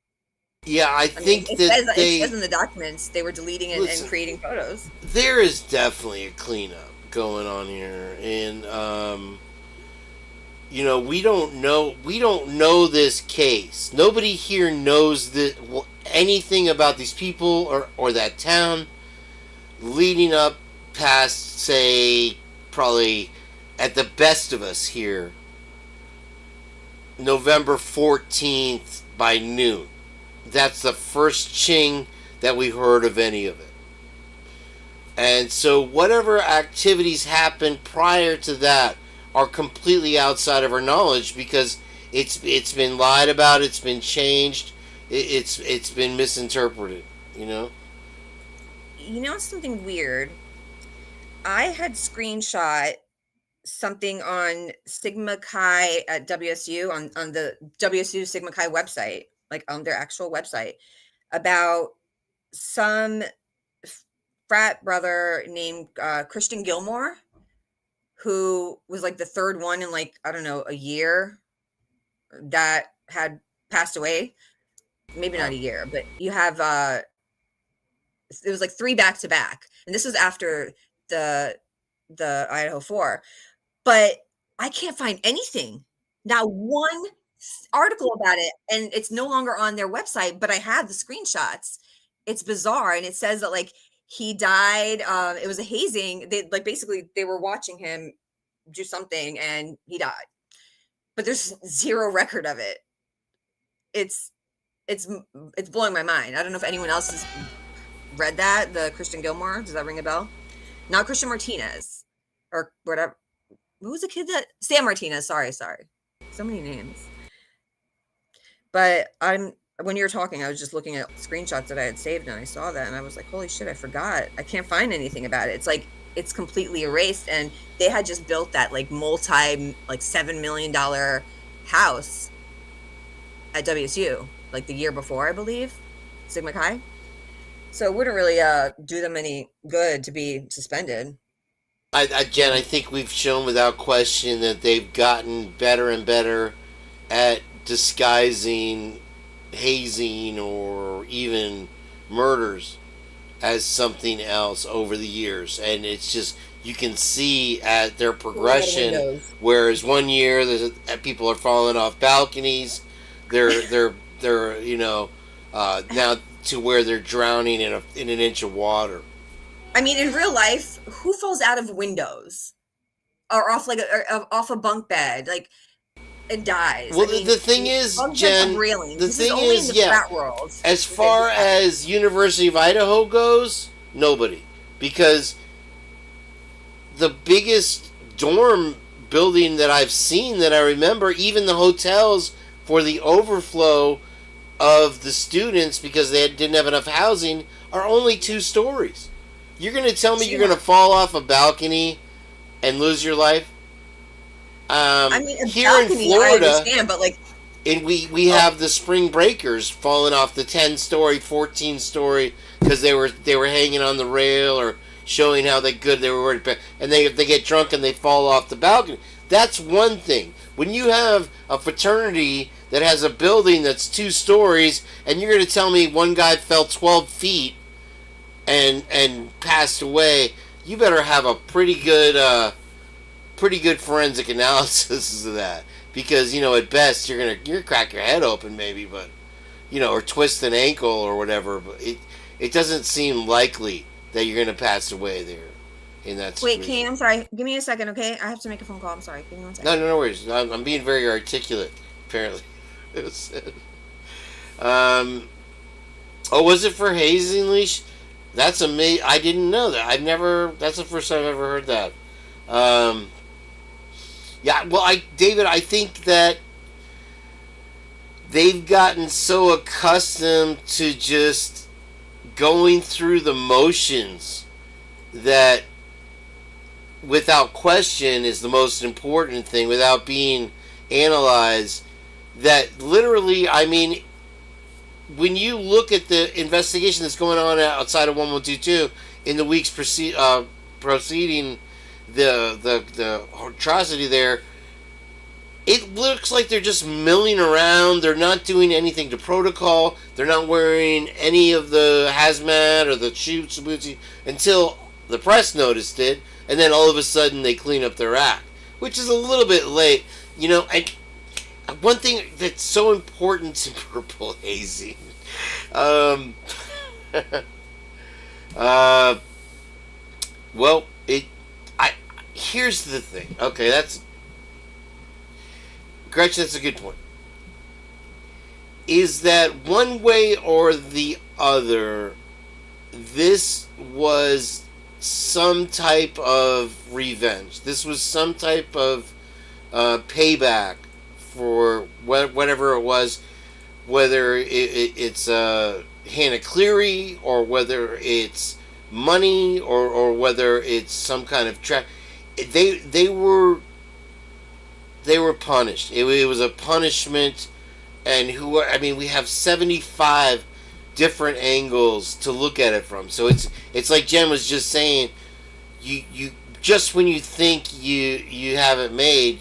Yeah, I think it that says in the documents they were deleting it and creating photos. There is definitely a cleanup going on here, and we don't know this case. Nobody here knows anything about these people or that town leading up past, say, probably at the best of us here, November 14th by noon. That's the first ching that we heard of any of it. And so whatever activities happened prior to that are completely outside of our knowledge, because it's been lied about, it's been changed, it's been misinterpreted, You know something weird? I had screenshot something on Sigma Chi at WSU on the WSU Sigma Chi website, like on their actual website, about some frat brother named Christian Gilmore, who was like the third one in like, I don't know, a year that had passed away. Maybe not a year, but you have it was like 3 back to back, and this was after the Idaho4. But I can't find anything, not one article about it, and it's no longer on their website, but I have the screenshots. It's bizarre, and it says that like he died. It was a hazing. They like basically they were watching him do something, and he died. But there's zero record of it. It's blowing my mind. I don't know if anyone else has read that. The Christian Gilmore. Does that ring a bell? Not Christian Martinez or whatever. Who was the kid that Sam Martinez? Sorry. So many names. But when you were talking, I was just looking at screenshots that I had saved, and I saw that, and I was like, holy shit, I forgot. I can't find anything about it. It's like it's completely erased, and they had just built that like $7 million house at WSU like the year before, I believe, Sigma Chi. So it wouldn't really do them any good to be suspended. Jen, I think we've shown without question that they've gotten better and better at disguising hazing or even murders as something else over the years, and it's just you can see at their progression. Whereas one year people are falling off balconies, they're now to where they're drowning in an inch of water. I mean, in real life, who falls out of windows or off off a bunk bed and dies? Well, the thing is, Jen, the thing is, frat world. As far as University of Idaho goes, nobody, because the biggest dorm building that I've seen that I remember, even the hotels for the overflow of the students because they didn't have enough housing are only 2 stories. You're going to tell me you're going to fall off a balcony and lose your life? I mean, here in Florida, I understand, but and we have the spring breakers falling off the 10-story, 14-story because they were hanging on the rail or showing how good they were, and they get drunk and they fall off the balcony. That's one thing. When you have a fraternity that has a building that's 2 stories, and you're going to tell me one guy fell 12 feet and passed away, you better have a pretty good forensic analysis of that, because at best you're gonna crack your head open maybe, but or twist an ankle or whatever. But it doesn't seem likely that you're gonna pass away there in that situation. Wait, Kane, I'm sorry. Give me a second, okay? I have to make a phone call. I'm sorry. Give me 1 second. No worries. I'm being very articulate. Apparently, it was said. Was it for hazing leash? That's amazing. I didn't know that. That's the first time I've ever heard that. Yeah, well, David, I think that they've gotten so accustomed to just going through the motions that, without question, is the most important thing, without being analyzed, that literally, I mean, when you look at the investigation that's going on outside of 1122 in the weeks preceding the atrocity there, it looks like they're just milling around. They're not doing anything to protocol. They're not wearing any of the hazmat or the shoots until the press noticed it, and then all of a sudden they clean up their act, which is a little bit late. And one thing that's so important to purple hazing, here's the thing. Okay, Gretchen, that's a good point. Is that one way or the other, this was some type of revenge. This was some type of payback for whatever it was, whether it's Hannah Cleary or whether it's money or whether it's some kind of trap. They were punished. It was a punishment, and we have 75 different angles to look at it from. So it's like Jen was just saying, you just when you think you have it made,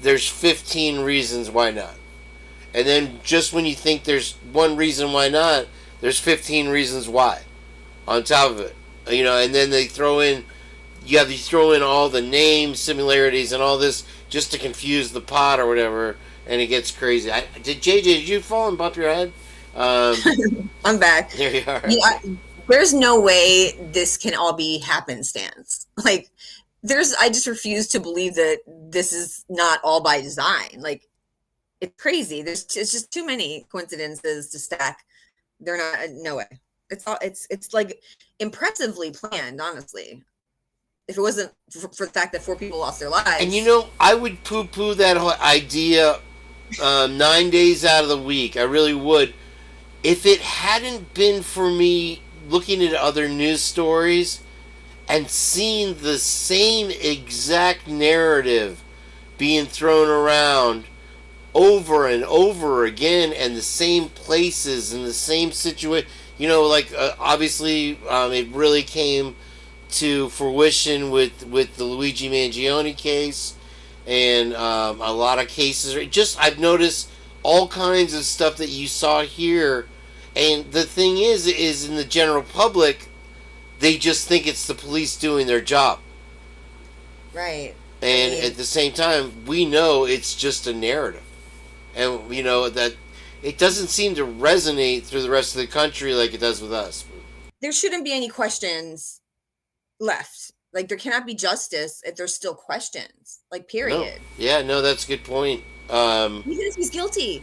there's 15 reasons why not. And then just when you think there's one reason why not, there's 15 reasons why on top of it. And then they throw in all the name similarities and all this just to confuse the pot or whatever. and it gets crazy. Did you fall and bump your head? I'm back. There you are. Yeah, there's no way this can all be happenstance. Like, I just refuse to believe that this is not all by design. Like, it's crazy. It's just too many coincidences to stack. They're not, no way. It's like impressively planned, honestly. If it wasn't for the fact that 4 people lost their lives. And you know, I would poo-poo that whole idea 9 days out of the week. I really would. If it hadn't been for me looking at other news stories and seeing the same exact narrative being thrown around over and over again, and the same places and the same situation, you know, like obviously it really came to fruition with the Luigi Mangione case, and a lot of cases. I've noticed all kinds of stuff that you saw here, and the thing is in the general public, they just think it's the police doing their job. Right. And at the same time, we know it's just a narrative. And you know that it doesn't seem to resonate through the rest of the country like it does with us. There shouldn't be any questions left. Like, there cannot be justice if there's still questions. Like, period. No. Yeah, no, that's a good point. Even if he's guilty,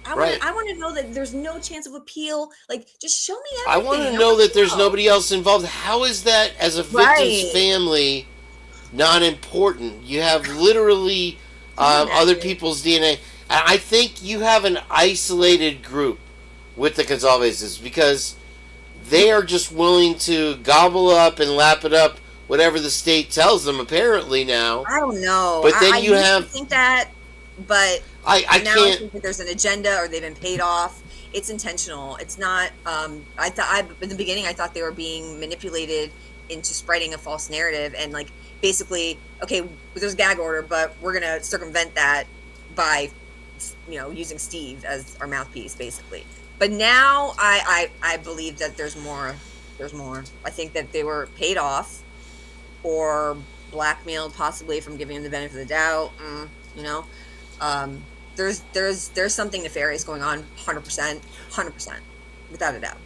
I Right. want to know that there's no chance of appeal. Like, just show me I everything. want to know that there's nobody else involved. How is that, as a victim's Right. family, not important? You have literally other people's DNA. And I think you have an isolated group with the Gonzalezes, because they are just willing to gobble up and lap it up whatever the state tells them, apparently now. I don't know. But then I you used to have... think that, but I now can't... I think that there's an agenda, or they've been paid off. It's intentional. It's not. In the beginning, I thought they were being manipulated into spreading a false narrative, and like basically, okay, there's a gag order, but we're gonna circumvent that by, you know, using Steve as our mouthpiece, basically. But now I believe that there's more. There's more. I think that they were paid off or blackmailed, possibly, from giving them the benefit of the doubt. You know, there's something nefarious going on. 100%, without a doubt.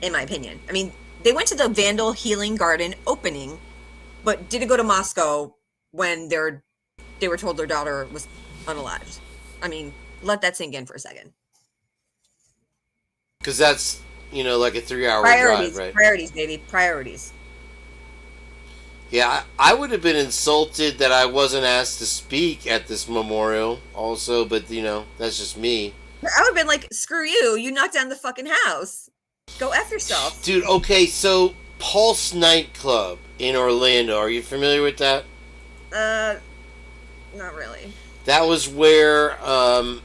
In my opinion, I mean, they went to the Vandal Healing Garden opening, but didn't go to Moscow when they were told their daughter was unalived. I mean, let that sink in for a second. Because that's, you know, like a 3-hour Priorities, drive, right? priorities, baby, priorities. Yeah, I would have been insulted that I wasn't asked to speak at this memorial also, but, you know, that's just me. I would have been like, screw you, you knocked down the fucking house. Go F yourself. Dude, okay, so Pulse nightclub in Orlando, are you familiar with that? Not really. That was where an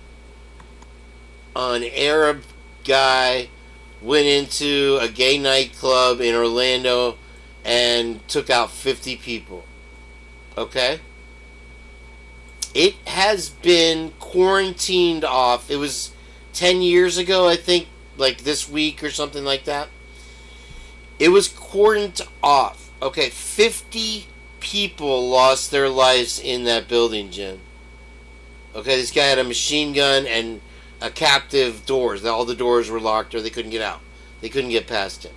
Arab guy went into a gay nightclub in Orlando and took out 50 people. Okay? It has been quarantined off. It was 10 years ago, I think, like this week or something like that. It was quarantined off. Okay, 50 people lost their lives in that building, Jen. Okay, this guy had a machine gun and a captive doors. All the doors were locked, or they couldn't get out. They couldn't get past him.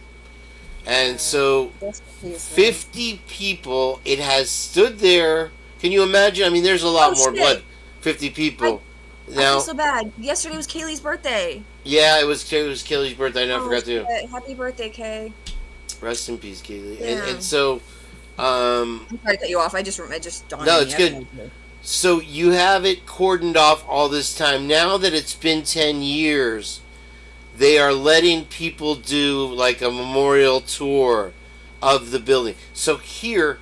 And so 50 people, it has stood there. Can you imagine? I mean, there's a lot more blood. 50 people. I feel so bad. Yesterday was Kaylee's birthday. Yeah, it was Kaylee's birthday. I never forgot to. Happy birthday, Kay. Rest in peace, Kaylee. Yeah. And so, I'm sorry to cut you off. I just dawned no, on it's me. good. So you have it cordoned off all this time. Now that it's been 10 years, they are letting people do like a memorial tour of the building. So here,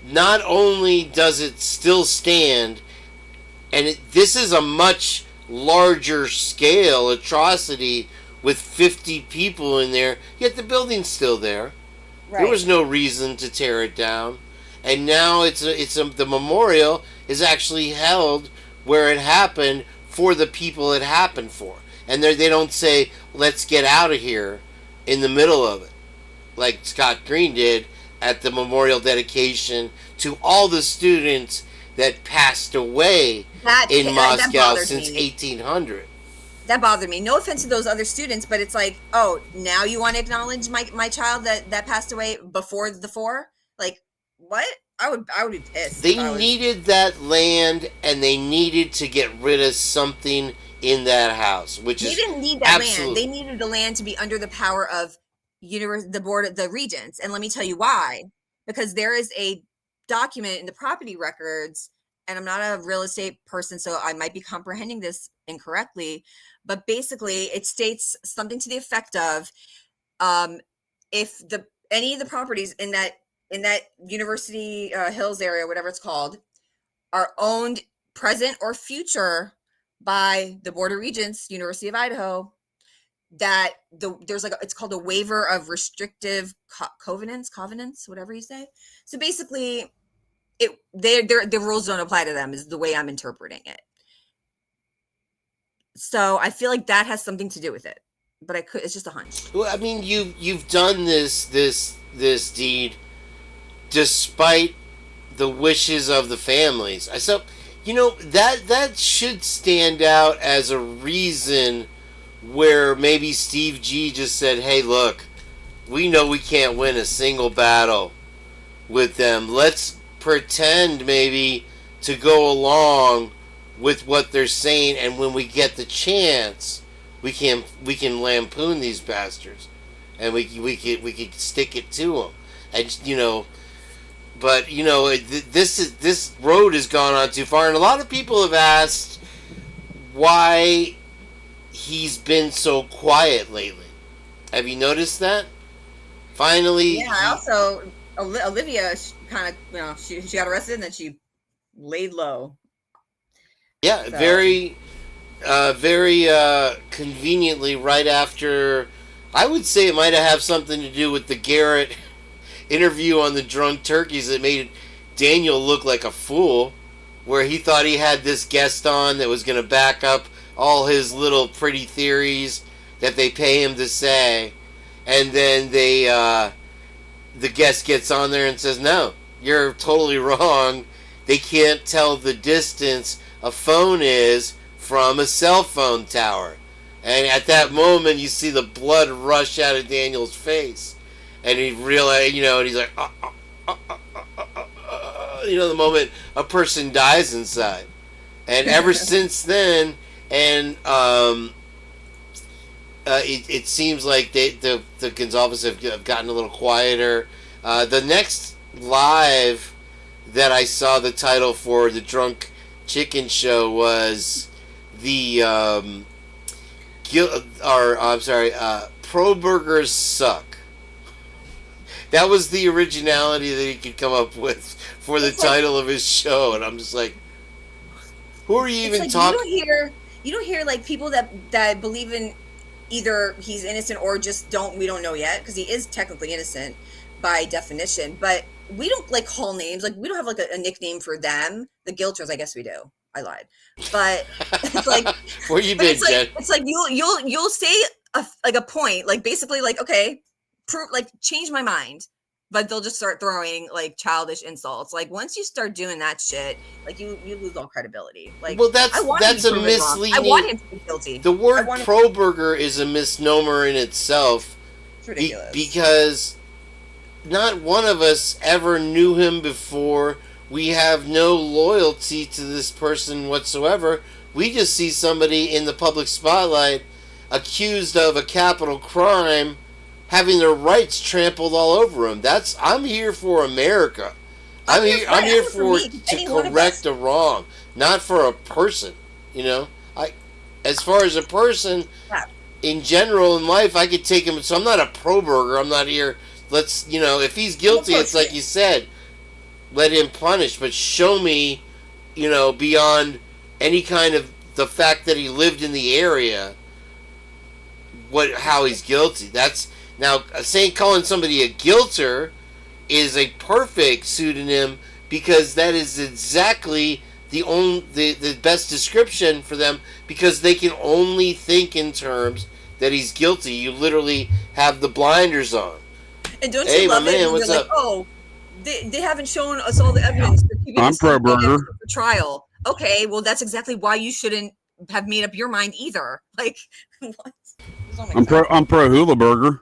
not only does it still stand, and this is a much larger scale atrocity with 50 people in there, yet the building's still there. Right. There was no reason to tear it down. And now the memorial is actually held where it happened for the people it happened for. And they don't say, let's get out of here in the middle of it, like Scott Green did at the memorial dedication to all the students that passed away in Moscow since 1800. That bothered me. No offense to those other students, but it's like, oh, now you want to acknowledge my child that passed away before the 4? Like, what? I would be pissed. They needed that land, and they needed to get rid of something in that house, which they didn't need that land. They needed the land to be under the power of the board of the regents, and let me tell you why. Because there is a document in the property records, and I'm not a real estate person, so I might be comprehending this incorrectly, but basically it states something to the effect of, if any of the properties in that University Hills area, whatever it's called, are owned present or future by the Board of Regents, University of Idaho, that there's it's called a waiver of restrictive covenants, whatever you say. So basically, the rules don't apply to them is the way I'm interpreting it. So I feel like that has something to do with it, but it's just a hunch. Well, I mean, you've done this deed despite the wishes of the families. So, that should stand out as a reason where maybe Steve G just said, hey, look, we know we can't win a single battle with them. Let's pretend maybe to go along with what they're saying, and when we get the chance, we can lampoon these bastards, and we could stick it to them. And but this road has gone on too far, and a lot of people have asked why he's been so quiet lately. Have you noticed that? Finally, yeah. Also, Olivia kind of, she got arrested and then she laid low. Yeah, so. very conveniently right after. I would say it might have something to do with the Garrett interview on the Drunk Turkeys that made Daniel look like a fool, where he thought he had this guest on that was going to back up all his little pretty theories that they pay him to say, and then the guest gets on there and says, no, you're totally wrong. They can't tell the distance a phone is from a cell phone tower. And at that moment, you see the blood rush out of Daniel's face. And he realized, and he's like, the moment a person dies inside. And ever since then, and it seems like the Gonzalez have gotten a little quieter. The next live that I saw the title for the Drunk Chicken Show was the Pro Burgers Suck. That was the originality that he could come up with for the title of his show, and I'm just like, who are you even talking? You don't hear like people that believe in either he's innocent or just we don't know yet, because he is technically innocent by definition, but we don't like call names. Like, we don't have like a nickname for them. The Guilters, I guess we do. I lied, but it's like where you been, Jen? It's like you'll say a point, like basically like, okay, prove, like, change my mind, but they'll just start throwing like childish insults. Like, once you start doing that shit, like you lose all credibility. Like, well, that's a misleading. I want him to be guilty. The word pro burger is a misnomer in itself. It's ridiculous because not one of us ever knew him before. We have no loyalty to this person whatsoever. We just see somebody in the public spotlight accused of a capital crime having their rights trampled all over him. I'm here for America. I'm here to correct a wrong, not for a person. As far as a person, in general in life, I could take him. So I'm not a pro burger. I'm not here. If he's guilty, it's like you said, let him punish. But show me, beyond any kind of the fact that he lived in the area, how he's guilty. That's now calling somebody a guilter is a perfect pseudonym, because that is exactly the best description for them, because they can only think in terms that he's guilty. You literally have the blinders on. And don't you love it? Man, what's up? Like, oh, they haven't shown us all the evidence. I'm pro burger. trial. Okay, well, that's exactly why you shouldn't have made up your mind either. Like, what? I'm pro hula burger.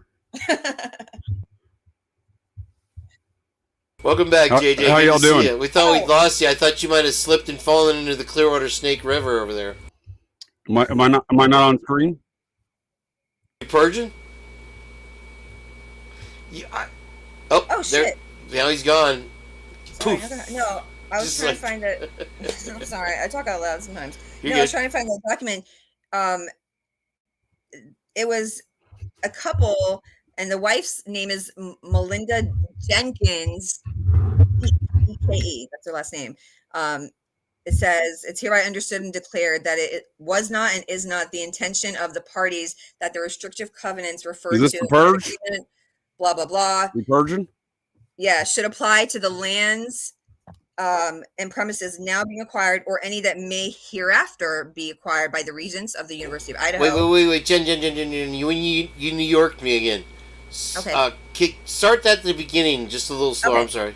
Welcome back, JJ. How Good y'all to see doing? you. We thought we'd lost you. I thought you might have slipped and fallen into the Clearwater Snake River over there. Am I not on screen? You purging? Yeah, Oh, there. shit. Now he's gone. Sorry, Poof. no, I was Just trying like- to find it. I'm sorry, I talk out loud sometimes. You're I was good. trying to find the document. It was a couple, and the wife's name is Melinda Jenkins, EKE. That's her last name. It says, it's hereby understood and declared that it was not and is not the intention of the parties that the restrictive covenants referred Is this to the Purge? blah, blah, blah. You purging? Yeah, should apply to the lands and premises now being acquired or any that may hereafter be acquired by the regents of the University of Idaho. Wait, Jen, you New Yorked me again. Okay. Start that at the beginning, just a little slower. Okay. I'm sorry.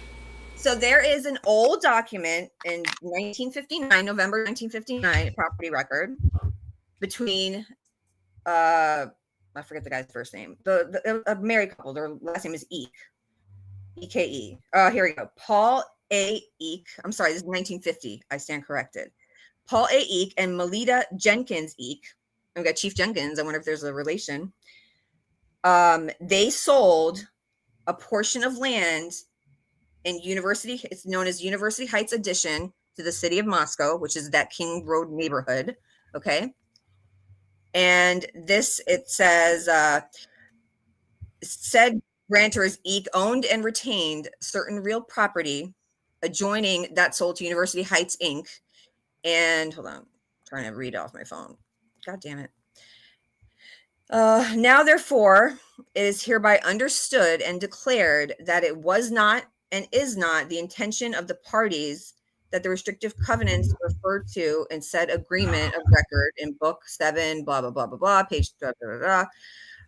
So there is an old document in 1959, November 1959, property record between I forget the guy's first name. A married couple. Their last name is Eek. EKE. Here we go. Paul A. Eek. I'm sorry, this is 1950. I stand corrected. Paul A. Eek and Melita Jenkins Eek. And we got Chief Jenkins. I wonder if there's a relation. They sold a portion of land in University. It's known as University Heights Addition to the city of Moscow, which is that King Road neighborhood. Okay. And this, it says, said grantors Eek owned and retained certain real property adjoining that sold to University Heights Inc. And hold on, I'm trying to read off my phone. God damn it. Now, therefore, it is hereby understood and declared that it was not and is not the intention of the parties that the restrictive covenants referred to in said agreement of record in Book 7, blah, blah, blah, blah, blah, page blah, blah, blah,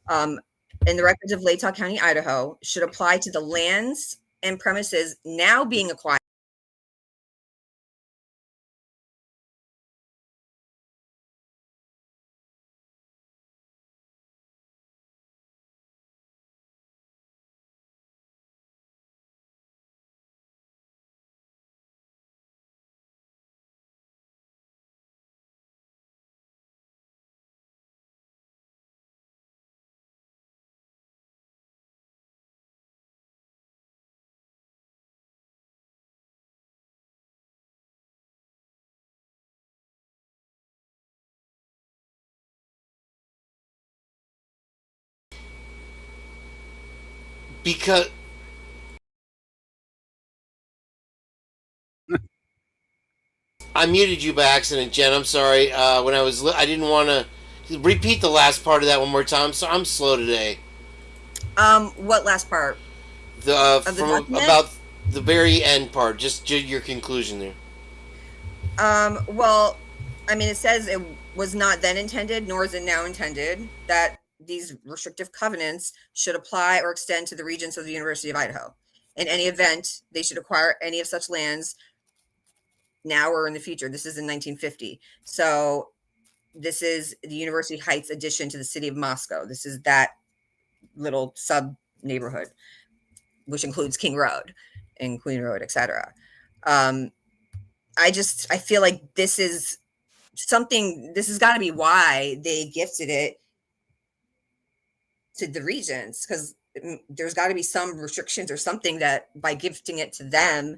blah, in the records of Latah County, Idaho, should apply to the lands and premises now being acquired. Because I muted you by accident, Jen. I'm sorry. When I didn't want to repeat the last part of that one more time. So I'm slow today. What last part? About the very end part. Just your conclusion there. Well, I mean, it says it was not then intended, nor is it now intended, that these restrictive covenants should apply or extend to the regents of the University of Idaho. In any event, they should acquire any of such lands now or in the future. This is in 1950. So this is the University Heights addition to the city of Moscow. This is that little sub neighborhood, which includes King Road and Queen Road, etc. I feel like this is something, this has got to be why they gifted it to the regents, because there's got to be some restrictions or something that by gifting it to them,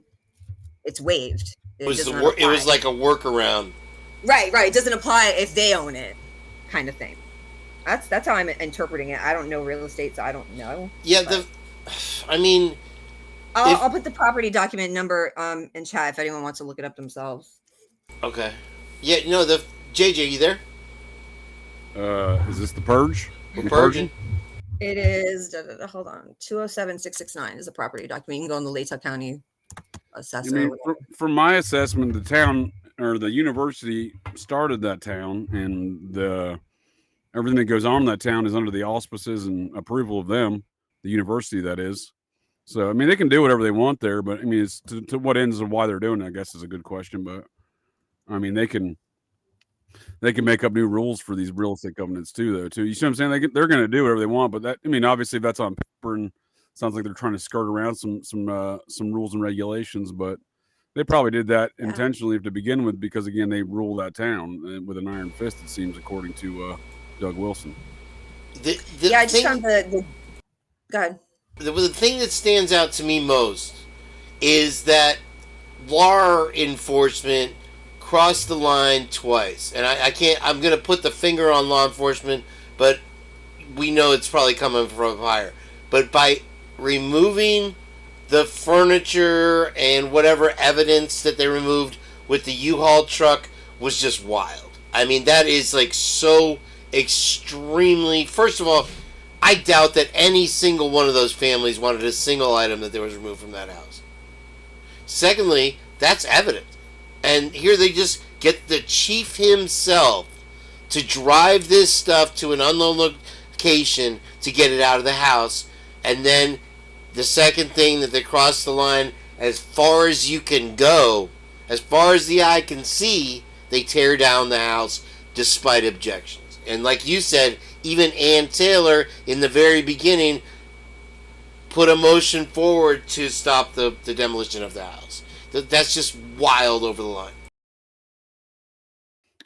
it's waived. It was like a workaround. Right. It doesn't apply if they own it, kind of thing. That's how I'm interpreting it. I don't know real estate, so I don't know. Yeah, I'll put the property document number in chat if anyone wants to look it up themselves. Okay. Yeah, JJ, you there? Is this the Purge? We're purging. It is, hold on, 207-669 is a property document. You can go on the Latah County assessor. I mean, from my assessment, the town or the university started that town, and everything that goes on in that town is under the auspices and approval of them, the university, that is. So, I mean, they can do whatever they want there, but I mean, it's to what ends and why they're doing it, I guess, is a good question. But I mean, they can make up new rules for these real estate covenants too, though. Too, you see what I'm saying? They're going to do whatever they want, but that, I mean, obviously that's on paper, and sounds like they're trying to skirt around some rules and regulations, but they probably did that intentionally to begin with, because again, they rule that town with an iron fist, it seems, according to Doug Wilson. I just found the. Go ahead. The thing that stands out to me most is that law enforcement crossed the line twice, and I can't. I'm going to put the finger on law enforcement, but we know it's probably coming from higher. But by removing the furniture and whatever evidence that they removed with the U-Haul truck was just wild. I mean, that is like so extremely. First of all, I doubt that any single one of those families wanted a single item that was removed from that house. Secondly, that's evident. And here they just get the chief himself to drive this stuff to an unknown location to get it out of the house. And then the second thing that they cross the line, as far as you can go, as far as the eye can see, they tear down the house despite objections. And like you said, even Ann Taylor in the very beginning put a motion forward to stop the demolition of the house. That's just wild over the line.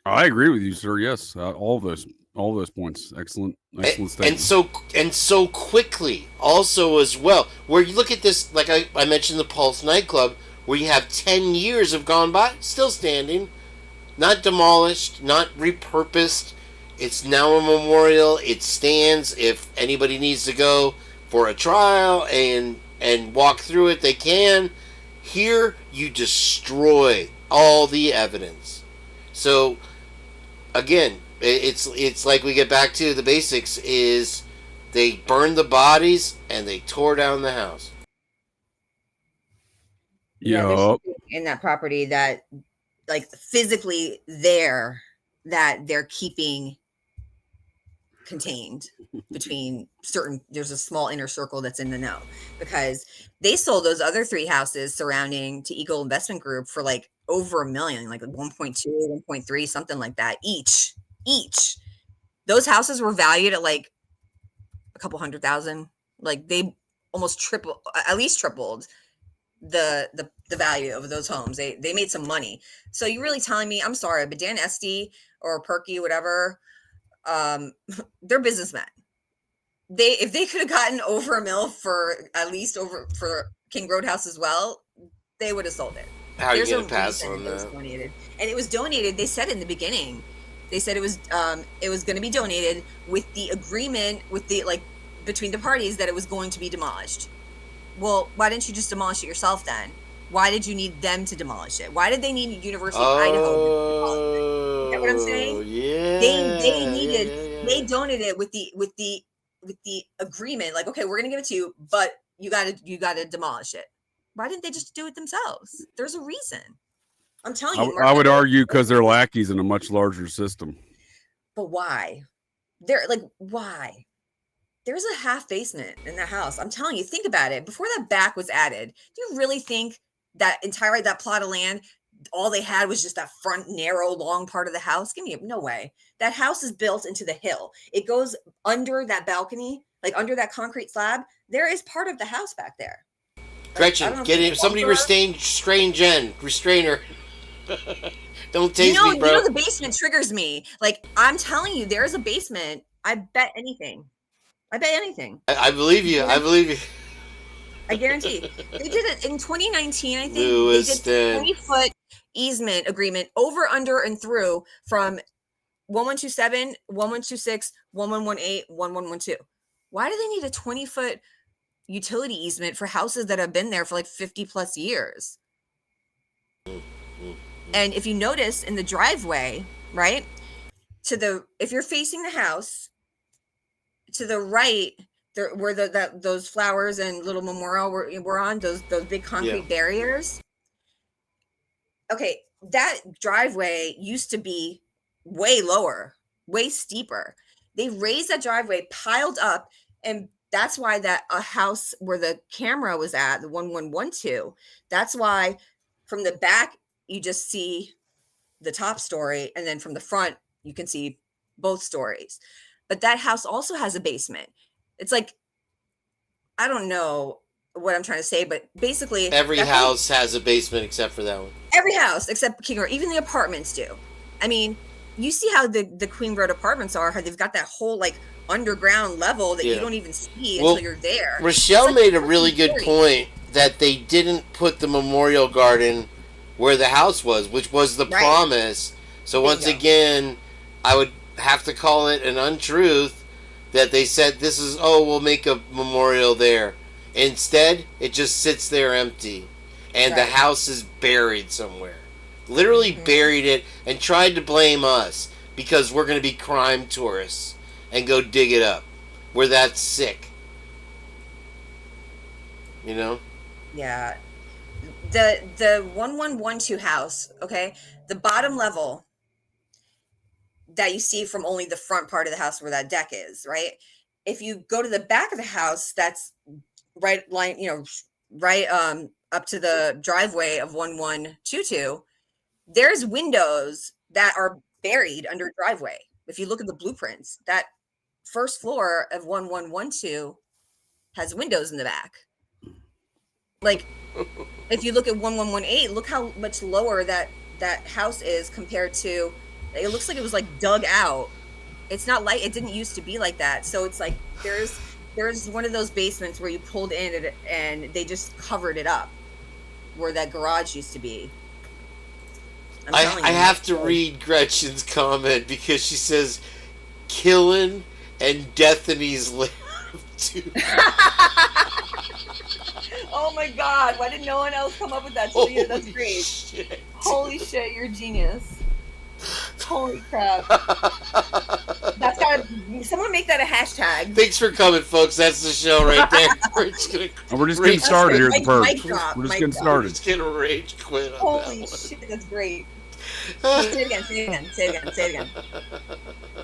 I agree with you, sir. Yes, all of those points. Excellent statement. And so quickly, also as well. Where you look at this, like I mentioned, the Pulse nightclub, where you have 10 years have gone by, still standing, not demolished, not repurposed. It's now a memorial. It stands. If anybody needs to go for a trial and walk through it, they can. Here, you destroy all the evidence. So, again, it's like we get back to the basics, is they burned the bodies and they tore down the house. There's in that property that, like, physically there, that they're keeping contained between certain. There's a small inner circle that's in the know, because they sold those other 3 houses surrounding to Eagle Investment Group for like over $1 million, like 1.2, 1.3, something like that each. Those houses were valued at like a couple $100,000. Like they almost at least tripled the value of those homes. They made some money. So you're really telling me, I'm sorry, but Dan Esty or Perky, whatever, they're businessmen. If they could have gotten over $1 million for at least for King Roadhouse as well, they would have sold it. How are you going to pass on that? And it was donated. They said in the beginning, they said it was going to be donated with the agreement between the parties that it was going to be demolished. Well, why didn't you just demolish it yourself then? Why did you need them to demolish it? Why did they need University of Idaho to demolish it? You know what I'm saying? Yeah. They donated it with the agreement, like, okay, we're gonna give it to you, but you gotta demolish it. Why didn't they just do it themselves? There's a reason. I'm telling you. I would argue because they're lackeys in a much larger system. But why? Why? There's a half basement in that house. I'm telling you, think about it. Before that back was added, do you really think that that plot of land, all they had was just that front narrow long part of the house? No way. That house is built into the hill. It goes under that balcony, like under that concrete slab. There is part of the house back there. Gretchen, get him. Somebody restrain Jenn. Restrain her. Don't tase me, bro. You know the basement triggers me. Like, I'm telling you, there's a basement. I bet anything. I believe you. I guarantee. They did it in 2019, I think. They did 20-foot easement agreement over, under, and through from 1127, 1126, 1118, 1112. Why do they need a 20-foot utility easement for houses that have been there for like 50 plus years? And if you notice in the driveway, right, if you're facing the house, to the right, there where those flowers and little memorial were on, those big concrete barriers. Okay, that driveway used to be way lower, way steeper. They raised that driveway, piled up, and that's why a house where the camera was at, the 1112, that's why from the back you just see the top story, and then from the front you can see both stories. But that house also has a basement. It's like, I don't know what I'm trying to say, but basically every house has a basement except for that one. Every house except King Road, even the apartments do. I mean, you see how the Queen Road apartments are, how they've got that whole like underground level that you don't even see until you're there. Rochelle made a really good point that they didn't put the memorial garden where the house was, which was the promise. So once again, I would have to call it an untruth that they said this is, we'll make a memorial there. Instead, it just sits there empty. And the house is buried somewhere. Literally buried it and tried to blame us because we're going to be crime tourists and go dig it up. We're that sick. You know? Yeah. The 1112 house, okay? The bottom level that you see from only the front part of the house where that deck is, right? If you go to the back of the house, that's right up to the driveway of 1122, there's windows that are buried under driveway. If you look at the blueprints, that first floor of 1112 has windows in the back. Like, if you look at 1118, look how much lower that house is compared to, it looks like it was like dug out. It's not like, it didn't used to be like that. So it's like, there's one of those basements where you pulled in and they just covered it up where that garage used to be. I have to read Gretchen's comment because she says, Killing and Destany's Lair of Doom. Oh my God, why did no one else come up with that? That's great. Shit. Holy shit, you're a genius. Holy crap. That's gotta, someone make that a hashtag. Thanks for coming, folks. That's the show right there. We're just getting started here at the Purge. We're just getting started. We're just getting rage quit on Holy that shit, that's great. Say it again, say it again, say it again, say it again.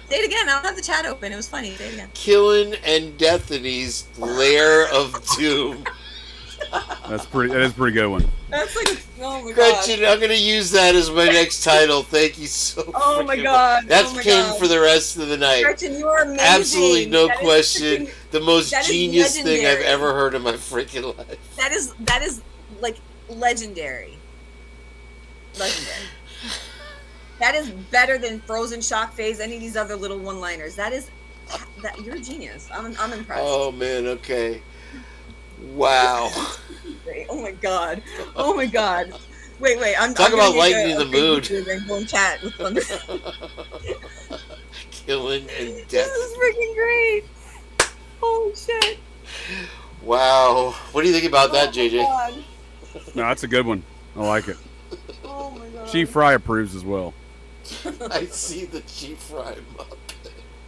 Say it again, I don't have the chat open. It was funny. Say it again. Killing and Destany's Lair of Doom. That is a pretty good one. That's like, oh my Gretchen, God. I'm going to use that as my next title. Thank you so much. Oh my God. That's pinned for the rest of the night. Gretchen, you are amazing. Absolutely no that question. The most genius thing I've legendary. ever heard in my freaking life. That is like legendary. Legendary. That is better than Frozen Shock Phase, any of these other little one-liners. That you're a genius. I'm impressed. Oh man, okay. Wow. Oh my God. Oh my God. Wait. Talk about lightening the mood. Go and chat with them. Killing and Death. This is freaking great. Holy shit. Wow. What do you think about that, JJ? God. No, that's a good one. I like it. Oh my God. Chief Fry approves as well. I see the Chief Fry Muppet.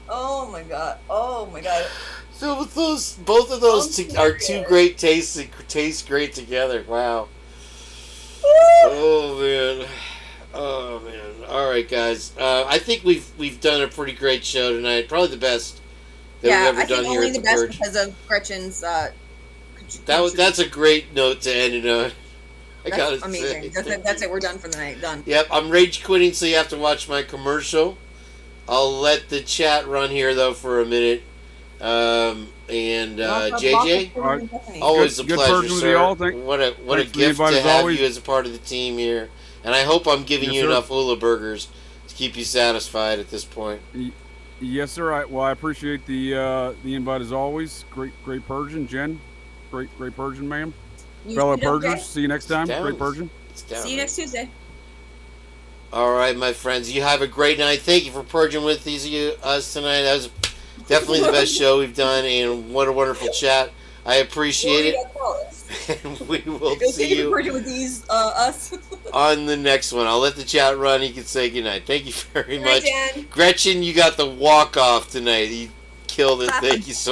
Oh my God. Oh my God. So with both of those are two great tastes and taste great together. Wow. Oh man. All right, guys. I think we've done a pretty great show tonight. Probably the best that we've ever done here at the Purge. Only the best because of Gretchen's. That's a great note to end it on. That's amazing. That's it. We're done for the night. Done. Yep, I'm rage quitting, so you have to watch my commercial. I'll let the chat run here though for a minute. JJ, always a pleasure, sir. What a gift to have you as a part of the team here. And I hope I'm giving you enough hula burgers to keep you satisfied at this point. Yes, sir. I appreciate the invite as always. Great Persian, Jen. Great Persian, ma'am. Fellow Purgers, see you next time. Great Persian. See you next Tuesday. All right, my friends. You have a great night. Thank you for purging with us tonight. That was definitely the best show we've done, and what a wonderful chat. I appreciate it. And we will see you with these, us. on the next one. I'll let the chat run. You can say goodnight. Thank you very much. Jen. Gretchen, you got the walk-off tonight. You killed it. Thank you so much.